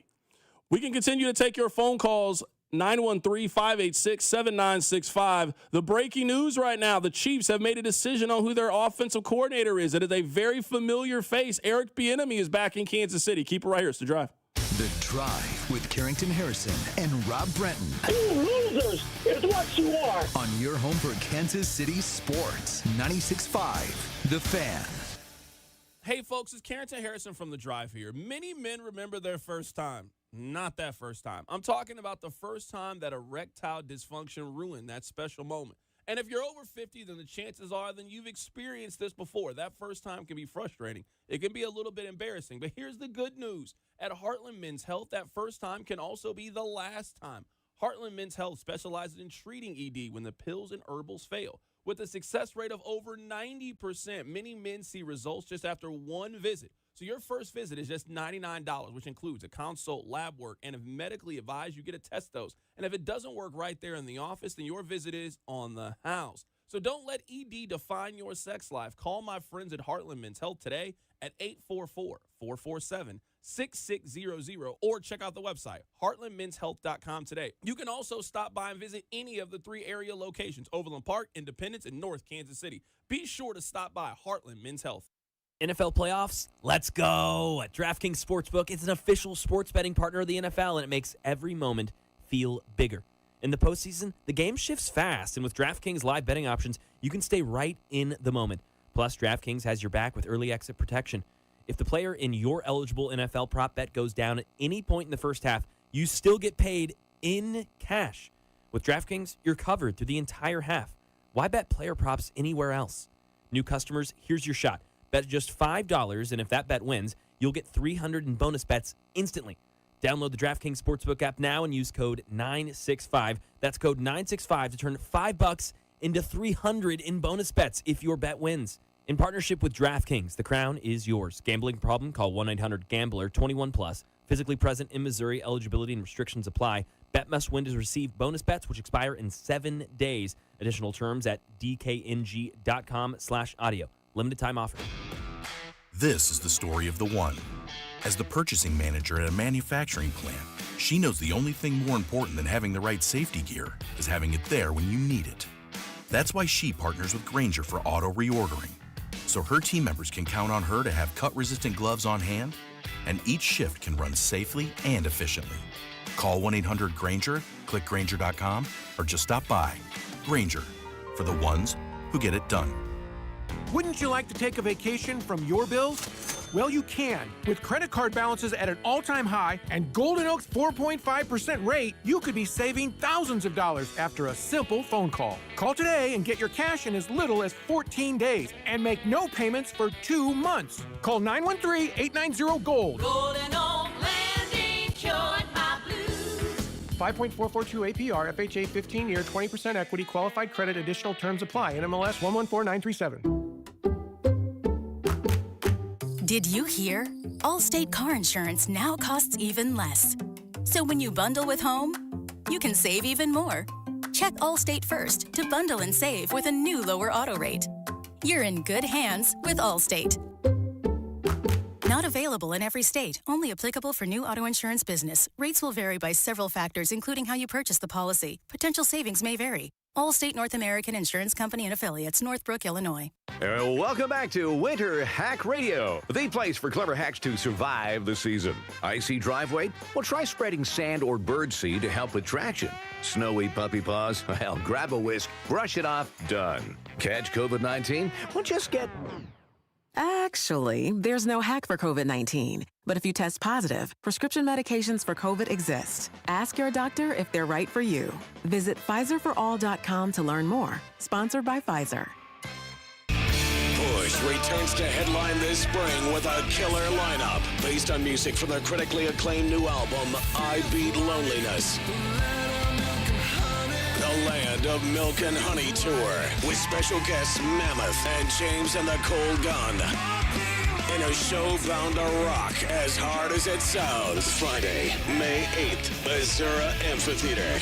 We can continue to take your phone calls, 913-586-7965. The breaking news right now, the Chiefs have made a decision on who their offensive coordinator is. It is a very familiar face. Eric Bieniemy is back in Kansas City. Keep it right here. It's The Drive. The Drive with Carrington Harrison and Rob Brenton. You losers! It's what you are! On your home for Kansas City sports. 96.5 The Fan. Hey, folks, it's Carrington Harrison from The Drive here. Many men remember their first time. Not that first time. I'm talking about the first time that erectile dysfunction ruined that special moment. And if you're over 50, then the chances are then you've experienced this before. That first time can be frustrating. It can be a little bit embarrassing. But here's the good news. At Heartland Men's Health, that first time can also be the last time. Heartland Men's Health specializes in treating ED when the pills and herbals fail. With a success rate of over 90%, many men see results just after one visit. So your first visit is just $99, which includes a consult, lab work, and if medically advised, you get a test dose. And if it doesn't work right there in the office, then your visit is on the house. So don't let ED define your sex life. Call my friends at Heartland Men's Health today at 844-447-7666. 6600 or check out the website, heartlandmenshealth.com today. You can also stop by and visit any of the 3 area locations, Overland Park, Independence, and North Kansas City. Be sure to stop by Heartland Men's Health. NFL playoffs, let's go. DraftKings Sportsbook is an official sports betting partner of the NFL, and it makes every moment feel bigger. In the postseason, the game shifts fast, and with DraftKings live betting options, you can stay right in the moment. Plus, DraftKings has your back with early exit protection. If the player in your eligible NFL prop bet goes down at any point in the first half, you still get paid in cash. With DraftKings, you're covered through the entire half. Why bet player props anywhere else? New customers, here's your shot. Bet just $5, and if that bet wins, you'll get $300 in bonus bets instantly. Download the DraftKings Sportsbook app now and use code 965. That's code 965 to turn $5 into $300 in bonus bets if your bet wins. In partnership with DraftKings, the crown is yours. Gambling problem? Call 1-800-GAMBLER. 21 plus. Physically present in Missouri. Eligibility and restrictions apply. Bet must win to receive bonus bets, which expire in 7 days. Additional terms at dkng.com/audio. Limited time offer. This is the story of the one. As the purchasing manager at a manufacturing plant, she knows the only thing more important than having the right safety gear is having it there when you need it. That's why she partners with Grainger for auto reordering, so her team members can count on her to have cut-resistant gloves on hand, and each shift can run safely and efficiently. Call 1-800-GRAINGER, click Grainger.com, or just stop by. Grainger, for the ones who get it done. Wouldn't you like to take a vacation from your bills? Well, you can. With credit card balances at an all-time high and Golden Oak's 4.5% rate, you could be saving thousands of dollars after a simple phone call. Call today and get your cash in as little as 14 days and make no payments for 2 months. Call 913-890-GOLD. Golden Oak Lending cured my blues. 5.442 APR, FHA 15-year, 20% equity, qualified credit, additional terms apply. NMLS 114937. Did you hear? Allstate car insurance now costs even less. So when you bundle with home, you can save even more. Check Allstate first to bundle and save with a new lower auto rate. You're in good hands with Allstate. Not available in every state. Only applicable for new auto insurance business. Rates will vary by several factors, including how you purchase the policy. Potential savings may vary. Allstate North American Insurance Company and Affiliates, Northbrook, Illinois. Welcome back to Winter Hack Radio, the place for clever hacks to survive the season. Icy driveway? Well, try spreading sand or birdseed to help with traction. Snowy puppy paws? Well, grab a whisk, brush it off, done. Catch COVID-19? Well, just get... Actually, there's no hack for COVID-19. But if you test positive, prescription medications for COVID exist. Ask your doctor if they're right for you. Visit PfizerForAll.com to learn more. Sponsored by Pfizer. Push returns to headline this spring with a killer lineup based on music from their critically acclaimed new album, I Beat Loneliness. The Land of Milk and Honey Tour with special guests Mammoth and James and the Cold Gun. In a show bound to rock as hard as it sounds. Friday, May 8th, Azura Amphitheater.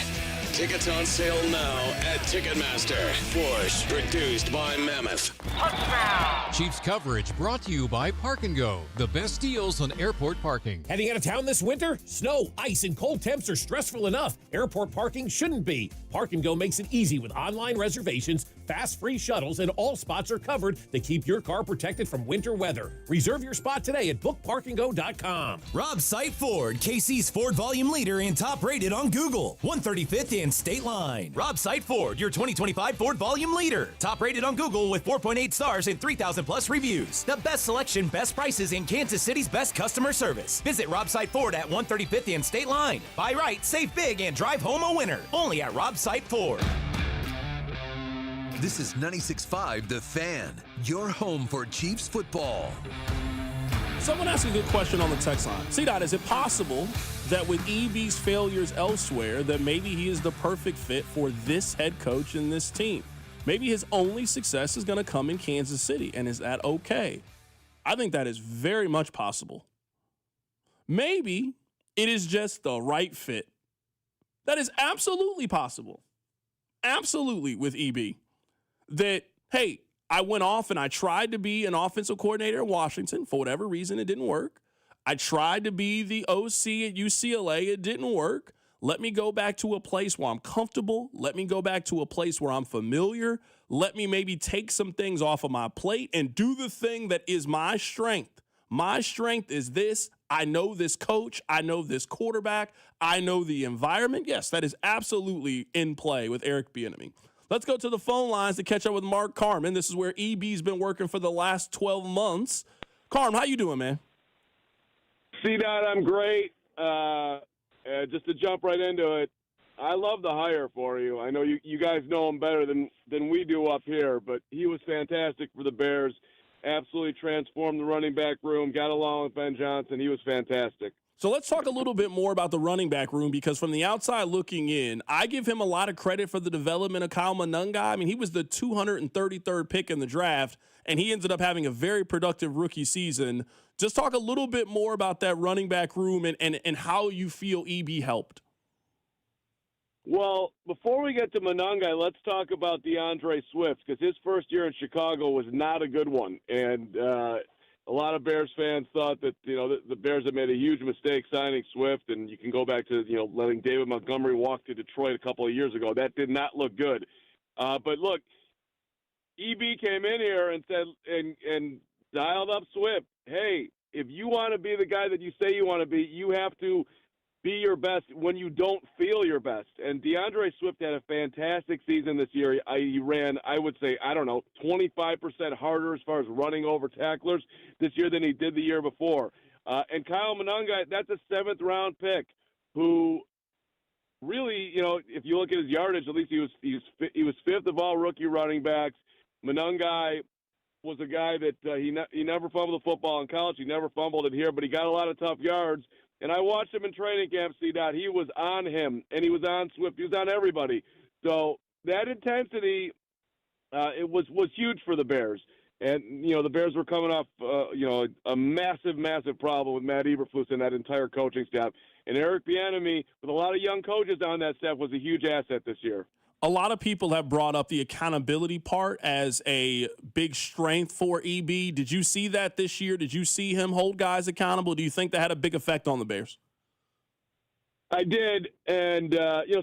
Tickets on sale now at Ticketmaster. Push, produced by Mammoth. Touchdown! Chiefs coverage brought to you by Park & Go, the best deals on airport parking. Heading out of town this winter? Snow, ice, and cold temps are stressful enough. Airport parking shouldn't be. Park & Go makes it easy with online reservations, fast free shuttles, and all spots are covered to keep your car protected from winter weather. Reserve your spot today at bookparkandgo.com. Rob Sight Ford, KC's Ford volume leader and top rated on Google. 135th and State Line. Rob Sight Ford, your 2025 Ford volume leader. Top rated on Google with 4.8 stars and 3,000 plus reviews. The best selection, best prices, and Kansas City's best customer service. Visit Rob Sight Ford at 135th and State Line. Buy right, save big, and drive home a winner. Only at Rob Sight Ford. This is 96.5 The Fan, your home for Chiefs football. Someone asked a good question on the text line. C-Dot, is it possible that with EB's failures elsewhere that maybe he is the perfect fit for this head coach and this team? Maybe his only success is going to come in Kansas City, and is that okay? I think that is very much possible. Maybe it is just the right fit. That is absolutely possible. Absolutely with EB. That, hey, I went off and I tried to be an offensive coordinator in Washington. For whatever reason, it didn't work. I tried to be the OC at UCLA. It didn't work. Let me go back to a place where I'm comfortable. Let me go back to a place where I'm familiar. Let me maybe take some things off of my plate and do the thing that is my strength. My strength is this. I know this coach. I know this quarterback. I know the environment. Yes, that is absolutely in play with Eric Bieniemy. Let's go to the phone lines to catch up with Mark Carmen. This is where EB's been working for the last 12 months. Carm, how you doing, man? C-Dot, I'm great. Just to jump right into it, I love the hire for you. I know you guys know him better than we do up here, but he was fantastic for the Bears. Absolutely transformed the running back room, got along with Ben Johnson. He was fantastic. So let's talk a little bit more about the running back room, because from the outside looking in, I give him a lot of credit for the development of Kyle Monunga. I mean, he was the 233rd pick in the draft, and he ended up having a very productive rookie season. Just talk a little bit more about that running back room and how you feel EB helped. Well, before we get to Monunga, let's talk about DeAndre Swift, because his first year in Chicago was not a good one. And a lot of Bears fans thought that, the Bears had made a huge mistake signing Swift, and you can go back to, letting David Montgomery walk to Detroit a couple of years ago. That did not look good. But look, EB came in here and said, and dialed up Swift. Hey, if you want to be the guy that you say you want to be, you have to be your best when you don't feel your best. And DeAndre Swift had a fantastic season this year. He ran, I would say, 25% harder as far as running over tacklers this year than he did the year before. And Kyle Monunga, that's a 7th-round pick who really, if you look at his yardage, at least he was 5th of all rookie running backs. Monunga was a guy that he never fumbled the football in college. He never fumbled it here, but he got a lot of tough yards. And I watched him in training camp, C-Dot. He was on him, and he was on Swift. He was on everybody. So that intensity, it was huge for the Bears. And, the Bears were coming off, a massive, massive problem with Matt Eberflus and that entire coaching staff. And Eric Bieniemy, with a lot of young coaches on that staff, was a huge asset this year. A lot of people have brought up the accountability part as a big strength for EB. Did you see that this year? Did you see him hold guys accountable? Do you think that had a big effect on the Bears? I did, and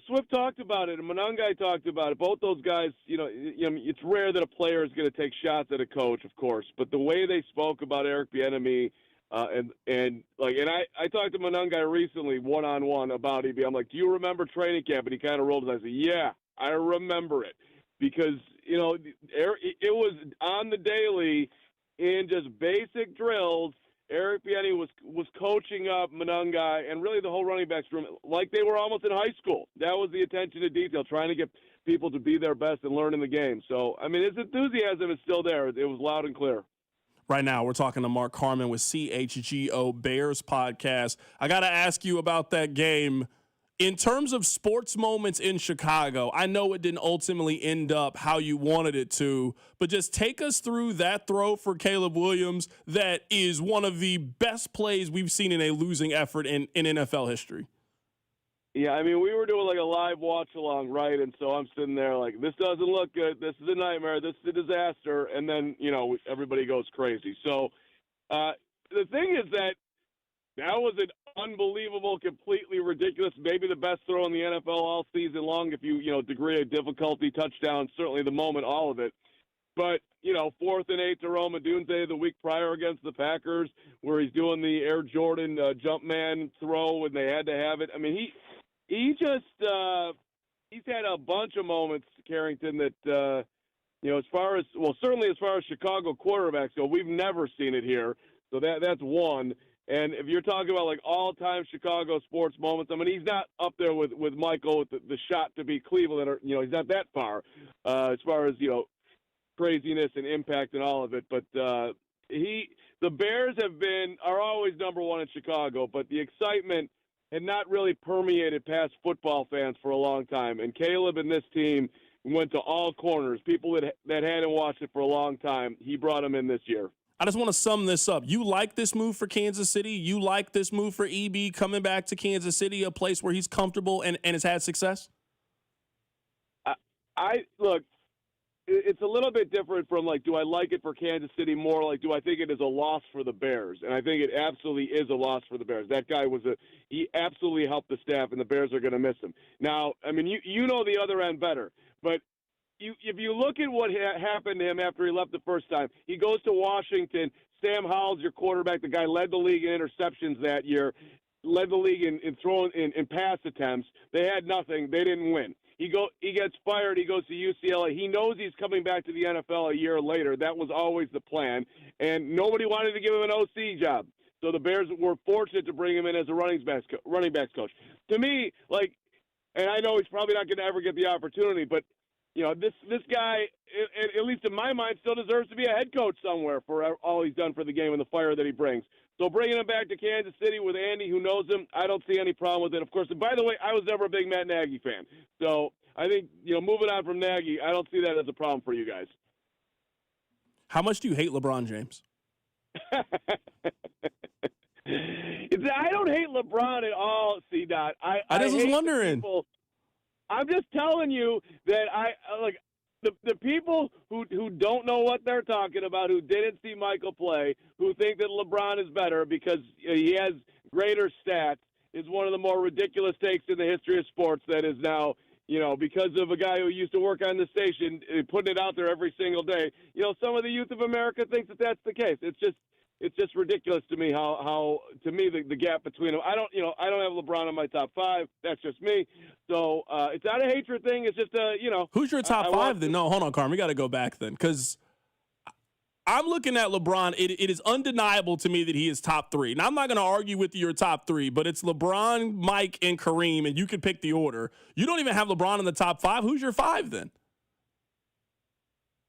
Swift talked about it, and Monunga talked about it. Both those guys, it's rare that a player is going to take shots at a coach, of course, but the way they spoke about Eric Bieniemy, and I talked to Monunga recently one-on-one about EB. I'm like, do you remember training camp? And he kind of rolled his eyes. I said, yeah. I remember it because, it was on the daily in just basic drills. Eric Bieniemy was coaching up Monunga and really the whole running backs room like they were almost in high school. That was the attention to detail, trying to get people to be their best and learn in the game. So, his enthusiasm is still there. It was loud and clear. Right now, we're talking to Mark Carmen with CHGO Bears Podcast. I got to ask you about that game. In terms of sports moments in Chicago, I know it didn't ultimately end up how you wanted it to, but just take us through that throw for Caleb Williams that is one of the best plays we've seen in a losing effort in NFL history. Yeah, we were doing like a live watch-along, right? And so I'm sitting there like, this doesn't look good. This is a nightmare. This is a disaster. And then, everybody goes crazy. So the thing is that was an unbelievable, completely ridiculous, maybe the best throw in the NFL all season long if you, degree of difficulty, touchdown, certainly the moment, all of it. But, 4th and 8 to Rome Odunze the week prior against the Packers where he's doing the Air Jordan jump man throw when they had to have it. He just he's had a bunch of moments, Carrington, that, certainly as far as Chicago quarterbacks go, we've never seen it here. So that's one. And if you're talking about like all-time Chicago sports moments, he's not up there with Michael with the shot to beat Cleveland, or he's not that far as craziness and impact and all of it. But the Bears are always number one in Chicago, but the excitement had not really permeated past football fans for a long time. And Caleb and this team went to all corners. People that hadn't watched it for a long time, he brought them in this year. I just want to sum this up. You like this move for Kansas City? You like this move for EB coming back to Kansas City, a place where he's comfortable and has had success? Look, it's a little bit different from, like, do I like it for Kansas City more? Like, do I think it is a loss for the Bears? And I think it absolutely is a loss for the Bears. That guy he absolutely helped the staff, and the Bears are going to miss him. Now, I mean, you know the other end better, but if you look at what happened to him after he left the first time, he goes to Washington. Sam Howell's your quarterback. The guy led the league in interceptions that year, led the league in throwing in pass attempts. They had nothing. They didn't win. He gets fired. He goes to UCLA. He knows he's coming back to the NFL a year later. That was always the plan, and nobody wanted to give him an OC job. So the Bears were fortunate to bring him in as a running backs coach. To me, like, and I know he's probably not going to ever get the opportunity, but you know, this guy, at least in my mind, still deserves to be a head coach somewhere for all he's done for the game and the fire that he brings. So bringing him back to Kansas City with Andy, who knows him, I don't see any problem with it. Of course, and by the way, I was never a big Matt Nagy fan. So I think, you know, moving on from Nagy, I don't see that as a problem for you guys. How much do you hate LeBron James? I don't hate LeBron at all, C-Dot. I just was wondering. I'm just telling you that the people who don't know what they're talking about, who didn't see Michael play, who think that LeBron is better because he has greater stats, is one of the more ridiculous takes in the history of sports that is now, you know, because of a guy who used to work on the station, putting it out there every single day. You know, some of the youth of America thinks that that's the case. It's just ridiculous to me how to me the gap between them. I don't have LeBron in my top 5. That's just me. So it's not a hatred thing. It's just Who's your top 5 then? No, hold on, Carm. We got to go back then because I'm looking at LeBron. It is undeniable to me that he is top 3. Now I'm not going to argue with your top 3, but it's LeBron, Mike, and Kareem, and you can pick the order. You don't even have LeBron in the top 5. Who's your 5 then?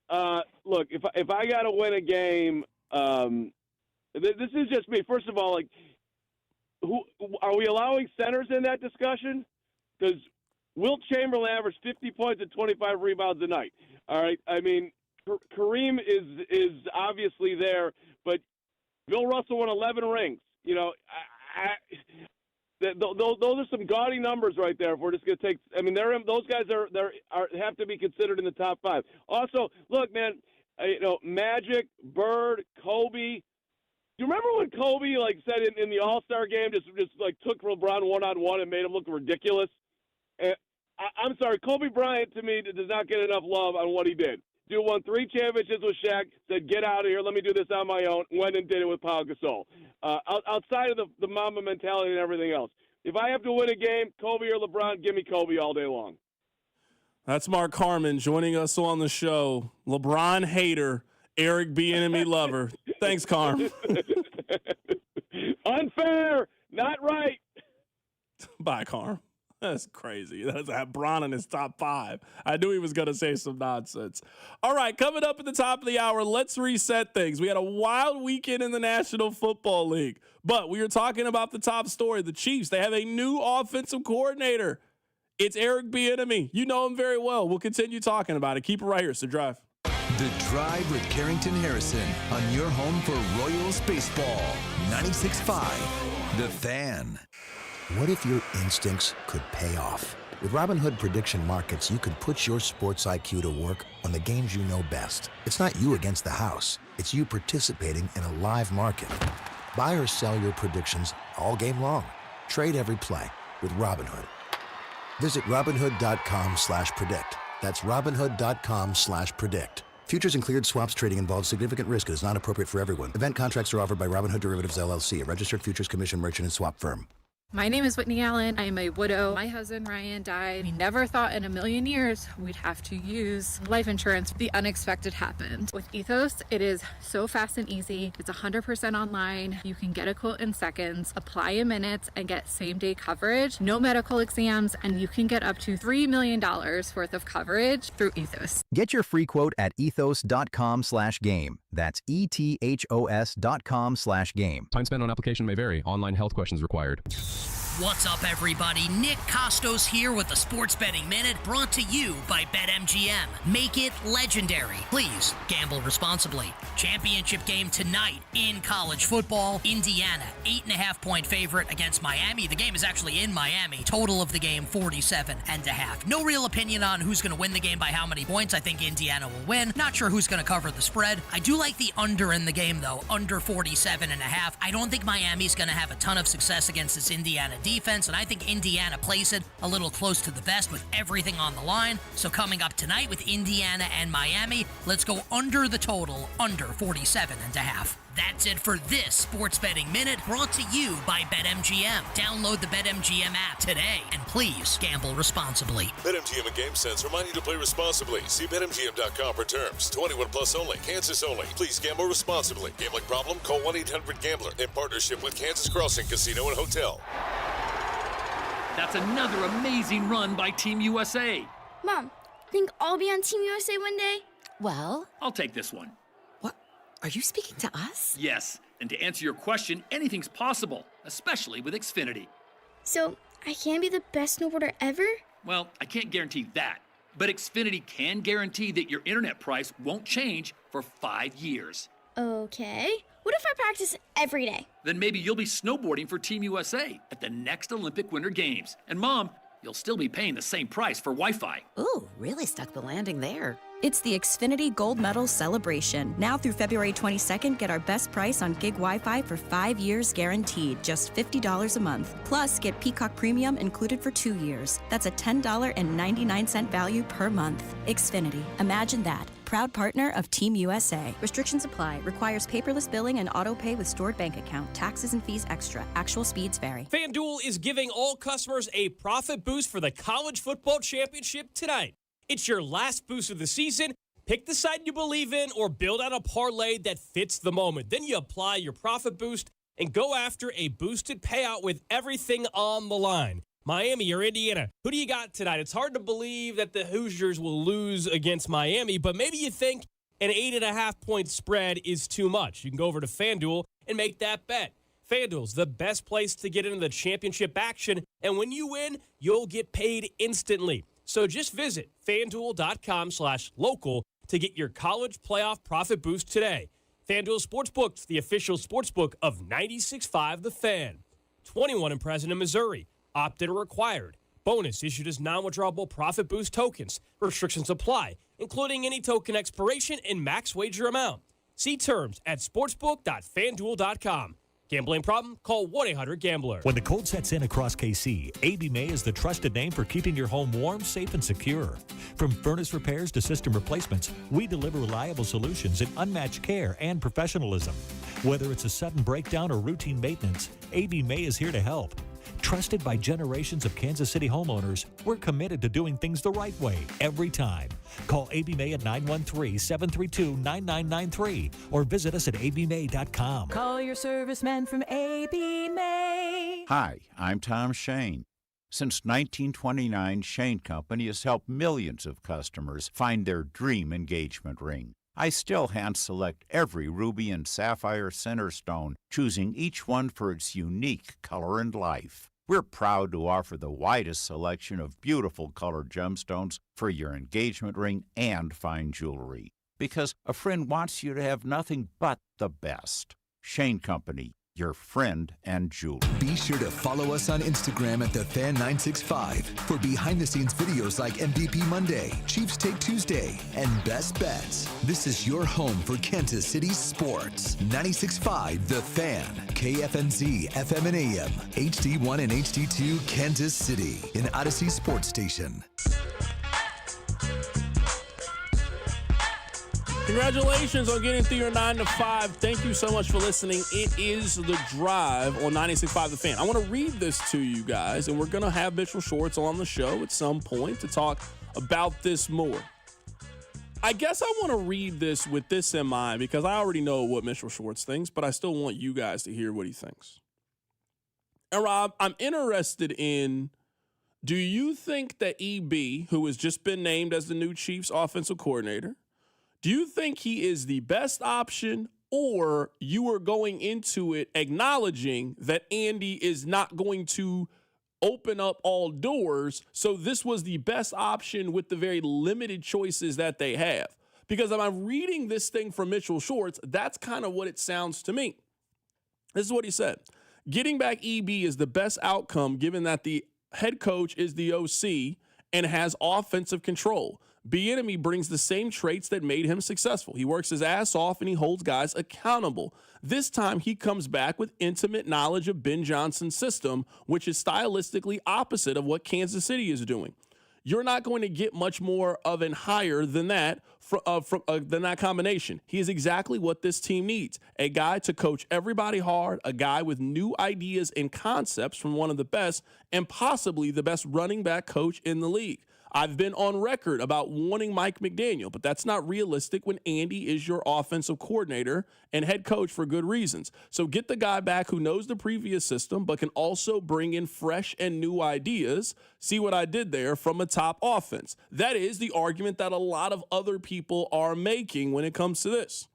Look, if I got to win a game. This is just me. First of all, like, who are we allowing centers in that discussion? Because Wilt Chamberlain averaged 50 points and 25 rebounds a night. All right, I mean, Kareem is obviously there, but Bill Russell won 11 rings. You know, those are some gaudy numbers right there. If we're just going to take, I mean, those guys have to be considered in the top 5. Also, look, man, Magic, Bird, Kobe. Do you remember when Kobe said in the All-Star game just took LeBron one-on-one and made him look ridiculous? I'm sorry, Kobe Bryant to me does not get enough love on what he did. Dude won 3 championships with Shaq, said get out of here, let me do this on my own, went and did it with Pau Gasol. Outside of the Mamba mentality and everything else, if I have to win a game, Kobe or LeBron, give me Kobe all day long. That's Mark Harmon joining us on the show. LeBron hater, Eric B. enemy lover. Thanks, Carm. Unfair, not right. Bye, Carm. That's crazy. That's Bron in his top 5. I knew he was going to say some nonsense. All right, coming up at the top of the hour, let's reset things. We had a wild weekend in the National Football League, but we were talking about the top story. The Chiefs, they have a new offensive coordinator. It's Eric Bieniemy. You know him very well. We'll continue talking about it. Keep it right here. So Drive. The Drive with Carrington Harrison on your home for Royals baseball. 96.5, The Fan. What if your instincts could pay off? With Robinhood Prediction Markets, you could put your sports IQ to work on the games you know best. It's not you against the house. It's you participating in a live market. Buy or sell your predictions all game long. Trade every play with Robinhood. Visit Robinhood.com/predict. That's Robinhood.com/predict. Futures and cleared swaps trading involves significant risk and is not appropriate for everyone. Event contracts are offered by Robinhood Derivatives LLC, a registered futures commission merchant and swap firm. My name is Whitney Allen. I am a widow. My husband, Ryan, died. We never thought in a million years we'd have to use life insurance. The unexpected happened. With Ethos, it is so fast and easy. It's 100% online. You can get a quote in seconds, apply in minutes, and get same-day coverage. No medical exams, and you can get up to $3 million worth of coverage through Ethos. Get your free quote at ethos.com/game. That's ETHOS.com/game. Time spent on application may vary. Online health questions required. What's up, everybody? Nick Costos here with the Sports Betting Minute, brought to you by BetMGM. Make it legendary. Please gamble responsibly. Championship game tonight in college football. Indiana, 8.5-point favorite against Miami. The game is actually in Miami. Total of the game, 47.5. No real opinion on who's going to win the game by how many points. I think Indiana will win. Not sure who's going to cover the spread. I do like the under in the game, though. Under 47.5. I don't think Miami's going to have a ton of success against this Indiana defense, and I think Indiana plays it a little close to the vest with everything on the line. So coming up tonight with Indiana and Miami, let's go under the total, under 47.5. That's it for this Sports Betting Minute, brought to you by BetMGM. Download the BetMGM app today, and please gamble responsibly. BetMGM and GameSense remind you to play responsibly. See BetMGM.com for terms. 21 plus only. Kansas only. Please gamble responsibly. Gambling problem? Call 1-800-GAMBLER. In partnership with Kansas Crossing Casino and Hotel. That's another amazing run by Team USA. Mom, think I'll be on Team USA one day? Well, I'll take this one. What? Are you speaking to us? Yes, and to answer your question, anything's possible, especially with Xfinity. So, I can be the best snowboarder ever? Well, I can't guarantee that, but Xfinity can guarantee that your internet price won't change for 5 years. Okay. What if I practice every day? Then maybe you'll be snowboarding for Team USA at the next Olympic Winter Games. And Mom, you'll still be paying the same price for Wi-Fi. Ooh, really stuck the landing there. It's the Xfinity Gold Medal Celebration. Now through February 22nd, get our best price on gig Wi-Fi for 5 years guaranteed, just $50 a month. Plus, get Peacock Premium included for 2 years. That's a $10.99 value per month. Xfinity. Imagine that. Proud partner of Team USA. Restrictions apply. Requires paperless billing and auto pay with stored bank account. Taxes and fees extra. Actual speeds vary. FanDuel is giving all customers a profit boost for the College Football Championship tonight. It's your last boost of the season. Pick the side you believe in or build out a parlay that fits the moment. Then you apply your profit boost and go after a boosted payout with everything on the line. Miami or Indiana, who do you got tonight? It's hard to believe that the Hoosiers will lose against Miami, but maybe you think an 8.5-point spread is too much. You can go over to FanDuel and make that bet. FanDuel's the best place to get into the championship action, and when you win, you'll get paid instantly. So just visit FanDuel.com/local to get your college playoff profit boost today. FanDuel Sportsbook's the official sportsbook of 96.5 The Fan. 21 and present in Missouri. Opt-in required. Bonus issued as non-withdrawable profit boost tokens. Restrictions apply, including any token expiration and max wager amount. See terms at sportsbook.fanduel.com. Gambling problem? Call 1-800-GAMBLER. When the cold sets in across KC, AB May is the trusted name for keeping your home warm, safe, and secure. From furnace repairs to system replacements, we deliver reliable solutions and unmatched care and professionalism. Whether it's a sudden breakdown or routine maintenance, AB May is here to help. Trusted by generations of Kansas City homeowners, we're committed to doing things the right way every time. Call AB May at 913-732-9993 or visit us at abmay.com. Call your serviceman from AB May. Hi, I'm Tom Shane. Since 1929, Shane Company has helped millions of customers find their dream engagement ring. I still hand-select every ruby and sapphire center stone, choosing each one for its unique color and life. We're proud to offer the widest selection of beautiful colored gemstones for your engagement ring and fine jewelry, because a friend wants you to have nothing but the best. Shane Company, your friend and jeweler. Be sure to follow us on Instagram at TheFan965 for behind-the-scenes videos like MVP Monday, Chiefs Take Tuesday, and Best Bets. This is your home for Kansas City sports. 96.5 The Fan, KFNZ, FM and AM, HD1 and HD2, Kansas City, an Odyssey sports station. Congratulations on getting through your 9 to 5. Thank you so much for listening. It is The Drive on 96.5 The Fan. I want to read this to you guys, and we're going to have Mitchell Schwartz on the show at some point to talk about this more. I guess I want to read this with this in mind because I already know what Mitchell Schwartz thinks, but I still want you guys to hear what he thinks. And Rob, I'm interested in, do you think that EB, who has just been named as the new Chiefs offensive coordinator, do you think he is the best option, or you are going into it acknowledging that Andy is not going to open up all doors. So this was the best option with the very limited choices that they have. Because if I'm reading this thing from Mitchell Schwartz, that's kind of what it sounds to me. This is what he said. Getting back EB is the best outcome given that the head coach is the OC and has offensive control. Bieniemy brings the same traits that made him successful. He works his ass off and he holds guys accountable. This time he comes back with intimate knowledge of Ben Johnson's system, which is stylistically opposite of what Kansas City is doing. You're not going to get much more of and higher than that than that combination. He is exactly what this team needs. A guy to coach everybody hard, a guy with new ideas and concepts from one of the best and possibly the best running back coach in the league. I've been on record about wanting Mike McDaniel, but that's not realistic when Andy is your offensive coordinator and head coach for good reasons. So get the guy back who knows the previous system, but can also bring in fresh and new ideas. See what I did there from a top offense. That is the argument that a lot of other people are making when it comes to this.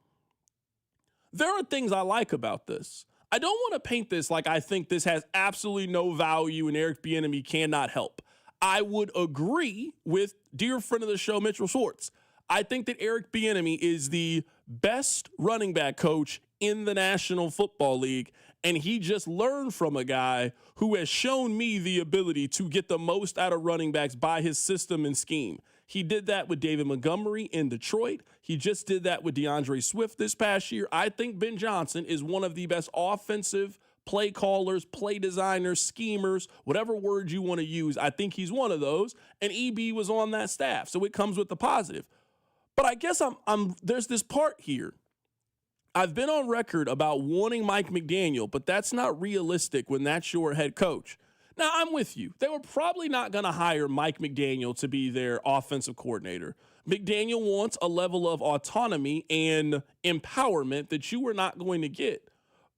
There are things I like about this. I don't want to paint this like I think this has absolutely no value and Eric Bieniemy cannot help. I would agree with dear friend of the show, Mitchell Schwartz. I think that Eric Bieniemy is the best running back coach in the National Football League, and he just learned from a guy who has shown me the ability to get the most out of running backs by his system and scheme. He did that with David Montgomery in Detroit. He just did that with DeAndre Swift this past year. I think Ben Johnson is one of the best offensive play callers, play designers, schemers, whatever word you want to use. I think he's one of those, and EB was on that staff, so it comes with the positive. But I guess there's this part here. I've been on record about wanting Mike McDaniel, but that's not realistic when that's your head coach. Now, I'm with you. They were probably not going to hire Mike McDaniel to be their offensive coordinator. McDaniel wants a level of autonomy and empowerment that you were not going to get.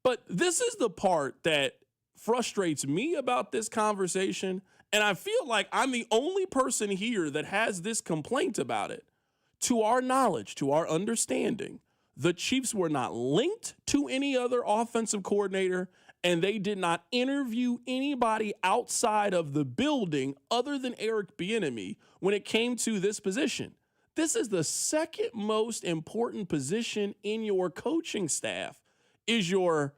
But this is the part that frustrates me about this conversation, and I feel like I'm the only person here that has this complaint about it. To our knowledge, to our understanding, the Chiefs were not linked to any other offensive coordinator, and they did not interview anybody outside of the building other than Eric Bieniemy when it came to this position. This is the second most important position in your coaching staff. Is your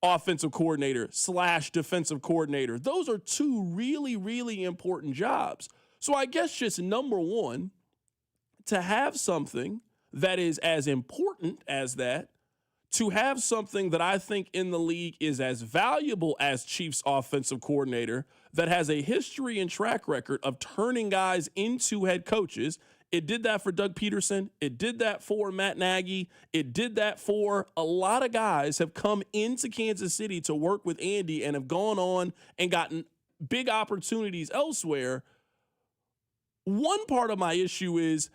offensive coordinator / defensive coordinator. Those are two really, really important jobs. So I guess just number one, to have something that is as important as that, to have something that I think in the league is as valuable as Chiefs offensive coordinator, that has a history and track record of turning guys into head coaches. It did that for Doug Peterson. It did that for Matt Nagy. It did that for a lot of guys have come into Kansas City to work with Andy and have gone on and gotten big opportunities elsewhere. One part of my issue is,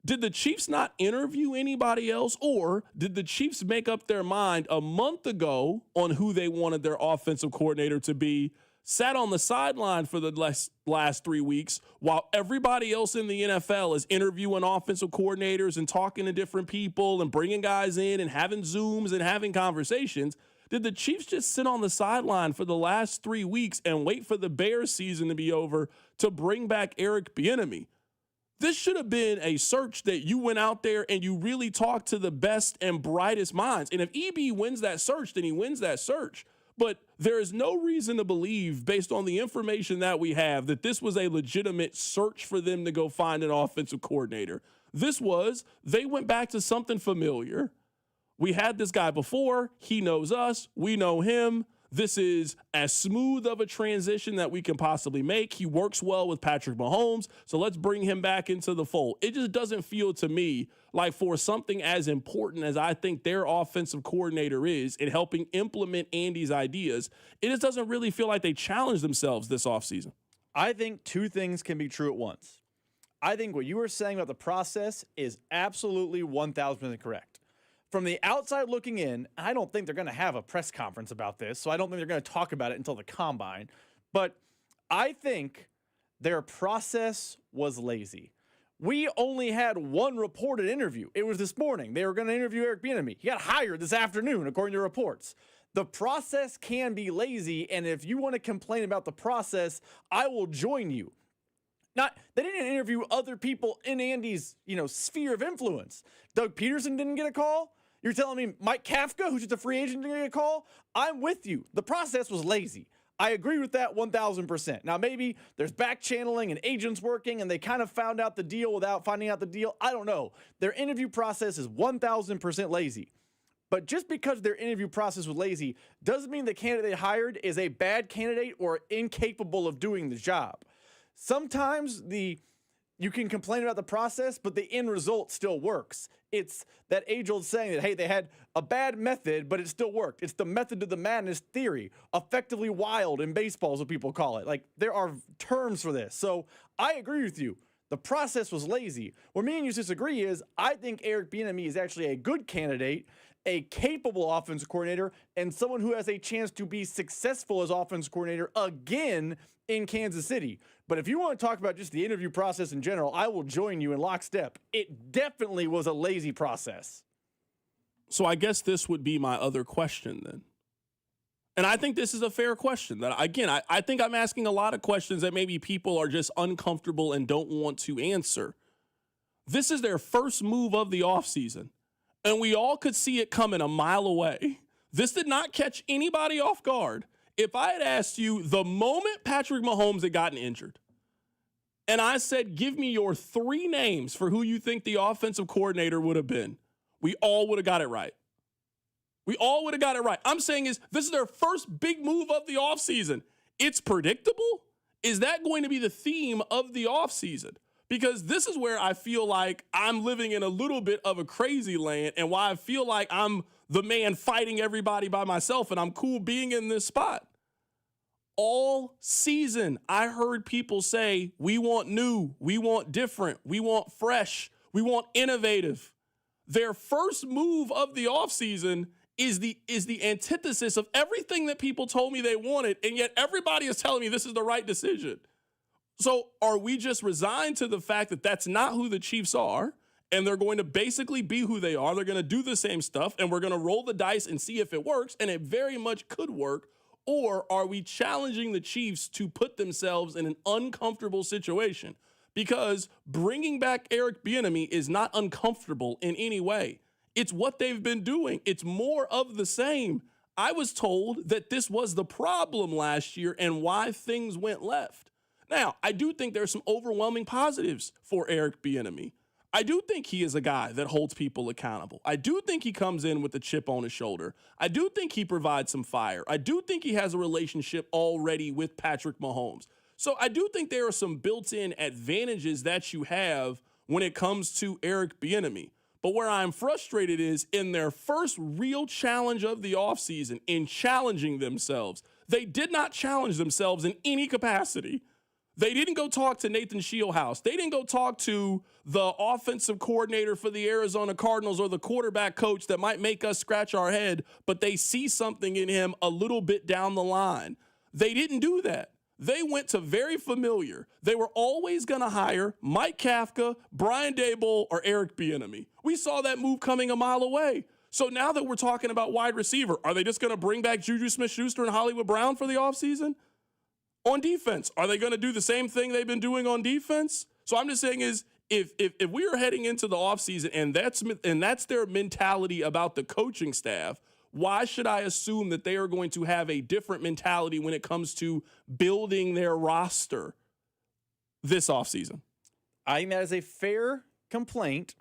did the Chiefs not interview anybody else, or did the Chiefs make up their mind a month ago on who they wanted their offensive coordinator to be, sat on the sideline for the last 3 weeks while everybody else in the NFL is interviewing offensive coordinators and talking to different people and bringing guys in and having Zooms and having conversations? Did the Chiefs just sit on the sideline for the last 3 weeks and wait for the Bears season to be over to bring back Eric Bieniemy? This should have been a search that you went out there and you really talked to the best and brightest minds. And if EB wins that search, then he wins that search. But there is no reason to believe, based on the information that we have, that this was a legitimate search for them to go find an offensive coordinator. They went back to something familiar. We had this guy before. He knows us. We know him. This is as smooth of a transition that we can possibly make. He works well with Patrick Mahomes, so let's bring him back into the fold. It just doesn't feel to me like, for something as important as I think their offensive coordinator is in helping implement Andy's ideas, it just doesn't really feel like they challenged themselves this offseason. I think two things can be true at once. I think what you were saying about the process is absolutely 1,000% correct. From the outside looking in, I don't think they're going to have a press conference about this, so I don't think they're going to talk about it until the combine. But I think their process was lazy. We only had one reported interview. It was this morning. They were going to interview Eric Bieniemy. He got hired this afternoon, according to reports. The process can be lazy, and if you want to complain about the process, I will join you. They didn't interview other people in Andy's, sphere of influence. Doug Peterson didn't get a call. You're telling me Mike Kafka, who's just a free agent, didn't get a call? I'm with you. The process was lazy. I agree with that 1,000%. Now, maybe there's back channeling and agents working, and they kind of found out the deal without finding out the deal. I don't know. Their interview process is 1,000% lazy. But just because their interview process was lazy doesn't mean the candidate they hired is a bad candidate or incapable of doing the job. Sometimes you can complain about the process, but the end result still works. It's that age-old saying that, hey, they had a bad method, but it still worked. It's the method to the madness theory. Effectively wild in baseball is what people call it. Like, there are terms for this. So I agree with you. The process was lazy. Where me and you disagree is I think Eric Bieniemy is actually a good candidate, a capable offensive coordinator, and someone who has a chance to be successful as offensive coordinator again in Kansas City. But if you want to talk about just the interview process in general, I will join you in lockstep. It definitely was a lazy process. So I guess this would be my other question then. And I think this is a fair question. That again, I think I'm asking a lot of questions that maybe people are just uncomfortable and don't want to answer. This is their first move of the offseason, and we all could see it coming a mile away. This did not catch anybody off guard. If I had asked you the moment Patrick Mahomes had gotten injured, and I said, give me your 3 names for who you think the offensive coordinator would have been, we all would have got it right. We all would have got it right. I'm saying this is their first big move of the offseason. It's predictable? Is that going to be the theme of the offseason? Because this is where I feel like I'm living in a little bit of a crazy land, and why I feel like I'm the man fighting everybody by myself, and I'm cool being in this spot. All season, I heard people say, we want new, we want different, we want fresh, we want innovative. Their first move of the offseason is the antithesis of everything that people told me they wanted, and yet everybody is telling me this is the right decision. So are we just resigned to the fact that that's not who the Chiefs are, and they're going to basically be who they are? They're going to do the same stuff, and we're going to roll the dice and see if it works, and it very much could work. Or are we challenging the Chiefs to put themselves in an uncomfortable situation? Because bringing back Eric Bieniemy is not uncomfortable in any way. It's what they've been doing. It's more of the same. I was told that this was the problem last year and why things went left. Now, I do think there's some overwhelming positives for Eric Bieniemy. I do think he is a guy that holds people accountable. I do think he comes in with a chip on his shoulder. I do think he provides some fire. I do think he has a relationship already with Patrick Mahomes. So I do think there are some built-in advantages that you have when it comes to Eric Bieniemy. But where I'm frustrated is in their first real challenge of the offseason, in challenging themselves, they did not challenge themselves in any capacity. They didn't go talk to Nathan Shieldhouse. They didn't go talk to the offensive coordinator for the Arizona Cardinals or the quarterback coach that might make us scratch our head, but they see something in him a little bit down the line. They didn't do that. They went to very familiar. They were always going to hire Mike Kafka, Brian Daboll, or Eric Bieniemy. We saw that move coming a mile away. So now that we're talking about wide receiver, are they just going to bring back Juju Smith-Schuster and Hollywood Brown for the offseason? On defense, are they going to do the same thing they've been doing on defense? So I'm just saying is if we are heading into the offseason and that's their mentality about the coaching staff, why should I assume that they are going to have a different mentality when it comes to building their roster this offseason? I think that is a fair complaint,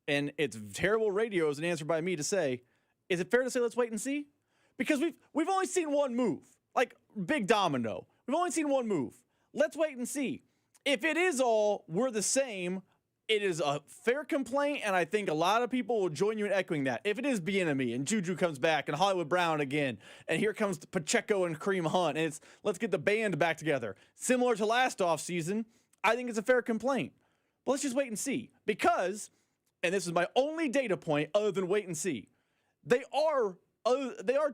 and it's terrible radio as an answer by me to say, is it fair to say let's wait and see? Because we've only seen one move, like big domino. We've only seen one move. Let's wait and see. If it is all we're the same, it is a fair complaint, and I think a lot of people will join you in echoing that. If it is Bieniemy and Juju comes back and Hollywood Brown again, and here comes Pacheco and Kareem Hunt, and it's let's get the band back together. Similar to last offseason, I think it's a fair complaint. But let's just wait and see. Because, and this is my only data point other than wait and see, they are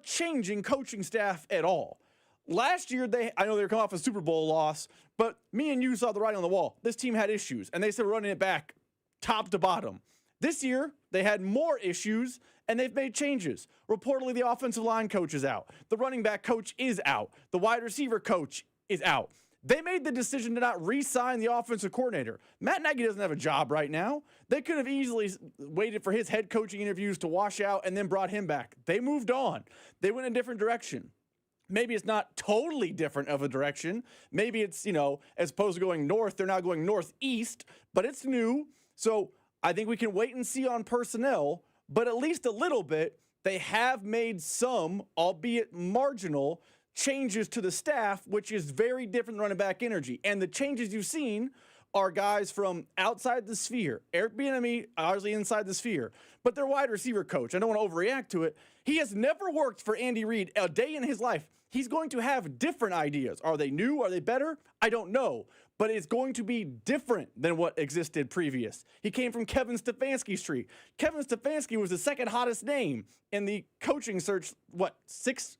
changing coaching staff at all. Last year, I know they were coming off a Super Bowl loss, but me and you saw the writing on the wall. This team had issues, and they started running it back top to bottom. This year, they had more issues, and they've made changes. Reportedly, the offensive line coach is out. The running back coach is out. The wide receiver coach is out. They made the decision to not re-sign the offensive coordinator. Matt Nagy doesn't have a job right now. They could have easily waited for his head coaching interviews to wash out and then brought him back. They moved on. They went a different direction. Maybe it's not totally different of a direction. Maybe it's, as opposed to going north, they're now going northeast, but it's new. So I think we can wait and see on personnel, but at least a little bit, they have made some, albeit marginal, changes to the staff, which is very different than running back energy. And the changes you've seen are guys from outside the sphere. Eric Bieniemy, obviously inside the sphere, but their wide receiver coach, I don't want to overreact to it, he has never worked for Andy Reid a day in his life. He's going to have different ideas. Are they new? Are they better? I don't know. But it's going to be different than what existed previous. He came from Kevin Stefanski's tree. Kevin Stefanski was the second hottest name in the coaching search, 6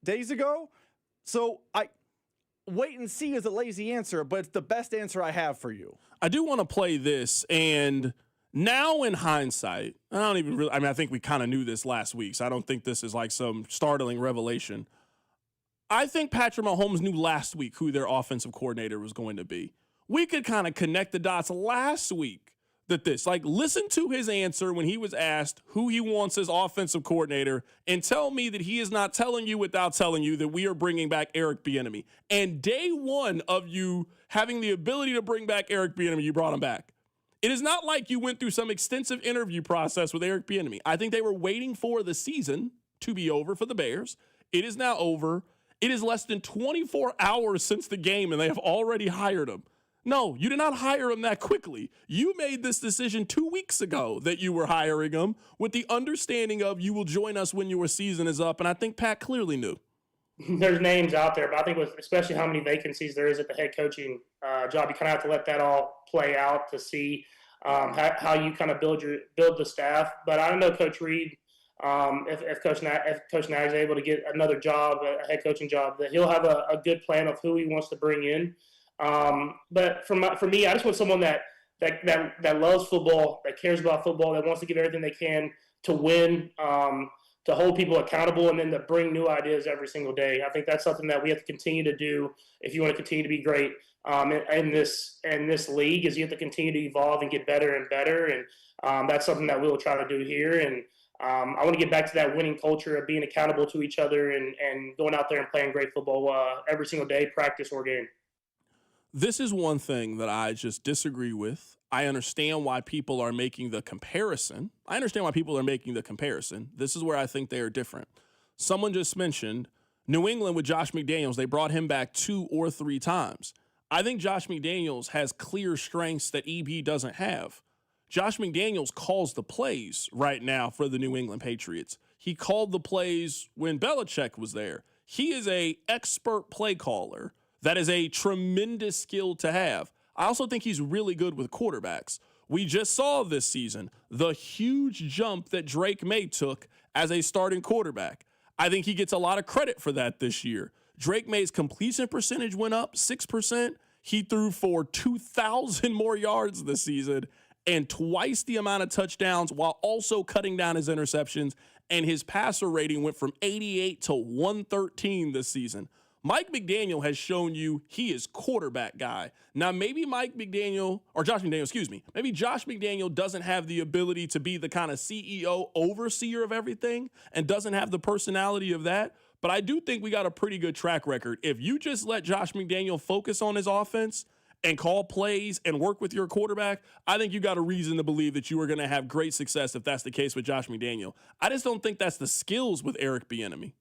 days ago? So wait and see is a lazy answer, but it's the best answer I have for you. I do want to play this, and now in hindsight, I think we kind of knew this last week, so I don't think this is like some startling revelation. I think Patrick Mahomes knew last week who their offensive coordinator was going to be. We could kind of connect the dots last week listen to his answer when he was asked who he wants as offensive coordinator and tell me that he is not telling you without telling you that we are bringing back Eric Bieniemy. And day one of you having the ability to bring back Eric Bieniemy, you brought him back. It is not like you went through some extensive interview process with Eric Bieniemy. I think they were waiting for the season to be over for the Bears. It is now over. It is less than 24 hours since the game, and they have already hired him. No, you did not hire him that quickly. You made this decision 2 weeks ago that you were hiring him with the understanding of you will join us when your season is up, and I think Pat clearly knew. There's names out there, but I think especially how many vacancies there is at the head coaching job, you kind of have to let that all play out to see how you kind of build the staff. But I don't know, Coach Reid, if Coach Nagy is able to get another job, a head coaching job, that he'll have a good plan of who he wants to bring in. But for me, I just want someone that loves football, that cares about football, that wants to give everything they can to win, to hold people accountable, and then to bring new ideas every single day. I think that's something that we have to continue to do if you want to continue to be great in this league. Is you have to continue to evolve and get better and better, and that's something that we'll try to do here. And I want to get back to that winning culture of being accountable to each other and going out there and playing great football every single day, practice or game. This is one thing that I just disagree with. I understand why people are making the comparison. This is where I think they are different. Someone just mentioned New England with Josh McDaniels. They brought him back 2 or 3 times. I think Josh McDaniels has clear strengths that EB doesn't have. Josh McDaniels calls the plays right now for the New England Patriots. He called the plays when Belichick was there. He is an expert play caller. That is a tremendous skill to have. I also think he's really good with quarterbacks. We just saw this season the huge jump that Drake May took as a starting quarterback. I think he gets a lot of credit for that this year. Drake May's completion percentage went up 6%. He threw for 2,000 more yards this season and twice the amount of touchdowns while also cutting down his interceptions. And his passer rating went from 88 to 113 this season. Mike McDaniel has shown you he is quarterback guy. Now, maybe Josh McDaniel, maybe Josh McDaniel doesn't have the ability to be the kind of CEO overseer of everything and doesn't have the personality of that. But I do think we got a pretty good track record. If you just let Josh McDaniel focus on his offense and call plays and work with your quarterback, I think you got a reason to believe that you are going to have great success if that's the case with Josh McDaniel. I just don't think that's the skills with Eric Bieniemy.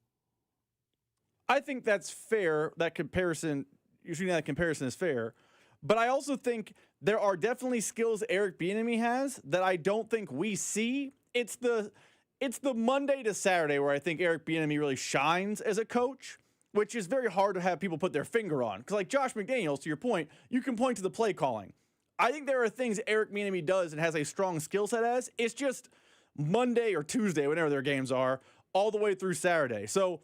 I think that's fair. That comparison is fair. But I also think there are definitely skills Eric Bieniemy has that I don't think we see. It's the Monday to Saturday where I think Eric Bieniemy really shines as a coach, which is very hard to have people put their finger on. Because like Josh McDaniels, to your point, you can point to the play calling. I think there are things Eric Bieniemy does and has a strong skill set as. It's just Monday or Tuesday, whenever their games are, all the way through Saturday. So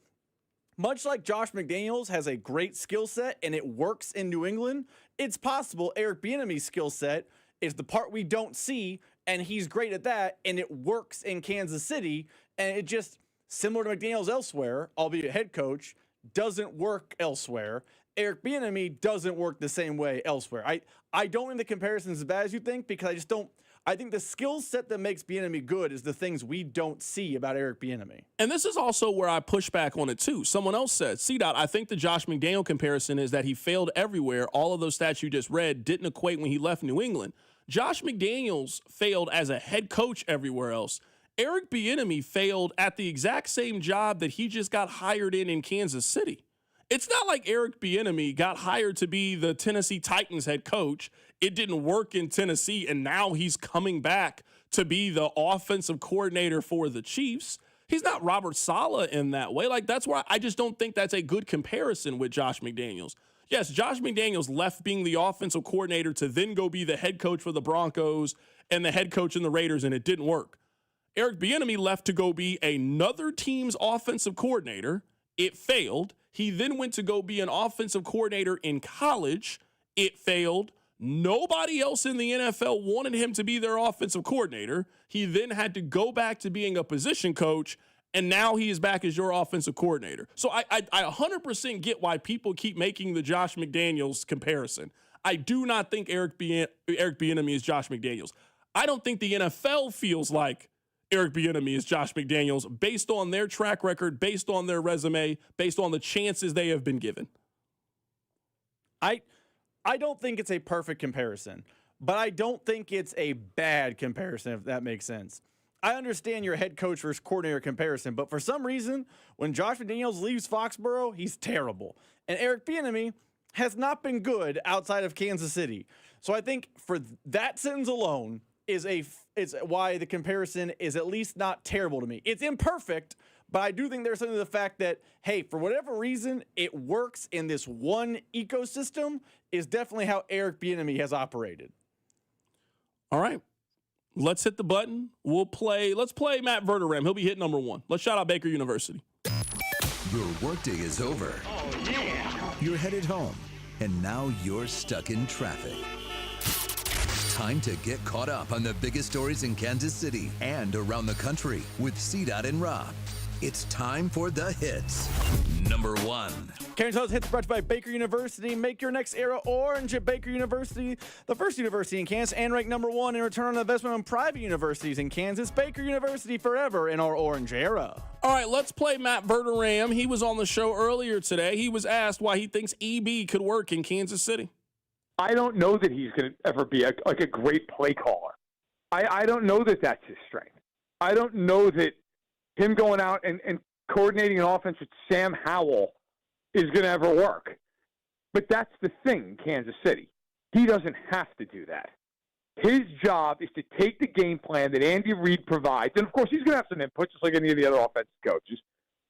much like Josh McDaniels has a great skill set and it works in New England, it's possible Eric Bieniemy's skill set is the part we don't see, and he's great at that, and it works in Kansas City, and it just, similar to McDaniels elsewhere, albeit head coach, doesn't work elsewhere. Eric Bieniemy doesn't work the same way elsewhere. I don't think the comparison is as bad as you think, because I just don't. I think the skill set that makes Bieniemy good is the things we don't see about Eric Bieniemy. And this is also where I push back on it too. Someone else said, CDOT, I think the Josh McDaniel comparison is that he failed everywhere. All of those stats you just read didn't equate when he left New England. Josh McDaniels failed as a head coach everywhere else. Eric Bieniemy failed at the exact same job that he just got hired in Kansas City. It's not like Eric Bieniemy got hired to be the Tennessee Titans head coach. It didn't work in Tennessee, and now he's coming back to be the offensive coordinator for the Chiefs. He's not Robert Saleh in that way. Like, that's why I just don't think that's a good comparison with Josh McDaniels. Yes, Josh McDaniels left being the offensive coordinator to then go be the head coach for the Broncos and the head coach in the Raiders, and it didn't work. Eric Bieniemy left to go be another team's offensive coordinator. It failed. He then went to go be an offensive coordinator in college. It failed. Nobody else in the NFL wanted him to be their offensive coordinator. He then had to go back to being a position coach, and now he is back as your offensive coordinator. So I 100% get why people keep making the Josh McDaniels comparison. I do not think Eric Bieniemy is Josh McDaniels. I don't think the NFL feels like Eric Bieniemy is Josh McDaniels based on their track record, based on their resume, based on the chances they have been given. I don't think it's a perfect comparison, but I don't think it's a bad comparison, if that makes sense. I understand your head coach versus coordinator comparison, but for some reason, when Josh McDaniels leaves Foxborough, he's terrible. And Eric Bieniemy has not been good outside of Kansas City. So I think for that sentence alone is why the comparison is at least not terrible to me. It's imperfect, but I do think there's something to the fact that, hey, for whatever reason, it works in this one ecosystem is definitely how Eric Bieniemy has operated. All right. Let's hit the button. Let's play Matt Verderame. He'll be hit number 1. Let's shout out Baker University. Your workday is over. Oh, yeah. You're headed home, and now you're stuck in traffic. Time to get caught up on the biggest stories in Kansas City and around the country with CDOT and Rob. It's time for the hits. Number 1. Carrington Hits brought to you by Baker University. Make your next era orange at Baker University, the first university in Kansas, and ranked number 1 in return on investment on private universities in Kansas. Baker University forever in our orange era. All right, let's play Matt Verderame. He was on the show earlier today. He was asked why he thinks EB could work in Kansas City. I don't know that he's going to ever be a great play caller. I don't know that that's his strength. I don't know that him going out and coordinating an offense with Sam Howell is going to ever work. But that's the thing, Kansas City. He doesn't have to do that. His job is to take the game plan that Andy Reid provides, and of course he's going to have some input just like any of the other offensive coaches,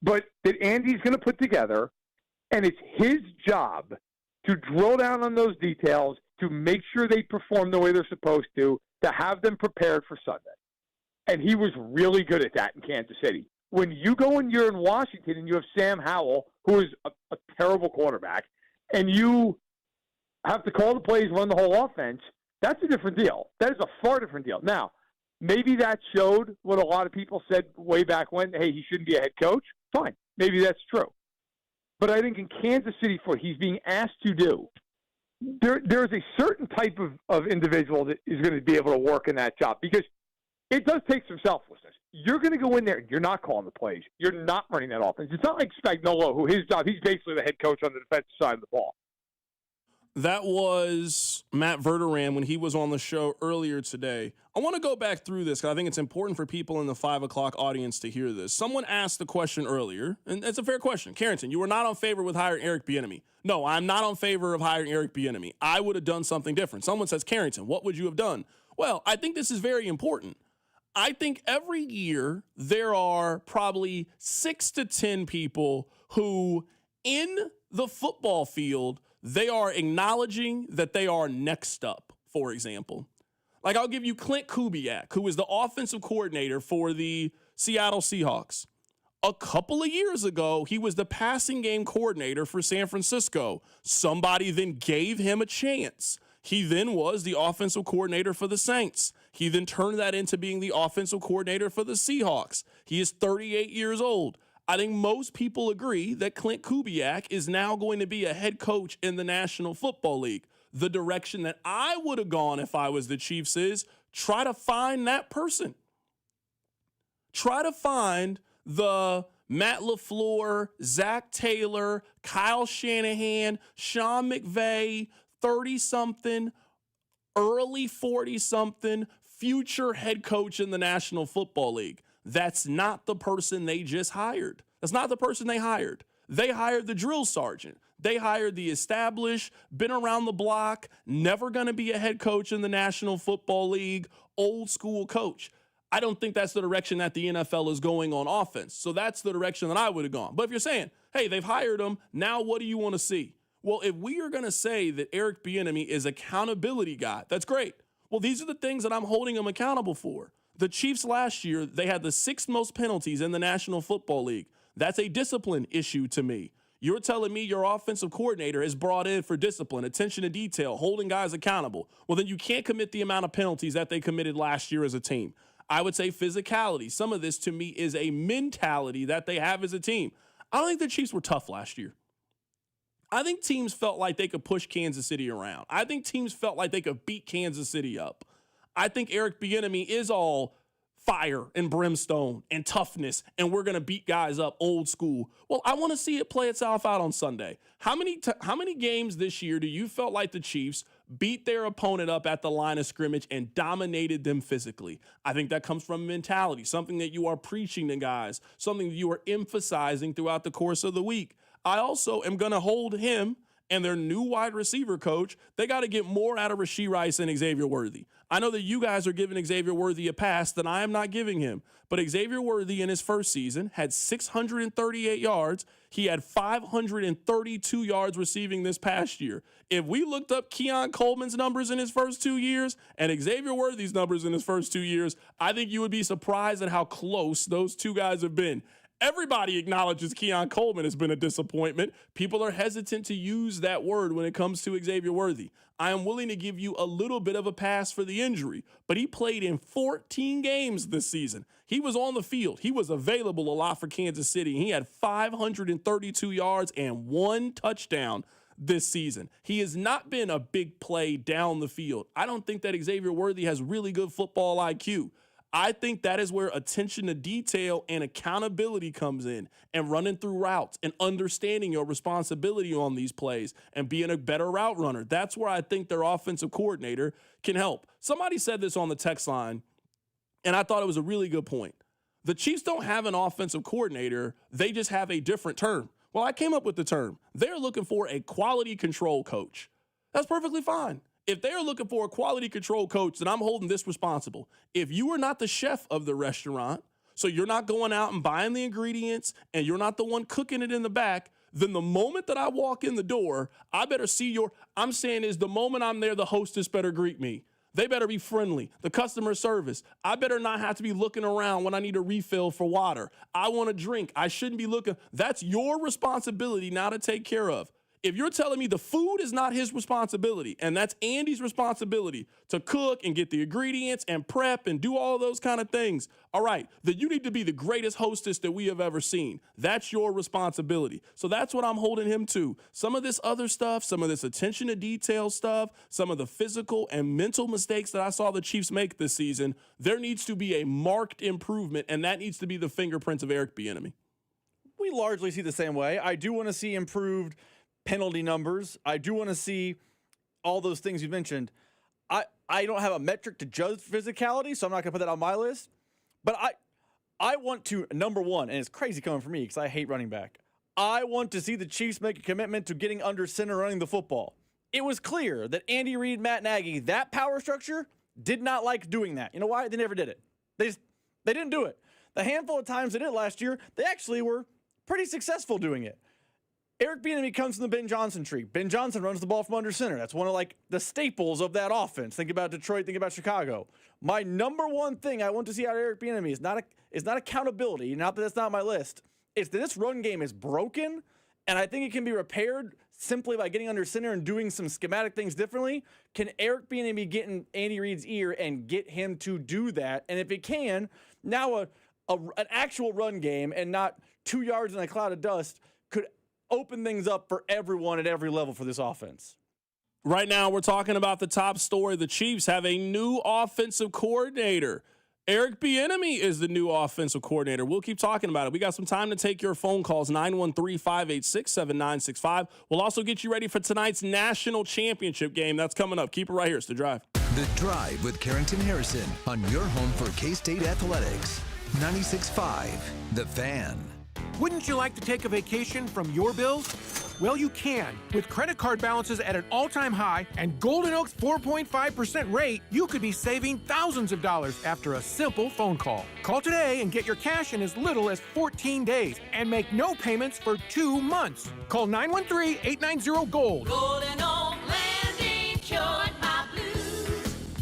but that Andy's going to put together, and it's his job to drill down on those details, to make sure they perform the way they're supposed to have them prepared for Sunday. And he was really good at that in Kansas City. When you go and you're in Washington and you have Sam Howell, who is a terrible quarterback, and you have to call the plays, run the whole offense, that's a different deal. That is a far different deal. Now, maybe that showed what a lot of people said way back when, hey, he shouldn't be a head coach. Fine. Maybe that's true. But I think in Kansas City, for what he's being asked to do, there's a certain type of individual that is going to be able to work in that job, because it does take some selflessness. You're going to go in there and you're not calling the plays. You're not running that offense. It's not like Spagnuolo, who his job, he's basically the head coach on the defensive side of the ball. That was Matt Verderame when he was on the show earlier today. I want to go back through this because I think it's important for people in the 5 o'clock audience to hear this. Someone asked the question earlier, and it's a fair question. Carrington, you were not on favor with hiring Eric Bieniemy. No, I'm not on favor of hiring Eric Bieniemy. I would have done something different. Someone says, Carrington, what would you have done? Well, I think this is very important. I think every year there are probably 6 to 10 people who in the football field, they are acknowledging that they are next up, for example. Like, I'll give you Clint Kubiak, who is the offensive coordinator for the Seattle Seahawks. A couple of years ago, he was the passing game coordinator for San Francisco. Somebody then gave him a chance. He then was the offensive coordinator for the Saints. He then turned that into being the offensive coordinator for the Seahawks. He is 38 years old. I think most people agree that Clint Kubiak is now going to be a head coach in the National Football League. The direction that I would have gone if I was the Chiefs is try to find that person. Try to find the Matt LaFleur, Zach Taylor, Kyle Shanahan, Sean McVay, 30-something, early 40-something, future head coach in the National Football League. That's not the person they just hired. That's not the person they hired. They hired the drill sergeant. They hired the established, been around the block, never going to be a head coach in the National Football League, old school coach. I don't think that's the direction that the NFL is going on offense. So that's the direction that I would have gone. But if you're saying, hey, they've hired him, now what do you want to see? Well, if we are going to say that Eric Bieniemy is accountability guy, that's great. Well, these are the things that I'm holding him accountable for. The Chiefs last year, they had the 6th most penalties in the National Football League. That's a discipline issue to me. You're telling me your offensive coordinator is brought in for discipline, attention to detail, holding guys accountable. Well, then you can't commit the amount of penalties that they committed last year as a team. I would say physicality. Some of this, to me, is a mentality that they have as a team. I don't think the Chiefs were tough last year. I think teams felt like they could push Kansas City around. I think teams felt like they could beat Kansas City up. I think Eric Bieniemy is all fire and brimstone and toughness, and we're going to beat guys up old school. Well, I want to see it play itself out on Sunday. How many games this year do you felt like the Chiefs beat their opponent up at the line of scrimmage and dominated them physically? I think that comes from mentality, something that you are preaching to guys, something that you are emphasizing throughout the course of the week. I also am going to hold him and their new wide receiver coach. They got to get more out of Rashee Rice and Xavier Worthy. I know that you guys are giving Xavier Worthy a pass that I am not giving him. But Xavier Worthy in his first season had 638 yards. He had 532 yards receiving this past year. If we looked up Keon Coleman's numbers in his first 2 years and Xavier Worthy's numbers in his first 2 years, I think you would be surprised at how close those two guys have been. Everybody acknowledges Keon Coleman has been a disappointment. People are hesitant to use that word when it comes to Xavier Worthy. I am willing to give you a little bit of a pass for the injury, but he played in 14 games this season. He was on the field. He was available a lot for Kansas City. He had 532 yards and 1 touchdown this season. He has not been a big play down the field. I don't think that Xavier Worthy has really good football IQ. I think that is where attention to detail and accountability comes in, and running through routes and understanding your responsibility on these plays and being a better route runner. That's where I think their offensive coordinator can help. Somebody said this on the text line, and I thought it was a really good point. The Chiefs don't have an offensive coordinator. They just have a different term. Well, I came up with the term. They're looking for a quality control coach. That's perfectly fine. If they're looking for a quality control coach, then I'm holding this responsible. If you are not the chef of the restaurant, so you're not going out and buying the ingredients and you're not the one cooking it in the back, then the moment that I walk in the door, I better see I'm saying is the moment I'm there, the hostess better greet me. They better be friendly. The customer service. I better not have to be looking around when I need a refill for water. I want a drink. I shouldn't be looking. That's your responsibility now to take care of. If you're telling me the food is not his responsibility, and that's Andy's responsibility to cook and get the ingredients and prep and do all those kind of things, all right, then you need to be the greatest hostess that we have ever seen. That's your responsibility. So that's what I'm holding him to. Some of this other stuff, some of this attention to detail stuff, some of the physical and mental mistakes that I saw the Chiefs make this season, there needs to be a marked improvement, and that needs to be the fingerprints of Eric Bieniemy. We largely see the same way. I do want to see improved penalty numbers. I do want to see all those things you mentioned. I don't have a metric to judge physicality, so I'm not going to put that on my list. But I want to, number one, and it's crazy coming from me because I hate running back, I want to see the Chiefs make a commitment to getting under center running the football. It was clear that Andy Reid, Matt Nagy, that power structure did not like doing that. You know why? They never did it. They didn't do it. The handful of times they did it last year, they actually were pretty successful doing it. Eric Bieniemy comes from the Ben Johnson tree. Ben Johnson runs the ball from under center. That's one of the staples of that offense. Think about Detroit, think about Chicago. My number one thing I want to see out of Eric Bieniemy is not accountability. Not that that's not my list. It's that this run game is broken, and I think it can be repaired simply by getting under center and doing some schematic things differently. Can Eric Bieniemy get in Andy Reid's ear and get him to do that? And if he can, now an actual run game and not 2 yards in a cloud of dust could open things up for everyone at every level for this offense. Right now, we're talking about the top story. The Chiefs have a new offensive coordinator. Eric Bieniemy is the new offensive coordinator. We'll keep talking about it. We got some time to take your phone calls, 913-586-7965. We'll also get you ready for tonight's national championship game. That's coming up. Keep it right here. It's The Drive. The Drive with Carrington Harrison on your home for K-State Athletics. 96.5, The Fan. Wouldn't you like to take a vacation from your bills? Well, you can. With credit card balances at an all-time high and Golden Oak's 4.5% rate, you could be saving thousands of dollars after a simple phone call. Call today and get your cash in as little as 14 days and make no payments for 2 months. Call 913-890-GOLD. Golden Oak Landing cured my blues.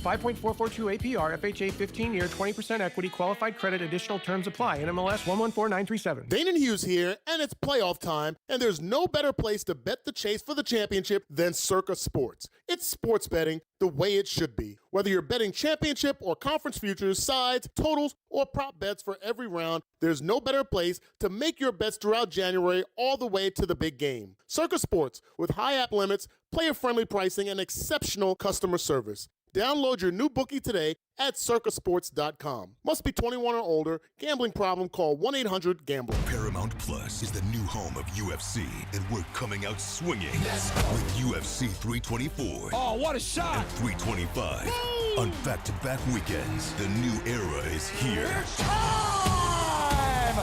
5.442 APR, FHA 15-year, 20% equity, qualified credit, additional terms apply. NMLS 114937. Dane and Hughes here, and it's playoff time, and there's no better place to bet the chase for the championship than Circa Sports. It's sports betting the way it should be. Whether you're betting championship or conference futures, sides, totals, or prop bets for every round, there's no better place to make your bets throughout January all the way to the big game. Circa Sports, with high app limits, player-friendly pricing, and exceptional customer service. Download your new bookie today at circasports.com. Must be 21 or older. Gambling problem? Call 1-800-GAMBLER. Paramount Plus is the new home of UFC, and we're coming out swinging with UFC 324. Oh, what a shot! And 325 on back-to-back weekends. The new era is here. It's time!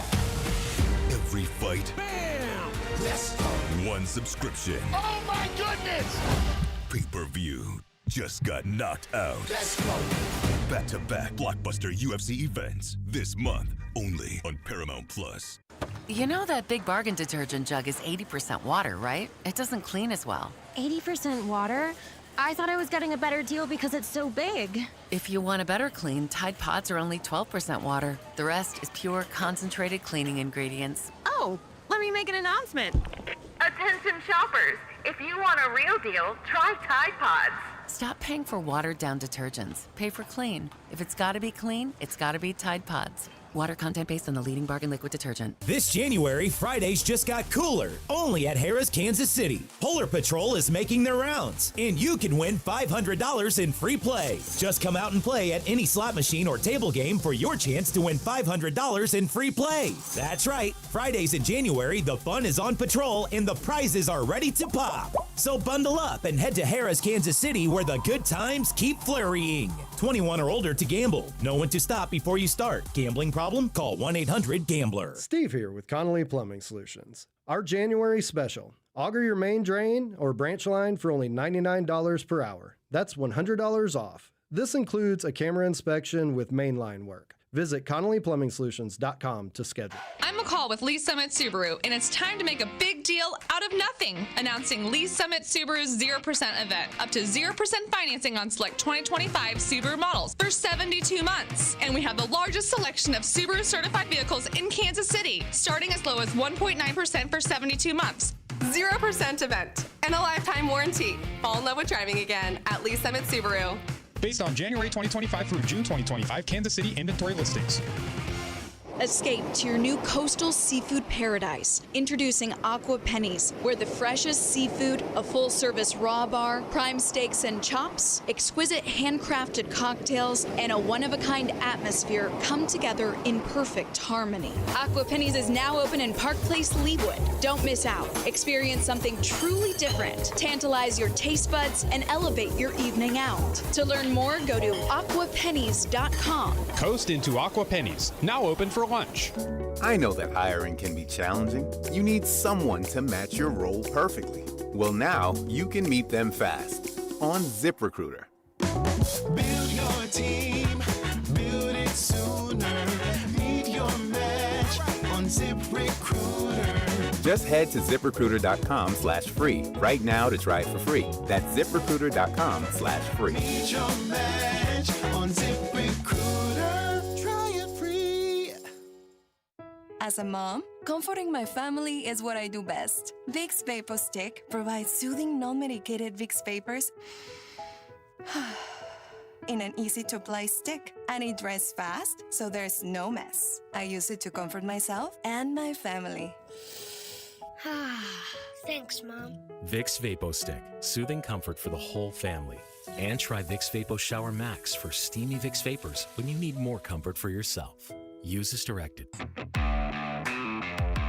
Every fight. Bam! Let's go! One subscription. Oh my goodness! Pay-per-view. Just got knocked out. Let's go. Back-to-back blockbuster UFC events this month only on Paramount Plus. You know that Big Bargain detergent jug is 80% water, right? It doesn't clean as well. 80% water? I thought I was getting a better deal because it's so big. If you want a better clean, Tide Pods are only 12% water. The rest is pure, concentrated cleaning ingredients. Oh, let me make an announcement. Attention shoppers, if you want a real deal, try Tide Pods. Stop paying for watered-down detergents. Pay for clean. If it's gotta be clean, it's gotta be Tide Pods. Water content based on the leading bargain liquid detergent. This January, Fridays just got cooler, only at Harrah's Kansas City. Polar Patrol is making their rounds, and you can win $500 in free play. Just come out and play at any slot machine or table game for your chance to win $500 in free play. That's right, Fridays in January, the fun is on patrol and the prizes are ready to pop. So bundle up and head to Harrah's Kansas City where the good times keep flurrying. 21 or older to gamble. Know when to stop before you start. Gambling problem? Call 1-800-GAMBLER. Steve here with Connolly Plumbing Solutions. Our January special. Auger your main drain or branch line for only $99 per hour. That's $100 off. This includes a camera inspection with mainline work. Visit ConnollyPlumbingSolutions.com to schedule. I'm McCall with Lee Summit Subaru, and it's time to make a big deal out of nothing. Announcing Lee Summit Subaru's 0% event. Up to 0% financing on select 2025 Subaru models for 72 months. And we have the largest selection of Subaru certified vehicles in Kansas City, starting as low as 1.9% for 72 months. 0% event and a lifetime warranty. Fall in love with driving again at Lee Summit Subaru. Based on January 2025 through June 2025 Kansas City inventory listings. Escape to your new coastal seafood paradise. Introducing Aqua Pennies, where the freshest seafood, a full-service raw bar, prime steaks and chops, exquisite handcrafted cocktails, and a one-of-a-kind atmosphere come together in perfect harmony. Aqua Pennies is now open in Park Place, Leawood. Don't miss out. Experience something truly different. Tantalize your taste buds and elevate your evening out. To learn more, go to aquapennies.com. Coast into Aqua Pennies, now open for lunch. I know that hiring can be challenging. You need someone to match your role perfectly. Well, now you can meet them fast on ZipRecruiter. Build your team, build it sooner. Meet your match on ZipRecruiter. Just head to ZipRecruiter.com/free right now to try it for free. That's ZipRecruiter.com/free. Meet your match on ZipRecruiter. Try it free. As a mom, comforting my family is what I do best. Vicks Vapor Stick provides soothing, non-medicated Vicks Vapors in an easy-to-apply stick, and it dries fast, so there's no mess. I use it to comfort myself and my family. Thanks, Mom. Vicks Vapo Stick, soothing comfort for the whole family. And try Vicks Vapo Shower Max for steamy Vicks Vapors when you need more comfort for yourself. Use as directed.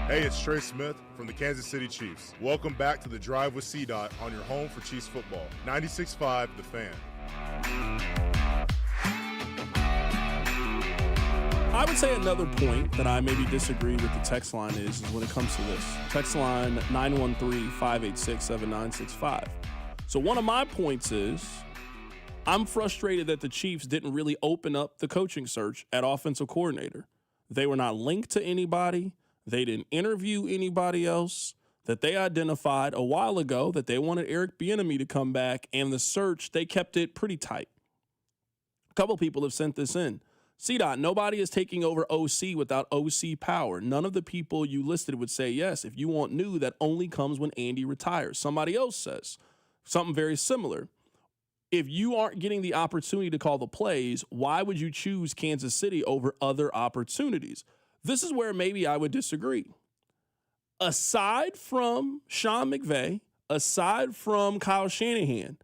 Hey, it's Trey Smith from the Kansas City Chiefs. Welcome back to The Drive with CDOT on your home for Chiefs football. 96.5 The Fan. I would say another point that I maybe disagree with the text line is when it comes to this. Text line 913-586-7965. So one of my points is I'm frustrated that the Chiefs didn't really open up the coaching search at offensive coordinator. They were not linked to anybody. They didn't interview anybody else. That they identified a while ago that they wanted Eric Bieniemy to come back, and the search, they kept it pretty tight. A couple people have sent this in. CDOT, nobody is taking over OC without OC power. None of the people you listed would say yes. If you want new, that only comes when Andy retires. Somebody else says something very similar. If you aren't getting the opportunity to call the plays, why would you choose Kansas City over other opportunities? This is where maybe I would disagree. Aside from Sean McVay, aside from Kyle Shanahan,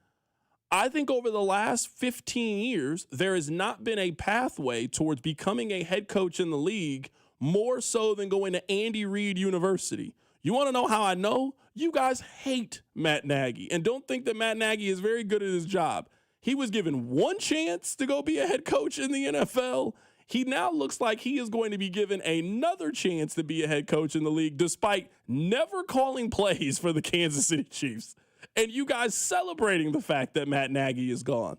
I think over the last 15 years, there has not been a pathway towards becoming a head coach in the league more so than going to Andy Reid University. You want to know how I know? You guys hate Matt Nagy and don't think that Matt Nagy is very good at his job. He was given one chance to go be a head coach in the NFL. He now looks like he is going to be given another chance to be a head coach in the league despite never calling plays for the Kansas City Chiefs. And you guys celebrating the fact that Matt Nagy is gone.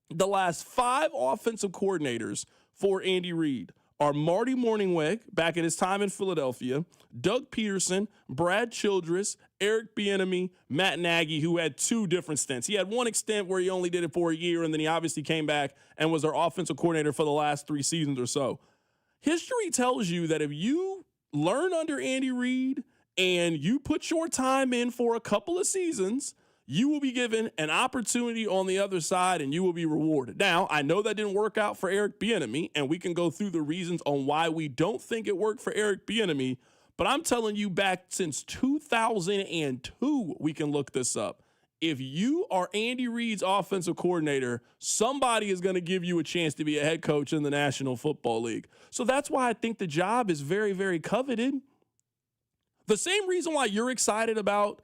The last 5 offensive coordinators for Andy Reid are Marty Mornhinweg, back at his time in Philadelphia, Doug Peterson, Brad Childress, Eric Bieniemy, Matt Nagy, who had 2 different stints. He had one extent where he only did it for a year, and then he obviously came back and was their offensive coordinator for the last 3 seasons or so. History tells you that if you learn under Andy Reid and you put your time in for a couple of seasons, you will be given an opportunity on the other side and you will be rewarded. Now, I know that didn't work out for Eric Bieniemy, and we can go through the reasons on why we don't think it worked for Eric Bieniemy, but I'm telling you back since 2002, we can look this up. If you are Andy Reid's offensive coordinator, somebody is going to give you a chance to be a head coach in the National Football League. So that's why I think the job is very, very coveted. The same reason why you're excited about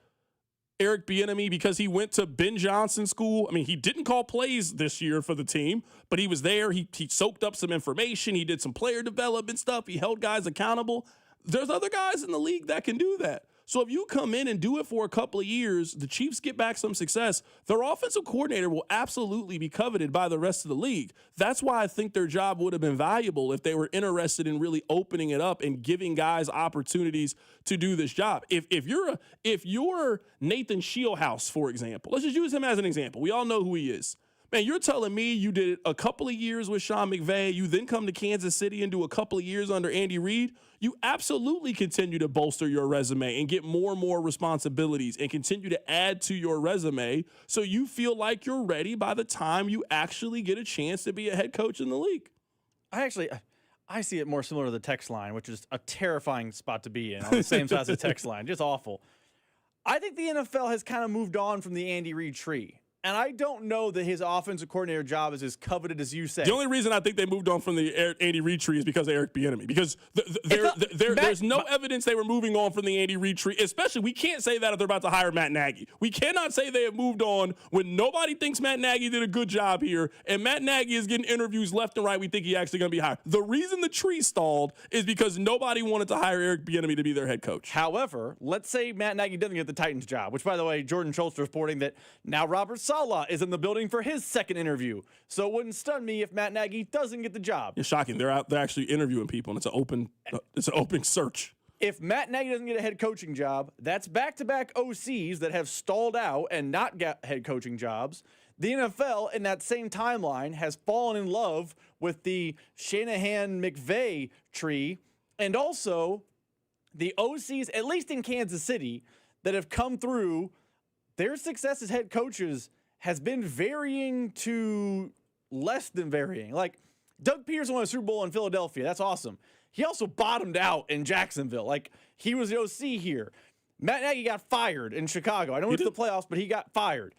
Eric Bieniemy, because he went to Ben Johnson school. I mean, he didn't call plays this year for the team, but he was there. He soaked up some information. He did some player development stuff. He held guys accountable. There's other guys in the league that can do that. So if you come in and do it for a couple of years, the Chiefs get back some success, their offensive coordinator will absolutely be coveted by the rest of the league. That's why I think their job would have been valuable if they were interested in really opening it up and giving guys opportunities to do this job. If you're Nathan Shieldhouse, for example, let's just use him as an example. We all know who he is. Man, you're telling me you did a couple of years with Sean McVay, you then come to Kansas City and do a couple of years under Andy Reid. You absolutely continue to bolster your resume and get more and more responsibilities and continue to add to your resume so you feel like you're ready by the time you actually get a chance to be a head coach in the league. I see it more similar to the text line, which is a terrifying spot to be in on the same side as the text line. Just awful. I think the NFL has kind of moved on from the Andy Reid tree. And I don't know that his offensive coordinator job is as coveted as you say. The only reason I think they moved on from the Andy Reid tree is because of Eric Bieniemy. Because there's no evidence they were moving on from the Andy Reid tree. Especially, we can't say that if they're about to hire Matt Nagy. We cannot say they have moved on when nobody thinks Matt Nagy did a good job here, and Matt Nagy is getting interviews left and right. We think he's actually going to be hired. The reason the tree stalled is because nobody wanted to hire Eric Bieniemy to be their head coach. However, let's say Matt Nagy doesn't get the Titans job, which, by the way, Jordan Schultz reporting that now Robert Saleh is in the building for his second interview. So it wouldn't stun me if Matt Nagy doesn't get the job. It's shocking. They're actually interviewing people, and it's an open search. If Matt Nagy doesn't get a head coaching job, that's back-to-back OCs that have stalled out and not got head coaching jobs. The NFL, in that same timeline, has fallen in love with the Shanahan-McVay tree And also, the OCs, at least in Kansas City, that have come through, their success as head coaches has been varying to less than varying. Like, Doug Peterson won a Super Bowl in Philadelphia. That's awesome. He also bottomed out in Jacksonville. Like, he was the OC here. Matt Nagy got fired in Chicago. I know it's the playoffs, but he got fired.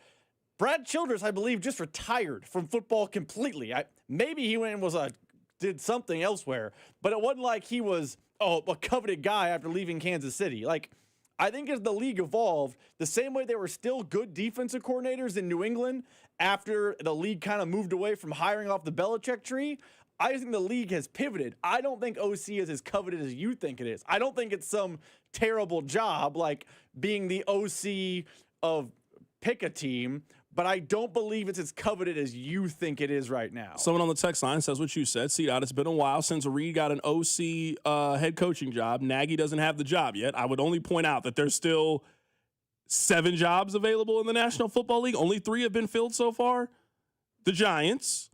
Brad Childress, I believe, just retired from football completely. Maybe he went and did something elsewhere, but it wasn't like he was a coveted guy after leaving Kansas City. Like, I think as the league evolved, the same way there were still good defensive coordinators in New England after the league kind of moved away from hiring off the Belichick tree, I think the league has pivoted. I don't think OC is as coveted as you think it is. I don't think it's some terrible job like being the OC of pick a team, but I don't believe it's as coveted as you think it is right now. Someone on the text line says what you said. C-Dot, it's been a while since Reed got an OC head coaching job. Nagy doesn't have the job yet. I would only point out that there's still 7 jobs available in the National Football League. Only 3 have been filled so far. The Giants,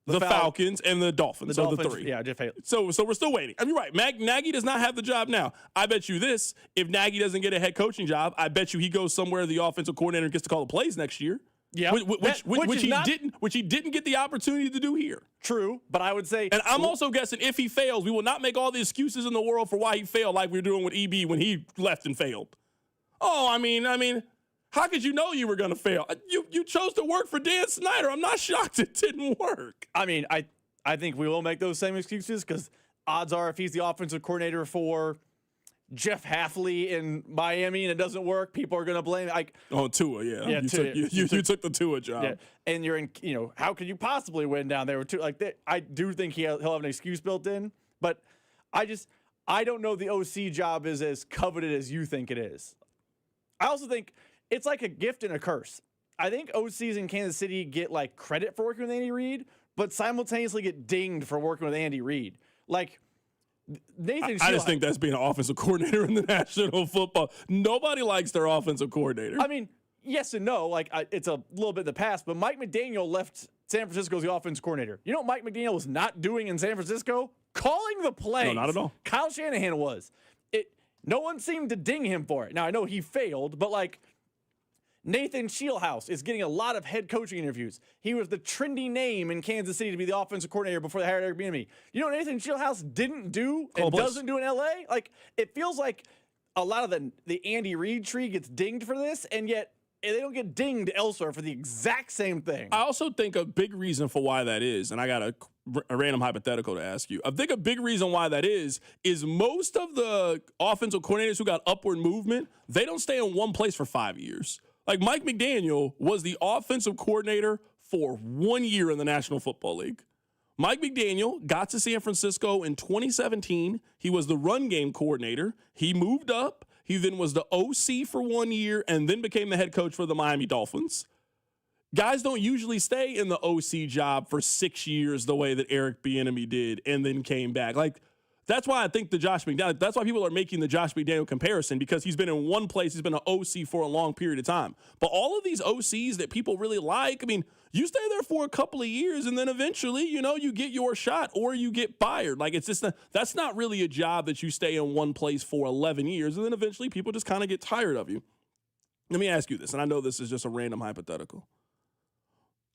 the Falcons, and the Dolphins. The 3. Yeah, Jeff Haley. So we're still waiting. I mean, right. Nagy does not have the job now. I bet you this, if Nagy doesn't get a head coaching job, I bet you he goes somewhere the offensive coordinator gets to call the plays next year. Yeah. Which he didn't get the opportunity to do here. True, but I would say... And I'm also guessing if he fails, we will not make all the excuses in the world for why he failed like we were doing with EB when he left and failed. Oh, I mean... How could you know you were going to fail? You chose to work for Dan Snyder. I'm not shocked it didn't work. I mean, I think we will make those same excuses because odds are if he's the offensive coordinator for Jeff Hafley in Miami and it doesn't work, people are going to blame Tua, yeah. You took the Tua job. Yeah. And you're in, how could you possibly win down there with Tua? I do think he'll have an excuse built in, but I don't know the OC job is as coveted as you think it is. I also think it's like a gift and a curse. I think OCs in Kansas City get like credit for working with Andy Reid, but simultaneously get dinged for working with Andy Reid. Like Nathan I just think that's being an offensive coordinator in the National Football. Nobody likes their offensive coordinator. I mean, yes and no. Like it's a little bit in the past, but Mike McDaniel left San Francisco as the offensive coordinator. You know what Mike McDaniel was not doing in San Francisco? Calling the plays. No, not at all. Kyle Shanahan was. No one seemed to ding him for it. Now I know he failed, but like Nathan Shieldhouse is getting a lot of head coaching interviews. He was the trendy name in Kansas City to be the offensive coordinator before they hired Eric Bieniemy. You know what Nathan Shieldhouse didn't do and doesn't do in LA? Like, it feels like a lot of the Andy Reid tree gets dinged for this, and yet they don't get dinged elsewhere for the exact same thing. I also think a big reason for why that is, and I got a random hypothetical to ask you. I think a big reason why that is most of the offensive coordinators who got upward movement, they don't stay in one place for 5 years. Like Mike McDaniel was the offensive coordinator for 1 year in the National Football League. Mike McDaniel got to San Francisco in 2017. He was the run game coordinator. He moved up. He then was the OC for 1 year and then became the head coach for the Miami Dolphins. Guys don't usually stay in the OC job for 6 years the way that Eric Bieniemy did and then came back. Like, that's why I think that's why people are making the Josh McDaniel comparison, because he's been in one place. He's been an OC for a long period of time. But all of these OCs that people really like, I mean, you stay there for a couple of years and then eventually, you get your shot or you get fired. Like, it's just that's not really a job that you stay in one place for 11 years and then eventually people just kind of get tired of you. Let me ask you this, and I know this is just a random hypothetical.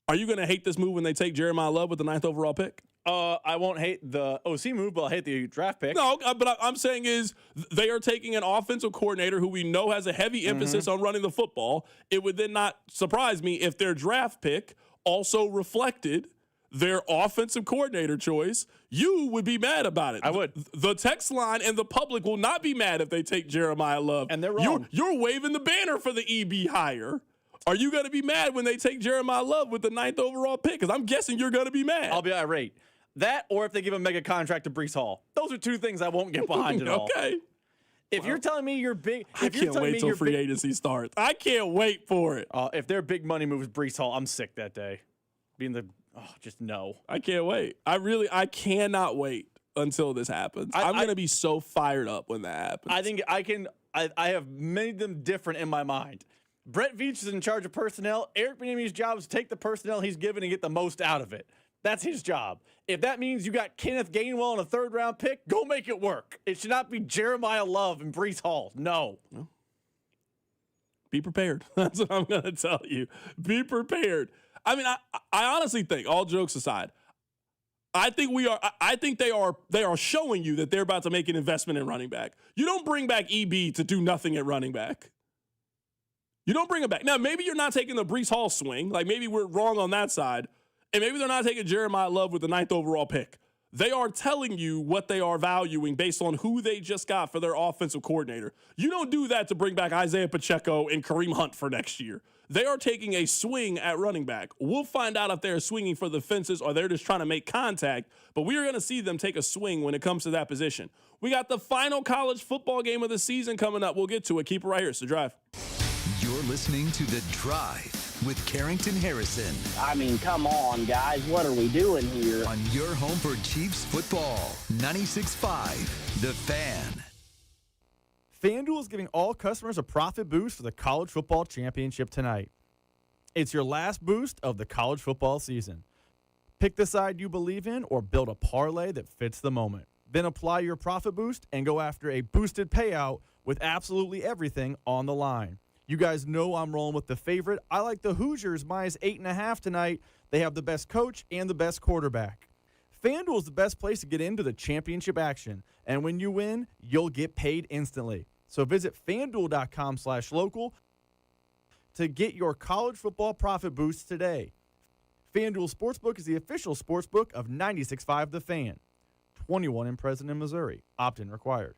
Are you going to hate this move when they take Jeremiah Love with the 9th overall pick? I won't hate the OC move, but I'll hate the draft pick. No, but I'm saying is they are taking an offensive coordinator who we know has a heavy emphasis on running the football. It would then not surprise me if their draft pick also reflected their offensive coordinator choice. You would be mad about it. I would. The text line and the public will not be mad if they take Jeremiah Love. And they're wrong. You're waving the banner for the EB hire. Are you going to be mad when they take Jeremiah Love with the 9th overall pick? Because I'm guessing you're going to be mad. I'll be irate. That, or if they give a mega contract to Breece Hall. Those are two things I won't get behind at all. Okay. If you're telling me you're big, I can't wait till free agency starts. I can't wait for it. If their big money moves Breece Hall, I'm sick that day. Just no. I can't wait. I cannot wait until this happens. I'm going to be so fired up when that happens. I think I have made them different in my mind. Brett Veach is in charge of personnel. Eric Bieniemy's job is to take the personnel he's given and get the most out of it. That's his job. If that means you got Kenneth Gainwell in a third-round pick, go make it work. It should not be Jeremiah Love and Breece Hall. No. Be prepared. That's what I'm going to tell you. Be prepared. I mean, I honestly think, all jokes aside, I think they are showing you that they're about to make an investment in running back. You don't bring back EB to do nothing at running back. You don't bring him back. Now, maybe you're not taking the Breece Hall swing. Like, maybe we're wrong on that side. And maybe they're not taking Jeremiah Love with the 9th overall pick. They are telling you what they are valuing based on who they just got for their offensive coordinator. You don't do that to bring back Isaiah Pacheco and Kareem Hunt for next year. They are taking a swing at running back. We'll find out if they're swinging for the fences or they're just trying to make contact, but we are going to see them take a swing when it comes to that position. We got the final college football game of the season coming up. We'll get to it. Keep it right here. It's The Drive. You're listening to The Drive with Carrington Harrison. I mean, come on, guys. What are we doing here? On your home for Chiefs football, 96.5, The Fan. FanDuel is giving all customers a profit boost for the college football championship tonight. It's your last boost of the college football season. Pick the side you believe in or build a parlay that fits the moment. Then apply your profit boost and go after a boosted payout with absolutely everything on the line. You guys know I'm rolling with the favorite. I like the Hoosiers minus 8.5 tonight. They have the best coach and the best quarterback. FanDuel is the best place to get into the championship action. And when you win, you'll get paid instantly. So visit FanDuel.com/local to get your college football profit boost today. FanDuel Sportsbook is the official sportsbook of 96.5 The Fan. 21 in President, Missouri. Opt-in required.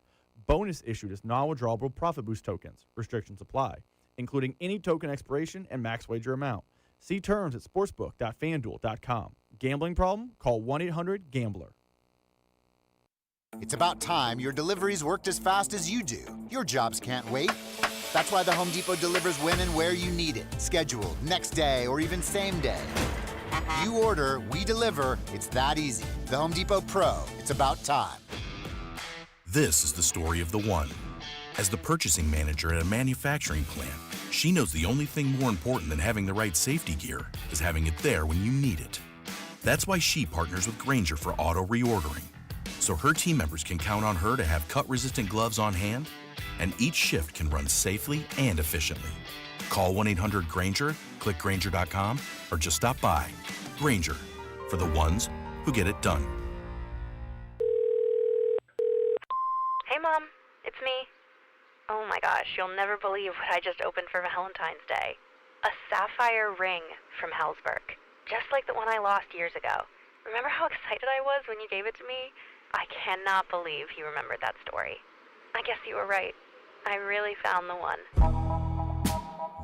Bonus issued as non-withdrawable profit boost tokens. Restrictions apply, including any token expiration and max wager amount. See terms at sportsbook.fanduel.com. Gambling problem? Call 1-800-GAMBLER. It's about time your deliveries worked as fast as you do. Your jobs can't wait. That's why the Home Depot delivers when and where you need it. Scheduled, next day, or even same day. You order, we deliver. It's that easy. The Home Depot Pro. It's about time. This is the story of the one. As the purchasing manager at a manufacturing plant, she knows the only thing more important than having the right safety gear is having it there when you need it. That's why she partners with Grainger for auto reordering, so her team members can count on her to have cut-resistant gloves on hand, and each shift can run safely and efficiently. Call 1-800-GRAINGER, click Grainger.com, or just stop by. Grainger, for the ones who get it done. Hey, Mom. It's me. Oh my gosh, you'll never believe what I just opened for Valentine's Day. A sapphire ring from Hellsberg. Just like the one I lost years ago. Remember how excited I was when you gave it to me? I cannot believe he remembered that story. I guess you were right. I really found the one.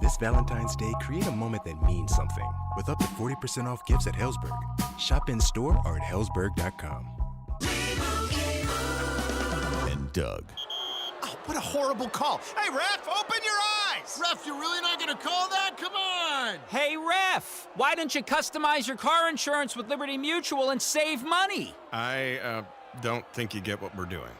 This Valentine's Day, create a moment that means something with up to 40% off gifts at Hellsberg. Shop in store or at Hellsberg.com. And Doug. Oh, what a horrible call. Hey, ref, open your eyes! Ref, you're really not going to call that? Come on! Hey, ref, why don't you customize your car insurance with Liberty Mutual and save money? I don't think you get what we're doing.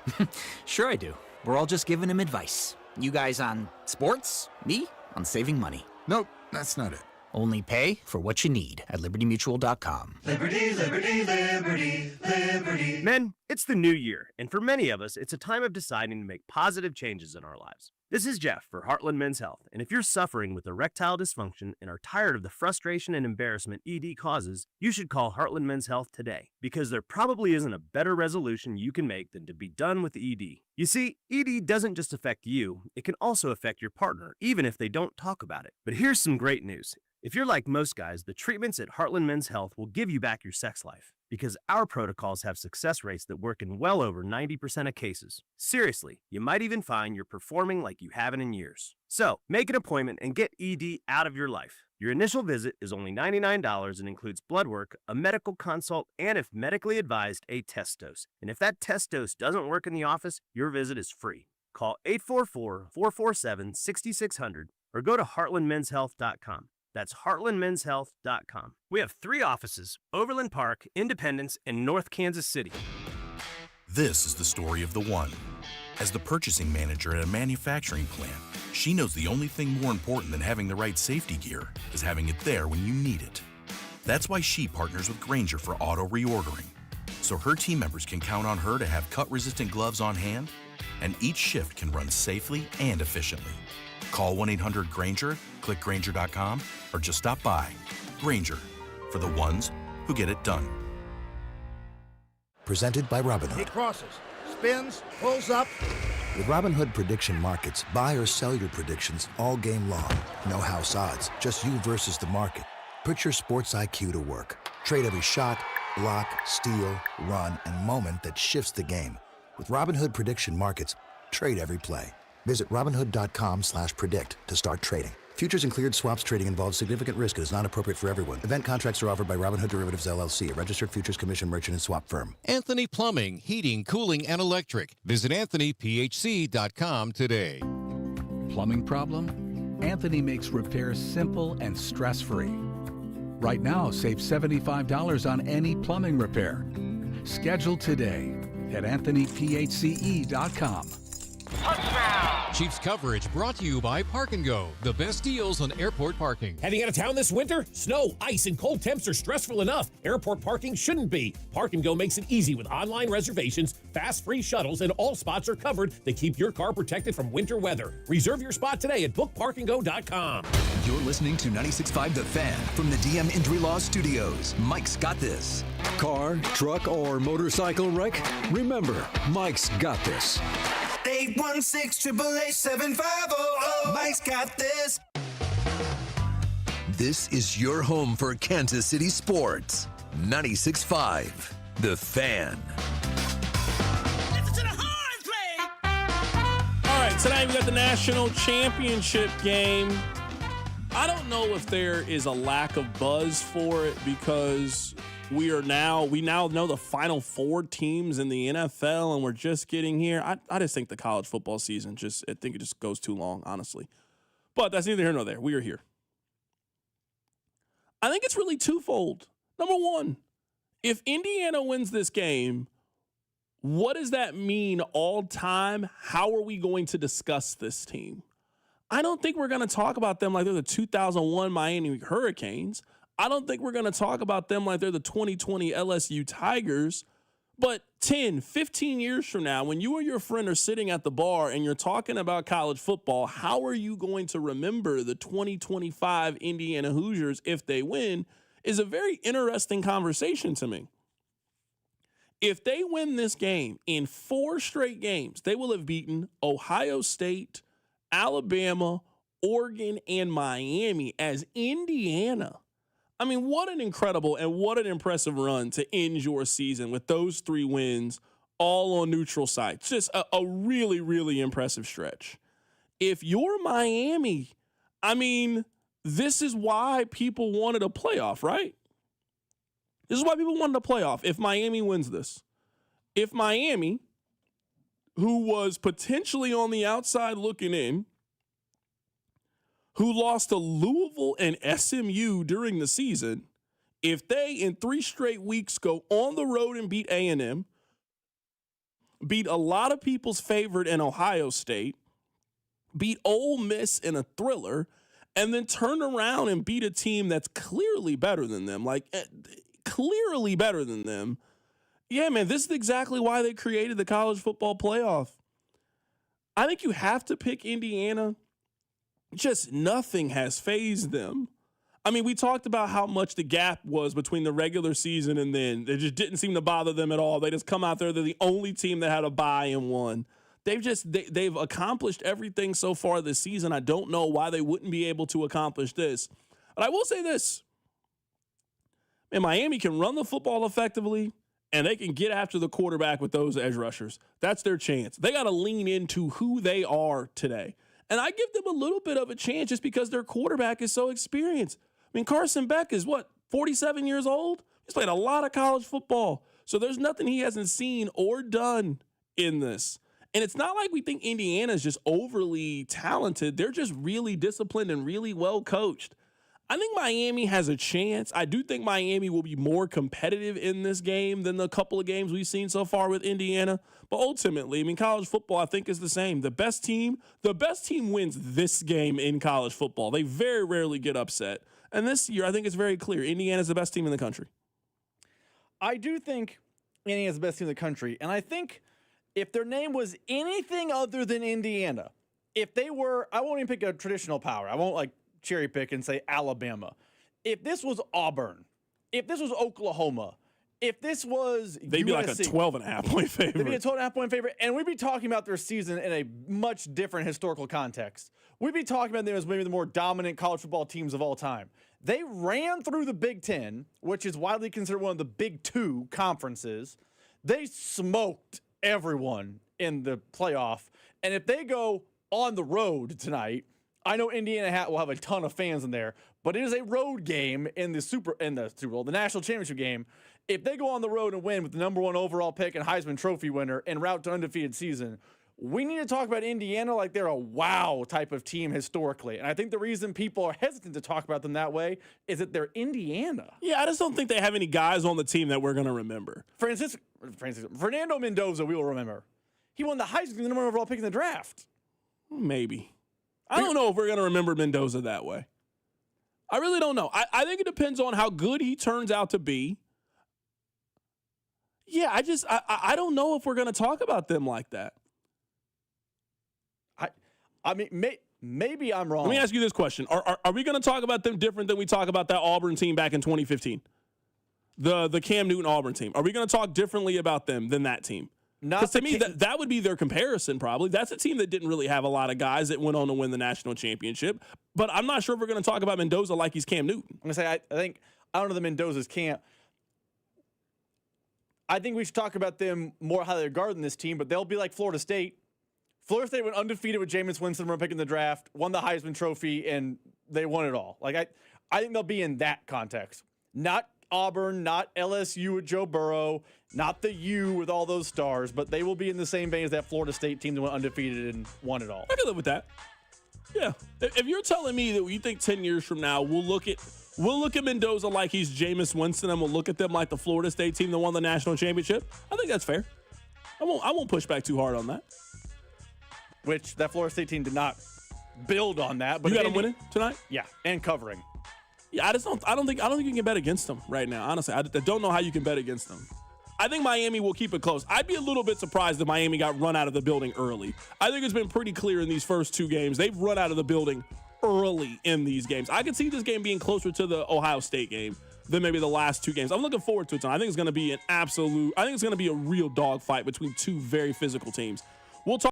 Sure I do. We're all just giving him advice. You guys on sports, me on saving money. Nope, that's not it. Only pay for what you need at libertymutual.com. Liberty, liberty, liberty, liberty. Men, it's the new year, and for many of us, it's a time of deciding to make positive changes in our lives. This is Jeff for Heartland Men's Health, and if you're suffering with erectile dysfunction and are tired of the frustration and embarrassment ED causes, you should call Heartland Men's Health today, because there probably isn't a better resolution you can make than to be done with ED. You see, ED doesn't just affect you, it can also affect your partner, even if they don't talk about it. But here's some great news. If you're like most guys, the treatments at Heartland Men's Health will give you back your sex life, because our protocols have success rates that work in well over 90% of cases. Seriously, you might even find you're performing like you haven't in years. So, make an appointment and get ED out of your life. Your initial visit is only $99 and includes blood work, a medical consult, and if medically advised, a test dose. And if that test dose doesn't work in the office, your visit is free. Call 844-447-6600 or go to heartlandmenshealth.com. That's heartlandmenshealth.com. We have 3 offices: Overland Park, Independence, and North Kansas City. This is the story of the one. As the purchasing manager at a manufacturing plant, she knows the only thing more important than having the right safety gear is having it there when you need it. That's why she partners with Grainger for auto reordering, so her team members can count on her to have cut-resistant gloves on hand, and each shift can run safely and efficiently. Call 1-800-GRAINGER, click Grainger.com, or just stop by. Grainger, for the ones who get it done. Presented by Robinhood. He crosses, spins, pulls up. With Robinhood Prediction Markets, buy or sell your predictions all game long. No house odds, just you versus the market. Put your sports IQ to work. Trade every shot, block, steal, run, and moment that shifts the game. With Robinhood Prediction Markets, trade every play. Visit Robinhood.com/predict to start trading. Futures and cleared swaps trading involves significant risk and is not appropriate for everyone. Event contracts are offered by Robinhood Derivatives LLC, a registered futures commission merchant and swap firm. Anthony Plumbing, Heating, Cooling, and Electric. Visit AnthonyPHC.com today. Plumbing problem? Anthony makes repairs simple and stress-free. Right now, save $75 on any plumbing repair. Schedule today at AnthonyPHCE.com. Chiefs coverage brought to you by Park & Go, the best deals on airport parking. Heading out of town this winter? Snow, ice, and cold temps are stressful enough. Airport parking shouldn't be. Park & Go makes it easy with online reservations, fast free shuttles, and all spots are covered to keep your car protected from winter weather. Reserve your spot today at bookparkandgo.com. You're listening to 96.5 The Fan from the DM Injury Law Studios. Mike's got this. Car, truck, or motorcycle wreck? Remember, Mike's got this. 816-888-7500. Mike's got this. This is your home for Kansas City sports. 96.5 The Fan. All right, tonight we got the national championship game. I don't know if there is a lack of buzz for it because we now know the final four teams in the NFL, and we're just getting here. I just think the college football season I think it just goes too long, honestly. But that's neither here nor there. We are here. I think it's really twofold. Number one, if Indiana wins this game, what does that mean all time? How are we going to discuss this team? I don't think we're going to talk about them like they're the 2001 Miami Hurricanes. I don't think we're going to talk about them like they're the 2020 LSU Tigers. But 10, 15 years from now, when you or your friend are sitting at the bar and you're talking about college football, how are you going to remember the 2025 Indiana Hoosiers if they win is a very interesting conversation to me. If they win this game in 4 straight games, they will have beaten Ohio State, Alabama, Oregon, and Miami as Indiana. I mean, what an incredible and what an impressive run to end your season with those 3 wins all on neutral sites. Just a really, really impressive stretch. If you're Miami, I mean, this is why people wanted a playoff, right? This is why people wanted a playoff if Miami wins this. If Miami, who was potentially on the outside looking in, who lost to Louisville and SMU during the season, if they in 3 straight weeks go on the road and beat A&M, beat a lot of people's favorite in Ohio State, beat Ole Miss in a thriller, and then turn around and beat a team that's clearly better than them, clearly better than them, yeah, man, this is exactly why they created the college football playoff. I think you have to pick Indiana. Just nothing has fazed them. I mean, we talked about how much the gap was between the regular season and then. It just didn't seem to bother them at all. They just come out there. They're the only team that had a bye and won. They've accomplished everything so far this season. I don't know why they wouldn't be able to accomplish this. But I will say this. Man, Miami can run the football effectively, and they can get after the quarterback with those edge rushers. That's their chance. They got to lean into who they are today. And I give them a little bit of a chance just because their quarterback is so experienced. I mean, Carson Beck is 47 years old? He's played a lot of college football. So there's nothing he hasn't seen or done in this. And it's not like we think Indiana is just overly talented. They're just really disciplined and really well coached. I think Miami has a chance. I do think Miami will be more competitive in this game than the couple of games we've seen so far with Indiana. But ultimately, I mean, college football, I think, is the same. The best team wins this game in college football. They very rarely get upset. And this year, I think it's very clear. Indiana's the best team in the country. I do think Indiana's the best team in the country. And I think if their name was anything other than Indiana, if they were, I won't even pick a traditional power. I won't like cherry pick and say Alabama. If this was Auburn, if this was Oklahoma, if this was they'd be like a 12.5 point favorite. They'd be a 12.5 point favorite. And we'd be talking about their season in a much different historical context. We'd be talking about them as maybe the more dominant college football teams of all time. They ran through the Big Ten, which is widely considered one of the Big Two conferences. They smoked everyone in the playoff. And if they go on the road tonight, I know Indiana will have a ton of fans in there, but it is a road game in the Super Bowl, the national championship game. If they go on the road and win with the number 1 overall pick and Heisman Trophy winner en route to undefeated season, we need to talk about Indiana like they're a wow type of team historically. And I think the reason people are hesitant to talk about them that way is that they're Indiana. Yeah, I just don't think they have any guys on the team that we're going to remember. Fernando Mendoza, we will remember. He won the Heisman, the number 1 overall pick in the draft. Maybe. I don't know if we're going to remember Mendoza that way. I really don't know. I think it depends on how good he turns out to be. Yeah, I don't know if we're going to talk about them like that. I mean, maybe I'm wrong. Let me ask you this question. Are we going to talk about them different than we talk about that Auburn team back in 2015? The Cam Newton Auburn team. Are we going to talk differently about them than that team? Because to me, that would be their comparison probably. That's a team that didn't really have a lot of guys that went on to win the national championship. But I'm not sure if we're going to talk about Mendoza like he's Cam Newton. I'm going to say, I don't know that Mendoza's can't. I think we should talk about them more highly regarding this team, but they'll be like Florida State. Florida State went undefeated with Jameis Winston pick in the draft, won the Heisman Trophy, and they won it all. Like I think they'll be in that context. Not Auburn, not LSU with Joe Burrow, not the U with all those stars, but they will be in the same vein as that Florida State team that went undefeated and won it all. I can live with that. Yeah. If you're telling me that you think 10 years from now we'll look at Mendoza like he's Jameis Winston and we'll look at them like the Florida State team that won the national championship, I think that's fair. I won't push back too hard on that. Which that Florida State team did not build on that. But you got them winning tonight? Yeah, and covering. Yeah, I don't think you can bet against them right now. Honestly, I don't know how you can bet against them. I think Miami will keep it close. I'd be a little bit surprised if Miami got run out of the building early. I think it's been pretty clear in these first 2 games. They've run out of the building early in these games. I could see this game being closer to the Ohio State game than maybe the last 2 games. I'm looking forward to it. I think it's going to be a real dogfight between 2 very physical teams. We'll talk